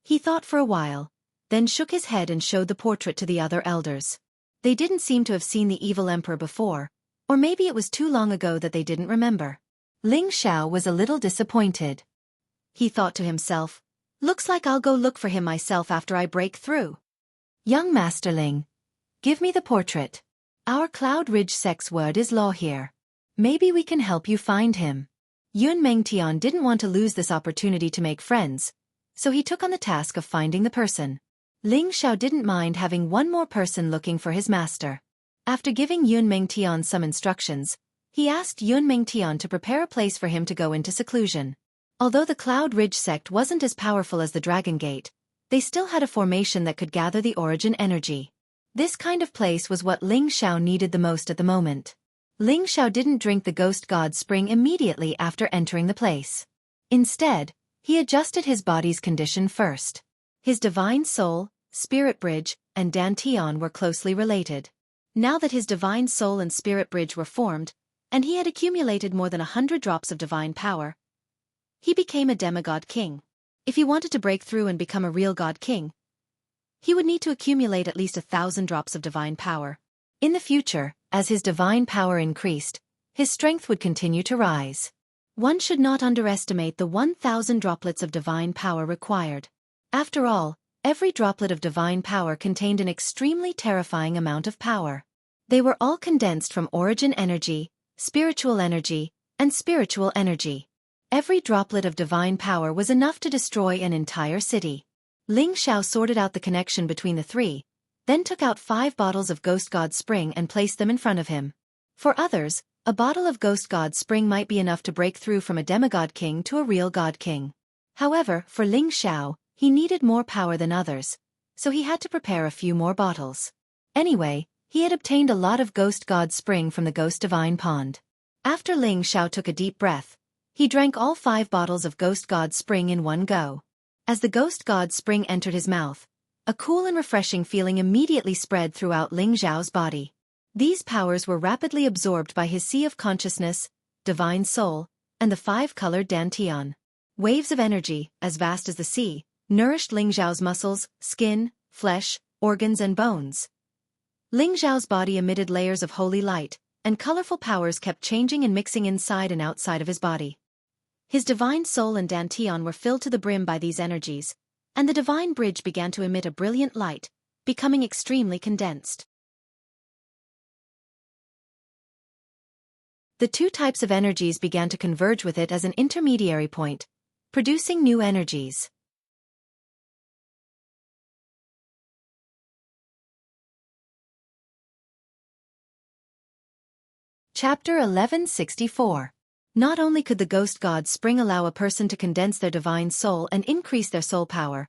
He thought for a while, then shook his head and showed the portrait to the other elders. They didn't seem to have seen the evil emperor before, or maybe it was too long ago that they didn't remember. Ling Xiao was a little disappointed. He thought to himself, "Looks like I'll go look for him myself after I break through." "Young Master Ling, give me the portrait. Our Cloud Ridge sect's word is law here. Maybe we can help you find him." Yun Mengtian didn't want to lose this opportunity to make friends, so he took on the task of finding the person. Ling Xiao didn't mind having one more person looking for his master. After giving Yun Mengtian some instructions, he asked Yun Mengtian to prepare a place for him to go into seclusion. Although the Cloud Ridge sect wasn't as powerful as the Dragon Gate, they still had a formation that could gather the origin energy. This kind of place was what Ling Xiao needed the most at the moment. Ling Xiao didn't drink the Ghost God Spring immediately after entering the place. Instead, he adjusted his body's condition first. His divine soul, spirit bridge, and dantian were closely related. Now that his divine soul and spirit bridge were formed, and he had accumulated more than 100 drops of divine power, he became a demigod king. If he wanted to break through and become a real god king, he would need to accumulate at least 1,000 drops of divine power. In the future, as his divine power increased, his strength would continue to rise. One should not underestimate the 1,000 droplets of divine power required. After all, every droplet of divine power contained an extremely terrifying amount of power. They were all condensed from origin energy, spiritual energy, and spiritual energy. Every droplet of divine power was enough to destroy an entire city. Ling Xiao sorted out the connection between the 3, then took out 5 bottles of Ghost God Spring and placed them in front of him. For others, a bottle of Ghost God Spring might be enough to break through from a demigod king to a real god king. However, for Ling Xiao, he needed more power than others, so he had to prepare a few more bottles. Anyway, he had obtained a lot of Ghost God Spring from the Ghost Divine Pond. After Ling Xiao took a deep breath, he drank all 5 bottles of Ghost God Spring in one go. As the Ghost God Spring entered his mouth, a cool and refreshing feeling immediately spread throughout Ling Xiao's body. These powers were rapidly absorbed by his sea of consciousness, divine soul, and the 5-colored dantian. Waves of energy, as vast as the sea, nourished Ling Xiao's muscles, skin, flesh, organs and bones. Ling Xiao's body emitted layers of holy light, and colorful powers kept changing and mixing inside and outside of his body. His divine soul and dantian were filled to the brim by these energies, and the divine bridge began to emit a brilliant light, becoming extremely condensed. The two types of energies began to converge with it as an intermediary point, producing new energies. Chapter 1164. Not only could the ghost god's spring allow a person to condense their divine soul and increase their soul power,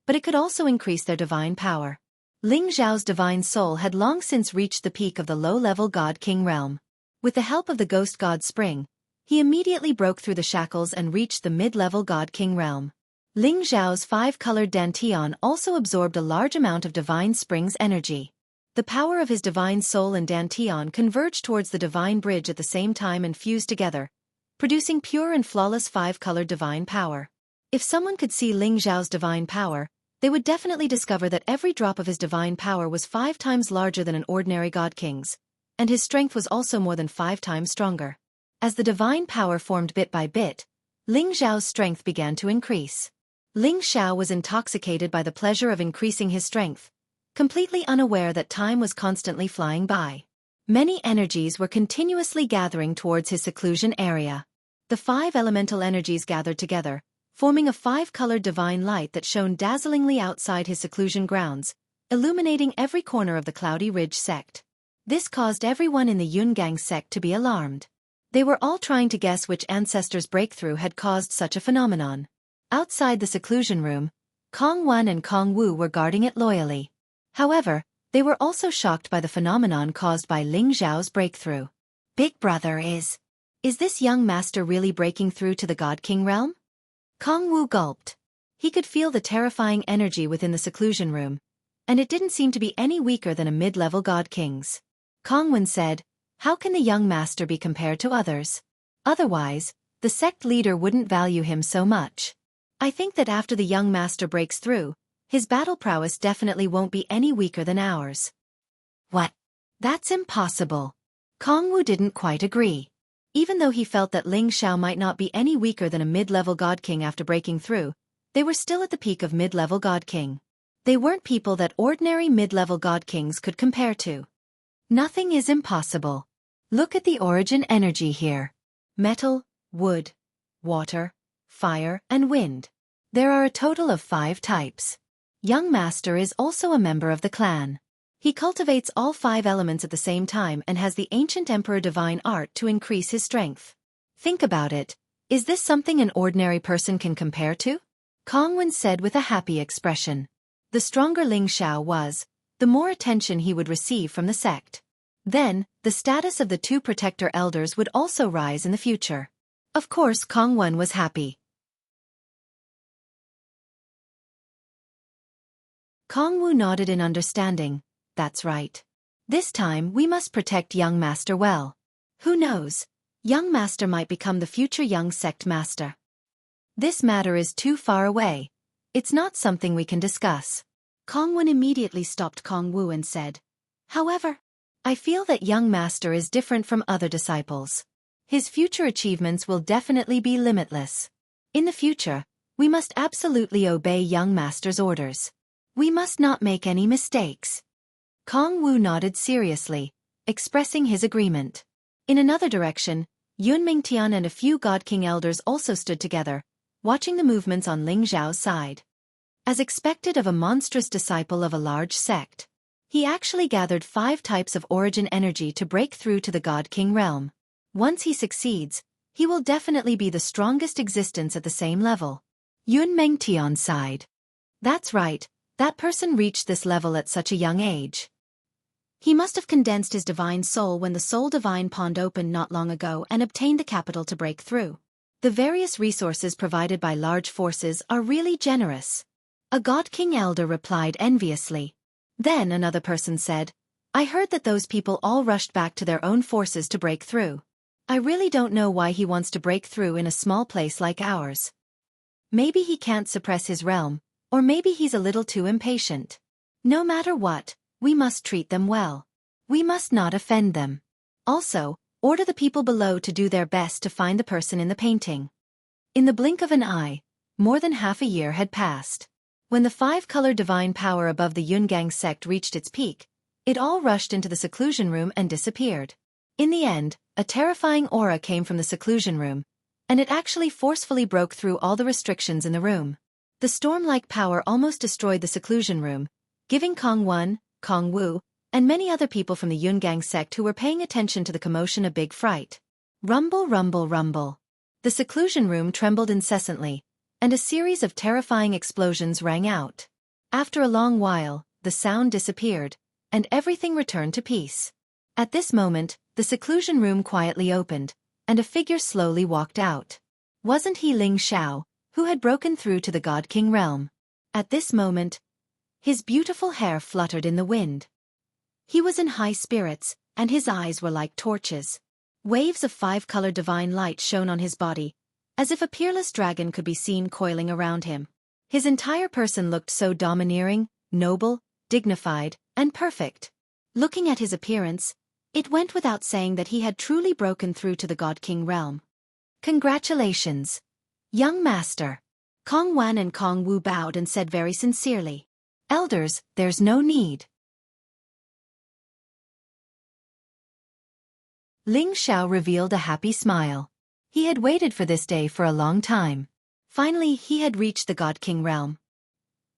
but it could also increase their divine power. Ling Zhao's divine soul had long since reached the peak of the low-level god-king realm. With the help of the ghost god spring, he immediately broke through the shackles and reached the mid-level god-king realm. Ling Zhao's five-colored dantian also absorbed a large amount of divine spring's energy. The power of his divine soul and dantian converged towards the divine bridge at the same time and fused together, producing pure and flawless five-colored divine power. If someone could see Ling Zhao's divine power, they would definitely discover that every drop of his divine power was 5 times larger than an ordinary god-king's, and his strength was also more than 5 times stronger. As the divine power formed bit by bit, Ling Zhao's strength began to increase. Ling Xiao was intoxicated by the pleasure of increasing his strength, completely unaware that time was constantly flying by. Many energies were continuously gathering towards his seclusion area. The 5 elemental energies gathered together, forming a 5-colored divine light that shone dazzlingly outside his seclusion grounds, illuminating every corner of the Cloudy Ridge sect. This caused everyone in the Yungang sect to be alarmed. They were all trying to guess which ancestor's breakthrough had caused such a phenomenon. Outside the seclusion room, Kong Wan and Kong Wu were guarding it loyally. However, they were also shocked by the phenomenon caused by Ling Zhao's breakthrough. Big brother, is this young master really breaking through to the God King realm? Kong Wu gulped. He could feel the terrifying energy within the seclusion room, and it didn't seem to be any weaker than a mid-level God King's. Kong Wan said, "How can the young master be compared to others? Otherwise, the sect leader wouldn't value him so much. I think that after the young master breaks through, his battle prowess definitely won't be any weaker than ours." What? That's impossible. Kong Wu didn't quite agree. Even though he felt that Ling Xiao might not be any weaker than a mid-level God King after breaking through, they were still at the peak of mid-level God King. They weren't people that ordinary mid-level God Kings could compare to. Nothing is impossible. Look at the origin energy here. Metal, wood, water, fire, and wind. There are a total of 5 types. Young Master is also a member of the clan. He cultivates all 5 elements at the same time and has the ancient Emperor Divine Art to increase his strength. Think about it. Is this something an ordinary person can compare to? Kong Wan said with a happy expression. The stronger Ling Xiao was, the more attention he would receive from the sect. Then, the status of the 2 protector elders would also rise in the future. Of course, Kong Wan was happy. Kong Wu nodded in understanding. That's right. This time we must protect young master well. Who knows? Young master might become the future young sect master. This matter is too far away. It's not something we can discuss. Kong Wan immediately stopped Kong Wu and said, "However, I feel that young master is different from other disciples. His future achievements will definitely be limitless. In the future, we must absolutely obey young master's orders. We must not make any mistakes." Kong Wu nodded seriously, expressing his agreement. In another direction, Yun Mingtian and a few God King elders also stood together, watching the movements on Ling Zhao's side. As expected of a monstrous disciple of a large sect, he actually gathered 5 types of origin energy to break through to the God King realm. Once he succeeds, he will definitely be the strongest existence at the same level. Yun Mengtian sighed. That's right, that person reached this level at such a young age. He must have condensed his divine soul when the Soul Divine Pond opened not long ago and obtained the capital to break through. The various resources provided by large forces are really generous. A God King elder replied enviously. Then another person said, "I heard that those people all rushed back to their own forces to break through. I really don't know why he wants to break through in a small place like ours. Maybe he can't suppress his realm, or maybe he's a little too impatient. No matter what, we must treat them well. We must not offend them. Also, order the people below to do their best to find the person in the painting." In the blink of an eye, more than half a year had passed. When the five-color divine power above the Yungang sect reached its peak, it all rushed into the seclusion room and disappeared. In the end, a terrifying aura came from the seclusion room, and it actually forcefully broke through all the restrictions in the room. The storm-like power almost destroyed the seclusion room, giving Kong Wen, Kong Wu, and many other people from the Yungang sect who were paying attention to the commotion a big fright. Rumble, rumble, rumble. The seclusion room trembled incessantly, and a series of terrifying explosions rang out. After a long while, the sound disappeared, and everything returned to peace. At this moment, the seclusion room quietly opened, and a figure slowly walked out. Wasn't he Ling Xiao, who had broken through to the God King realm? At this moment, his beautiful hair fluttered in the wind. He was in high spirits, and his eyes were like torches. Waves of five-color divine light shone on his body, as if a peerless dragon could be seen coiling around him. His entire person looked so domineering, noble, dignified, and perfect. Looking at his appearance, it went without saying that he had truly broken through to the God King realm. Congratulations, young master. Kong Wen and Kong Wu bowed and said very sincerely, "Elders, there's no need." Ling Xiao revealed a happy smile. He had waited for this day for a long time. Finally, he had reached the God King realm.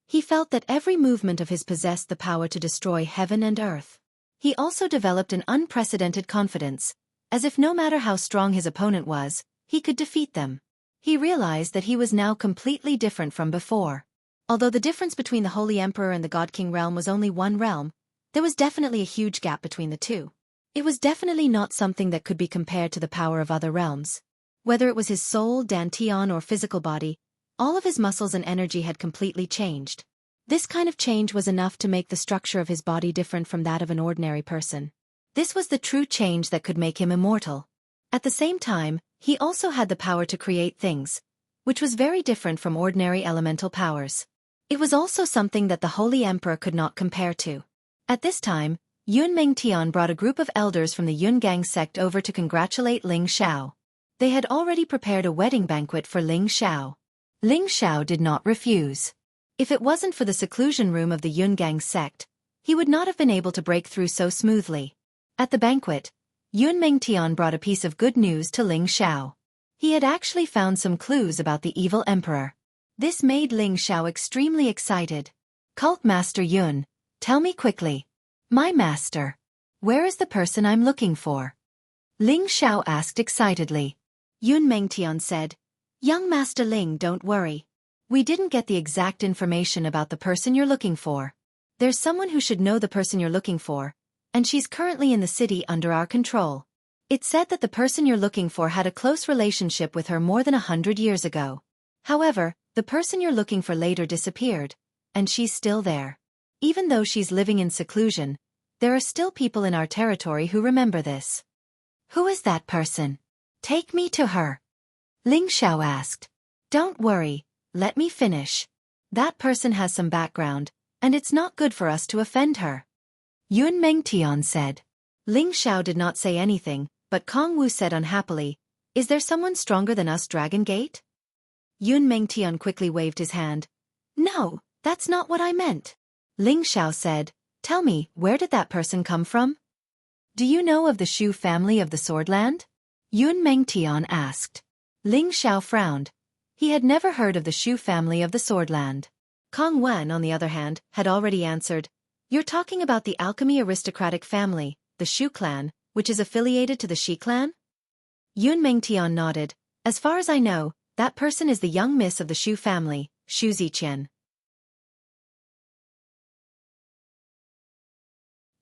He felt that every movement of his possessed the power to destroy heaven and earth. He also developed an unprecedented confidence, as if no matter how strong his opponent was, he could defeat them. He realized that he was now completely different from before. Although the difference between the Holy Emperor and the God King realm was only one realm, there was definitely a huge gap between the two. It was definitely not something that could be compared to the power of other realms. Whether it was his soul, dantian, or physical body, all of his muscles and energy had completely changed. This kind of change was enough to make the structure of his body different from that of an ordinary person. This was the true change that could make him immortal. At the same time, he also had the power to create things, which was very different from ordinary elemental powers. It was also something that the Holy Emperor could not compare to. At this time, Yun Mengtian brought a group of elders from the Yungang sect over to congratulate Ling Xiao. They had already prepared a wedding banquet for Ling Xiao. Ling Xiao did not refuse. If it wasn't for the seclusion room of the Yungang sect, he would not have been able to break through so smoothly. At the banquet, Yun Mengtian brought a piece of good news to Ling Xiao. He had actually found some clues about the evil emperor. This made Ling Xiao extremely excited. "Cult Master Yun, tell me quickly. My master, where is the person I'm looking for?" Ling Xiao asked excitedly. Yun Mengtian said, "Young Master Ling, don't worry. We didn't get the exact information about the person you're looking for. There's someone who should know the person you're looking for, and she's currently in the city under our control. It's said that the person you're looking for had a close relationship with her more than 100 years ago. However, the person you're looking for later disappeared, and she's still there. Even though she's living in seclusion, there are still people in our territory who remember this." "Who is that person? Take me to her," Ling Xiao asked. "Don't worry, let me finish. That person has some background, and it's not good for us to offend her," Yun Mengtian said. Ling Xiao did not say anything, but Kong Wu said unhappily, "Is there someone stronger than us, Dragon Gate?" Yun Mengtian quickly waved his hand. "No, that's not what I meant." Ling Xiao said, "Tell me, where did that person come from? Do you know of the Shu family of the Swordland?" Yun Mengtian asked. Ling Xiao frowned. He had never heard of the Shu family of the Swordland. Kong Wen, on the other hand, had already answered, "You're talking about the alchemy aristocratic family, the Shu clan, which is affiliated to the Shi clan?" Yun Mengtian nodded. "As far as I know, that person is the young miss of the Shu family, Shu Ziqian."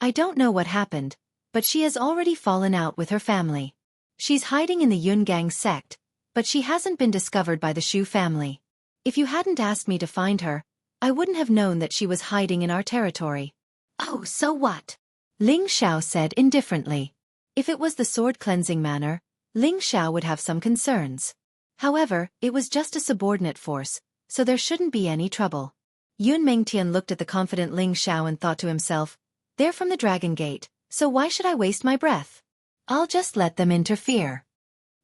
"I don't know what happened, but she has already fallen out with her family. She's hiding in the Yungang sect, but she hasn't been discovered by the Shu family. If you hadn't asked me to find her, I wouldn't have known that she was hiding in our territory." "Oh, so what?" Ling Xiao said indifferently. If it was the sword cleansing manner, Ling Xiao would have some concerns. However, it was just a subordinate force, so there shouldn't be any trouble. Yun Mengtian looked at the confident Ling Xiao and thought to himself, "They're from the Dragon Gate, so why should I waste my breath? I'll just let them interfere."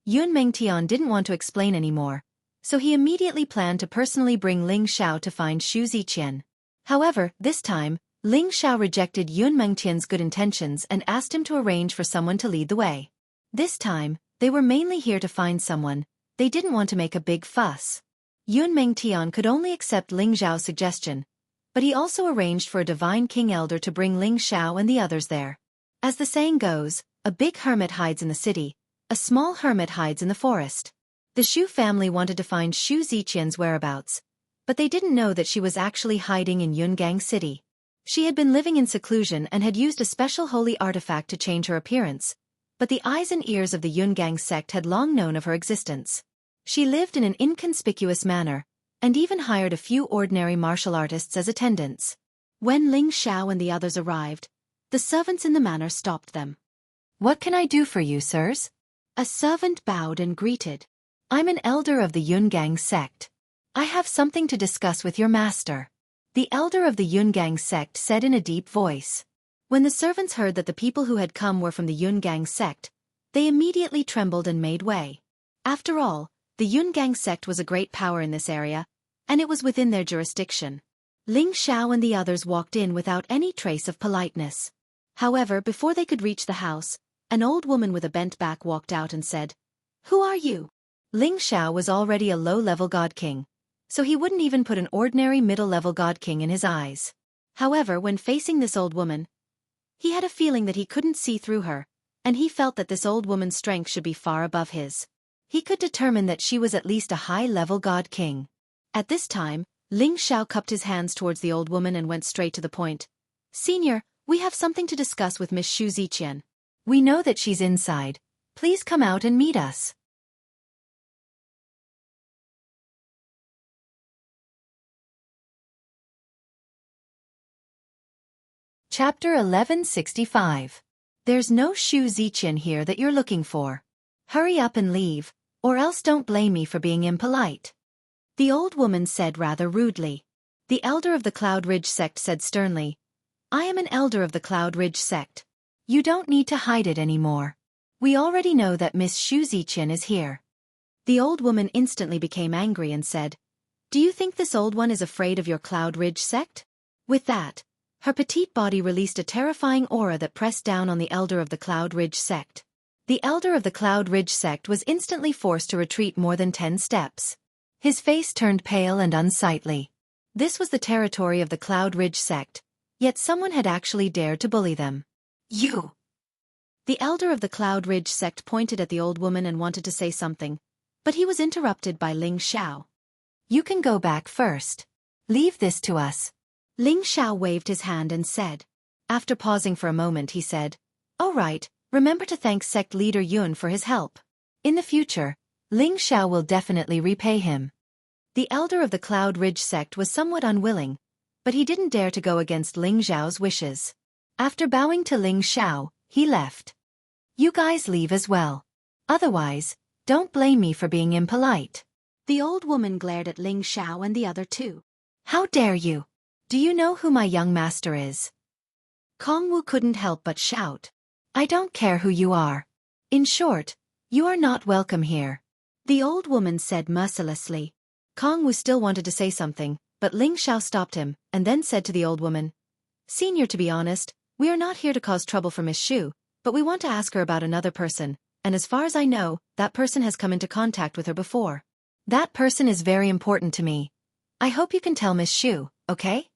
Yun Mengtian didn't want to explain anymore, so he immediately planned to personally bring Ling Xiao to find Xu Ziqian. However, this time, Ling Xiao rejected Yun Mengtian's good intentions and asked him to arrange for someone to lead the way. This time, they were mainly here to find someone. They didn't want to make a big fuss. Yun Mengtian could only accept Ling Xiao's suggestion, but he also arranged for a divine king elder to bring Ling Xiao and the others there. As the saying goes, a big hermit hides in the city, a small hermit hides in the forest. The Xu family wanted to find Xu Ziqian's whereabouts, but they didn't know that she was actually hiding in Yungang City. She had been living in seclusion and had used a special holy artifact to change her appearance, but the eyes and ears of the Yungang sect had long known of her existence. She lived in an inconspicuous manner, and even hired a few ordinary martial artists as attendants. When Ling Xiao and the others arrived, the servants in the manor stopped them. "What can I do for you, sirs?" A servant bowed and greeted. "I'm an elder of the Yungang sect. I have something to discuss with your master," the elder of the Yungang sect said in a deep voice. When the servants heard that the people who had come were from the Yungang sect, they immediately trembled and made way. After all, the Yungang sect was a great power in this area, and it was within their jurisdiction. Ling Xiao and the others walked in without any trace of politeness. However, before they could reach the house, an old woman with a bent back walked out and said, "Who are you?" Ling Xiao was already a low-level god king, so he wouldn't even put an ordinary middle-level god king in his eyes. However, when facing this old woman, he had a feeling that he couldn't see through her, and he felt that this old woman's strength should be far above his. He could determine that she was at least a high-level god king. At this time, Ling Xiao cupped his hands towards the old woman and went straight to the point. "Senior, we have something to discuss with Miss Xu Ziqian. We know that she's inside. Please come out and meet us." Chapter 1165. There's no Xu Ziqian here that you're looking for. Hurry up and leave, or else don't blame me for being impolite," the old woman said rather rudely. The elder of the Cloud Ridge sect said sternly, "I am an elder of the Cloud Ridge sect. You don't need to hide it anymore. We already know that Miss Xu Ziqian is here." The old woman instantly became angry and said, "Do you think this old one is afraid of your Cloud Ridge sect?" With that, her petite body released a terrifying aura that pressed down on the elder of the Cloud Ridge sect. The elder of the Cloud Ridge sect was instantly forced to retreat more than 10 steps. His face turned pale and unsightly. This was the territory of the Cloud Ridge sect, yet someone had actually dared to bully them. "You!" The elder of the Cloud Ridge sect pointed at the old woman and wanted to say something, but he was interrupted by Ling Xiao. "You can go back first. Leave this to us." Ling Xiao waved his hand and said. After pausing for a moment he said, "All right, remember to thank sect leader Yun for his help. In the future, Ling Xiao will definitely repay him." The elder of the Cloud Ridge sect was somewhat unwilling, but he didn't dare to go against Ling Xiao's wishes. After bowing to Ling Xiao, he left. "You guys leave as well. Otherwise, don't blame me for being impolite." The old woman glared at Ling Xiao and the other two. "How dare you? Do you know who my young master is?" Kong Wu couldn't help but shout. "I don't care who you are. In short, you are not welcome here," the old woman said mercilessly. Kong Wu still wanted to say something, but Ling Xiao stopped him, and then said to the old woman, "Senior, to be honest, we are not here to cause trouble for Miss Xu, but we want to ask her about another person, and as far as I know, that person has come into contact with her before. That person is very important to me. I hope you can tell Miss Xu, okay?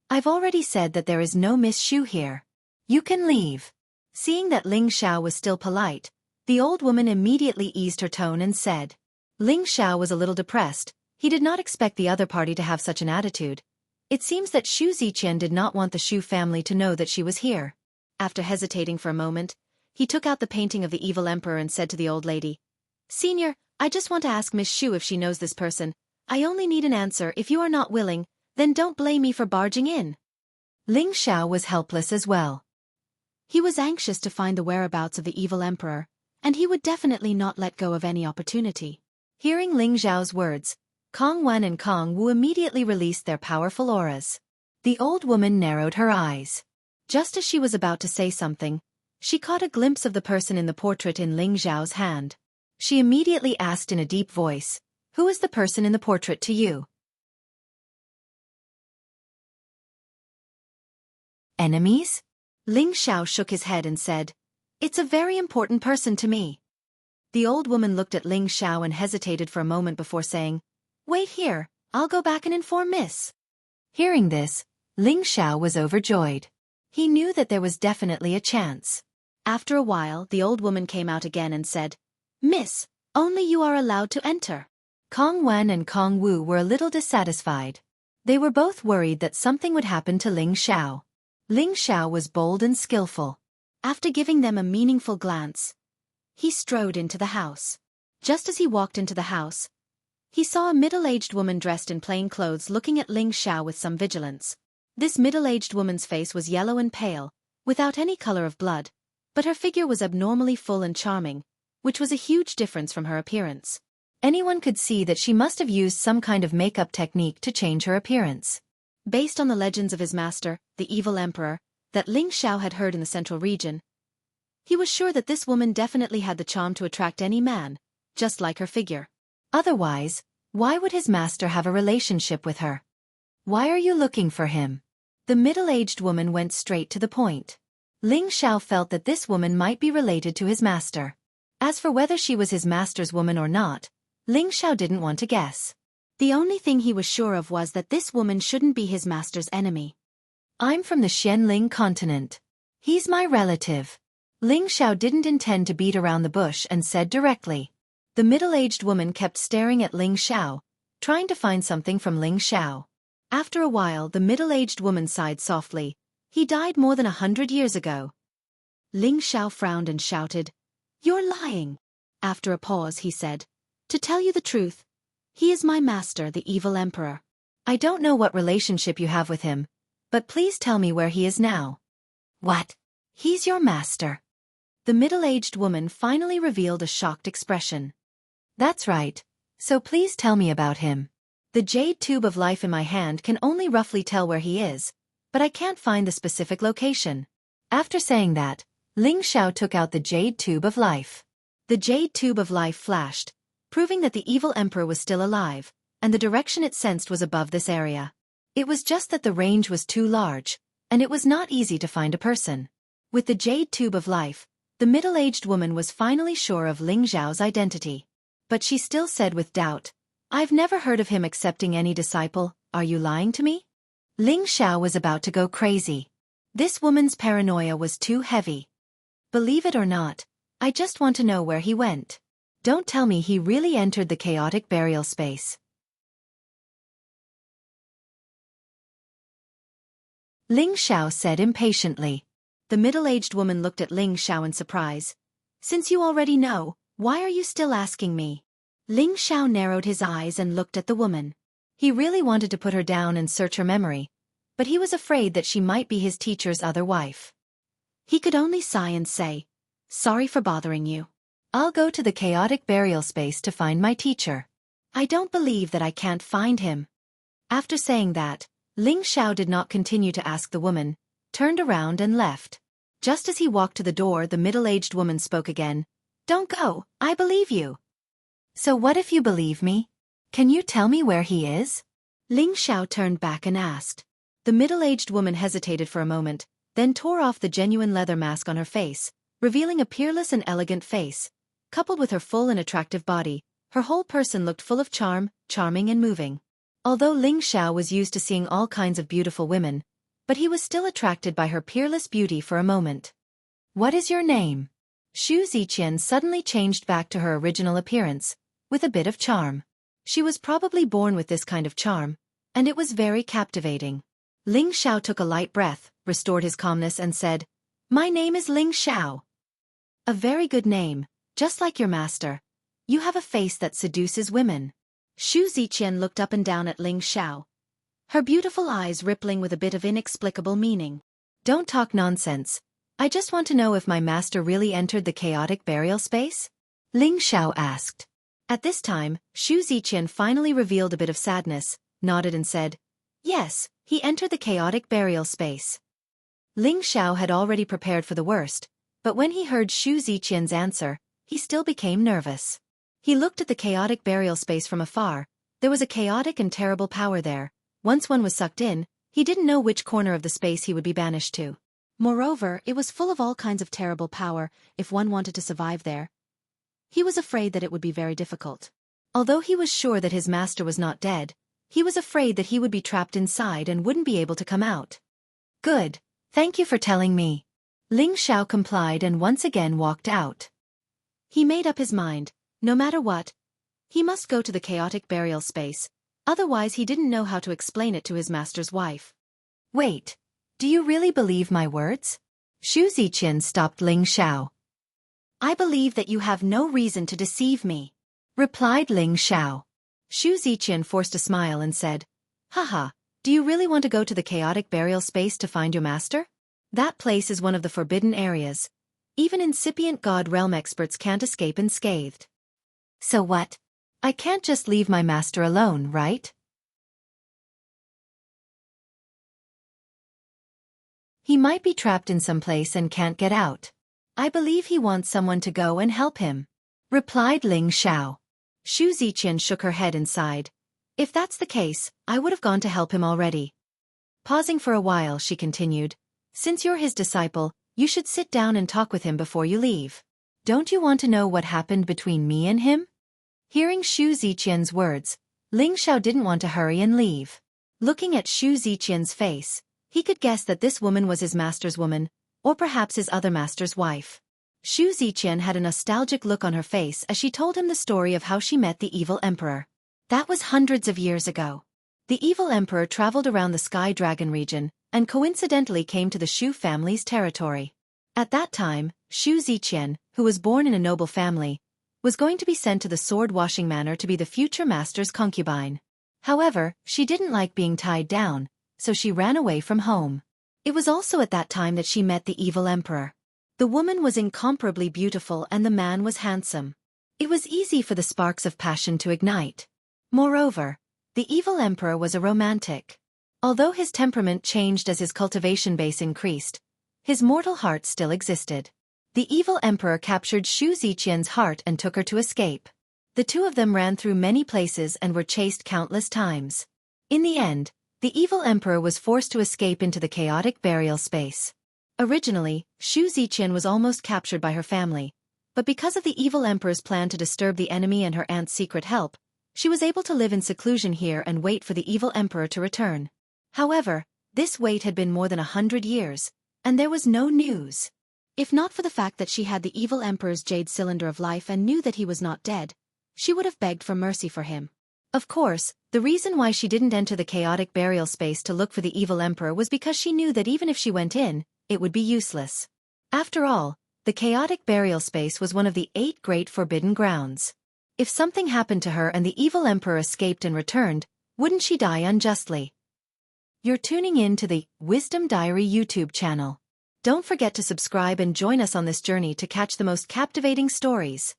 I've already said that there is no Miss Xu here. You can leave." Seeing that Ling Xiao was still polite, the old woman immediately eased her tone and said. Ling Xiao was a little depressed. He did not expect the other party to have such an attitude. It seems that Xu Ziqian did not want the Xu family to know that she was here. After hesitating for a moment, he took out the painting of the evil emperor and said to the old lady, "Senior, I just want to ask Miss Xu if she knows this person. I only need an answer. If you are not willing, then don't blame me for barging in." Ling Xiao was helpless as well. He was anxious to find the whereabouts of the evil emperor, and he would definitely not let go of any opportunity. Hearing Ling Xiao's words, Kong Wen and Kong Wu immediately released their powerful auras. The old woman narrowed her eyes. Just as she was about to say something, she caught a glimpse of the person in the portrait in Ling Xiao's hand. She immediately asked in a deep voice, Who is the person in the portrait to you? Enemies? Ling Xiao shook his head and said, "It's a very important person to me." The old woman looked at Ling Xiao and hesitated for a moment before saying, "Wait here, I'll go back and inform Miss." Hearing this, Ling Xiao was overjoyed. He knew that there was definitely a chance. After a while, the old woman came out again and said, "Miss, only you are allowed to enter." Kong Wen and Kong Wu were a little dissatisfied. They were both worried that something would happen to Ling Xiao. Ling Xiao was bold and skillful. After giving them a meaningful glance, he strode into the house. Just as he walked into the house, he saw a middle-aged woman dressed in plain clothes looking at Ling Xiao with some vigilance. This middle-aged woman's face was yellow and pale, without any color of blood, but her figure was abnormally full and charming, which was a huge difference from her appearance. Anyone could see that she must have used some kind of makeup technique to change her appearance. Based on the legends of his master, the evil emperor, that Ling Xiao had heard in the central region, he was sure that this woman definitely had the charm to attract any man, just like her figure. Otherwise, why would his master have a relationship with her? "Why are you looking for him?" The middle-aged woman went straight to the point. Ling Xiao felt that this woman might be related to his master. As for whether she was his master's woman or not, Ling Xiao didn't want to guess. The only thing he was sure of was that this woman shouldn't be his master's enemy. "I'm from the Xianling continent. He's my relative." Ling Xiao didn't intend to beat around the bush and said directly. The middle-aged woman kept staring at Ling Xiao, trying to find something from Ling Xiao. After a while, the middle-aged woman sighed softly. "He died more than 100 years ago." Ling Xiao frowned and shouted, "You're lying." After a pause, he said, "To tell you the truth, he is my master, the evil emperor. I don't know what relationship you have with him, but please tell me where he is now." "What? He's your master?" The middle-aged woman finally revealed a shocked expression. "That's right. So please tell me about him. The jade tube of life in my hand can only roughly tell where he is, but I can't find the specific location." After saying that, Ling Xiao took out the jade tube of life. The jade tube of life flashed, proving that the evil emperor was still alive, and the direction it sensed was above this area. It was just that the range was too large, and it was not easy to find a person. With the jade tube of life, the middle-aged woman was finally sure of Ling Xiao's identity. But she still said with doubt, "I've never heard of him accepting any disciple. Are you lying to me?" Ling Xiao was about to go crazy. This woman's paranoia was too heavy. "Believe it or not, I just want to know where he went. Don't tell me he really entered the chaotic burial space." Ling Xiao said impatiently. The middle-aged woman looked at Ling Xiao in surprise. "Since you already know, why are you still asking me?" Ling Xiao narrowed his eyes and looked at the woman. He really wanted to put her down and search her memory, but he was afraid that she might be his teacher's other wife. He could only sigh and say, "Sorry for bothering you. I'll go to the chaotic burial space to find my teacher. I don't believe that I can't find him." After saying that, Ling Xiao did not continue to ask the woman, turned around and left. Just as he walked to the door, the middle-aged woman spoke again. "Don't go, I believe you." "So what if you believe me? Can you tell me where he is?" Ling Xiao turned back and asked. The middle-aged woman hesitated for a moment, then tore off the genuine leather mask on her face, revealing a peerless and elegant face. Coupled with her full and attractive body, her whole person looked full of charm, charming and moving. Although Ling Xiao was used to seeing all kinds of beautiful women, but he was still attracted by her peerless beauty for a moment. "What is your name?" Xianxia suddenly changed back to her original appearance, with a bit of charm. She was probably born with this kind of charm, and it was very captivating. Ling Xiao took a light breath, restored his calmness and said, "My name is Ling Xiao." "A very good name, just like your master. You have a face that seduces women." Xu Ziqian looked up and down at Ling Xiao, her beautiful eyes rippling with a bit of inexplicable meaning. "Don't talk nonsense. I just want to know if my master really entered the chaotic burial space?" Ling Xiao asked. At this time, Xu Ziqian finally revealed a bit of sadness, nodded and said, "Yes, he entered the chaotic burial space." Ling Xiao had already prepared for the worst, but when he heard Xu Ziqian's answer, he still became nervous. He looked at the chaotic burial space from afar. There was a chaotic and terrible power there. Once one was sucked in, he didn't know which corner of the space he would be banished to. Moreover, it was full of all kinds of terrible power. If one wanted to survive there, he was afraid that it would be very difficult. Although he was sure that his master was not dead, he was afraid that he would be trapped inside and wouldn't be able to come out. Good. Thank you for telling me. Ling Xiao complied and once again walked out. He made up his mind, no matter what, he must go to the chaotic burial space, otherwise he didn't know how to explain it to his master's wife. Wait, do you really believe my words? Xu Ziqian stopped Ling Xiao. I believe that you have no reason to deceive me, replied Ling Xiao. Xu Ziqian forced a smile and said, Haha, do you really want to go to the chaotic burial space to find your master? That place is one of the forbidden areas. Even incipient God realm experts can't escape unscathed. So what? I can't just leave my master alone, right? He might be trapped in some place and can't get out. I believe he wants someone to go and help him, replied Ling Xiao. Xu Ziqian shook her head and sighed. If that's the case, I would have gone to help him already. Pausing for a while, she continued, since you're his disciple, you should sit down and talk with him before you leave. Don't you want to know what happened between me and him? Hearing Xu Ziqian's words, Ling Xiao didn't want to hurry and leave. Looking at Xu Ziqian's face, he could guess that this woman was his master's woman, or perhaps his other master's wife. Xu Ziqian had a nostalgic look on her face as she told him the story of how she met the evil emperor. That was hundreds of years ago. The evil emperor traveled around the Sky Dragon region, and coincidentally came to the Xu family's territory. At that time, Xu Ziqian, who was born in a noble family, was going to be sent to the sword-washing manor to be the future master's concubine. However, she didn't like being tied down, so she ran away from home. It was also at that time that she met the evil emperor. The woman was incomparably beautiful and the man was handsome. It was easy for the sparks of passion to ignite. Moreover, the evil emperor was a romantic. Although his temperament changed as his cultivation base increased, his mortal heart still existed. The evil emperor captured Xu Ziqian's heart and took her to escape. The two of them ran through many places and were chased countless times. In the end, the evil emperor was forced to escape into the chaotic burial space. Originally, Xu Ziqian was almost captured by her family, but because of the evil emperor's plan to disturb the enemy and her aunt's secret help, she was able to live in seclusion here and wait for the evil emperor to return. However, this wait had been more than 100 years, and there was no news. If not for the fact that she had the evil emperor's jade cylinder of life and knew that he was not dead, she would have begged for mercy for him. Of course, the reason why she didn't enter the chaotic burial space to look for the evil emperor was because she knew that even if she went in, it would be useless. After all, the chaotic burial space was one of the 8 great forbidden grounds. If something happened to her and the evil emperor escaped and returned, wouldn't she die unjustly? You're tuning in to the Wisdom Diary YouTube channel. Don't forget to subscribe and join us on this journey to catch the most captivating stories.